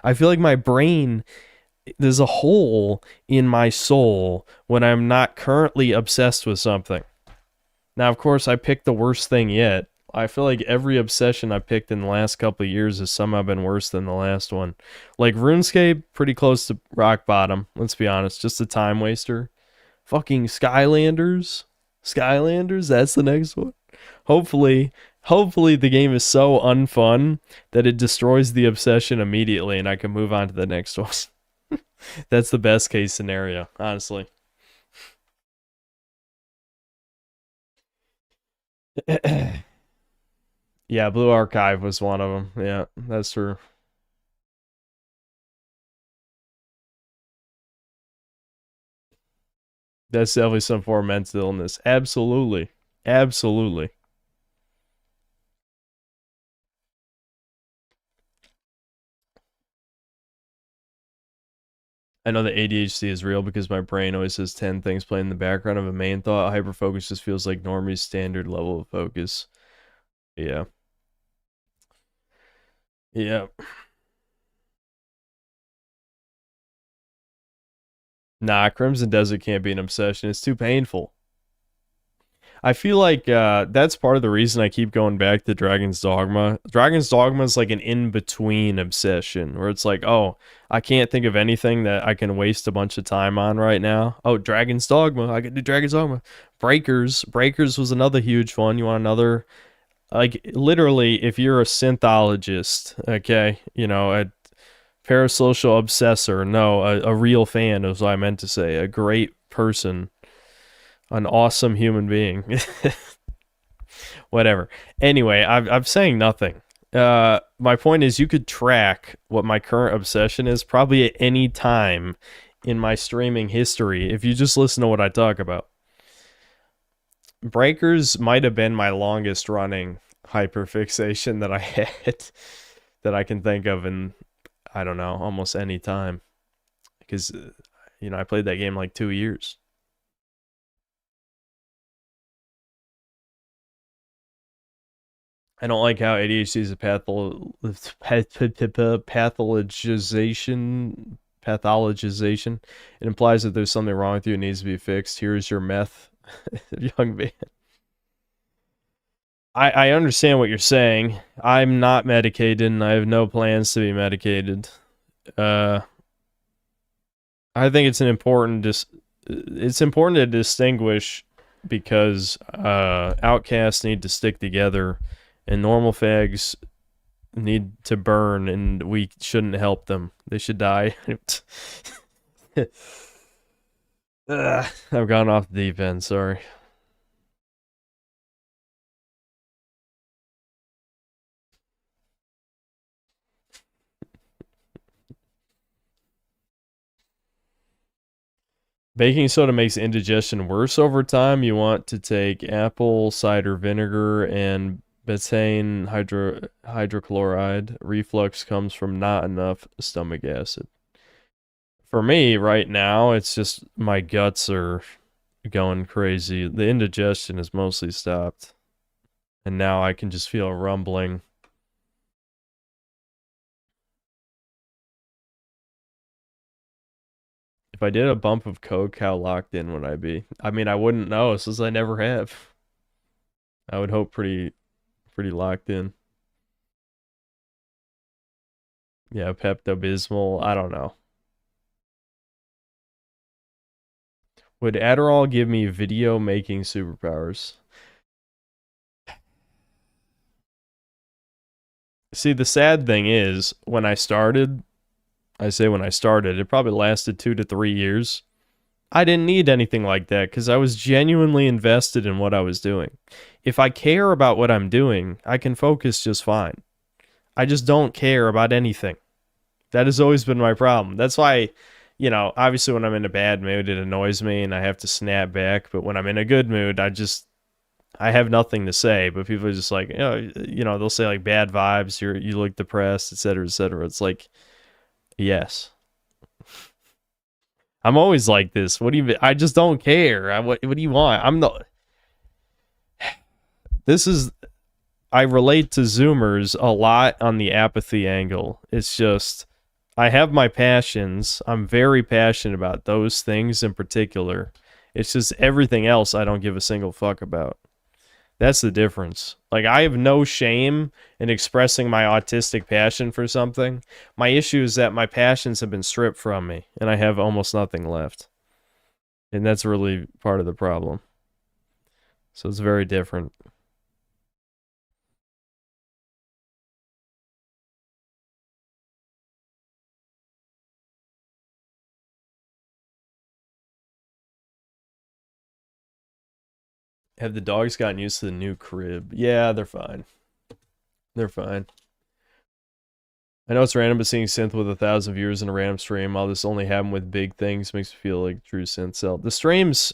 I feel like my brain, there's a hole in my soul when I'm not currently obsessed with something. Now, of course, I picked the worst thing yet. I feel like every obsession I picked in the last couple of years has somehow been worse than the last one. Like RuneScape, pretty close to rock bottom, let's be honest. Just a time waster. Fucking Skylanders. Skylanders, that's the next one. Hopefully the game is so unfun that it destroys the obsession immediately and I can move on to the next one. That's the best case scenario, honestly. Yeah, Blue Archive was one of them. Yeah, that's true. That's definitely some form of mental illness. Absolutely. Absolutely. I know that ADHD is real because my brain always has 10 things playing in the background of a main thought. Hyperfocus just feels like normie's standard level of focus. Yeah. Yeah. Nah, Crimson Desert can't be an obsession. It's too painful. I feel like that's part of the reason I keep going back to Dragon's Dogma. Dragon's Dogma is like an in-between obsession where it's like, oh, I can't think of anything that I can waste a bunch of time on right now. Oh, Dragon's Dogma. I can do Dragon's Dogma. Breakers. Breakers was another huge one. You want another? Like, literally, if you're a synthologist, okay, you know, a parasocial obsessor, no, a real fan is what I meant to say, a great person, an awesome human being. Whatever. Anyway, I'm saying nothing. My point is you could track what my current obsession is probably at any time in my streaming history if you just listen to what I talk about. Breakers might have been my longest running hyperfixation that I had that I can think of in, I don't know, almost any time. Because, you know, I played that game like 2 years. I don't like how ADHD is a pathologization. It implies that there's something wrong with you. It needs to be fixed. Here's your meth, young man. I understand what you're saying. I'm not medicated, and I have no plans to be medicated. I think it's important to distinguish because outcasts need to stick together and normal fags need to burn and we shouldn't help them. They should die. I've gone off the deep end, sorry. Baking soda makes indigestion worse over time. You want to take apple cider vinegar and betaine hydrochloride. Reflux comes from not enough stomach acid. For me, right now, it's just my guts are going crazy. The indigestion is mostly stopped. And now I can just feel a rumbling. If I did a bump of coke, how locked in would I be? I mean, I wouldn't know since I never have. I would hope pretty locked in. Yeah, Pepto-Bismol, I don't know. Would Adderall give me video making superpowers? See, the sad thing is, when I started, it probably lasted 2 to 3 years. I didn't need anything like that because I was genuinely invested in what I was doing. If I care about what I'm doing, I can focus just fine. I just don't care about anything. That has always been my problem. That's why, obviously when I'm in a bad mood, it annoys me and I have to snap back. But when I'm in a good mood, I have nothing to say. But people are just like, they'll say like bad vibes, you look depressed, etc., etc. It's like, yes. I'm always like this. I just don't care. What do you want? I relate to Zoomers a lot on the apathy angle. It's just, I have my passions. I'm very passionate about those things in particular. It's just everything else I don't give a single fuck about. That's the difference. Like, I have no shame in expressing my autistic passion for something. My issue is that my passions have been stripped from me, and I have almost nothing left. And that's really part of the problem. So it's very different. Have the dogs gotten used to the new crib? Yeah, they're fine. They're fine. I know it's random, but seeing Synth with 1,000 viewers in a random stream, all this only happened with big things, makes me feel like true Synth self. The streams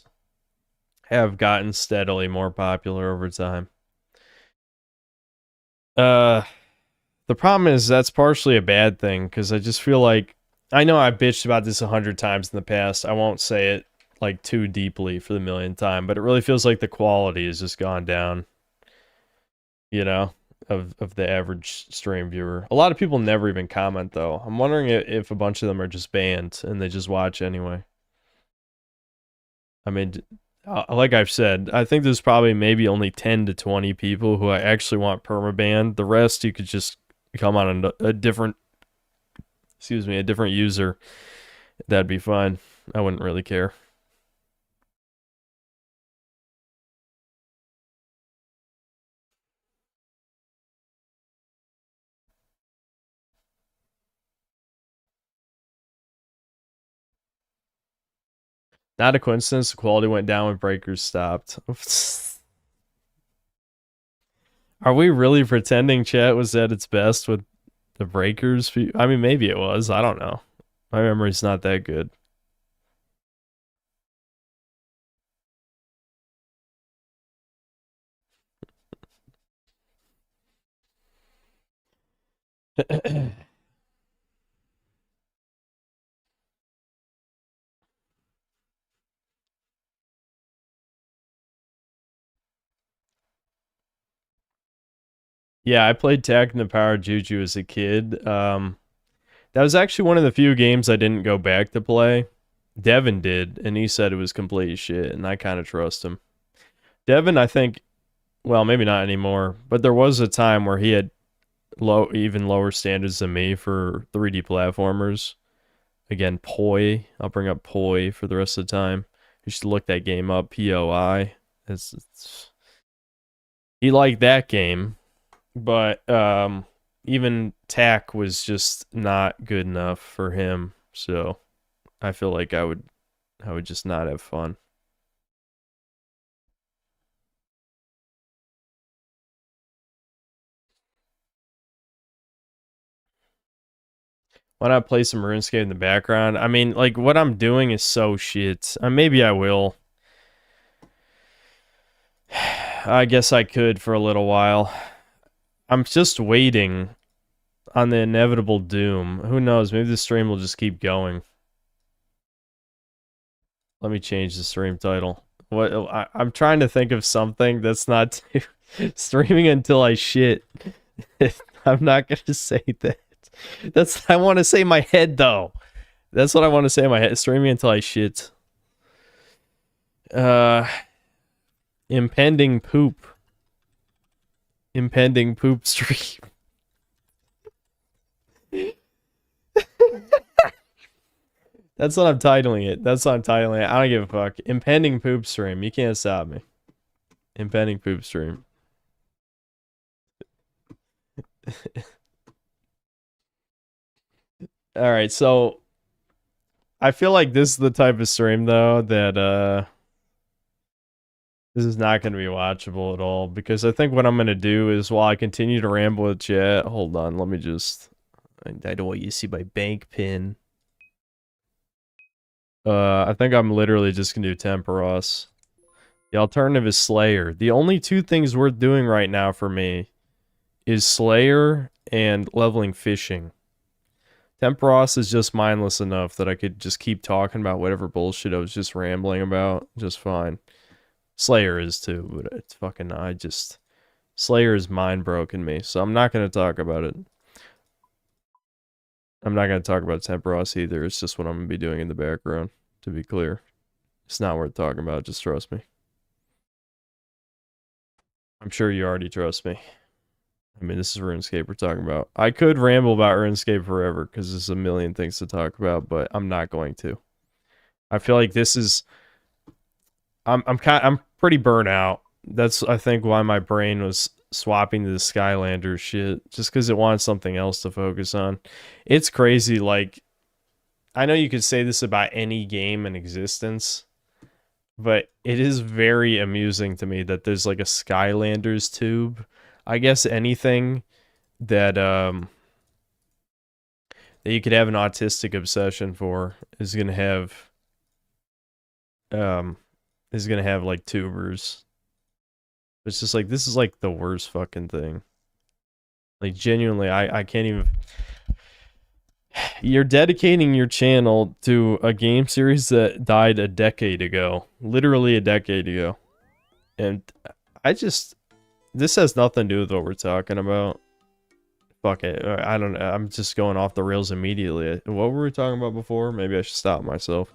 have gotten steadily more popular over time. The problem is that's partially a bad thing, because I just feel like, I know I bitched about this 100 times in the past. I won't say it like too deeply for the millionth time, but it really feels like the quality has just gone down, of the average stream viewer. A lot of people never even comment though. I'm wondering if a bunch of them are just banned and they just watch anyway. I mean, like I've said, I think there's probably maybe only 10 to 20 people who I actually want permaban. The rest you could just come on a different user. That'd be fine. I wouldn't really care. Not a coincidence, the quality went down when breakers stopped. Are we really pretending chat was at its best with the breakers? I mean, maybe it was. I don't know. My memory's not that good. Yeah, I played Tag and the Power Juju as a kid. That was actually one of the few games I didn't go back to play. Devin did, and he said it was complete shit, and I kind of trust him. Devin, I think, well, maybe not anymore, but there was a time where he had even lower standards than me for 3D platformers. Again, Poi. I'll bring up Poi for the rest of the time. You should look that game up. POI. He liked that game, but even TAC was just not good enough for him. So I feel like I would just not have fun. Why not play some RuneScape in the background? I mean, like, what I'm doing is so shit. Maybe I will. I guess I could for a little while. I'm just waiting on the inevitable doom. Who knows? Maybe the stream will just keep going. Let me change the stream title. I'm trying to think of something that's not streaming until I shit. I'm not gonna say that. I want to say my head though. That's what I want to say in my head. Streaming until I shit. Impending poop. Impending poop stream. That's what I'm titling it. That's what I'm titling it. I don't give a fuck. Impending poop stream. You can't stop me. Impending poop stream. All right, so I feel like this is the type of stream though that this is not going to be watchable at all, because I think what I'm going to do is, while I continue to ramble with chat, hold on, let me just, I don't want you to see my bank pin. I think I'm literally just going to do Temperos. The alternative is Slayer. The only two things worth doing right now for me is Slayer and leveling fishing. Temperos is just mindless enough that I could just keep talking about whatever bullshit I was just rambling about just fine. Slayer is too, but it's fucking, Slayer is mind-broken me, so I'm not going to talk about it. I'm not going to talk about Temperos either. It's just what I'm going to be doing in the background, to be clear. It's not worth talking about, just trust me. I'm sure you already trust me. I mean, this is RuneScape we're talking about. I could ramble about RuneScape forever, because there's a million things to talk about, but I'm not going to. I feel like this is... I'm pretty burnt out. That's, I think, why my brain was swapping to the Skylander shit, just because it wanted something else to focus on. It's crazy, like, I know you could say this about any game in existence, but it is very amusing to me that there's like a Skylanders tube. I guess anything that that you could have an autistic obsession for is gonna have like tubers. It's just like, this is like the worst fucking thing. Like, genuinely, I can't even... You're dedicating your channel to a game series that died a decade ago. Literally a decade ago. And this has nothing to do with what we're talking about. Fuck it. I don't know. I'm just going off the rails immediately. What were we talking about before? Maybe I should stop myself.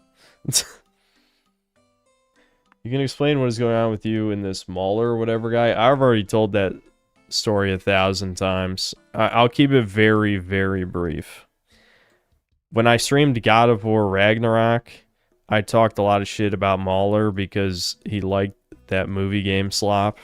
You can explain what is going on with you in this Mauler or whatever guy. I've already told that story 1,000 times. I'll keep it very, very brief. When I streamed God of War Ragnarok, I talked a lot of shit about Mauler because he liked that movie game slop.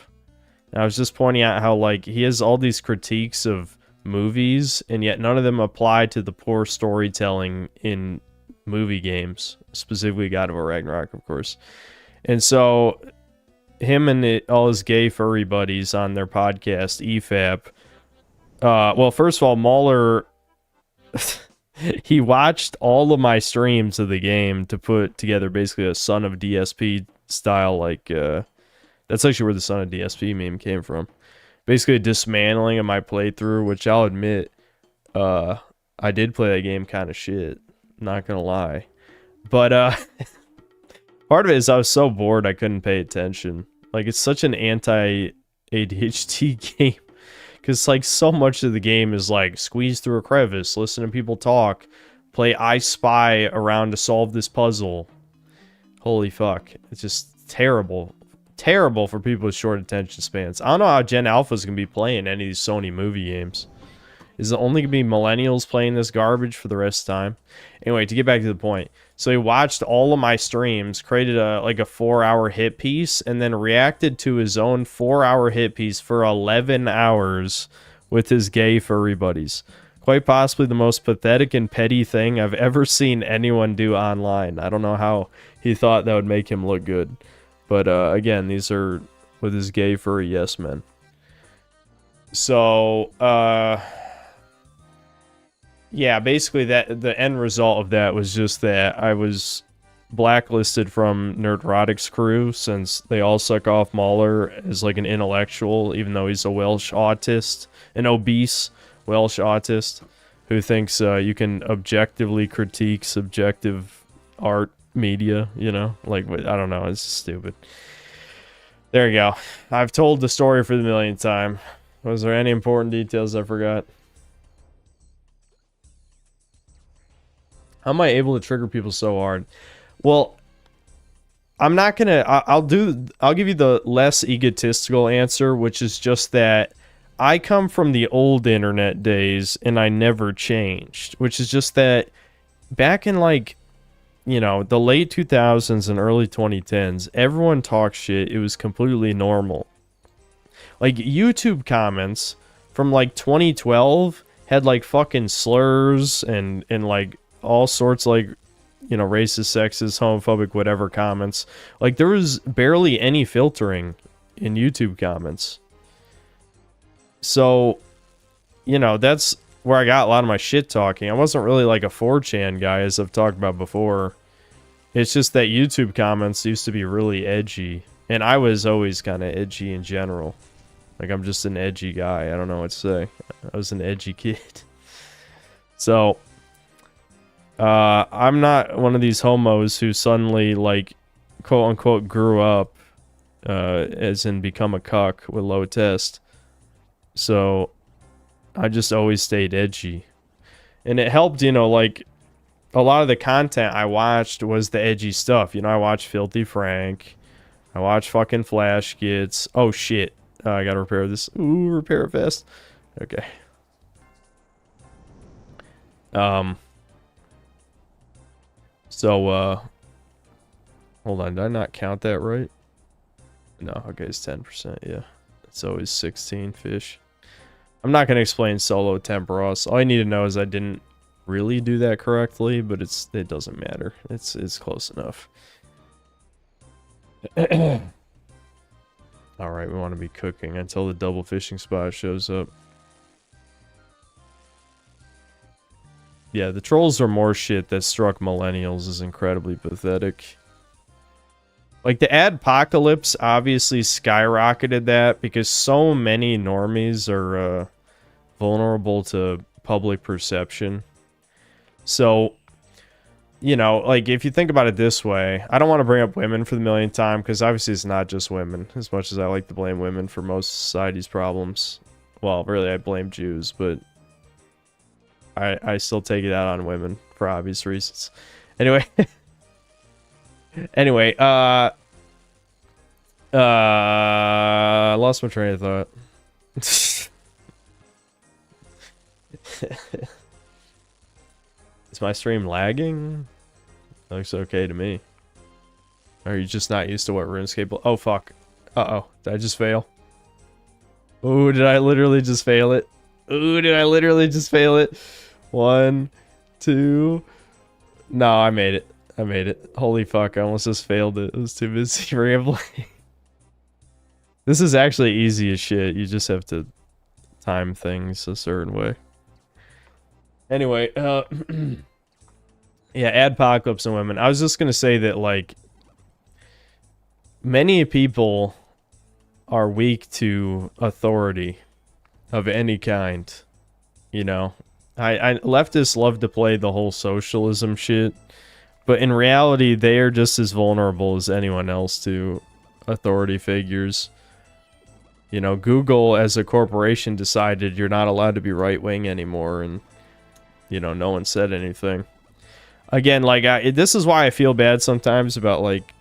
And I was just pointing out how, like, he has all these critiques of movies, and yet none of them apply to the poor storytelling in movie games. Specifically God of War Ragnarok, of course. And so, him and all his gay furry buddies on their podcast, EFAP, well, first of all, Mauler, he watched all of my streams of the game to put together basically a Son of DSP style, like, that's actually where the Son of DSP meme came from. Basically a dismantling of my playthrough, which I'll admit, I did play that game kind of shit, not gonna lie. But, part of it is I was so bored I couldn't pay attention. Like, it's such an anti-ADHD game. Because, like, so much of the game is, like, squeeze through a crevice, listen to people talk, play I Spy around to solve this puzzle. Holy fuck. It's just terrible. Terrible for people with short attention spans. I don't know how Gen Alpha's gonna be playing any of these Sony movie games. Is it only gonna be millennials playing this garbage for the rest of the time? Anyway, to get back to the point. So he watched all of my streams, created a 4-hour hit piece, and then reacted to his own 4-hour hit piece for 11 hours with his gay furry buddies. Quite possibly the most pathetic and petty thing I've ever seen anyone do online. I don't know how he thought that would make him look good. But again, these are with his gay furry yes men. So, yeah, basically the end result of that was just that I was blacklisted from Nerdrotic's crew, since they all suck off Mauler as like an intellectual, even though he's a Welsh autist, an obese Welsh autist who thinks you can objectively critique subjective art media, you know? Like, I don't know, it's stupid. There you go. I've told the story for the millionth time. Was there any important details I forgot? How am I able to trigger people so hard? Well, I'm not gonna... I'll give you the less egotistical answer, which is just that I come from the old internet days and I never changed, which is just that back in like, the late 2000s and early 2010s, everyone talked shit. It was completely normal. Like YouTube comments from like 2012 had like fucking slurs and like all sorts like, racist, sexist, homophobic, whatever comments. Like there was barely any filtering in YouTube comments. So, that's where I got a lot of my shit talking. I wasn't really like a 4chan guy, as I've talked about before. It's just that YouTube comments used to be really edgy. And I was always kind of edgy in general. Like, I'm just an edgy guy. I don't know what to say. I was an edgy kid. So, I'm not one of these homos who suddenly, like, quote-unquote grew up, as in become a cuck with low test. So, I just always stayed edgy. And it helped, like, a lot of the content I watched was the edgy stuff. I watched Filthy Frank. I watched fucking Flash Gits. Oh, shit. I gotta repair this. Ooh, repair it fast. Okay. So, hold on. Did I not count that right? No, okay, it's 10%, yeah. It's always 16 fish. I'm not going to explain solo temporos. All I need to know is I didn't really do that correctly, but it doesn't matter. It's close enough. Alright, we want to be cooking until the double fishing spot shows up. Yeah, the trolls are more shit that struck millennials is incredibly pathetic. Like, the adpocalypse obviously skyrocketed that because so many normies are vulnerable to public perception. So, like, if you think about it this way, I don't want to bring up women for the millionth time because obviously it's not just women, as much as I like to blame women for most society's problems. Well, really, I blame Jews, but I still take it out on women for obvious reasons. Anyway... Anyway, I lost my train of thought. Is my stream lagging? That looks okay to me. Or are you just not used to what RuneScape... Oh, fuck. Uh-oh. Did I just fail? Ooh, did I literally just fail it? Ooh, did I literally just fail it? 1, 2... No, I made it. I made it. Holy fuck, I almost just failed it. I was too busy rambling. This is actually easy as shit. You just have to time things a certain way. Anyway, yeah, adpocalypse and women. I was just gonna say that, like, many people are weak to authority of any kind. Leftists love to play the whole socialism shit. But in reality, they are just as vulnerable as anyone else to authority figures. Google as a corporation decided you're not allowed to be right-wing anymore, and, no one said anything. Again, like, this is why I feel bad sometimes about, like,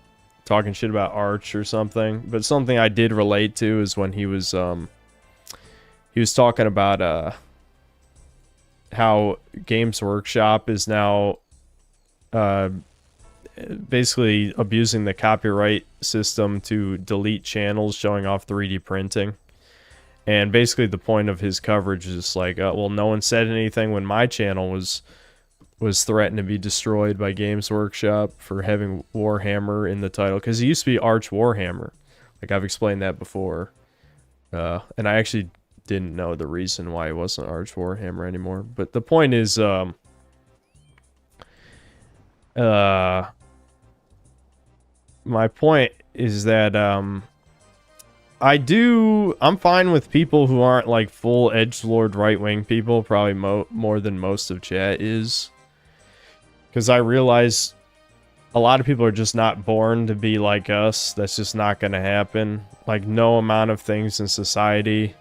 talking shit about Arch or something. But something I did relate to is when he was talking about, how Games Workshop is now... basically abusing the copyright system to delete channels showing off 3D printing. And basically the point of his coverage is just like, well, no one said anything when my channel was threatened to be destroyed by Games Workshop for having Warhammer in the title. Because it used to be Arch Warhammer. Like, I've explained that before. And I actually didn't know the reason why it wasn't Arch Warhammer anymore. But the point is, my point is that, I'm fine with people who aren't, like, full edgelord right-wing people, probably more than most of chat is. Because I realize a lot of people are just not born to be like us. That's just not going to happen. Like, no amount of things in society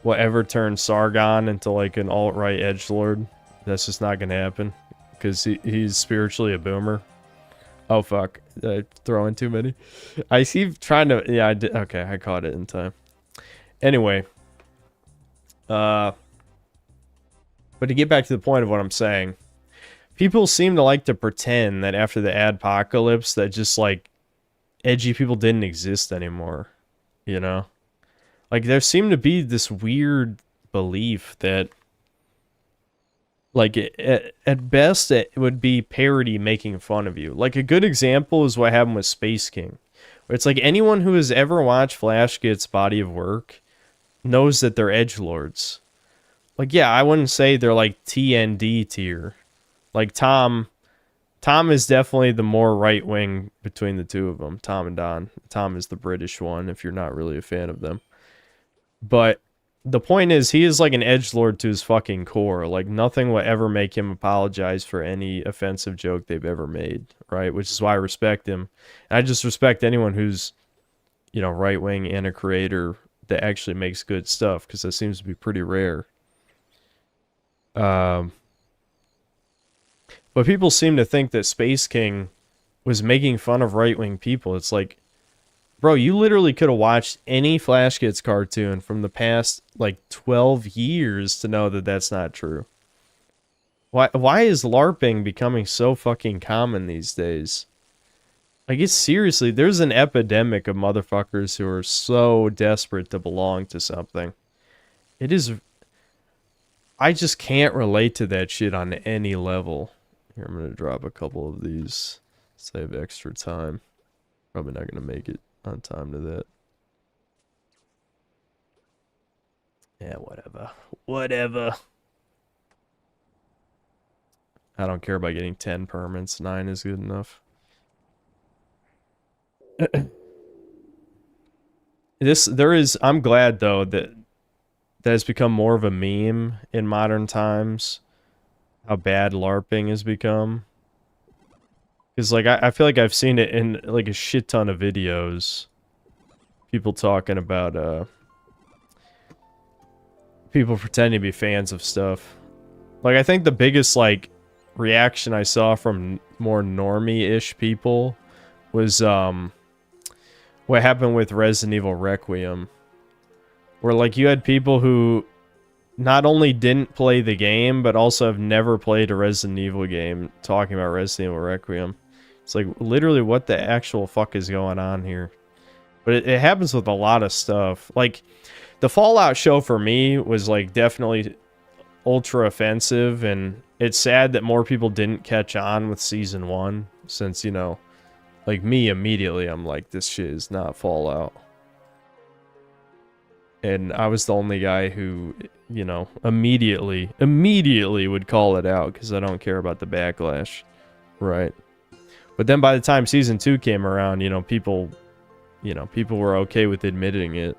will ever turn Sargon into, like, an alt-right edgelord. That's just not going to happen. Because he's spiritually a boomer. Oh, fuck. Did I throw in too many? I keep trying to... Yeah, I did. Okay, I caught it in time. Anyway. But to get back to the point of what I'm saying, people seem to like to pretend that after the adpocalypse that just like edgy people didn't exist anymore, you know? Like there seemed to be this weird belief that like at best it would be parody making fun of you. Like a good example is what happened with Space King. Where it's like anyone who has ever watched Flash Git's body of work knows that they're edgelords. Like yeah, I wouldn't say they're like TND tier. Like Tom is definitely the more right wing between the two of them, Tom and Don. Tom is the British one if you're not really a fan of them. But the point is, he is like an edgelord to his fucking core. Like, nothing will ever make him apologize for any offensive joke they've ever made, right? Which is why I respect him. And I just respect anyone who's, you know, right-wing and a creator that actually makes good stuff, because that seems to be pretty rare. But people seem to think that Space King was making fun of right-wing people. It's like, bro, you literally could have watched any Flash Kids cartoon from the past, like, 12 years to know that that's not true. Why is LARPing becoming so fucking common these days? Like, it's seriously, there's an epidemic of motherfuckers who are so desperate to belong to something. It is... I just can't relate to that shit on any level. Here, I'm gonna drop a couple of these. Save extra time. Probably not gonna make it on time to that. Yeah, whatever. Whatever. I don't care about getting 10 permits. 9 is good enough. I'm glad though that has become more of a meme in modern times. How bad LARPing has become. Because like I feel like I've seen it in like a shit ton of videos. People talking about people pretending to be fans of stuff. Like I think the biggest like reaction I saw from more normie-ish people was what happened with Resident Evil Requiem. Where like you had people who not only didn't play the game, but also have never played a Resident Evil game talking about Resident Evil Requiem. It's like, literally, what the actual fuck is going on here? But it happens with a lot of stuff. Like, the Fallout show for me was, like, definitely ultra offensive, and it's sad that more people didn't catch on with Season 1, since, you know, like, me, immediately, I'm like, this shit is not Fallout. And I was the only guy who, you know, immediately would call it out because I don't care about the backlash, right? But then by the time Season 2 came around, you know, people were okay with admitting it.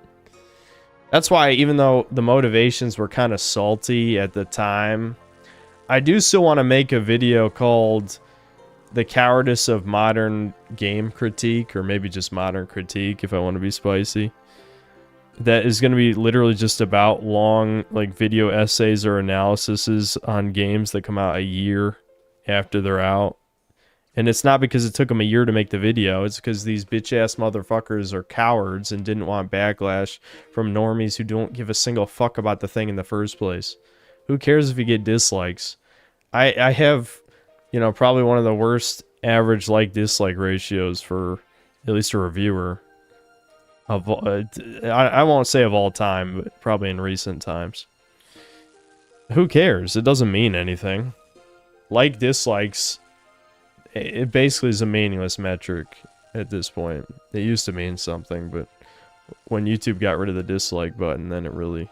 That's why, even though the motivations were kind of salty at the time, I do still want to make a video called The Cowardice of Modern Game Critique, or maybe just Modern Critique if I want to be spicy. That is going to be literally just about long, like, video essays or analyses on games that come out a year after they're out. And it's not because it took them a year to make the video. It's because these bitch-ass motherfuckers are cowards and didn't want backlash from normies who don't give a single fuck about the thing in the first place. Who cares if you get dislikes? I have, you know, probably one of the worst average like-dislike ratios for at least a reviewer. I won't say of all time, but probably in recent times. Who cares? It doesn't mean anything. Like, dislikes, it basically is a meaningless metric at this point. It used to mean something, but when YouTube got rid of the dislike button, then it really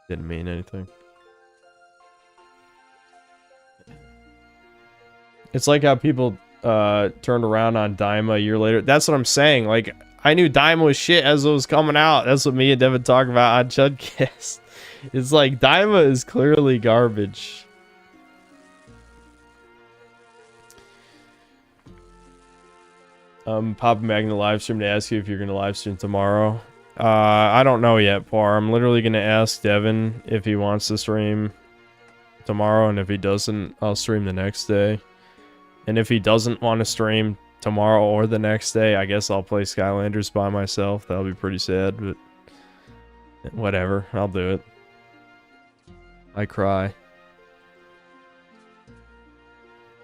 didn't mean anything. It's like how people turned around on Daima a year later. That's what I'm saying. Like, I knew Daima was shit as it was coming out. That's what me and Devin talk about on Chudcast. It's like, Daima is clearly garbage. Popping back in the live stream to ask you if you're going to live stream tomorrow. I don't know yet, Par. I'm literally going to ask Devin if he wants to stream tomorrow, and if he doesn't, I'll stream the next day. And if he doesn't want to stream tomorrow or the next day, I guess I'll play Skylanders by myself. That'll be pretty sad, but whatever. I'll do it. I cry.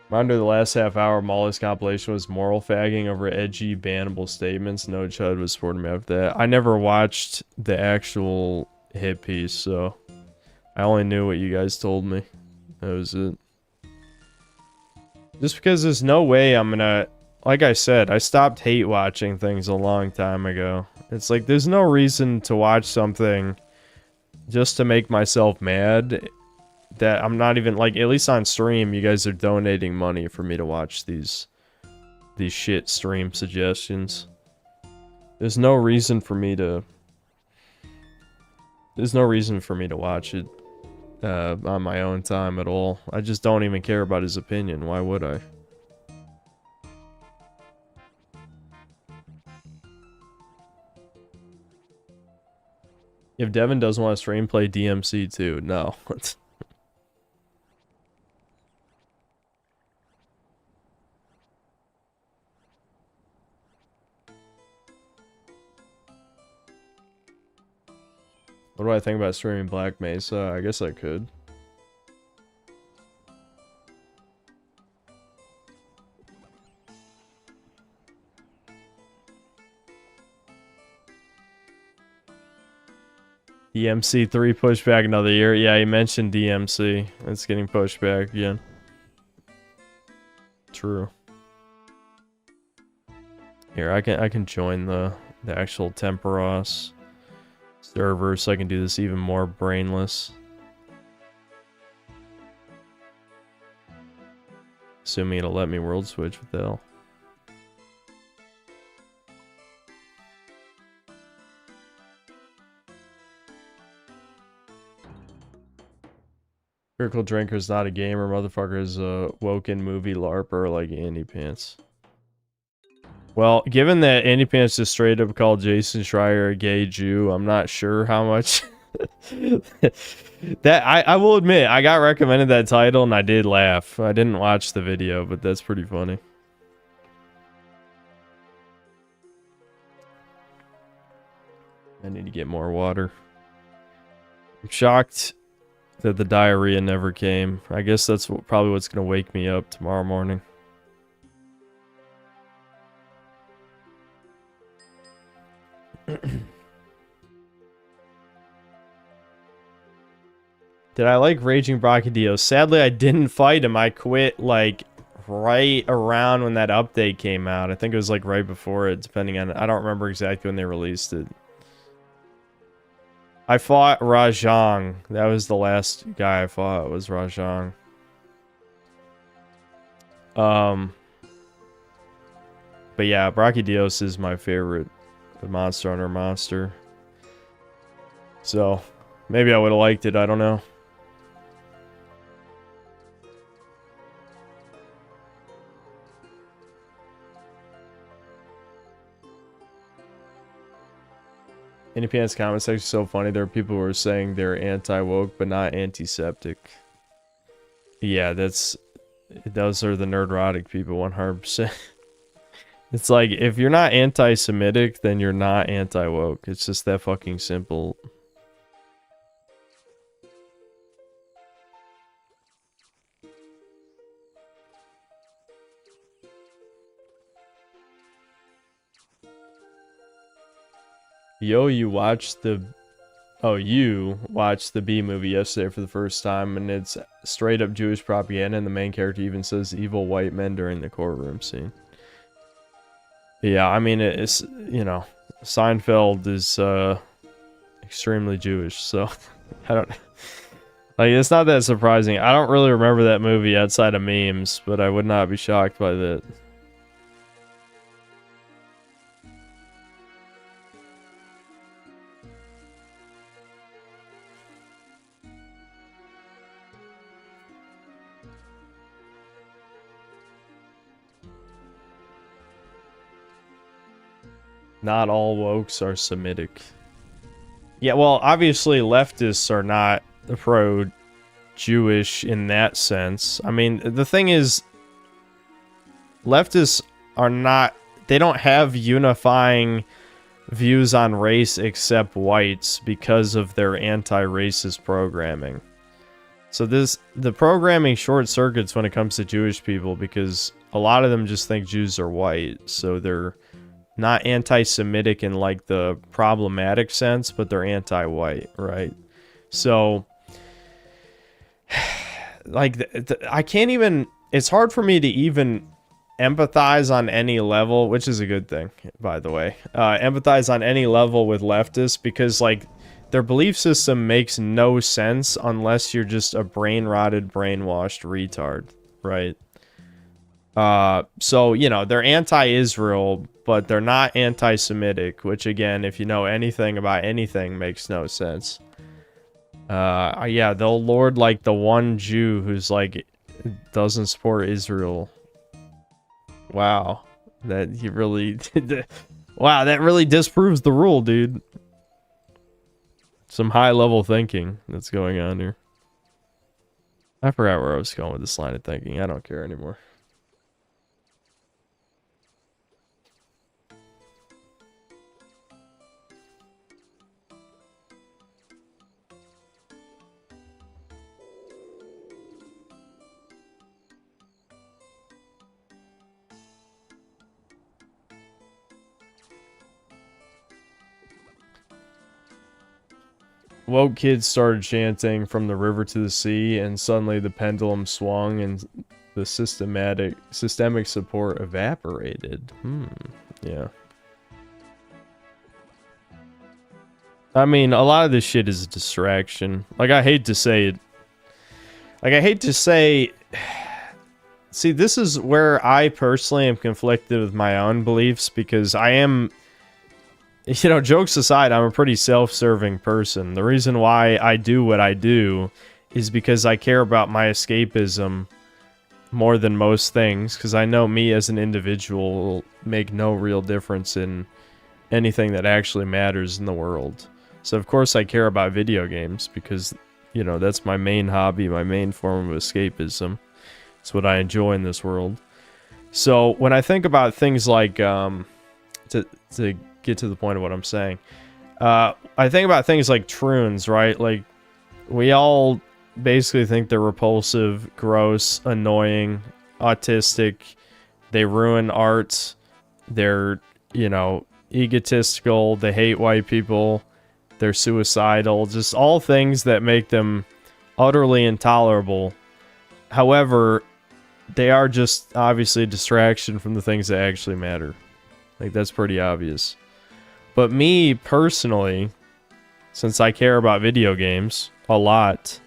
Reminder, the last half hour of Molly's compilation was moral fagging over edgy, bannable statements. No Chud was supporting me after that. I never watched the actual hit piece, so I only knew what you guys told me. That was it. Just because there's no way I'm gonna... Like I said, I stopped hate watching things a long time ago. It's like, there's no reason to watch something just to make myself mad that I'm not even, like, at least on stream, you guys are donating money for me to watch these shit stream suggestions. There's no reason for me to watch it on my own time at all. I just don't even care about his opinion. Why would I? If Devin doesn't want to stream, play DMC too. No. What do I think about streaming Black Mesa? I guess I could. DMC3 pushed back another year. Yeah, he mentioned DMC. It's getting pushed back again. True. Here, I can join the actual Temperos server so I can do this even more brainless. Assuming it'll let me world switch with L. Critical Drinker's not a gamer, motherfucker is a woken movie LARPer like Andy Pants. Well, given that Andy Pants just straight up called Jason Schreier a gay Jew, I'm not sure how much... that I will admit, I got recommended that title and I did laugh. I didn't watch the video, but that's pretty funny. I need to get more water. I'm shocked that the diarrhea never came. I guess that's probably what's going to wake me up tomorrow morning. Did I like Raging Brachydio? Sadly, I didn't fight him. I quit, like, right around when that update came out. I think it was, like, right before it, depending on... I don't remember exactly when they released it. I fought Rajang. That was the last guy I fought, was Rajang. But yeah, Brachydios is my favorite Monster Hunter monster. So, maybe I would have liked it, I don't know. Andy Pants comment section is so funny. There are people who are saying they're anti-woke, but not antiseptic. Yeah, those are the nerdrotic people, 100%. It's like, if you're not anti-Semitic, then you're not anti-woke. It's just that fucking simple. Yo, you watched the B movie yesterday for the first time, and it's straight up Jewish propaganda, and the main character even says evil white men during the courtroom scene. Yeah, I mean, it's, you know, Seinfeld is extremely Jewish, so I don't... Like, it's not that surprising. I don't really remember that movie outside of memes, but I would not be shocked by that. Not all wokes are Semitic. Yeah, well, obviously leftists are not pro-Jewish in that sense. I mean, the thing is, leftists are not... They don't have unifying views on race except whites because of their anti-racist programming. So the programming short circuits when it comes to Jewish people because a lot of them just think Jews are white. So they're not anti-Semitic in like the problematic sense, but they're anti-white, right? So like I can't even, it's hard for me to even empathize on any level, which is a good thing, by the way. Empathize on any level with leftists because like their belief system makes no sense unless you're just a brain-rotted, brainwashed retard, right? So, you know, they're anti-Israel, but they're not anti-Semitic, which again, if you know anything about anything, makes no sense. Yeah, they'll lord like the one Jew who's like doesn't support Israel. Wow. That he really wow, that really disproves the rule, dude. Some high level thinking that's going on here. I forgot where I was going with this line of thinking. I don't care anymore. Woke kids started chanting from the river to the sea, and suddenly the pendulum swung and the systemic support evaporated. Yeah. I mean, a lot of this shit is a distraction. Like, I hate to say it. Like, I hate to say... See, this is where I personally am conflicted with my own beliefs, because I am... You know, jokes aside, I'm a pretty self-serving person. The reason why I do what I do is because I care about my escapism more than most things, because I know me as an individual will make no real difference in anything that actually matters in the world. So, of course, I care about video games, because, you know, that's my main hobby, my main form of escapism. It's what I enjoy in this world. So, when I think about things like, to get to the point of what I'm saying. I think about things like troons, right? Like, we all basically think they're repulsive, gross, annoying, autistic. They ruin art. They're, you know, egotistical. They hate white people. They're suicidal. Just all things that make them utterly intolerable. However, they are just obviously a distraction from the things that actually matter. Like, that's pretty obvious. But me, personally, since I care about video games a lot,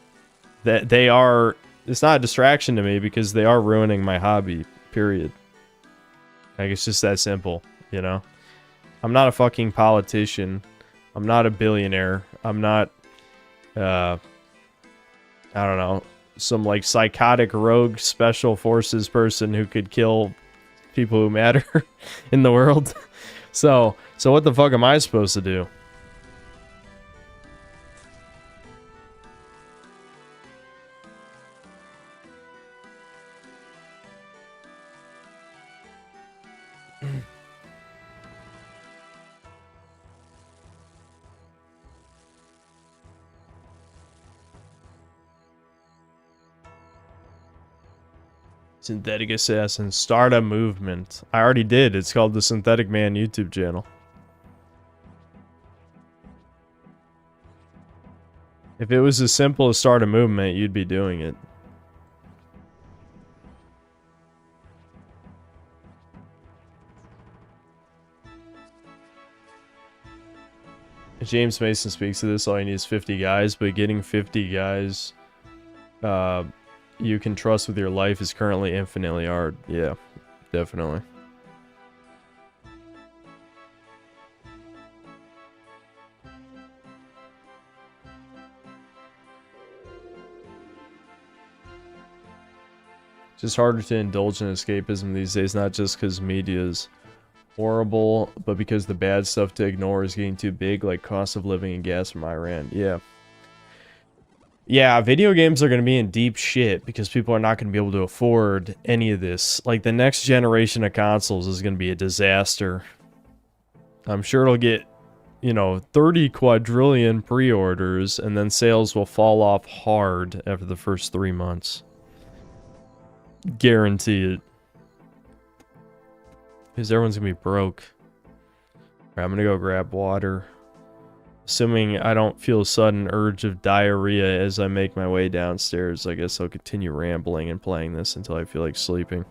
that they are... It's not a distraction to me because they are ruining my hobby, period. Like, it's just that simple, you know? I'm not a fucking politician. I'm not a billionaire. I'm not, I don't know, some, like, psychotic rogue special forces person who could kill people who matter in the world. So what the fuck am I supposed to do? Synthetic Assassin, start a movement. I already did. It's called the Synthetic Man YouTube channel. If it was as simple as start a movement, you'd be doing it. If James Mason speaks to this, all you need is 50 guys, but getting 50 guys you can trust with your life is currently infinitely hard. Yeah, definitely. It's just harder to indulge in escapism these days, not just because media is horrible, but because the bad stuff to ignore is getting too big, like cost of living and gas from Iran. Yeah. Yeah, video games are going to be in deep shit because people are not going to be able to afford any of this. Like, the next generation of consoles is going to be a disaster. I'm sure it'll get, 30 quadrillion pre-orders, and then sales will fall off hard after the first 3 months. Guarantee it. Because everyone's gonna be broke. Right, I'm gonna go grab water. Assuming I don't feel a sudden urge of diarrhea as I make my way downstairs, I guess I'll continue rambling and playing this until I feel like sleeping.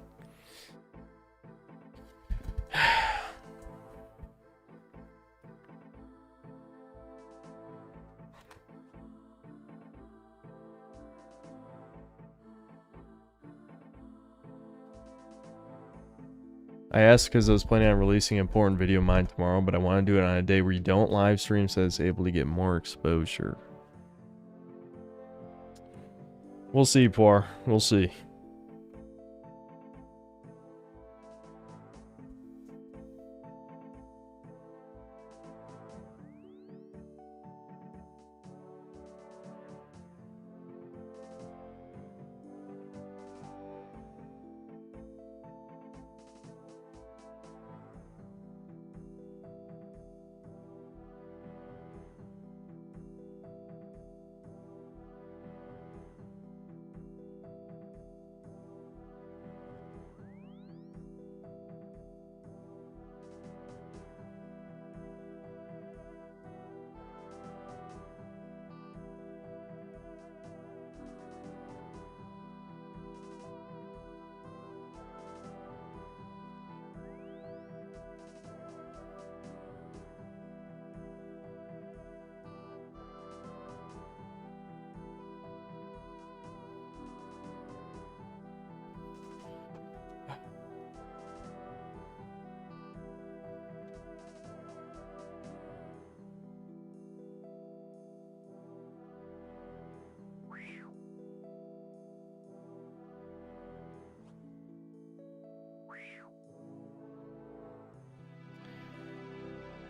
I asked because I was planning on releasing an important video of mine tomorrow, but I want to do it on a day where you don't live stream so it's able to get more exposure. We'll see, Poir. We'll see.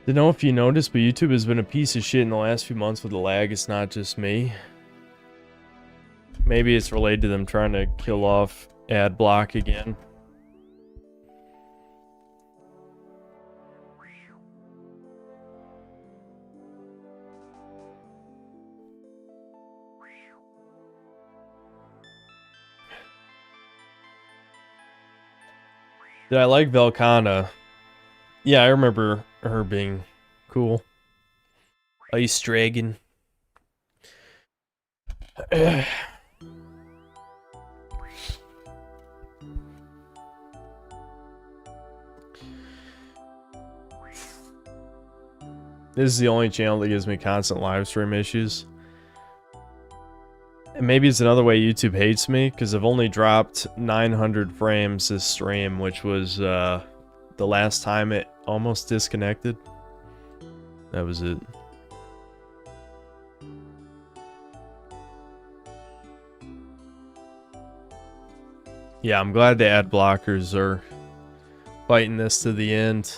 Don't know if you noticed, but YouTube has been a piece of shit in the last few months with the lag. It's not just me. Maybe it's related to them trying to kill off ad block again. Did I like Velkhana? Yeah, I remember her being cool. Ice Dragon. This is the only channel that gives me constant live stream issues. And maybe it's another way YouTube hates me, because I've only dropped 900 frames this stream, which was the last time it almost disconnected. That was it. Yeah, I'm glad the ad blockers are fighting this to the end.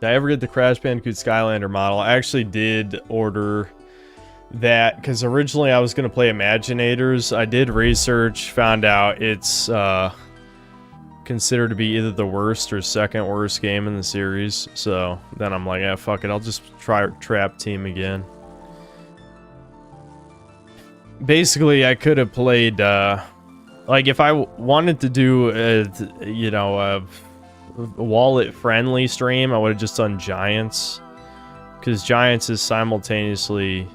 Did I ever get the Crash Bandicoot Skylander model? I actually did order that because originally I was going to play Imaginators. I did research, found out it's considered to be either the worst or second worst game in the series. So then I'm like, yeah, fuck it. I'll just try Trap Team again. Basically, I could have played, like if I wanted to do, a wallet-friendly stream, I would have just done Giants. Because Giants is simultaneously...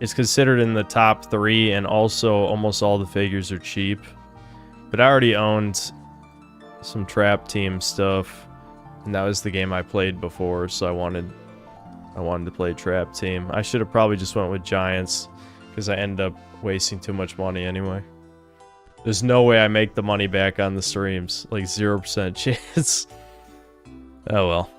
It's considered in the top 3, and also almost all the figures are cheap. But I already owned some Trap Team stuff, and that was the game I played before, so I wanted to play Trap Team. I should have probably just went with Giants, because I ended up wasting too much money anyway. There's no way I make the money back on the streams. Like 0% chance. Oh well.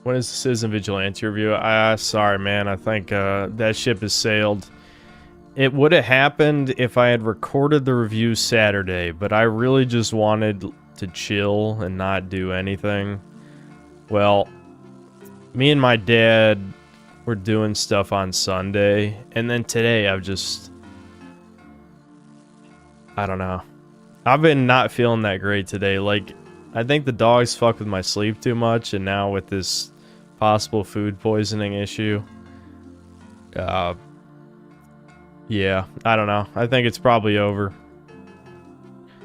When is the Citizen Vigilante review? Sorry, man. I think that ship has sailed. it would have happened if I had recorded the review Saturday, but I really just wanted to chill and not do anything. Well, me and my dad were doing stuff on Sunday, and then today I don't know. I've been not feeling that great today. Like, I think the dogs fuck with my sleep too much, and now with this possible food poisoning issue, yeah, I don't know. I think it's probably over.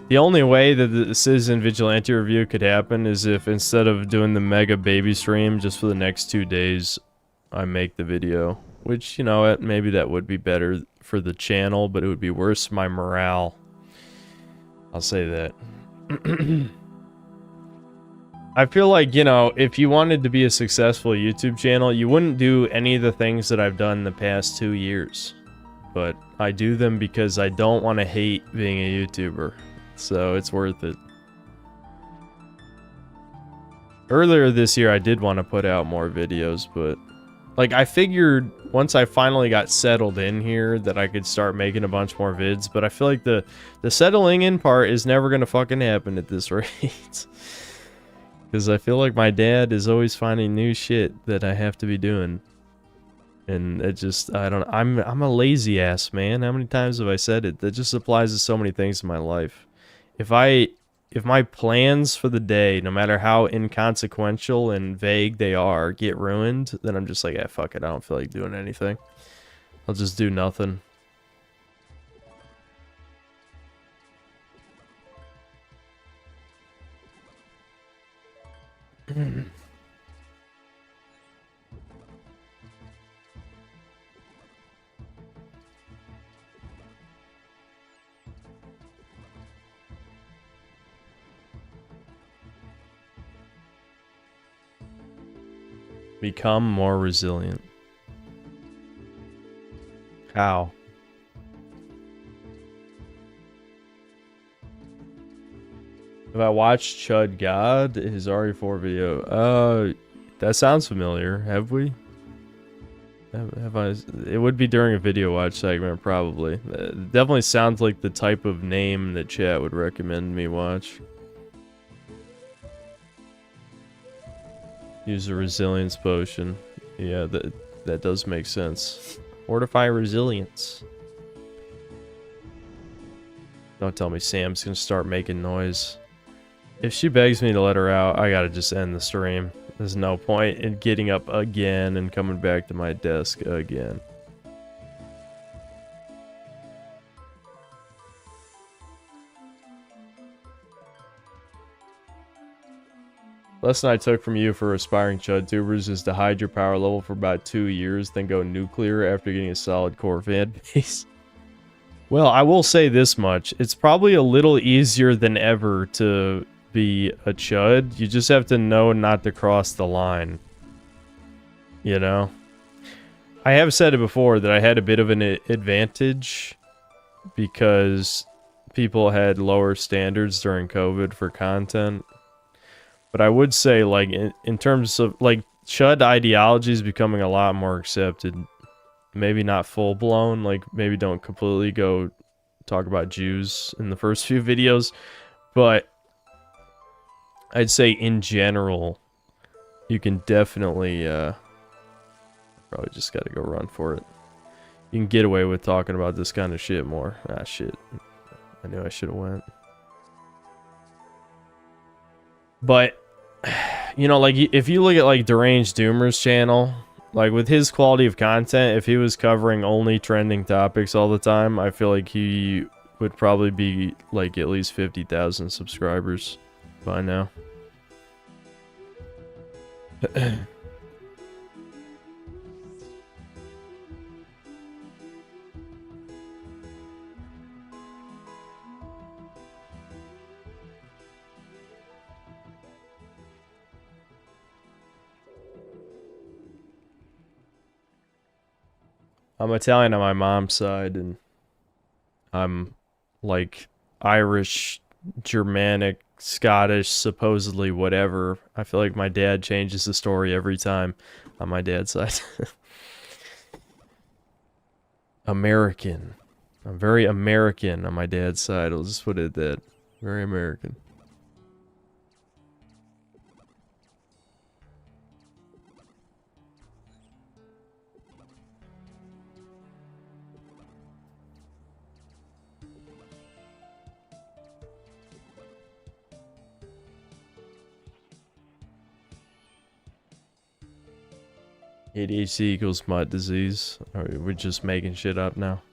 The only way that the Citizen Vigilante review could happen is if instead of doing the mega baby stream just for the next 2 days, I make the video. Which, you know, maybe that would be better for the channel, but it would be worse for my morale. I'll say that. I feel like, you know, if you wanted to be a successful YouTube channel, you wouldn't do any of the things that I've done the past 2 years. But I do them because I don't want to hate being a YouTuber. So it's worth it. Earlier this year, I did want to put out more videos, but like I figured once I finally got settled in here that I could start making a bunch more vids, but I feel like the settling in part is never going to fucking happen at this rate. Because I feel like my dad is always finding new shit that I have to be doing. And it just, I'm a lazy ass, man. How many times have I said it? That just applies to so many things in my life. If my plans for the day, no matter how inconsequential and vague they are, get ruined, then I'm just like, ah, fuck it, I don't feel like doing anything. I'll just do nothing. Become more resilient. How? Have I watched Chud God, his RE4 video? That sounds familiar. Have we? Have I? It would be during a video watch segment, probably. It definitely sounds like the type of name that chat would recommend me watch. Use a resilience potion. Yeah, that does make sense. Fortify resilience. Don't tell me Sam's gonna start making noise. If she begs me to let her out, I gotta just end the stream. There's no point in getting up again and coming back to my desk again. Lesson I took from you for aspiring ChudTubers is to hide your power level for about 2 years, then go nuclear after getting a solid core fan base. Well, I will say this much. It's probably a little easier than ever to be a chud. You just have to know not to cross the line. You know? I have said it before that I had a bit of an advantage because people had lower standards during COVID for content. But I would say, like, in terms of, like, chud ideology is becoming a lot more accepted. Maybe not full-blown, like, maybe don't completely go talk about Jews in the first few videos. But I'd say, in general, you can definitely, probably just gotta go run for it. You can get away with talking about this kind of shit more. Ah, shit. I knew I should have went. But, you know, like, if you look at, like, Deranged Doomer's channel, like, with his quality of content, if he was covering only trending topics all the time, I feel like he would probably be, like, at least 50,000 subscribers by now. I'm Italian on my mom's side, and I'm, like, Irish, Germanic, Scottish, supposedly whatever. I feel like my dad changes the story every time on my dad's side. American. I'm very American on my dad's side. I'll just put it at that. Very American. ADHD equals mutt disease. Or we're just making shit up now.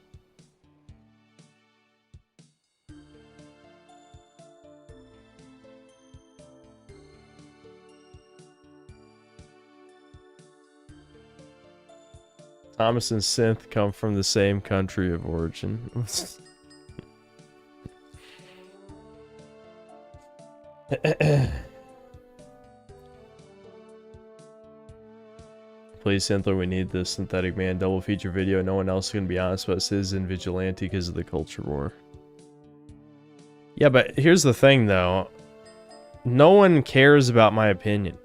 Thomas and Synth come from the same country of origin. Please, Synthler, we need this Synthetic Man double feature video. No one else can be honest about Citizen Vigilante because of the culture war. Yeah, but here's the thing, though. No one cares about my opinion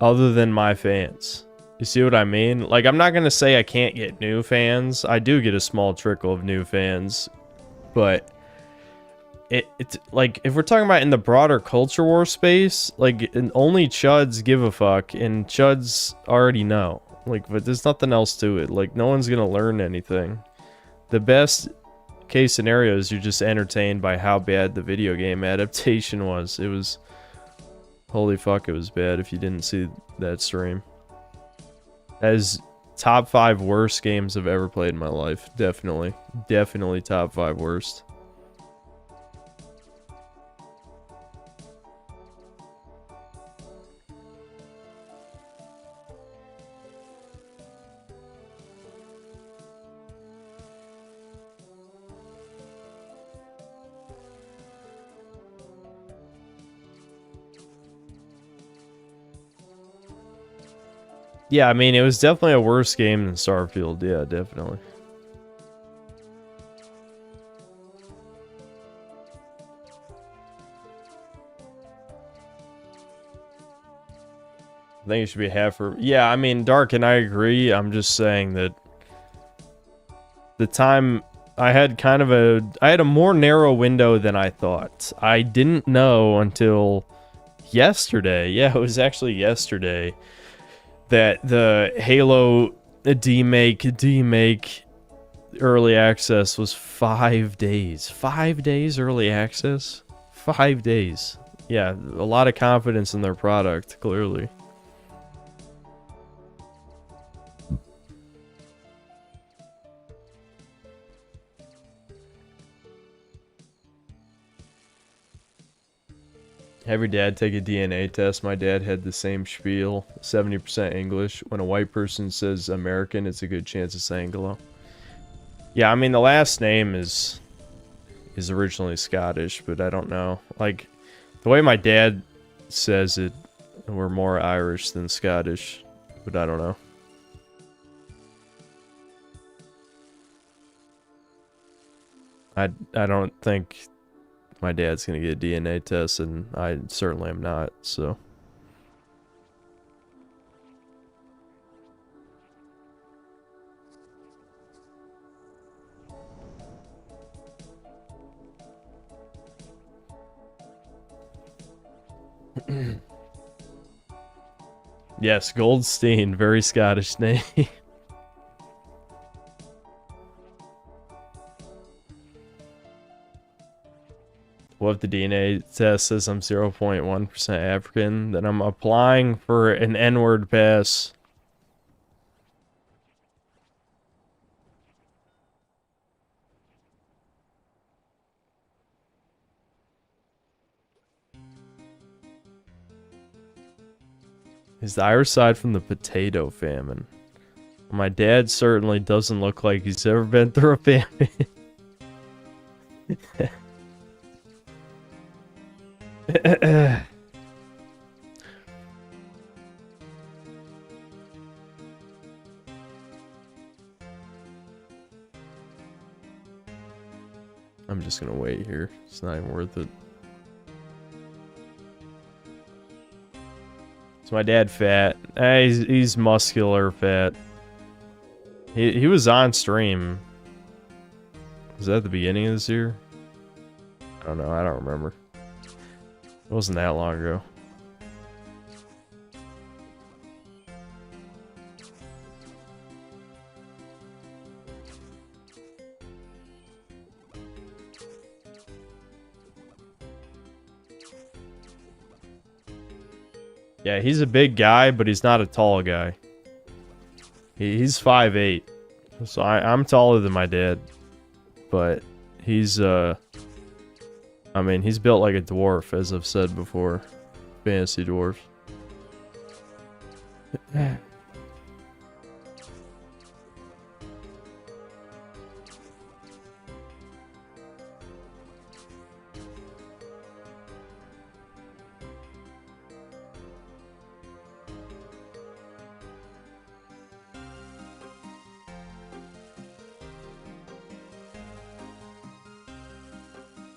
other than my fans. You see what I mean? Like, I'm not going to say I can't get new fans. I do get a small trickle of new fans. But it's like, if we're talking about in the broader culture war space, like, only chuds give a fuck, and chuds already know. Like, but there's nothing else to it. Like, no one's going to learn anything. The best case scenario is you're just entertained by how bad the video game adaptation was. It was... Holy fuck, it was bad if you didn't see that stream. That is top 5 worst games I've ever played in my life. Definitely. Definitely top 5 worst. Yeah, I mean, it was definitely a worse game than Starfield. Yeah, definitely. I think it should be half for... Yeah, I mean, Dark, and I agree. I'm just saying that the time... I had kind of a... I had a more narrow window than I thought. I didn't know until yesterday. Yeah, it was actually yesterday that the Halo demake early access was 5 days. 5 days early access? 5 days. Yeah, a lot of confidence in their product, clearly. Have your dad take a DNA test. My dad had the same spiel. 70% English. When a white person says American, it's a good chance it's Anglo. Yeah, I mean, the last name is originally Scottish, but I don't know. Like, the way my dad says it, we're more Irish than Scottish, but I don't know. I don't think my dad's gonna get a DNA test, and I certainly am not, so. Yes, Goldstein, very Scottish name. What if the DNA test says I'm 0.1% African? Then I'm applying for an N-word pass. Is the Irish side from the potato famine? My dad certainly doesn't look like he's ever been through a famine. I'm just gonna wait here. It's not even worth it. Is my dad fat? He's muscular fat. He was on stream. Was that the beginning of this year? I don't know. I don't remember. It wasn't that long ago. Yeah, he's a big guy, but he's not a tall guy. He's 5'8". So I'm taller than my dad. But he's, I mean, he's built like a dwarf, as I've said before. Fantasy dwarf.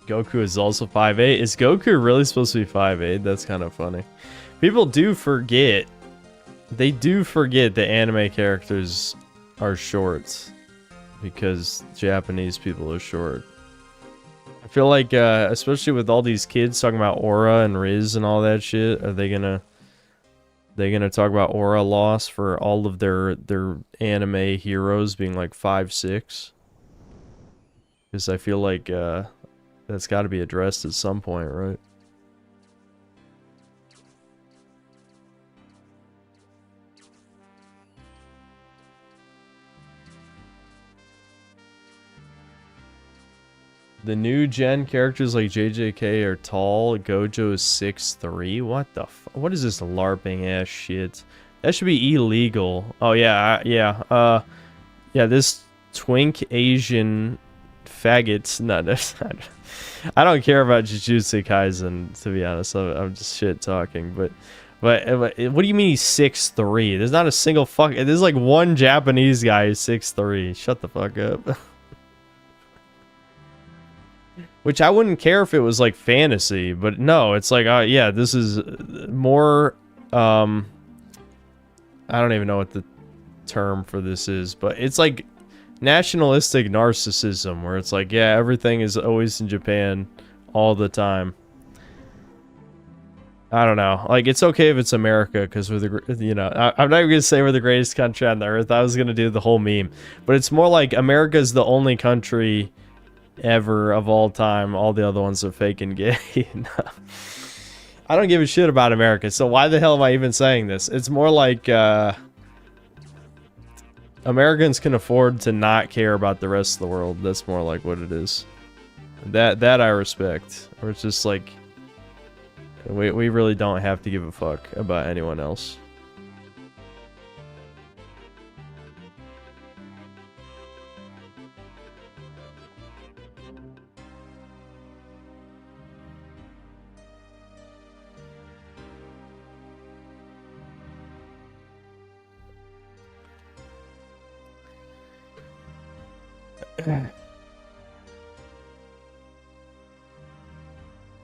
Goku is also 5'8". Is Goku really supposed to be 5'8"? That's kind of funny. People do forget. They do forget that anime characters are short. Because Japanese people are short. I feel like, especially with all these kids talking about aura and Riz and all that shit, are they gonna talk about aura loss for all of their anime heroes being like 5'6"? Because I feel like, that's got to be addressed at some point, right? The new gen characters like JJK are tall. Gojo is 6'3". What the what is this LARPing ass shit? That should be illegal. Oh yeah, yeah. Yeah, this twink Asian faggot. No, that's not. I don't care about Jujutsu Kaisen, to be honest. I'm just shit talking, but what do you mean he's 6'3"? There's not a single there's like one Japanese guy who's 6'3". Shut the fuck up. Which I wouldn't care if it was like fantasy, but no, it's like, yeah, this is more, I don't even know what the term for this is, but it's like nationalistic narcissism, where it's like, yeah, everything is always in Japan all the time. I don't know. Like, it's okay if it's America, because we're the, you know, I'm not even gonna say we're the greatest country on the earth. I was gonna do the whole meme, but it's more like America's the only country ever of all time. All the other ones are fake and gay. I don't give a shit about America, so why the hell am I even saying this? It's more like, Americans can afford to not care about the rest of the world. That's more like what it is. That I respect. Or it's just like, we really don't have to give a fuck about anyone else.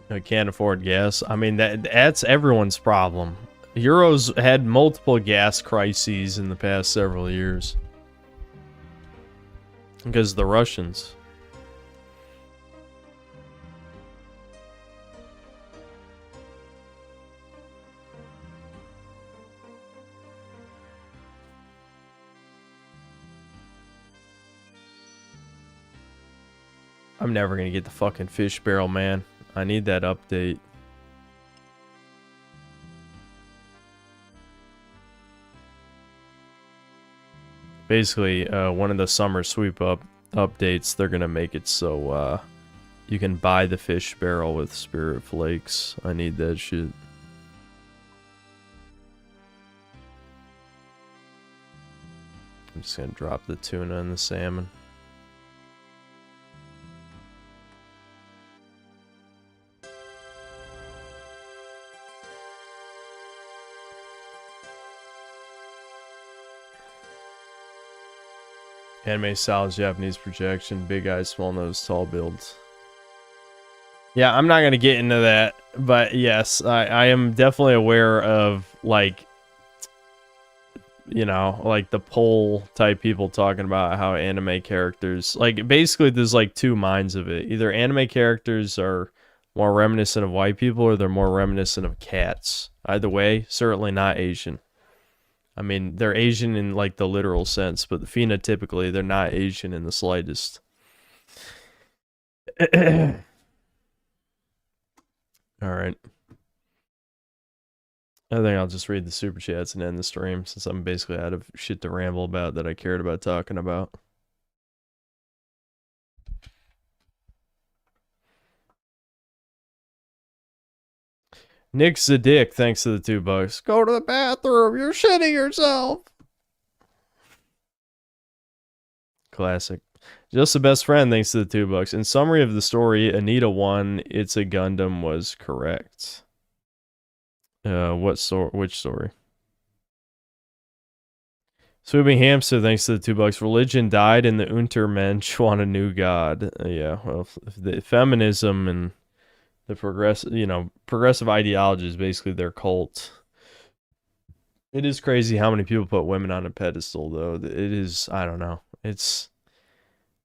I can't afford gas. I mean, that's everyone's problem. Euro's had multiple gas crises in the past several years. Because of the Russians. I'm never gonna get the fucking fish barrel, man. I need that update. Basically, one of the summer sweep updates, they're gonna make it so you can buy the fish barrel with spirit flakes. I need that shit. I'm just gonna drop the tuna and the salmon. Anime style Japanese projection, big eyes, small nose, tall builds. Yeah, I'm not gonna get into that, but yes, I am definitely aware of, like, you know, like the poll type people talking about how anime characters, like basically there's like two minds of it. Either anime characters are more reminiscent of white people or they're more reminiscent of cats. Either way, certainly not Asian. I mean, they're Asian in like the literal sense, but phenotypically they're not Asian in the slightest. All right. I think I'll just read the super chats and end the stream since I'm basically out of shit to ramble about that I cared about talking about. Nick Zadik, thanks to the $2. Go to the bathroom. You're shitting yourself. Classic. Just the best friend, thanks to the $2. In summary of the story, Anita won. It's a Gundam was correct. Which story? Swooping Hamster, thanks to the $2. Religion died and the Untermensch want a new god. Yeah, well, the feminism and the progressive ideology is basically their cult. It is crazy how many people put women on a pedestal, though. It is, I don't know. It's,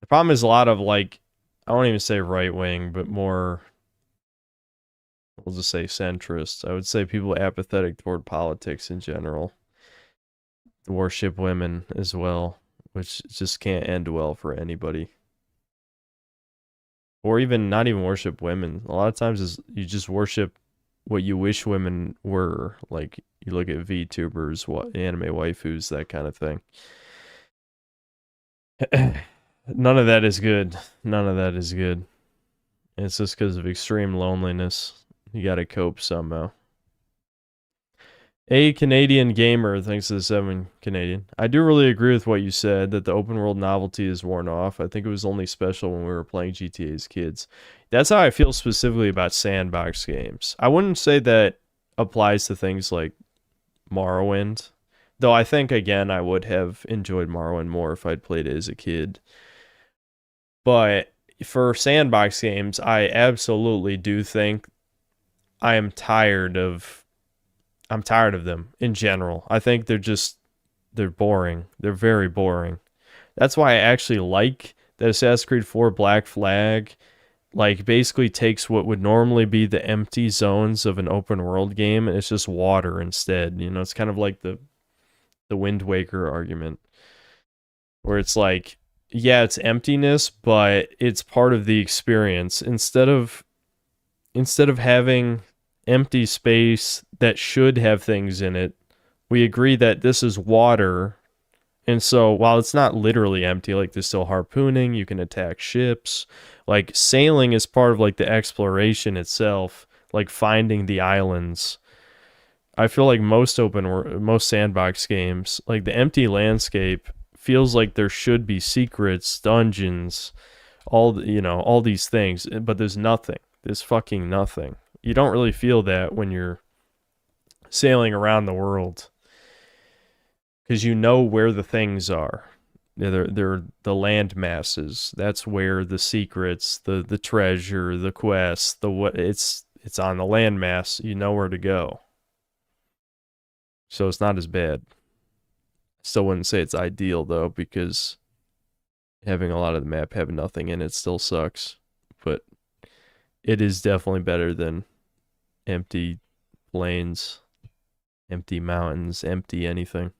the problem is a lot of, like, I won't even say right wing, but more, we'll just say centrist. I would say people apathetic toward politics in general worship women as well, which just can't end well for anybody. Or even not even worship women. A lot of times is you just worship what you wish women were. Like you look at VTubers, what anime waifus, that kind of thing. None of that is good. None of that is good. It's just because of extreme loneliness. You gotta cope somehow. A Canadian gamer, thanks to the 7 Canadian. I do really agree with what you said, that the open world novelty is worn off. I think it was only special when we were playing GTA as kids. That's how I feel specifically about sandbox games. I wouldn't say that applies to things like Morrowind. Though I think, again, I would have enjoyed Morrowind more if I'd played it as a kid. But for sandbox games, I absolutely do think I am tired of them in general. I think they're boring. They're very boring. That's why I actually like that Assassin's Creed 4 Black Flag, like, basically takes what would normally be the empty zones of an open world game and it's just water instead. You know, it's kind of like the Wind Waker argument, where it's like, yeah, it's emptiness, but it's part of the experience. Instead of having empty space that should have things in it, we agree that this is water. And so while it's not literally empty, like there's still harpooning, you can attack ships, like sailing is part of like the exploration itself, like finding the islands. I feel like most sandbox games, like the empty landscape feels like there should be secrets, dungeons, all these things, but there's nothing. There's fucking nothing. You don't really feel that when you're sailing around the world, because you know where the things are. They're the land masses. That's where the secrets, the treasure, the quests, it's on the land mass. You know where to go. So it's not as bad. Still wouldn't say it's ideal though, because having a lot of the map have nothing in it still sucks. But it is definitely better than empty plains, empty mountains, empty anything.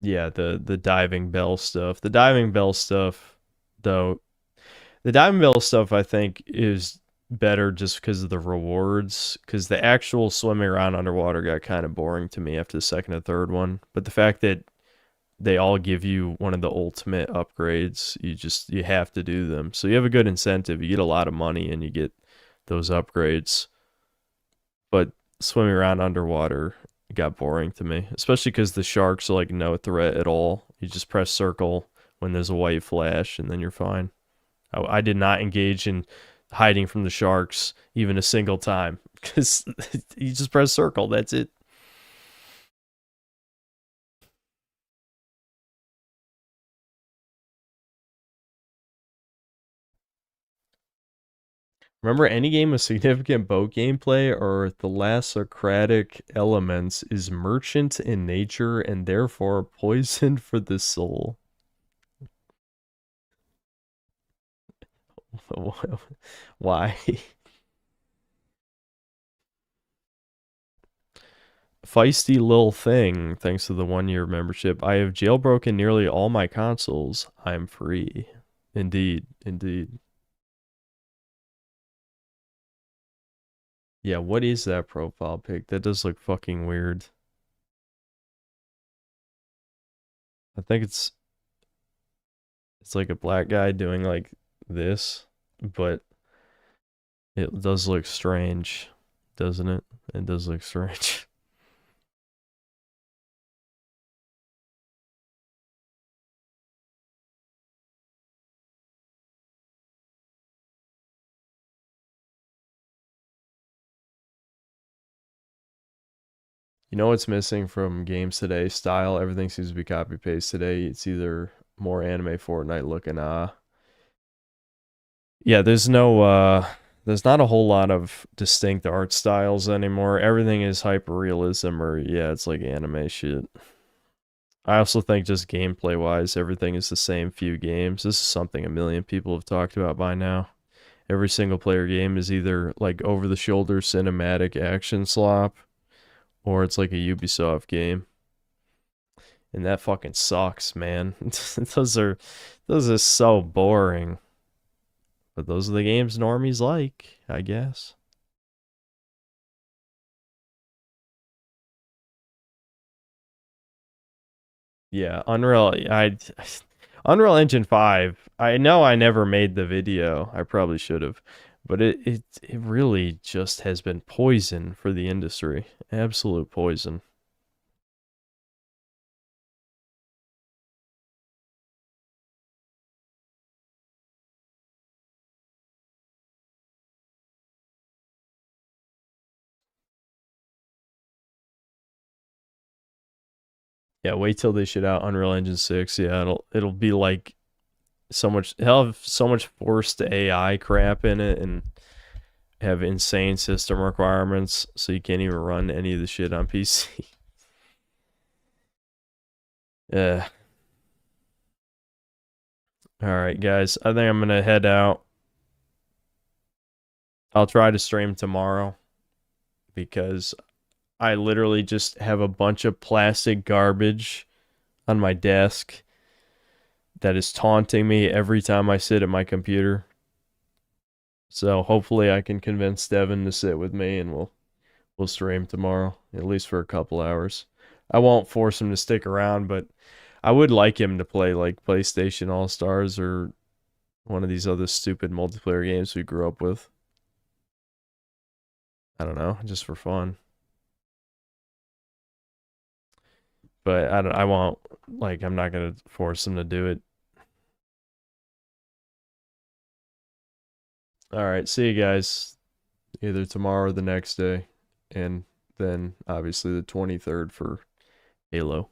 Yeah, the diving bell stuff. The diving bell stuff, though, the diving bell stuff I think is better just because of the rewards. Because the actual swimming around underwater got kind of boring to me after the second or third one. But the fact that they all give you one of the ultimate upgrades, you have to do them. So you have a good incentive. You get a lot of money and you get those upgrades. But swimming around underwater got boring to me, especially because the sharks are like no threat at all. You just press circle when there's a white flash and then you're fine. I did not engage in hiding from the sharks even a single time, because you just press circle, that's it. Remember, any game with significant boat gameplay or thalassocratic elements is merchant in nature and therefore poison for the soul. Why? Feisty Lil Thing, thanks to the 1-year membership. I have jailbroken nearly all my consoles. I'm free. Indeed, indeed. Yeah, what is that profile pic? That does look fucking weird. I think it's like a black guy doing like this, but it does look strange, doesn't it? It does look strange. You know what's missing from games today? Style. Everything seems to be copy paste today. It's either more anime Fortnite looking, yeah, there's there's not a whole lot of distinct art styles anymore. Everything is hyper realism or yeah, it's like anime shit. I also think just gameplay wise, everything is the same few games. This is something a million people have talked about by now. Every single player game is either like over the shoulder cinematic action slop or it's like a Ubisoft game. And that fucking sucks, man. those are so boring. But those are the games normies like, I guess. Yeah, Unreal Engine 5. I know I never made the video. I probably should have. But it really just has been poison for the industry. Absolute poison. Yeah, wait till they shit out Unreal Engine 6. Yeah, it'll be like it'll have so much forced AI crap in it and have insane system requirements so you can't even run any of the shit on PC. Yeah. All right, guys. I think I'm going to head out. I'll try to stream tomorrow because I literally just have a bunch of plastic garbage on my desk that is taunting me every time I sit at my computer. So hopefully I can convince Devin to sit with me and we'll stream tomorrow, at least for a couple hours. I won't force him to stick around, but I would like him to play like PlayStation All-Stars or one of these other stupid multiplayer games we grew up with. I don't know, just for fun. But I won't, like, I'm not gonna force him to do it. Alright, see you guys either tomorrow or the next day. And then obviously the 23rd for Halo.